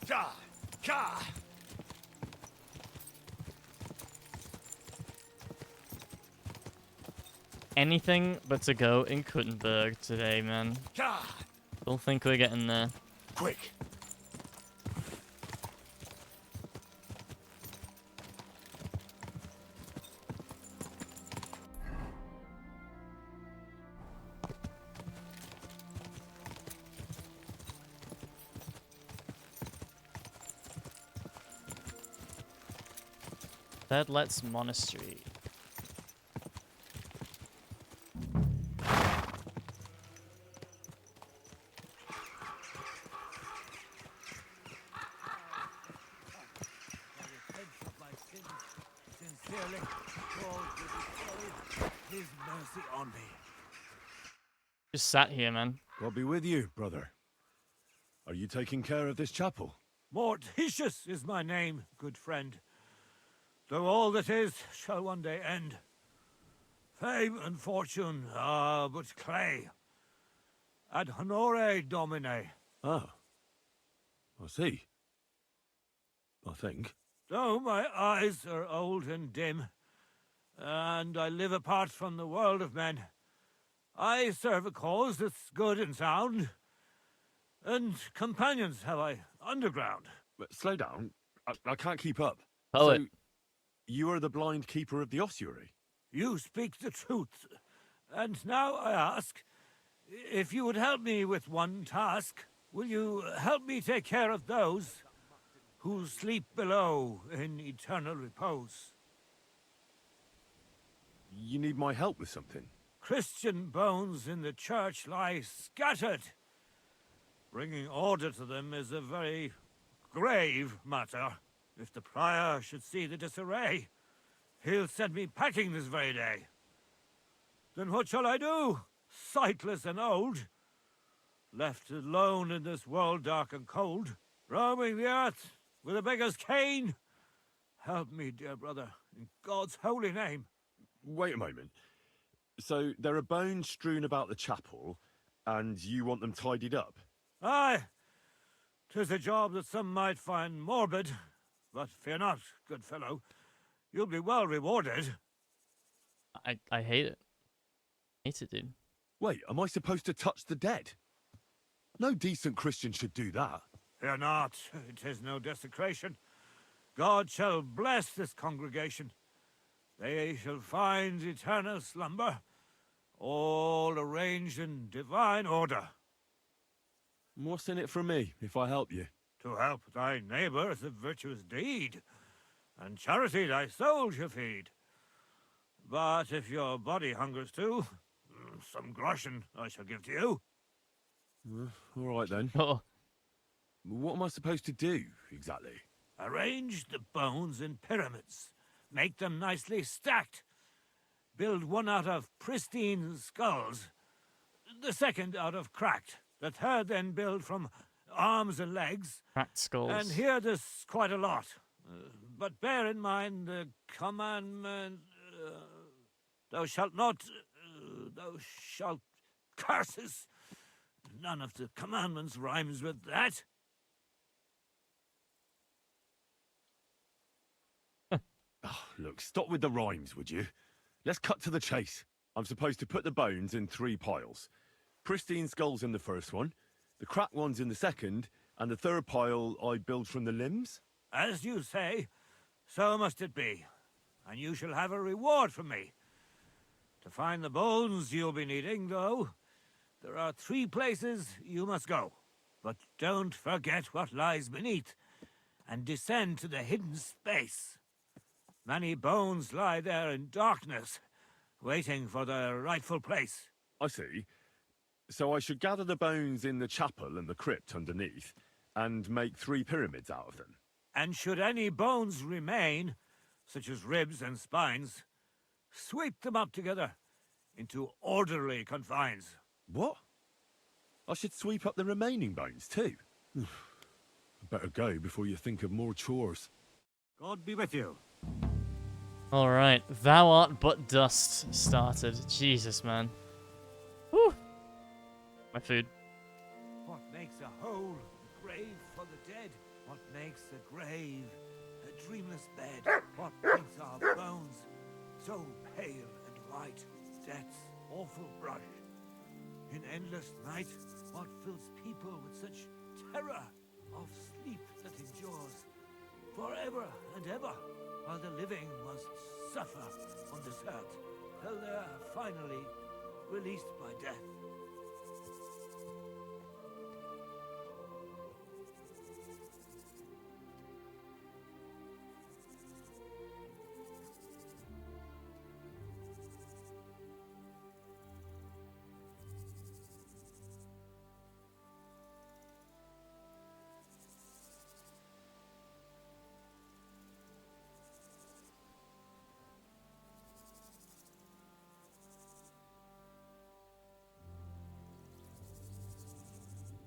Ka! Ka! Anything but to go in Kuttenberg today, man. Ka! Don't think we're getting there. Quick! Sedlets Monastery. His mercy on me. Just sat here, man. God be with you, brother. Are you taking care of this chapel? Morticius is my name, good friend. Though all that is shall one day end. Fame and fortune are but clay. Ad honore domine. Ah. I see. I think. Though my eyes are old and dim, and I live apart from the world of men, I serve a cause that's good and sound, and companions have I underground. But slow down. I can't keep up. Poet. So, you are the blind keeper of the ossuary? You speak the truth. And now I ask, if you would help me with one task, will you help me take care of those who sleep below in eternal repose? You need my help with something? Christian bones in the church lie scattered. Bringing order to them is a very grave matter. If the prior should see the disarray, he'll send me packing this very day. Then what shall I do, sightless and old? Left alone in this world dark and cold, roaming the earth with a beggar's cane? Help me, dear brother, in God's holy name. Wait a moment. So, there are bones strewn about the chapel, and you want them tidied up? Aye. 'Tis a job that some might find morbid, but fear not, good fellow. You'll be well rewarded. I hate it. Hate it, dude. Wait, am I supposed to touch the dead? No decent Christian should do that. Fear not, it is no desecration. God shall bless this congregation. They shall find eternal slumber, all arranged in divine order. What's in it for me, if I help you? To help thy neighbour is a virtuous deed, and charity thy soul shall feed. But if your body hungers too, some groschen I shall give to you. All right then. Oh. What am I supposed to do, exactly? Arrange the bones in pyramids. Make them nicely stacked. Build one out of pristine skulls, the second out of cracked, the third then build from arms and legs. Cracked skulls. And here there's quite a lot. But bear in mind the commandment, thou shalt not, thou shalt curses. None of the commandments rhymes with that. Oh, look, stop with the rhymes, would you? Let's cut to the chase. I'm supposed to put the bones in 3 piles. Pristine skulls in the first one, the cracked ones in the second, and the third pile I build from the limbs? As you say, so must it be. And you shall have a reward from me. To find the bones you'll be needing, though, there are 3 places you must go. But don't forget what lies beneath, and descend to the hidden space. Many bones lie there in darkness, waiting for their rightful place. I see. So I should gather the bones in the chapel and the crypt underneath, and make 3 pyramids out of them. And should any bones remain, such as ribs and spines, sweep them up together into orderly confines. What? I should sweep up the remaining bones too? I better go before you think of more chores. God be with you. Alright, thou art but dust started. Jesus, man. Whew. My food. What makes a hole a grave for the dead? What makes a grave a dreamless bed? What makes our bones so pale and white? Death's awful brush. In endless night, what fills people with such terror of sleep that endures forever and ever, while the living must suffer on this earth till they are finally released by death?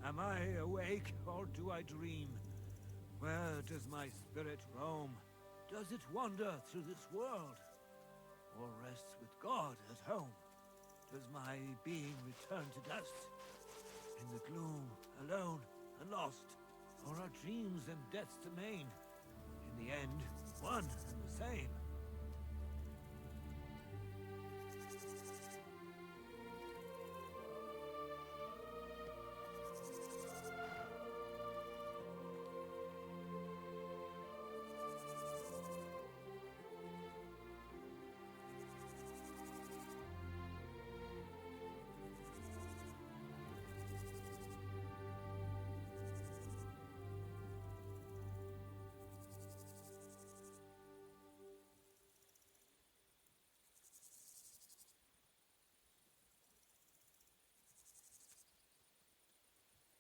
Am I awake, or do I dream? Where does my spirit roam? Does it wander through this world? Or rests with God at home? Does my being return to dust? In the gloom, alone and lost? Or are dreams and deaths to main? In the end, one and the same.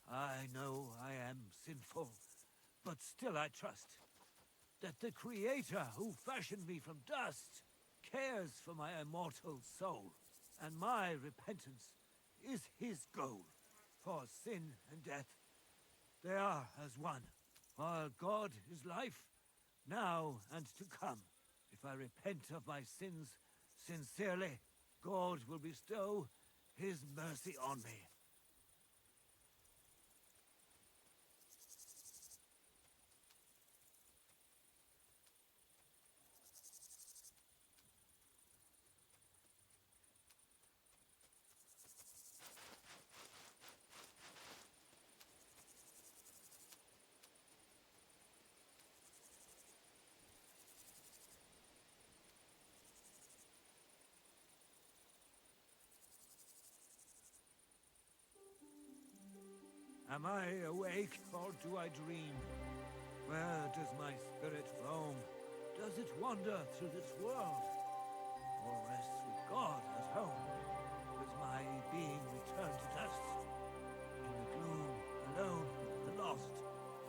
I know I am sinful, but still I trust that the Creator who fashioned me from dust cares for my immortal soul, and my repentance is his goal. For sin and death, they are as one, while God is life, now and to come. If I repent of my sins sincerely, God will bestow his mercy on me. Am I awake, or do I dream? Where does my spirit roam? Does it wander through this world? Or rests with God at home? Does my being return to dust? In the gloom, alone, and lost?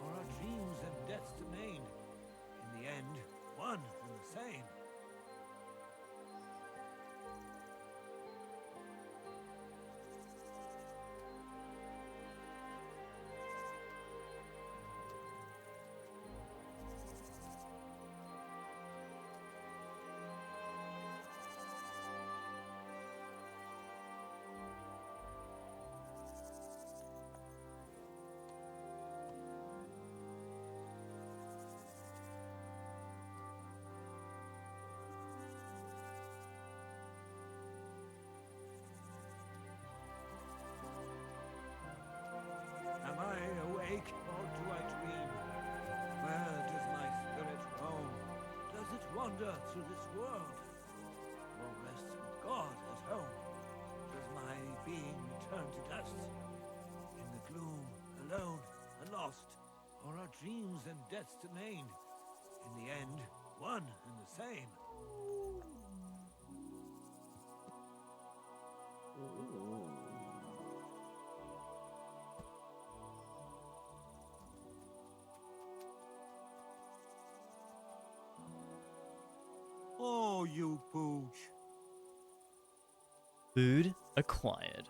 Or are dreams and deaths to main? In the end, one and the same. Am I awake, or do I dream? Where does my spirit roam? Does it wander through this world? Or rests with God at home? Does my being return to dust? In the gloom, alone and lost? Or are dreams and deaths to main? In the end, one and the same. Oh, you pooch. Food acquired.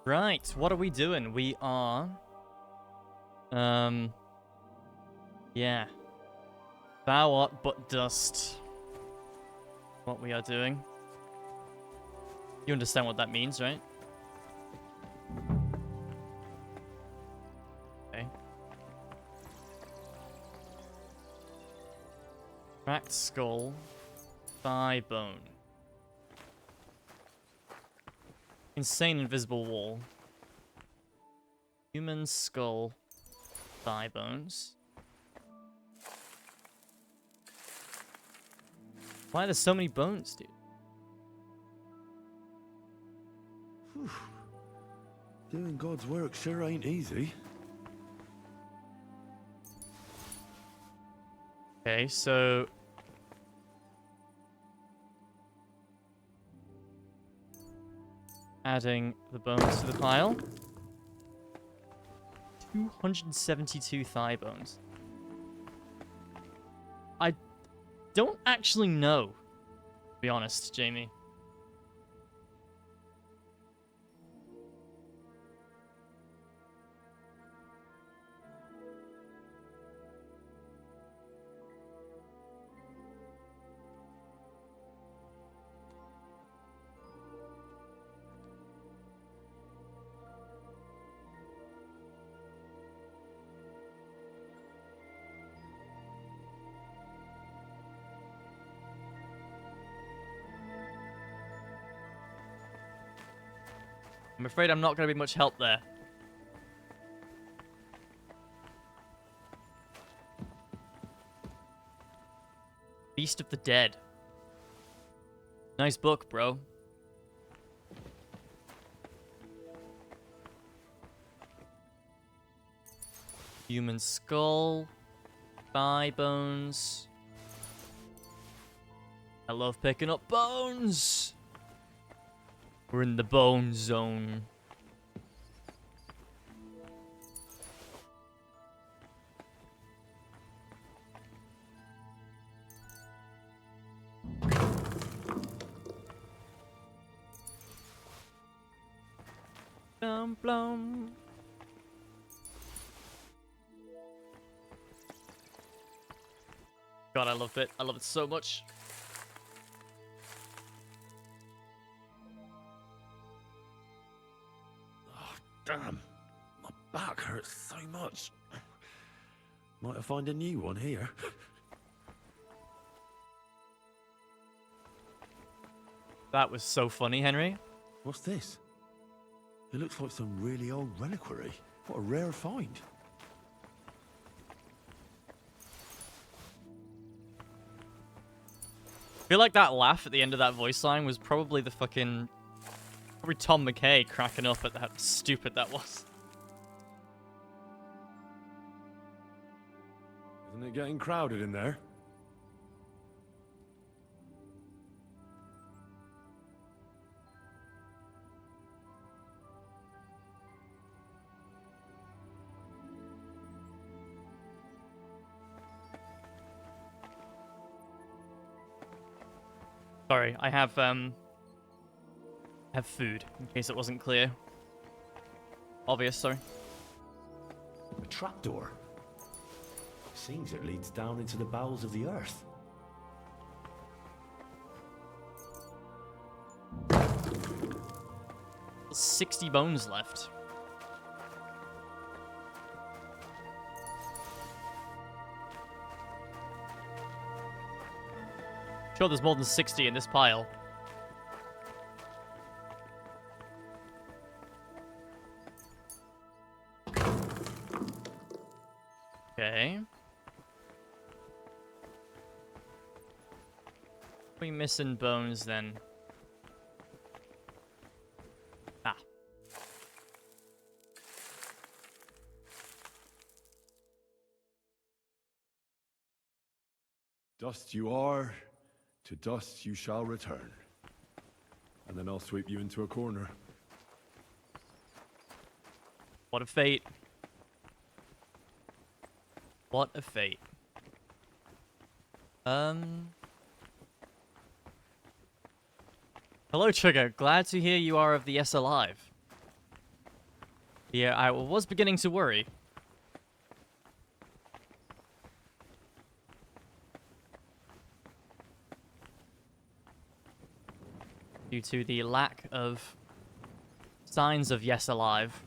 Right, what are we doing? We are... Yeah. Thou art but dust. What we are doing. You understand what that means, right? Okay. Cracked skull. Thigh bone. Insane invisible wall. Human skull. Thigh bones. Why are there so many bones, dude? Whew. Doing God's work sure ain't easy. Okay, so... adding the bones to the pile. 272 thigh bones. I don't actually know, to be honest, Jamie. I'm afraid I'm not going to be much help there. Beast of the Dead. Nice book, bro. Human skull. Thigh bones. I love picking up bones. We're in the bone zone. Blum, blum. God, I love it. I love it so much. Damn, my back hurts so much. Might I find a new one here? That was so funny, Henry. What's this? It looks like some really old reliquary. What a rare find. I feel like that laugh at the end of that voice line was probably the fucking... Probably Tom McKay cracking up at how stupid that was. Isn't it getting crowded in there? Sorry, I have food, in case it wasn't clear. Obvious, sorry. A trapdoor. Seems it leads down into the bowels of the earth. 60 bones left. Sure, there's more than 60 in this pile. Okay. We missing bones then. Ah. Dust you are, to dust you shall return. And then I'll sweep you into a corner. What a fate. What a fate. Hello, Trigger. Glad to hear you are of the yes alive. Yeah, I was beginning to worry. Due to the lack of signs of yes alive.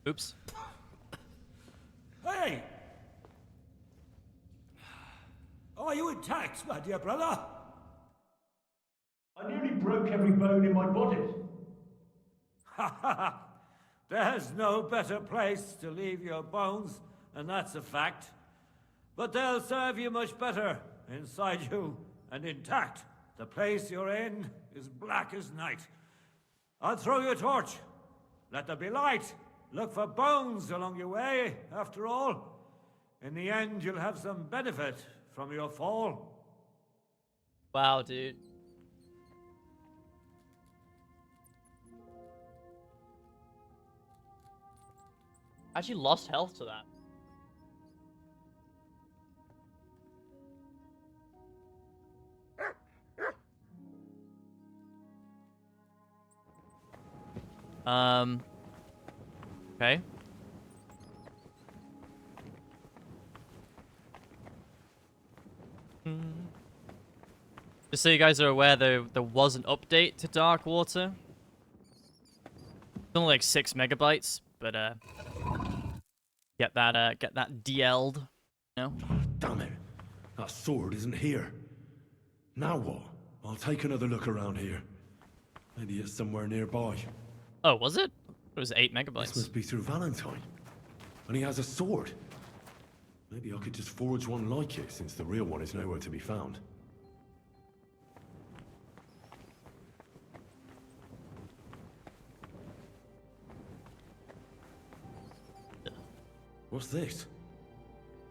Oops. Hey! Are you intact, my dear brother? I nearly broke every bone in my body. Ha ha ha! There's no better place to leave your bones, and that's a fact. But they'll serve you much better inside you and intact. The place you're in is black as night. I'll throw you a torch. Let there be light. Look for bones along your way, after all. In the end, you'll have some benefit from your fall. Wow, dude. Actually lost health to that. Okay. Just so you guys are aware, there was an update to Dark Water. It's only like 6 megabytes, but get that DL'd, you know? Damn it. That sword isn't here. Now what? I'll take another look around here. Maybe it's somewhere nearby. Oh, was it? It was 8 megabytes. This must be through Valentine. And he has a sword. Maybe I could just forge one like it, since the real one is nowhere to be found. What's this?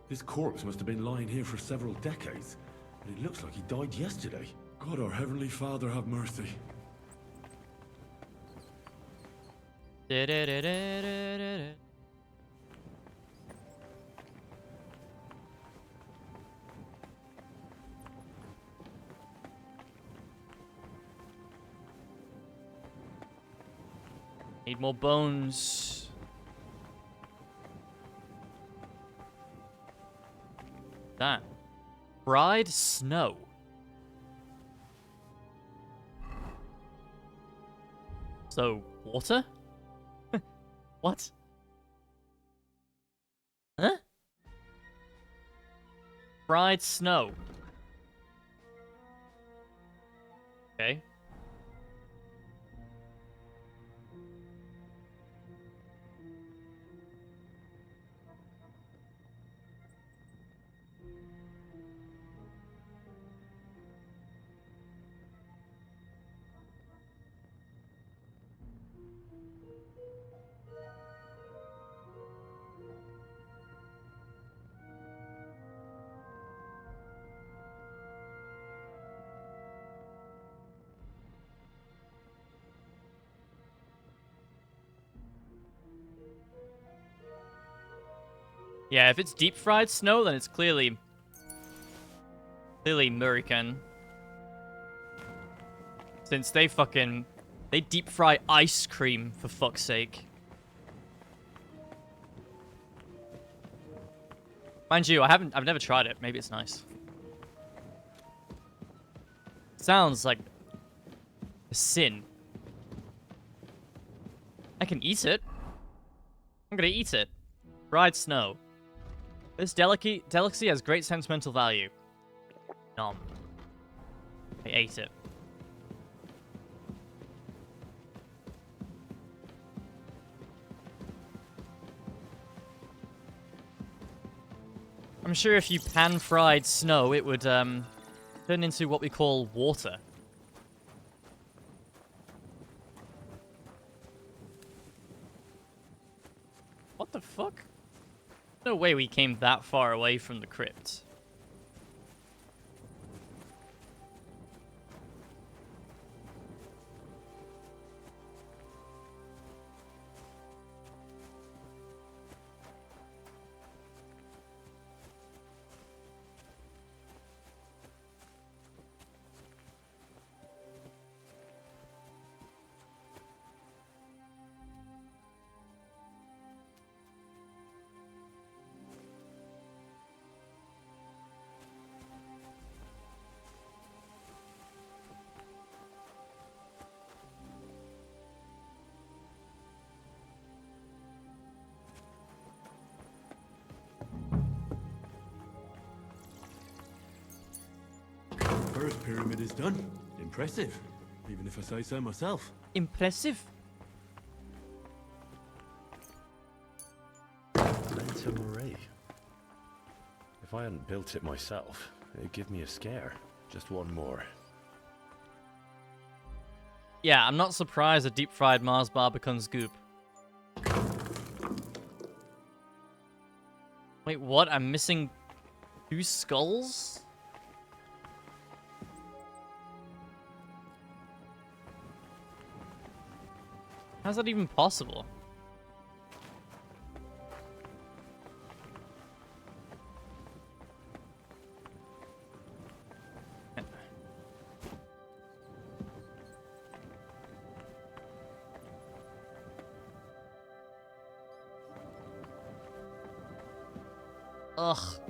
This corpse must have been lying here for several decades, and it looks like he died yesterday. God, our Heavenly Father, have mercy. Need more bones. That. Fried snow. So, water? What? Huh? Fried snow. Okay. Yeah, if it's deep fried snow, then it's clearly American. Since they deep fry ice cream, for fuck's sake. Mind you, I've never tried it. Maybe it's nice. Sounds like a sin. I can eat it. I'm gonna eat it. Fried snow. This delicacy has great sentimental value. Nom. I ate it. I'm sure if you pan-fried snow, it would turn into what we call water. What the fuck? No way we came that far away from the crypt. First pyramid is done. Impressive. Even if I say so myself. Impressive? Lenta Marie. If I hadn't built it myself, it'd give me a scare. Just one more. Yeah, I'm not surprised a deep-fried Mars bar becomes goop. Wait, what? I'm missing 2 skulls? How's that even possible? Ugh.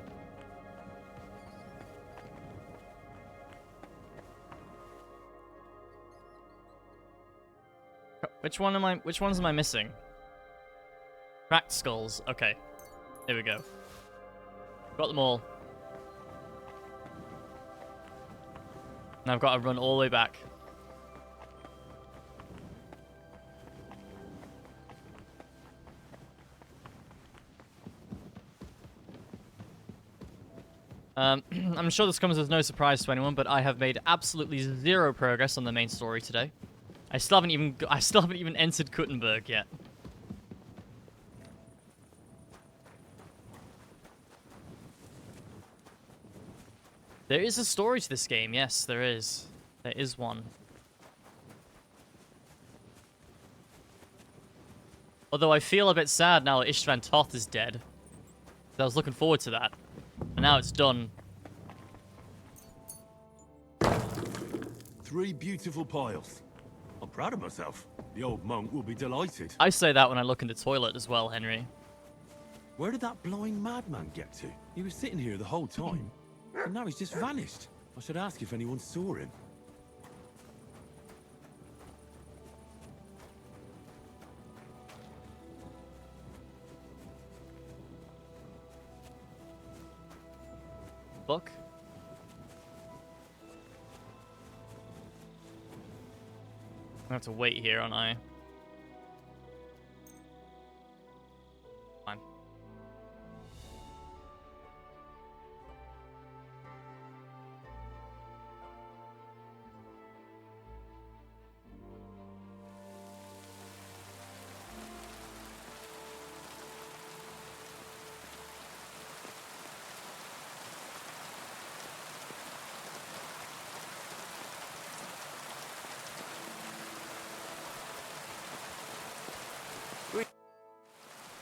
Which ones am I missing? Cracked skulls. Okay. Here we go. Got them all. Now I've got to run all the way back. I'm sure this comes as no surprise to anyone, but I have made absolutely zero progress on the main story today. I still haven't even entered Kuttenberg yet. There is a story to this game, yes, there is. There is one. Although I feel a bit sad now that Istvan Toth is dead. I was looking forward to that. And now it's done. 3 beautiful piles. I'm proud of myself. The old monk will be delighted. I say that when I look in the toilet as well, Henry. Where did that blind madman get to? He was sitting here the whole time, and now he's just vanished. I should ask if anyone saw him. Book? I have to wait here, aren't I? Fine.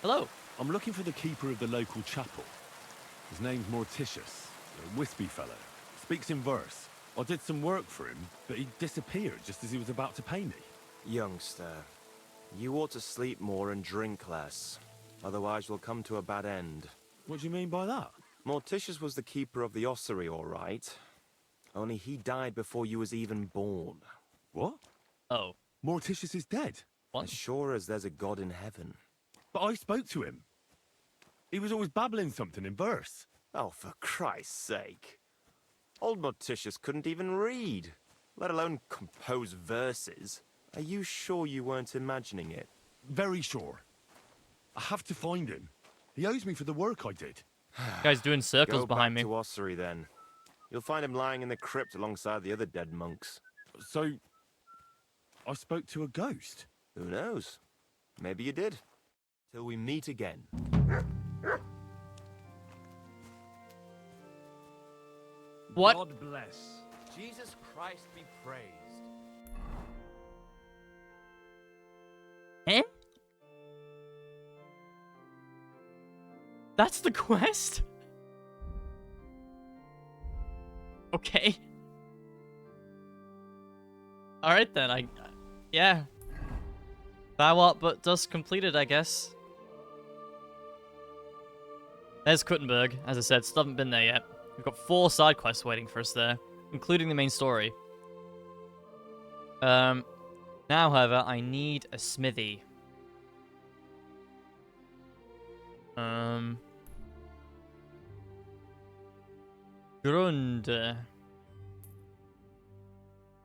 Hello. I'm looking for the keeper of the local chapel. His name's Morticius, a wispy fellow. Speaks in verse. I did some work for him, but he disappeared just as he was about to pay me. Youngster, you ought to sleep more and drink less. Otherwise you'll come to a bad end. What do you mean by that? Morticius was the keeper of the ossuary, all right. Only he died before you was even born. What? Oh. Morticius is dead? As sure as there's a god in heaven. But I spoke to him. He was always babbling something in verse. Oh, for Christ's sake. Old Morticius couldn't even read, let alone compose verses. Are you sure you weren't imagining it? Very sure. I have to find him. He owes me for the work I did. Guy's doing circles behind me. Go back to ossuary then. You'll find him lying in the crypt alongside the other dead monks. So, I spoke to a ghost? Who knows? Maybe you did. Till we meet again. What? God bless. Jesus Christ be praised. Eh? That's the quest? Okay. Alright then, yeah. Thou art but dust completed, I guess. There's Kuttenberg. As I said, still haven't been there yet. We've got 4 side quests waiting for us there, including the main story. Now, however, I need a smithy. Grund.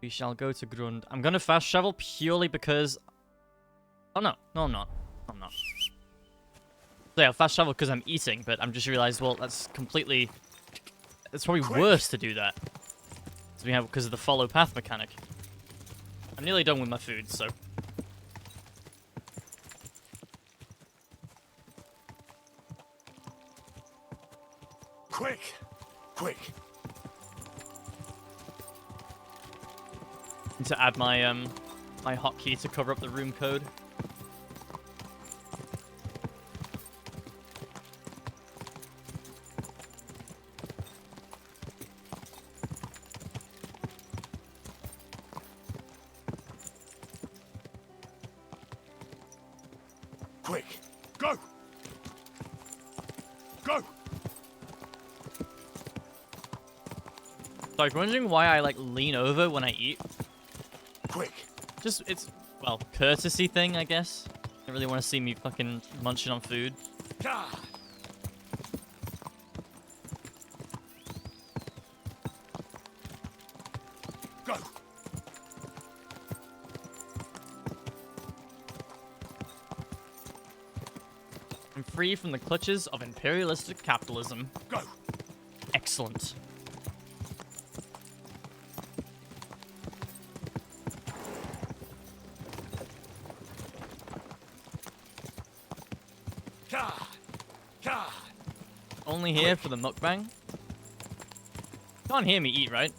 We shall go to Grund. I'm gonna fast travel purely because... Oh no, no I'm not. I'm not. So yeah, I'll fast travel because I'm eating, but I'm just realized, well, that's completely... It's probably worse to do that. Because of the follow path mechanic. I'm nearly done with my food, so... Quick! Quick! Need to add my, my hotkey to cover up the room code. Quick! Go! Go! So I was wondering why I like lean over when I eat. Quick. Just it's well, courtesy thing, I guess. Don't really want to see me fucking munching on food. Go. I'm free from the clutches of imperialistic capitalism. Go. Excellent. Only here for the mukbang. Can't hear me eat, right?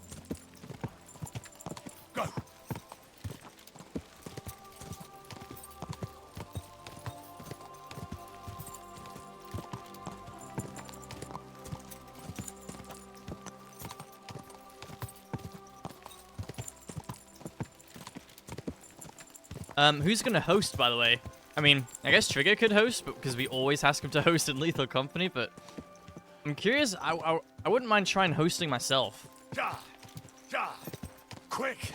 Go. Who's gonna host, by the way? I mean, I guess Trigger could host, but because we always ask him to host in Lethal Company, but I'm curious. I wouldn't mind trying hosting myself. Quick.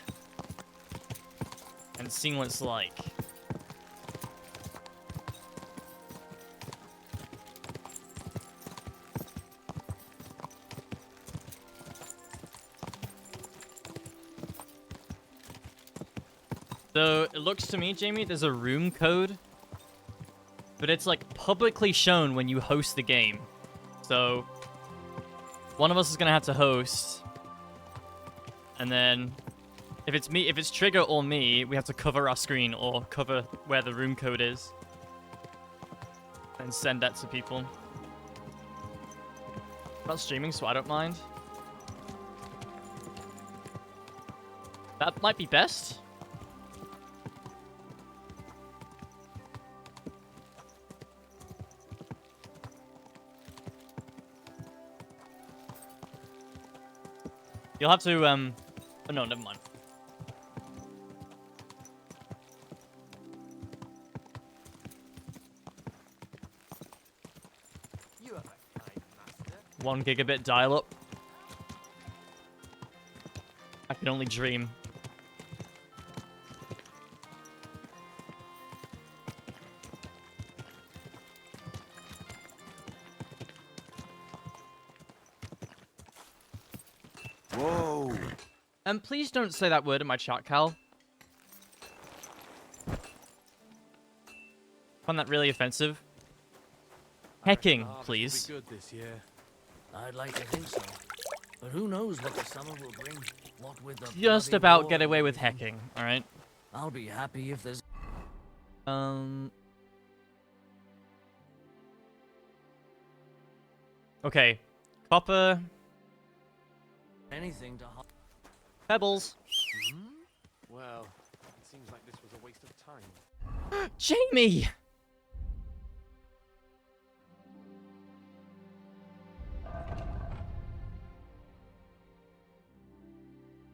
And seeing what it's like. So it looks to me, Jamie, there's a room code, but it's like publicly shown when you host the game. So one of us is gonna have to host, and then if it's Trigger or me, we have to cover our screen or cover where the room code is and send that to people. I'm not streaming, so I don't mind. That might be best. You'll have to, oh no, never mind. You have a kind master. 1 gigabit dial-up. I can only dream. Whoa. And please don't say that word in my chat, Cal. Find that really offensive. Hecking, please. Good this year. I'd like to think so. But who knows what the summer will bring? What with the Just bloody about war get away and with everything. hecking, alright? I'll be happy if there's Okay. Copper. anything to Pebbles. Well, it seems like this was a waste of time. Jamie!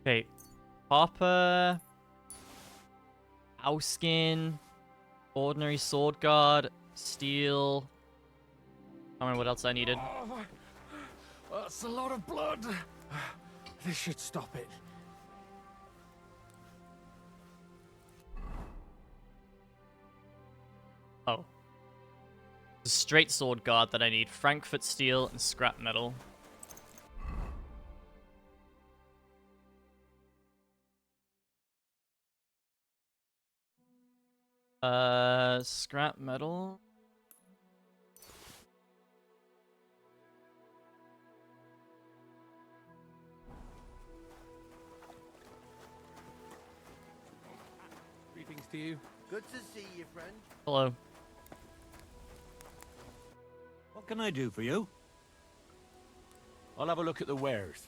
Okay. Copper. Owskin. Ordinary sword guard. Steel. I don't know what else I needed. That's a lot of blood. This should stop it. Oh. The straight sword guard that I need. Frankfurt steel and scrap metal. Scrap metal. Greetings to you. Good to see you, friend. Hello. What can I do for you? I'll have a look at the wares.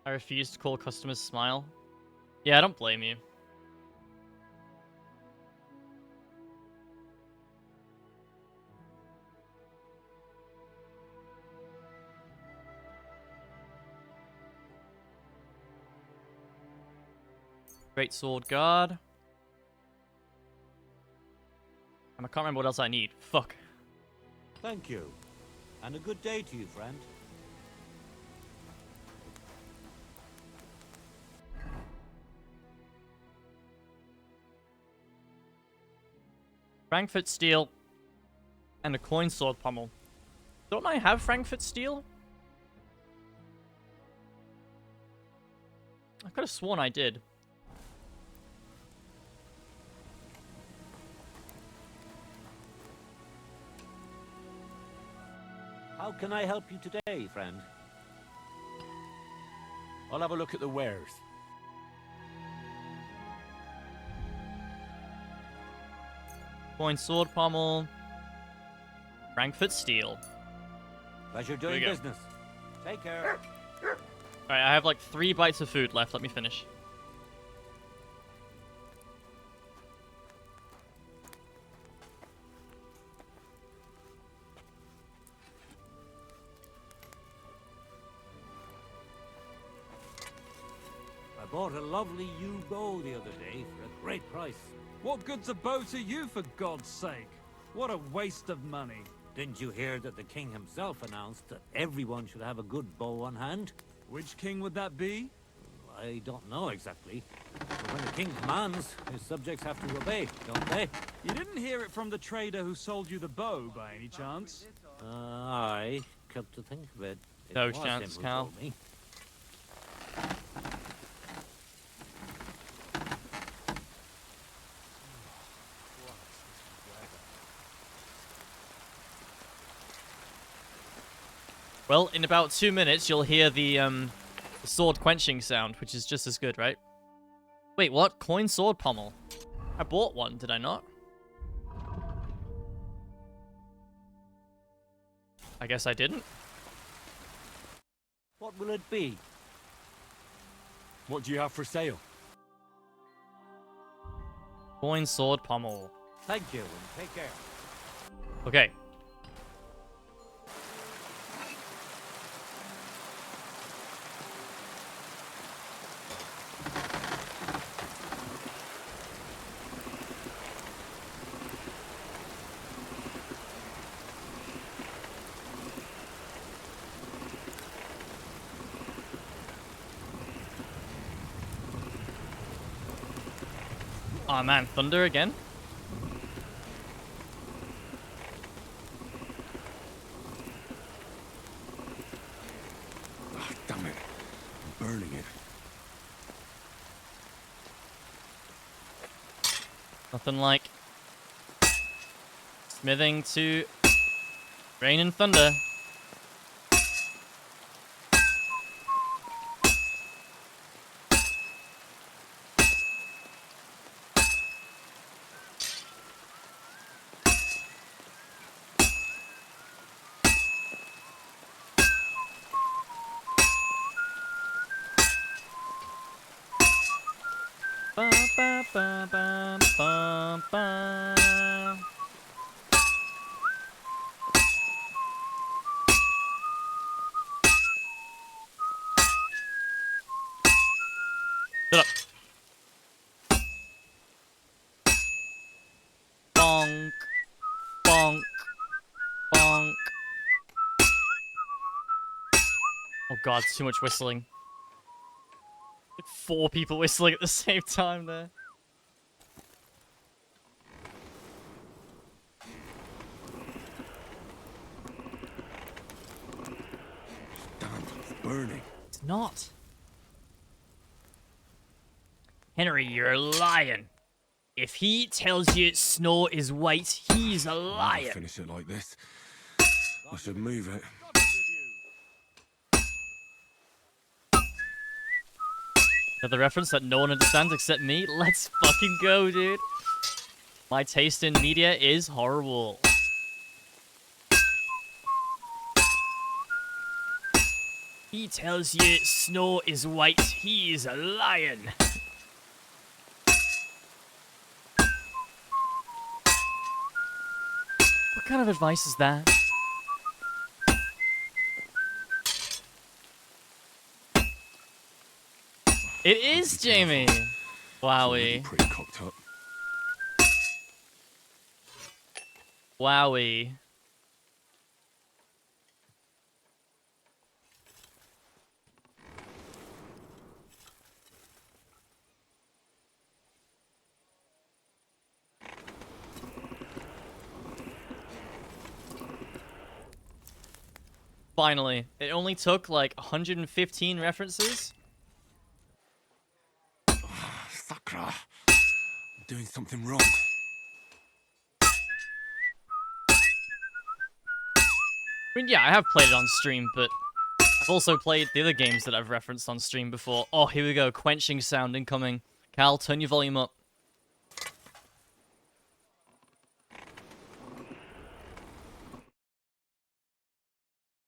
I refuse to call customers smile. Yeah, I don't blame you. Great sword guard. And I can't remember what else I need. Fuck. Thank you. And a good day to you, friend. Frankfurt steel. And a coin sword pommel. Don't I have Frankfurt steel? I could have sworn I did. How can I help you today, friend? I'll have a look at the wares. Coin sword pommel. Frankfurt steel. Pleasure Here we doing go. business. Take care. Alright, I have like 3 bites of food left. Let me finish. I bought a lovely yew bow the other day for a great price. What good's a bow to you, for God's sake? What a waste of money. Didn't you hear that the king himself announced that everyone should have a good bow on hand? Which king would that be? I don't know exactly. But when the king commands, his subjects have to obey, don't they? You didn't hear it from the trader who sold you the bow, by any chance? Aye, come to think of it. It No was him chance, who Cal. told me. Well, in about 2 minutes, you'll hear the sword quenching sound, which is just as good, right? Wait, what? Coin sword pommel? I bought one, did I not? I guess I didn't. What will it be? What do you have for sale? Coin sword pommel. Thank you, and take care. Okay. Oh man, thunder again? Ah, damn it. I'm burning it. Nothing like smithing to rain and thunder. Ba, ba, ba, ba, ba, ba. Shut up. Bonk. Bonk. Bonk. Oh god, too much whistling. Like 4 people whistling at the same time there. Damn, it's burning. It's not. Henry, you're lying. If he tells you snow is white, he's a liar. Finish it like this. I should move it. Is that the reference that no one understands except me? Let's fucking go, dude. My taste in media is horrible. He tells you snow is white, he's a lion. What kind of advice is that? It is, Jamie. Wowie. Pretty cocked up. Wowie. Finally. It only took like 115 references. Sakra. I'm doing something wrong. I mean, yeah, I have played it on stream, but I've also played the other games that I've referenced on stream before. Oh, here we go. Quenching sound incoming. Cal, turn your volume up.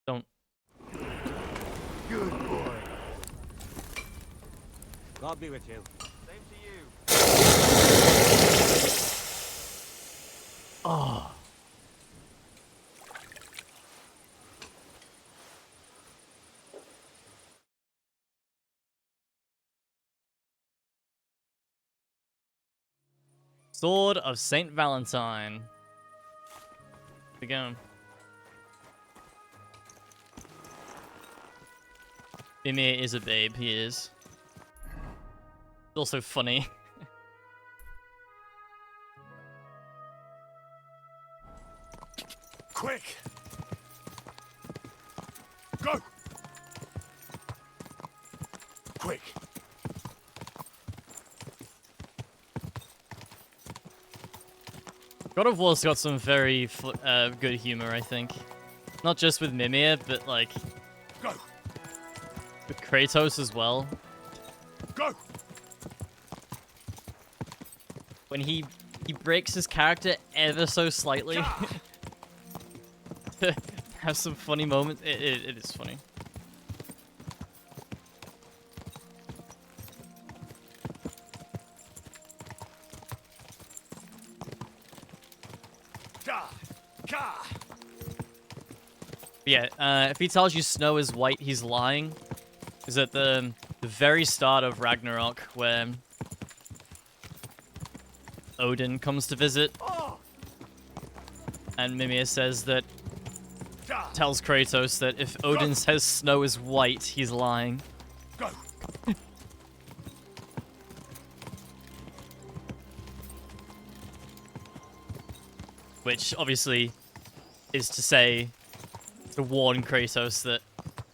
Don't. Good boy. God be with you. Same to you. Oh. Sword of Saint Valentine. Here we go. Mimir is a babe, he is. It's also funny. Quick! Go! Quick! God of War's got some very good humor, I think. Not just with Mimir, but like Go! with Kratos as well. Go! When he breaks his character ever so slightly to have some funny moments. It is funny. Yeah, if he tells you snow is white, he's lying. Is at the very start of Ragnarok where Odin comes to visit, and Mimir says that tells Kratos that if Odin says snow is white, he's lying. Go! Which obviously is to say, to warn Kratos that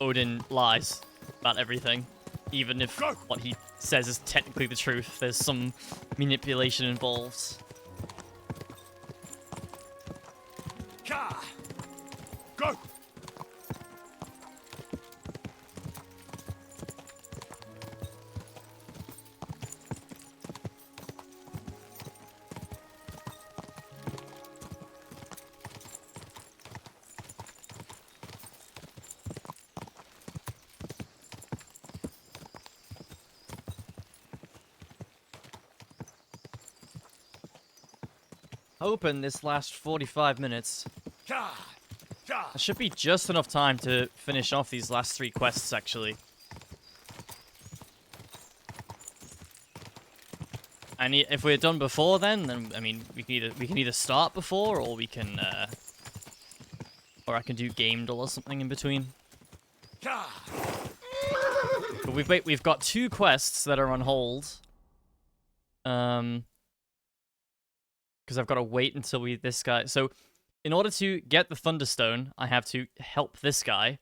Odin lies about everything, even if what he says is technically the truth. There's some manipulation involved. Go! Hoping this last 45 minutes. That should be just enough time to finish off these last 3 quests, actually. And if we're done before then I mean, we can either start before, or we can, or I can do game dull or something in between. But we've got 2 quests that are on hold. Because I've got to wait until this guy. So, in order to get the Thunderstone, I have to help this guy,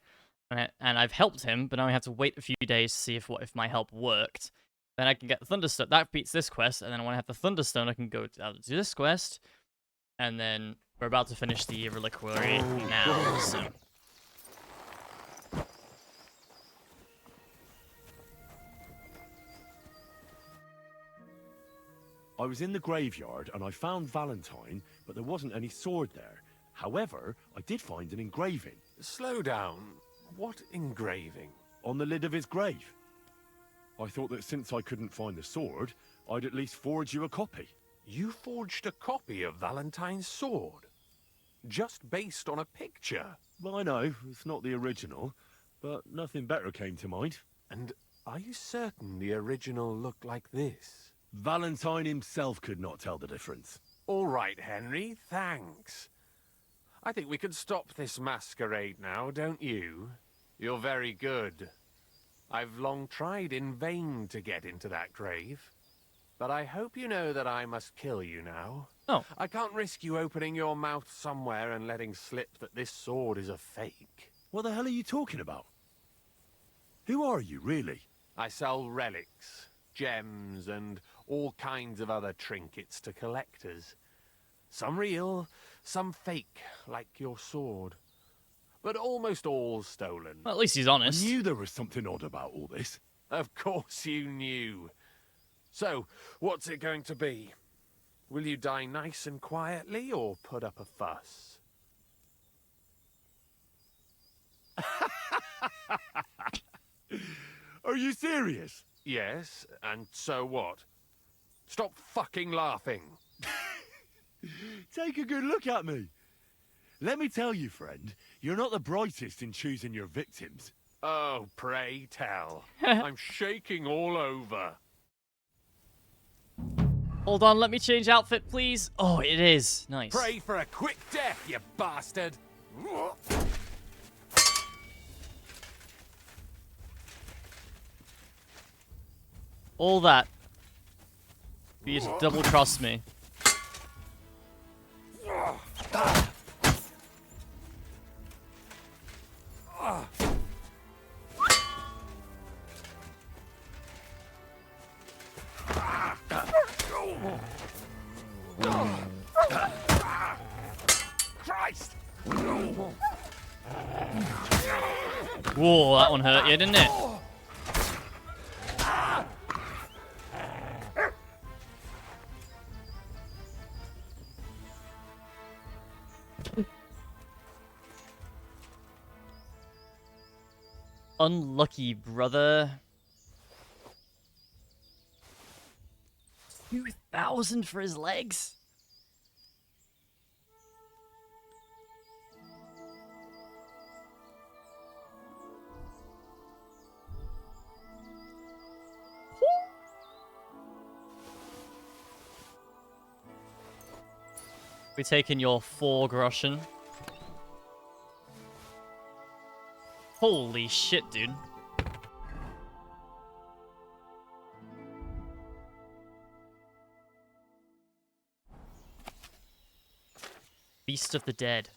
and I've helped him, but now I have to wait a few days to see if my help worked. Then I can get the Thunderstone. That beats this quest, and then when I have the Thunderstone, I can go to this quest, and then we're about to finish the Reliquary now. So. I was in the graveyard and I found Valentine, but there wasn't any sword there. However, I did find an engraving. Slow down. What engraving? On the lid of his grave. I thought that since I couldn't find the sword, I'd at least forge you a copy. You forged a copy of Valentine's sword? Just based on a picture? Well, I know, it's not the original, but nothing better came to mind. And are you certain the original looked like this? Valentine himself could not tell the difference. All right, Henry, thanks. I think we could stop this masquerade now, don't you? You're very good. I've long tried in vain to get into that grave. But I hope you know that I must kill you now. Oh. I can't risk you opening your mouth somewhere and letting slip that this sword is a fake. What the hell are you talking about? Who are you, really? I sell relics, gems, and all kinds of other trinkets to collectors. Some real, some fake, like your sword. But almost all stolen. Well, at least he's honest. I knew there was something odd about all this. Of course you knew. So, what's it going to be? Will you die nice and quietly, or put up a fuss? Are you serious? Yes, and so what? Stop fucking laughing. Take a good look at me. Let me tell you, friend, you're not the brightest in choosing your victims. Oh, pray tell. I'm shaking all over. Hold on, let me change outfit, please. Oh, it is. Nice. Pray for a quick death, you bastard. All that. For you to double cross me. Christ! Whoa, that one hurt you, didn't it? Unlucky, brother. 2,000 for his legs? We're taking your 4 groschen. Holy shit, dude. Beast of the Dead.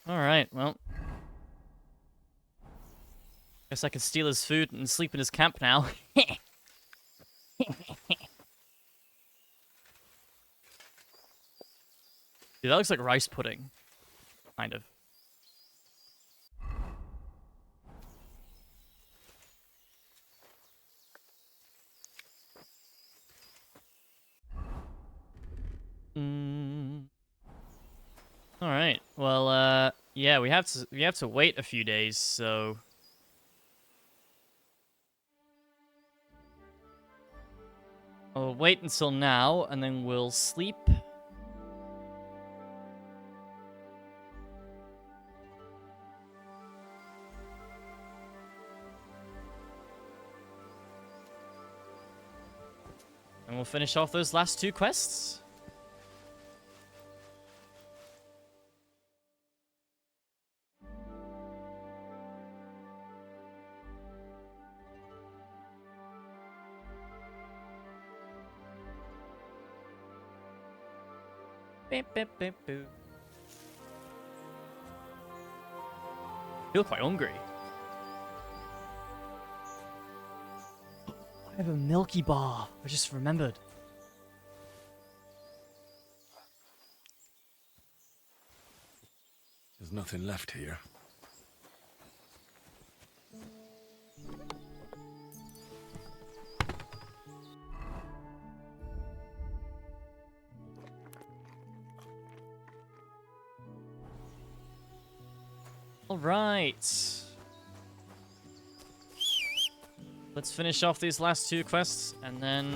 Alright, well. Guess I can steal his food and sleep in his camp now. Dude, that looks like rice pudding. Kind of. Alright, well, yeah, we have to wait a few days, so... I'll wait until now, and then we'll sleep. And we'll finish off those last 2 quests. Beep, beep, beep, boo. Feel quite hungry. I have a Milky Bar. I just remembered. There's nothing left here. All right. Let's finish off these last 2 quests, and then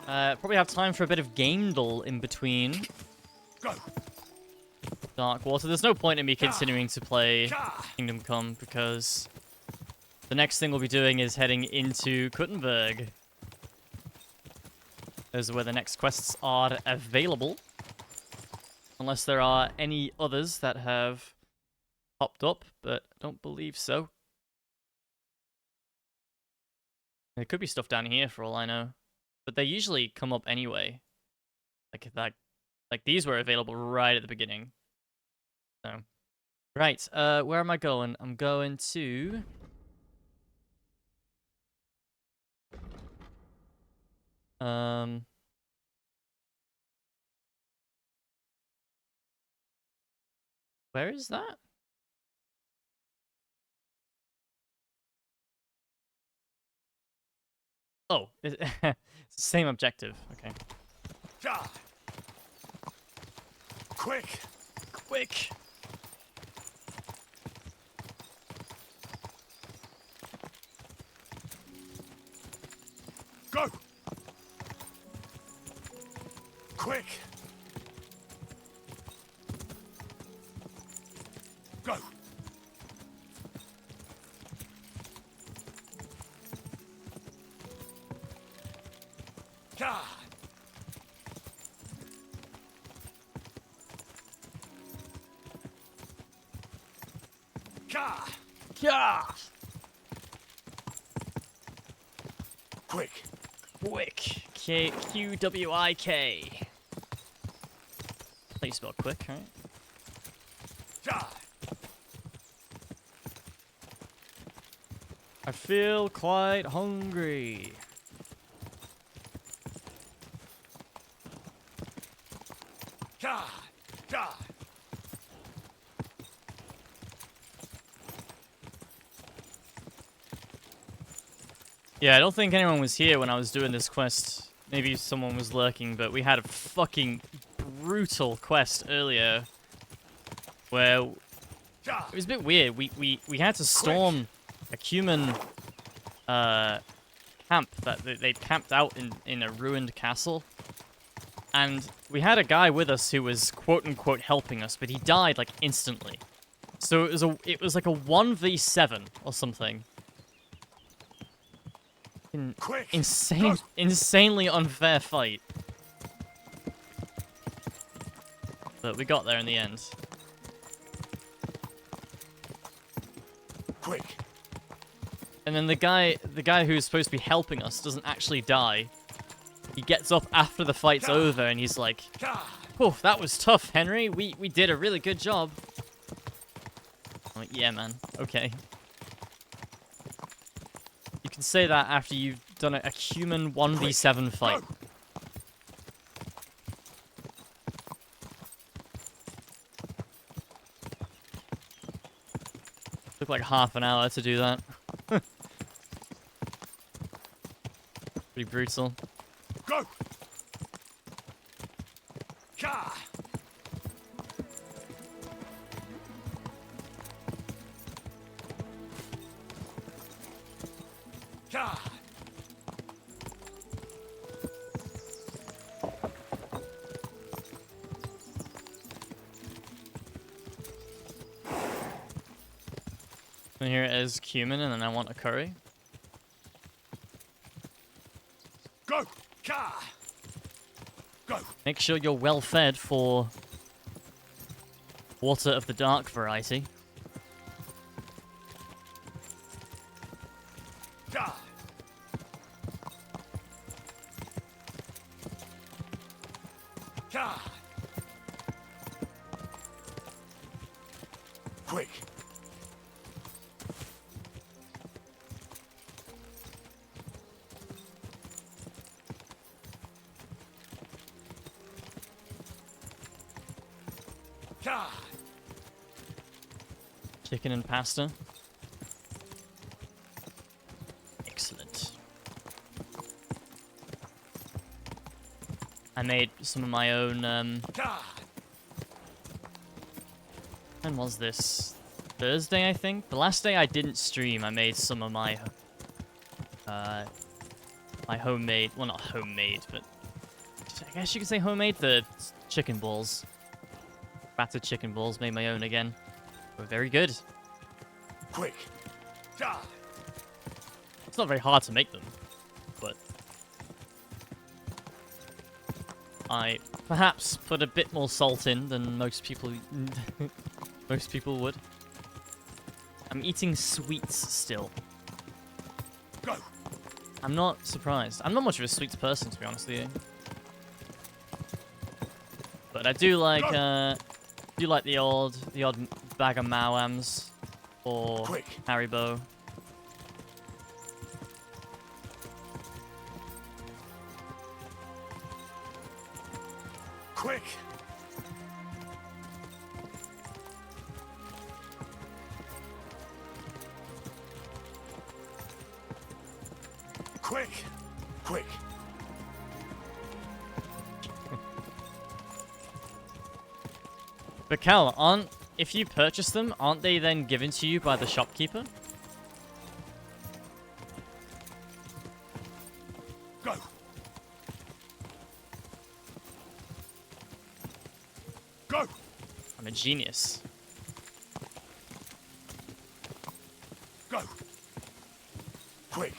probably have time for a bit of Gamedle in between. Go. Darkwater. There's no point in me continuing to play Kingdom Come, because the next thing we'll be doing is heading into Kuttenberg. Those are where the next quests are available. Unless there are any others that have popped up, but I don't believe so. There could be stuff down here for all I know. But they usually come up anyway. Like these were available right at the beginning. So, right, where am I going? I'm going to... Where is that? Oh, it's the same objective. Okay. Quick! Quick! Go! Quick! Go! God! God! Yeah! Quick! Quick. Q-W-I-K. How you spell quick, right? God! I feel quite hungry. God! God! Yeah, I don't think anyone was here when I was doing this quest. Maybe someone was lurking, but we had a fucking brutal quest earlier where it was a bit weird. We had to storm a human camp that they'd camped out in a ruined castle. And we had a guy with us who was quote-unquote helping us, but he died like instantly. So it was like a 1v7 or something. Insanely unfair fight. But we got there in the end. Quick! And then the guy who's supposed to be helping us doesn't actually die. He gets up after the fight's over and he's like, "Oh, that was tough, Henry. We did a really good job." I'm like, "Yeah, man. Okay." You can say that after you've done a human 1v7 fight. Took like half an hour to do that. Pretty brutal. Go! God! God! And here it is, cumin, and then I want a curry. Go! God! Go! Make sure you're well fed for water of the dark variety. God! God! Quick! God! Chicken and pasta. Excellent. I made some of my own, when was this? Thursday, I think? The last day I didn't stream, I made some of my, my homemade, well, not homemade, but I guess you could say homemade, the chicken balls. Battered chicken balls, made my own again. Were very good. Quick! God! It's not very hard to make them, but I perhaps put a bit more salt in than most people would. I'm eating sweets still. Go! I'm not surprised. I'm not much of a sweets person, to be honest with you. But I do like the odd bag of Mawams or Haribo. Quick! Quick! Quick! But Cal, if you purchase them, aren't they then given to you by the shopkeeper? Go! Go! I'm a genius. Go! Quick!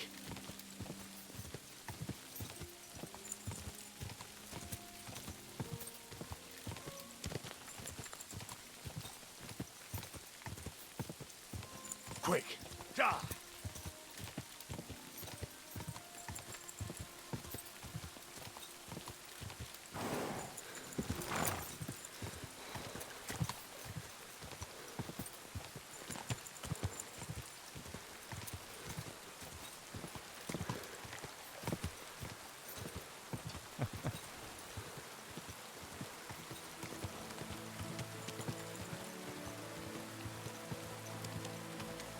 Quick! Da!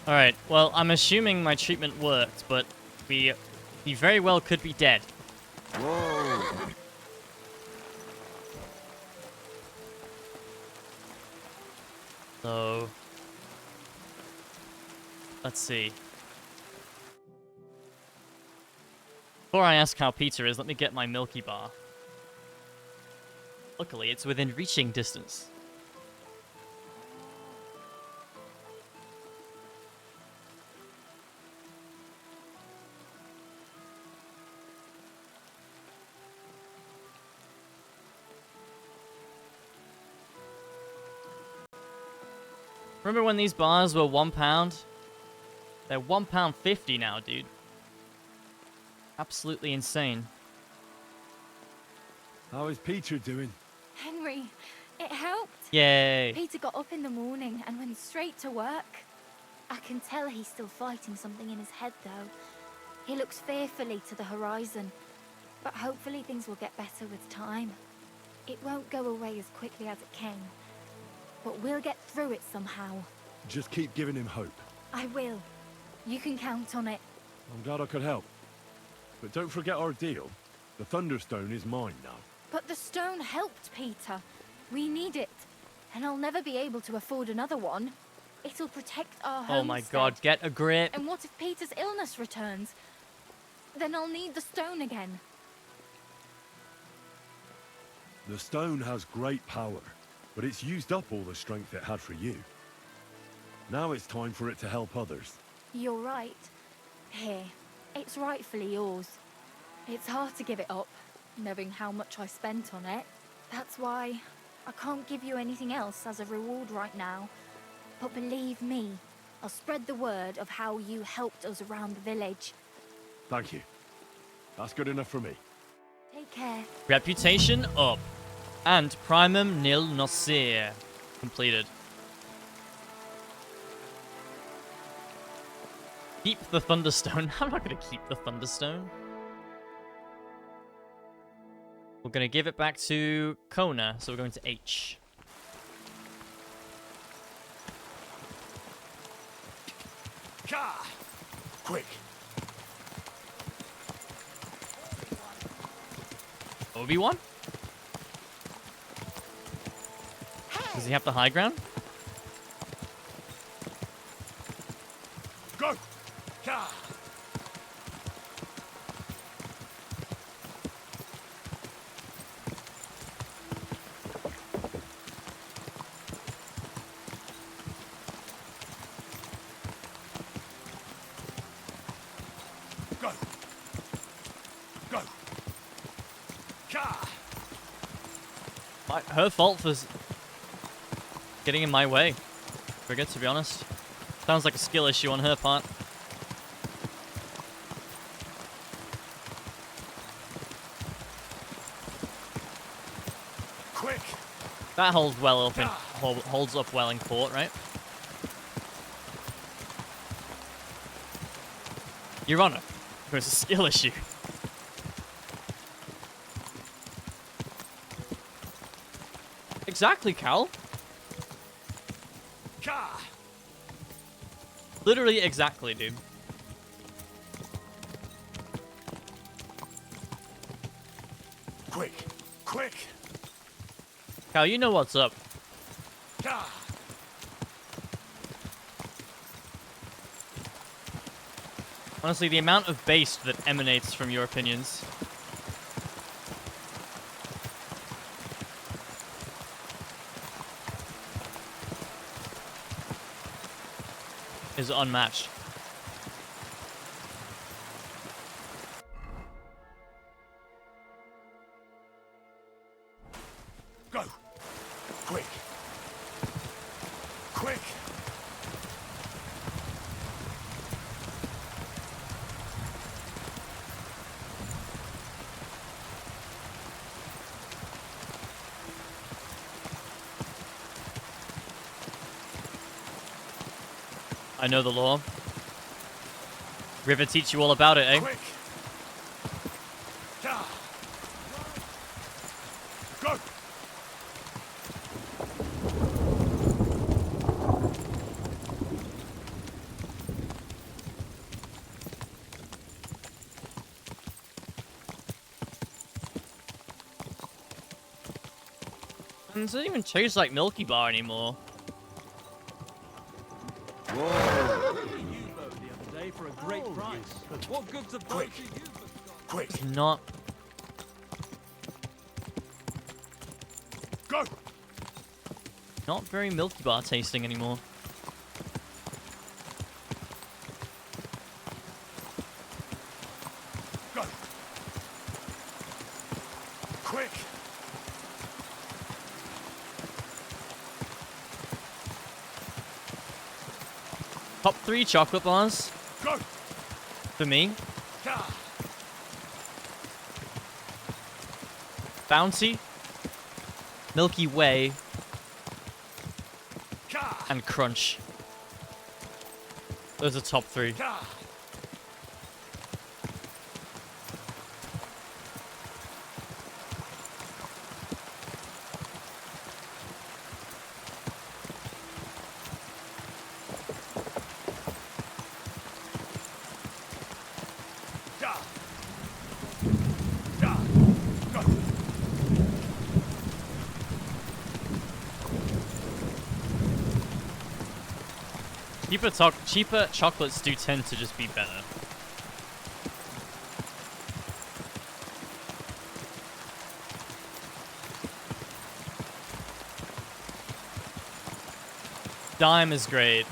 Alright, well, I'm assuming my treatment worked, but we very well could be dead. Whoa! So, let's see. Before I ask how Peter is, let me get my Milky Bar. Luckily, it's within reaching distance. Remember when these bars were £1? They're £1.50 now, dude. Absolutely insane. How is Peter doing? Henry, it helped. Yay. Peter got up in the morning and went straight to work. I can tell he's still fighting something in his head, though. He looks fearfully to the horizon. But hopefully things will get better with time. It won't go away as quickly as it came. But we'll get through it somehow. Just keep giving him hope. I will. You can count on it. I'm glad I could help. But don't forget our deal. The Thunderstone is mine now. But the stone helped Peter. We need it. And I'll never be able to afford another one. It'll protect our homestead. Oh my god, get a grip. And what if Peter's illness returns? Then I'll need the stone again. The stone has great power, but it's used up all the strength it had for you. Now it's time for it to help others. You're right. Here, it's rightfully yours. It's hard to give it up, knowing how much I spent on it. That's why I can't give you anything else as a reward right now. But believe me, I'll spread the word of how you helped us around the village. Thank you. That's good enough for me. Take care. Reputation up. And primum nil nocere. Completed. Keep the Thunderstone. I'm not going to keep the Thunderstone. We're going to give it back to Kona, so we're going to H. Ka! Quick! Obi-Wan? Does he have the high ground? Go! Ka! Go! Go! Ka! Her fault for getting in my way. Forget, to be honest. Sounds like a skill issue on her part. Quick! That holds holds up well in court, right? Your Honor, there's a skill issue. Exactly, Cal. Literally exactly, dude. Quick! Quick! Cal, you know what's up. Honestly, the amount of bass that emanates from your opinions is unmatched. Go! Quick! Quick! I know the law. River teach you all about it, eh? Quick! Go! And it doesn't even taste like Milky Bar anymore. For a great price. What good's a boat to you? Quick! It's not. Go! Not very Milky Bar tasting anymore. Go! Quick! Top 3 chocolate bars. Go! For me. Bounty, Milky Way, and Crunch. Those are top 3. Cheaper chocolates do tend to just be better. Dime is great.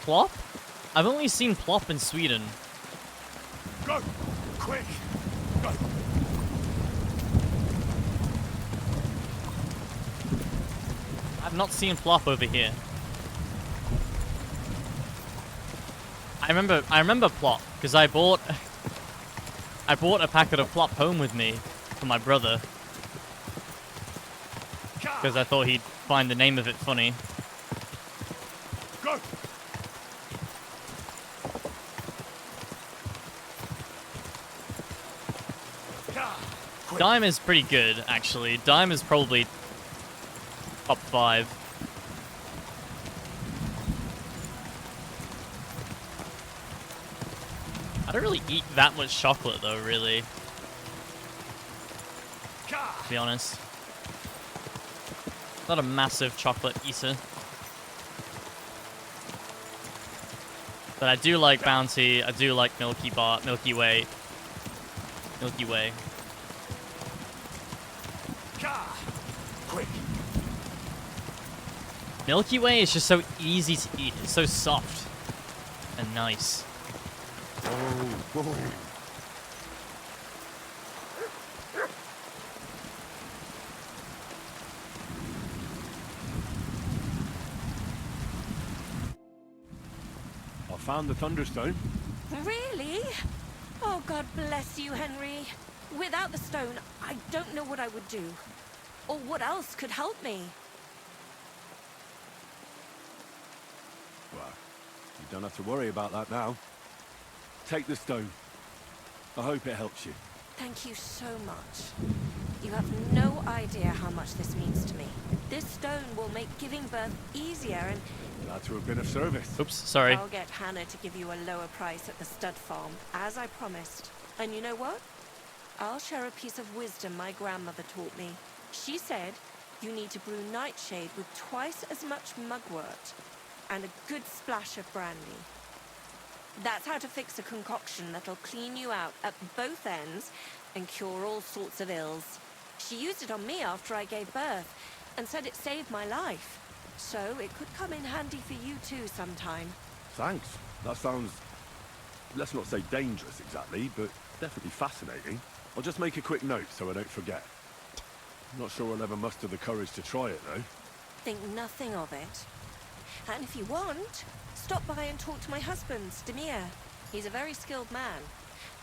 Plop? I've only seen Plop in Sweden. Go! Quick! Go! I've not seen Plop over here. I remember Plop because I bought a packet of Plop home with me for my brother because I thought he'd find the name of it funny. Go! Dime is pretty good, actually. Dime is probably top 5. I don't really eat that much chocolate, though, really. To be honest. Not a massive chocolate eater. But I do like Bounty. I do like Milky Way. Milky Way. Quick! Milky Way is just so easy to eat. It's so soft and nice. Whoa. I found the Thunderstone. Really? Oh, God bless you, Henry. Without the stone, I don't know what I would do. Or what else could help me. Well, you don't have to worry about that now. Take the stone. I hope it helps you. Thank you so much. You have no idea how much this means to me. This stone will make giving birth easier and... Glad to have been of service. Oops, sorry. I'll get Hannah to give you a lower price at the stud farm, as I promised. And you know what? I'll share a piece of wisdom my grandmother taught me. She said you need to brew nightshade with twice as much mugwort and a good splash of brandy. That's how to fix a concoction that'll clean you out at both ends and cure all sorts of ills. She used it on me after I gave birth and said it saved my life. So it could come in handy for you too sometime. Thanks. That sounds, let's not say dangerous exactly, but definitely fascinating. I'll just make a quick note so I don't forget. I'm not sure I'll ever muster the courage to try it though. Think nothing of it. And if you want, stop by and talk to my husband, Demir. He's a very skilled man.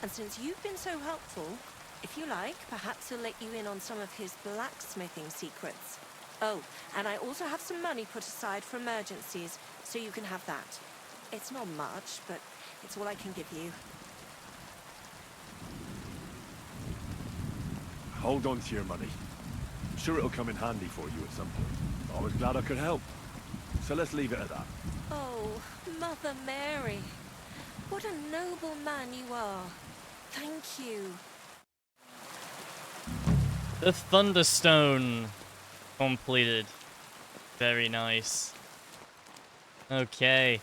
And since you've been so helpful, if you like, perhaps he'll let you in on some of his blacksmithing secrets. Oh, and I also have some money put aside for emergencies, so you can have that. It's not much, but it's all I can give you. Hold on to your money. I'm sure it'll come in handy for you at some point. I was glad I could help. So let's leave it at that. Oh, Mother Mary. What a noble man you are. Thank you. The Thunderstone completed. Very nice. Okay.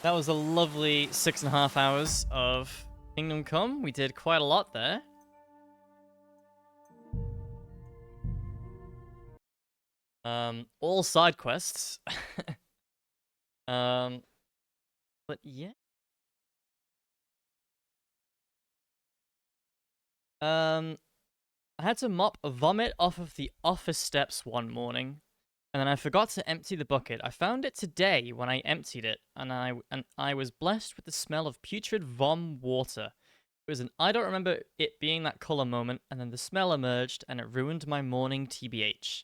That was a lovely 6.5 hours of Kingdom Come. We did quite a lot there. All side quests. But yeah. I had to mop vomit off of the office steps one morning, and then I forgot to empty the bucket. I found it today when I emptied it, and I was blessed with the smell of putrid vom water. It was an I don't remember it being that color moment, and then the smell emerged, and it ruined my morning TBH.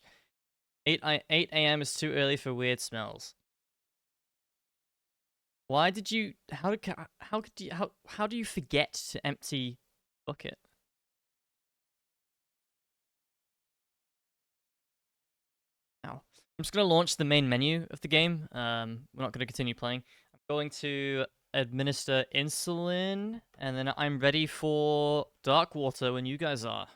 8 a.m. is too early for weird smells. Why did you? How do you forget to empty bucket? Now, I'm just gonna launch the main menu of the game. We're not gonna continue playing. I'm going to administer insulin, and then I'm ready for Darkwater when you guys are.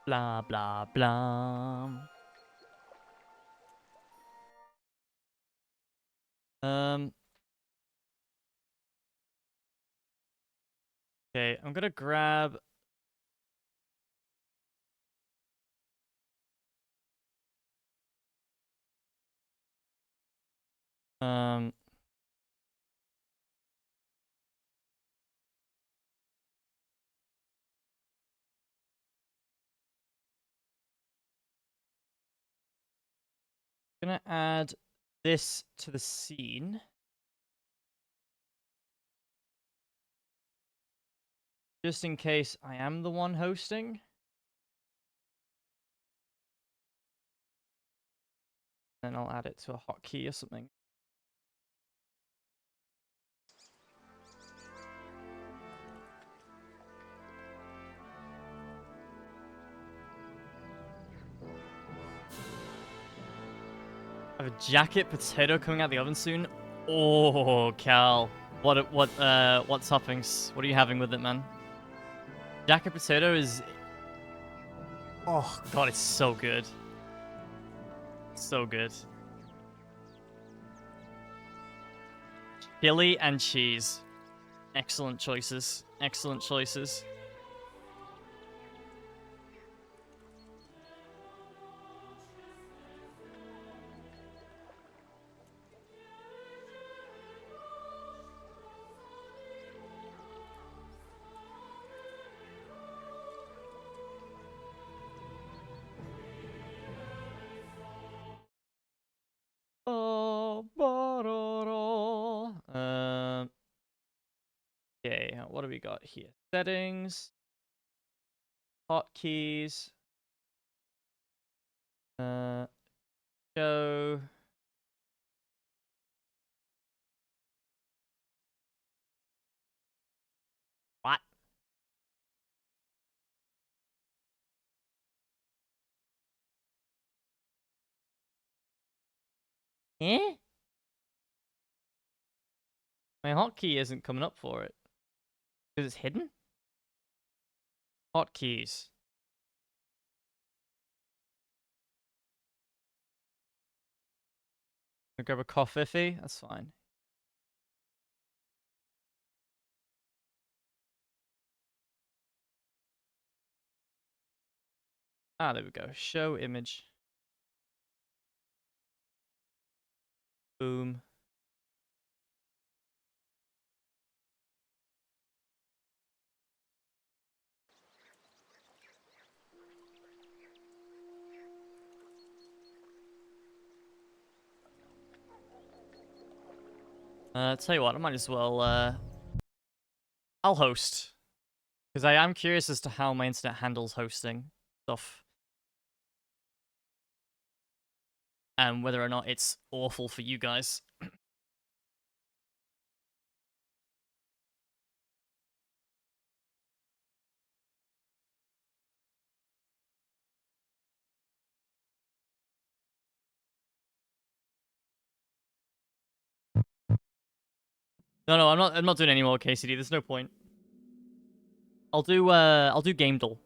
Blah, blah, blah. Okay, I'm gonna grab... gonna add this to the scene. Just in case I am the one hosting. Then I'll add it to a hotkey or something. I have a jacket potato coming out the oven soon. Oh, Cal. What toppings? What are you having with it, man? Jacket potato is... Oh, God, it's so good. So good. Chili and cheese. Excellent choices. Excellent choices. Okay, what do we got here? Settings. Hotkeys. Show. What? Eh? My hotkey isn't coming up for it. Because it's hidden? Hotkeys. Grab a coffee. That's fine. Ah, there we go. Show image. Boom. Tell you what, I might as well, I'll host. Because I am curious as to how my internet handles hosting stuff. And whether or not it's awful for you guys. No, I'm not doing any more KCD. There's no point. I'll do Gamedal.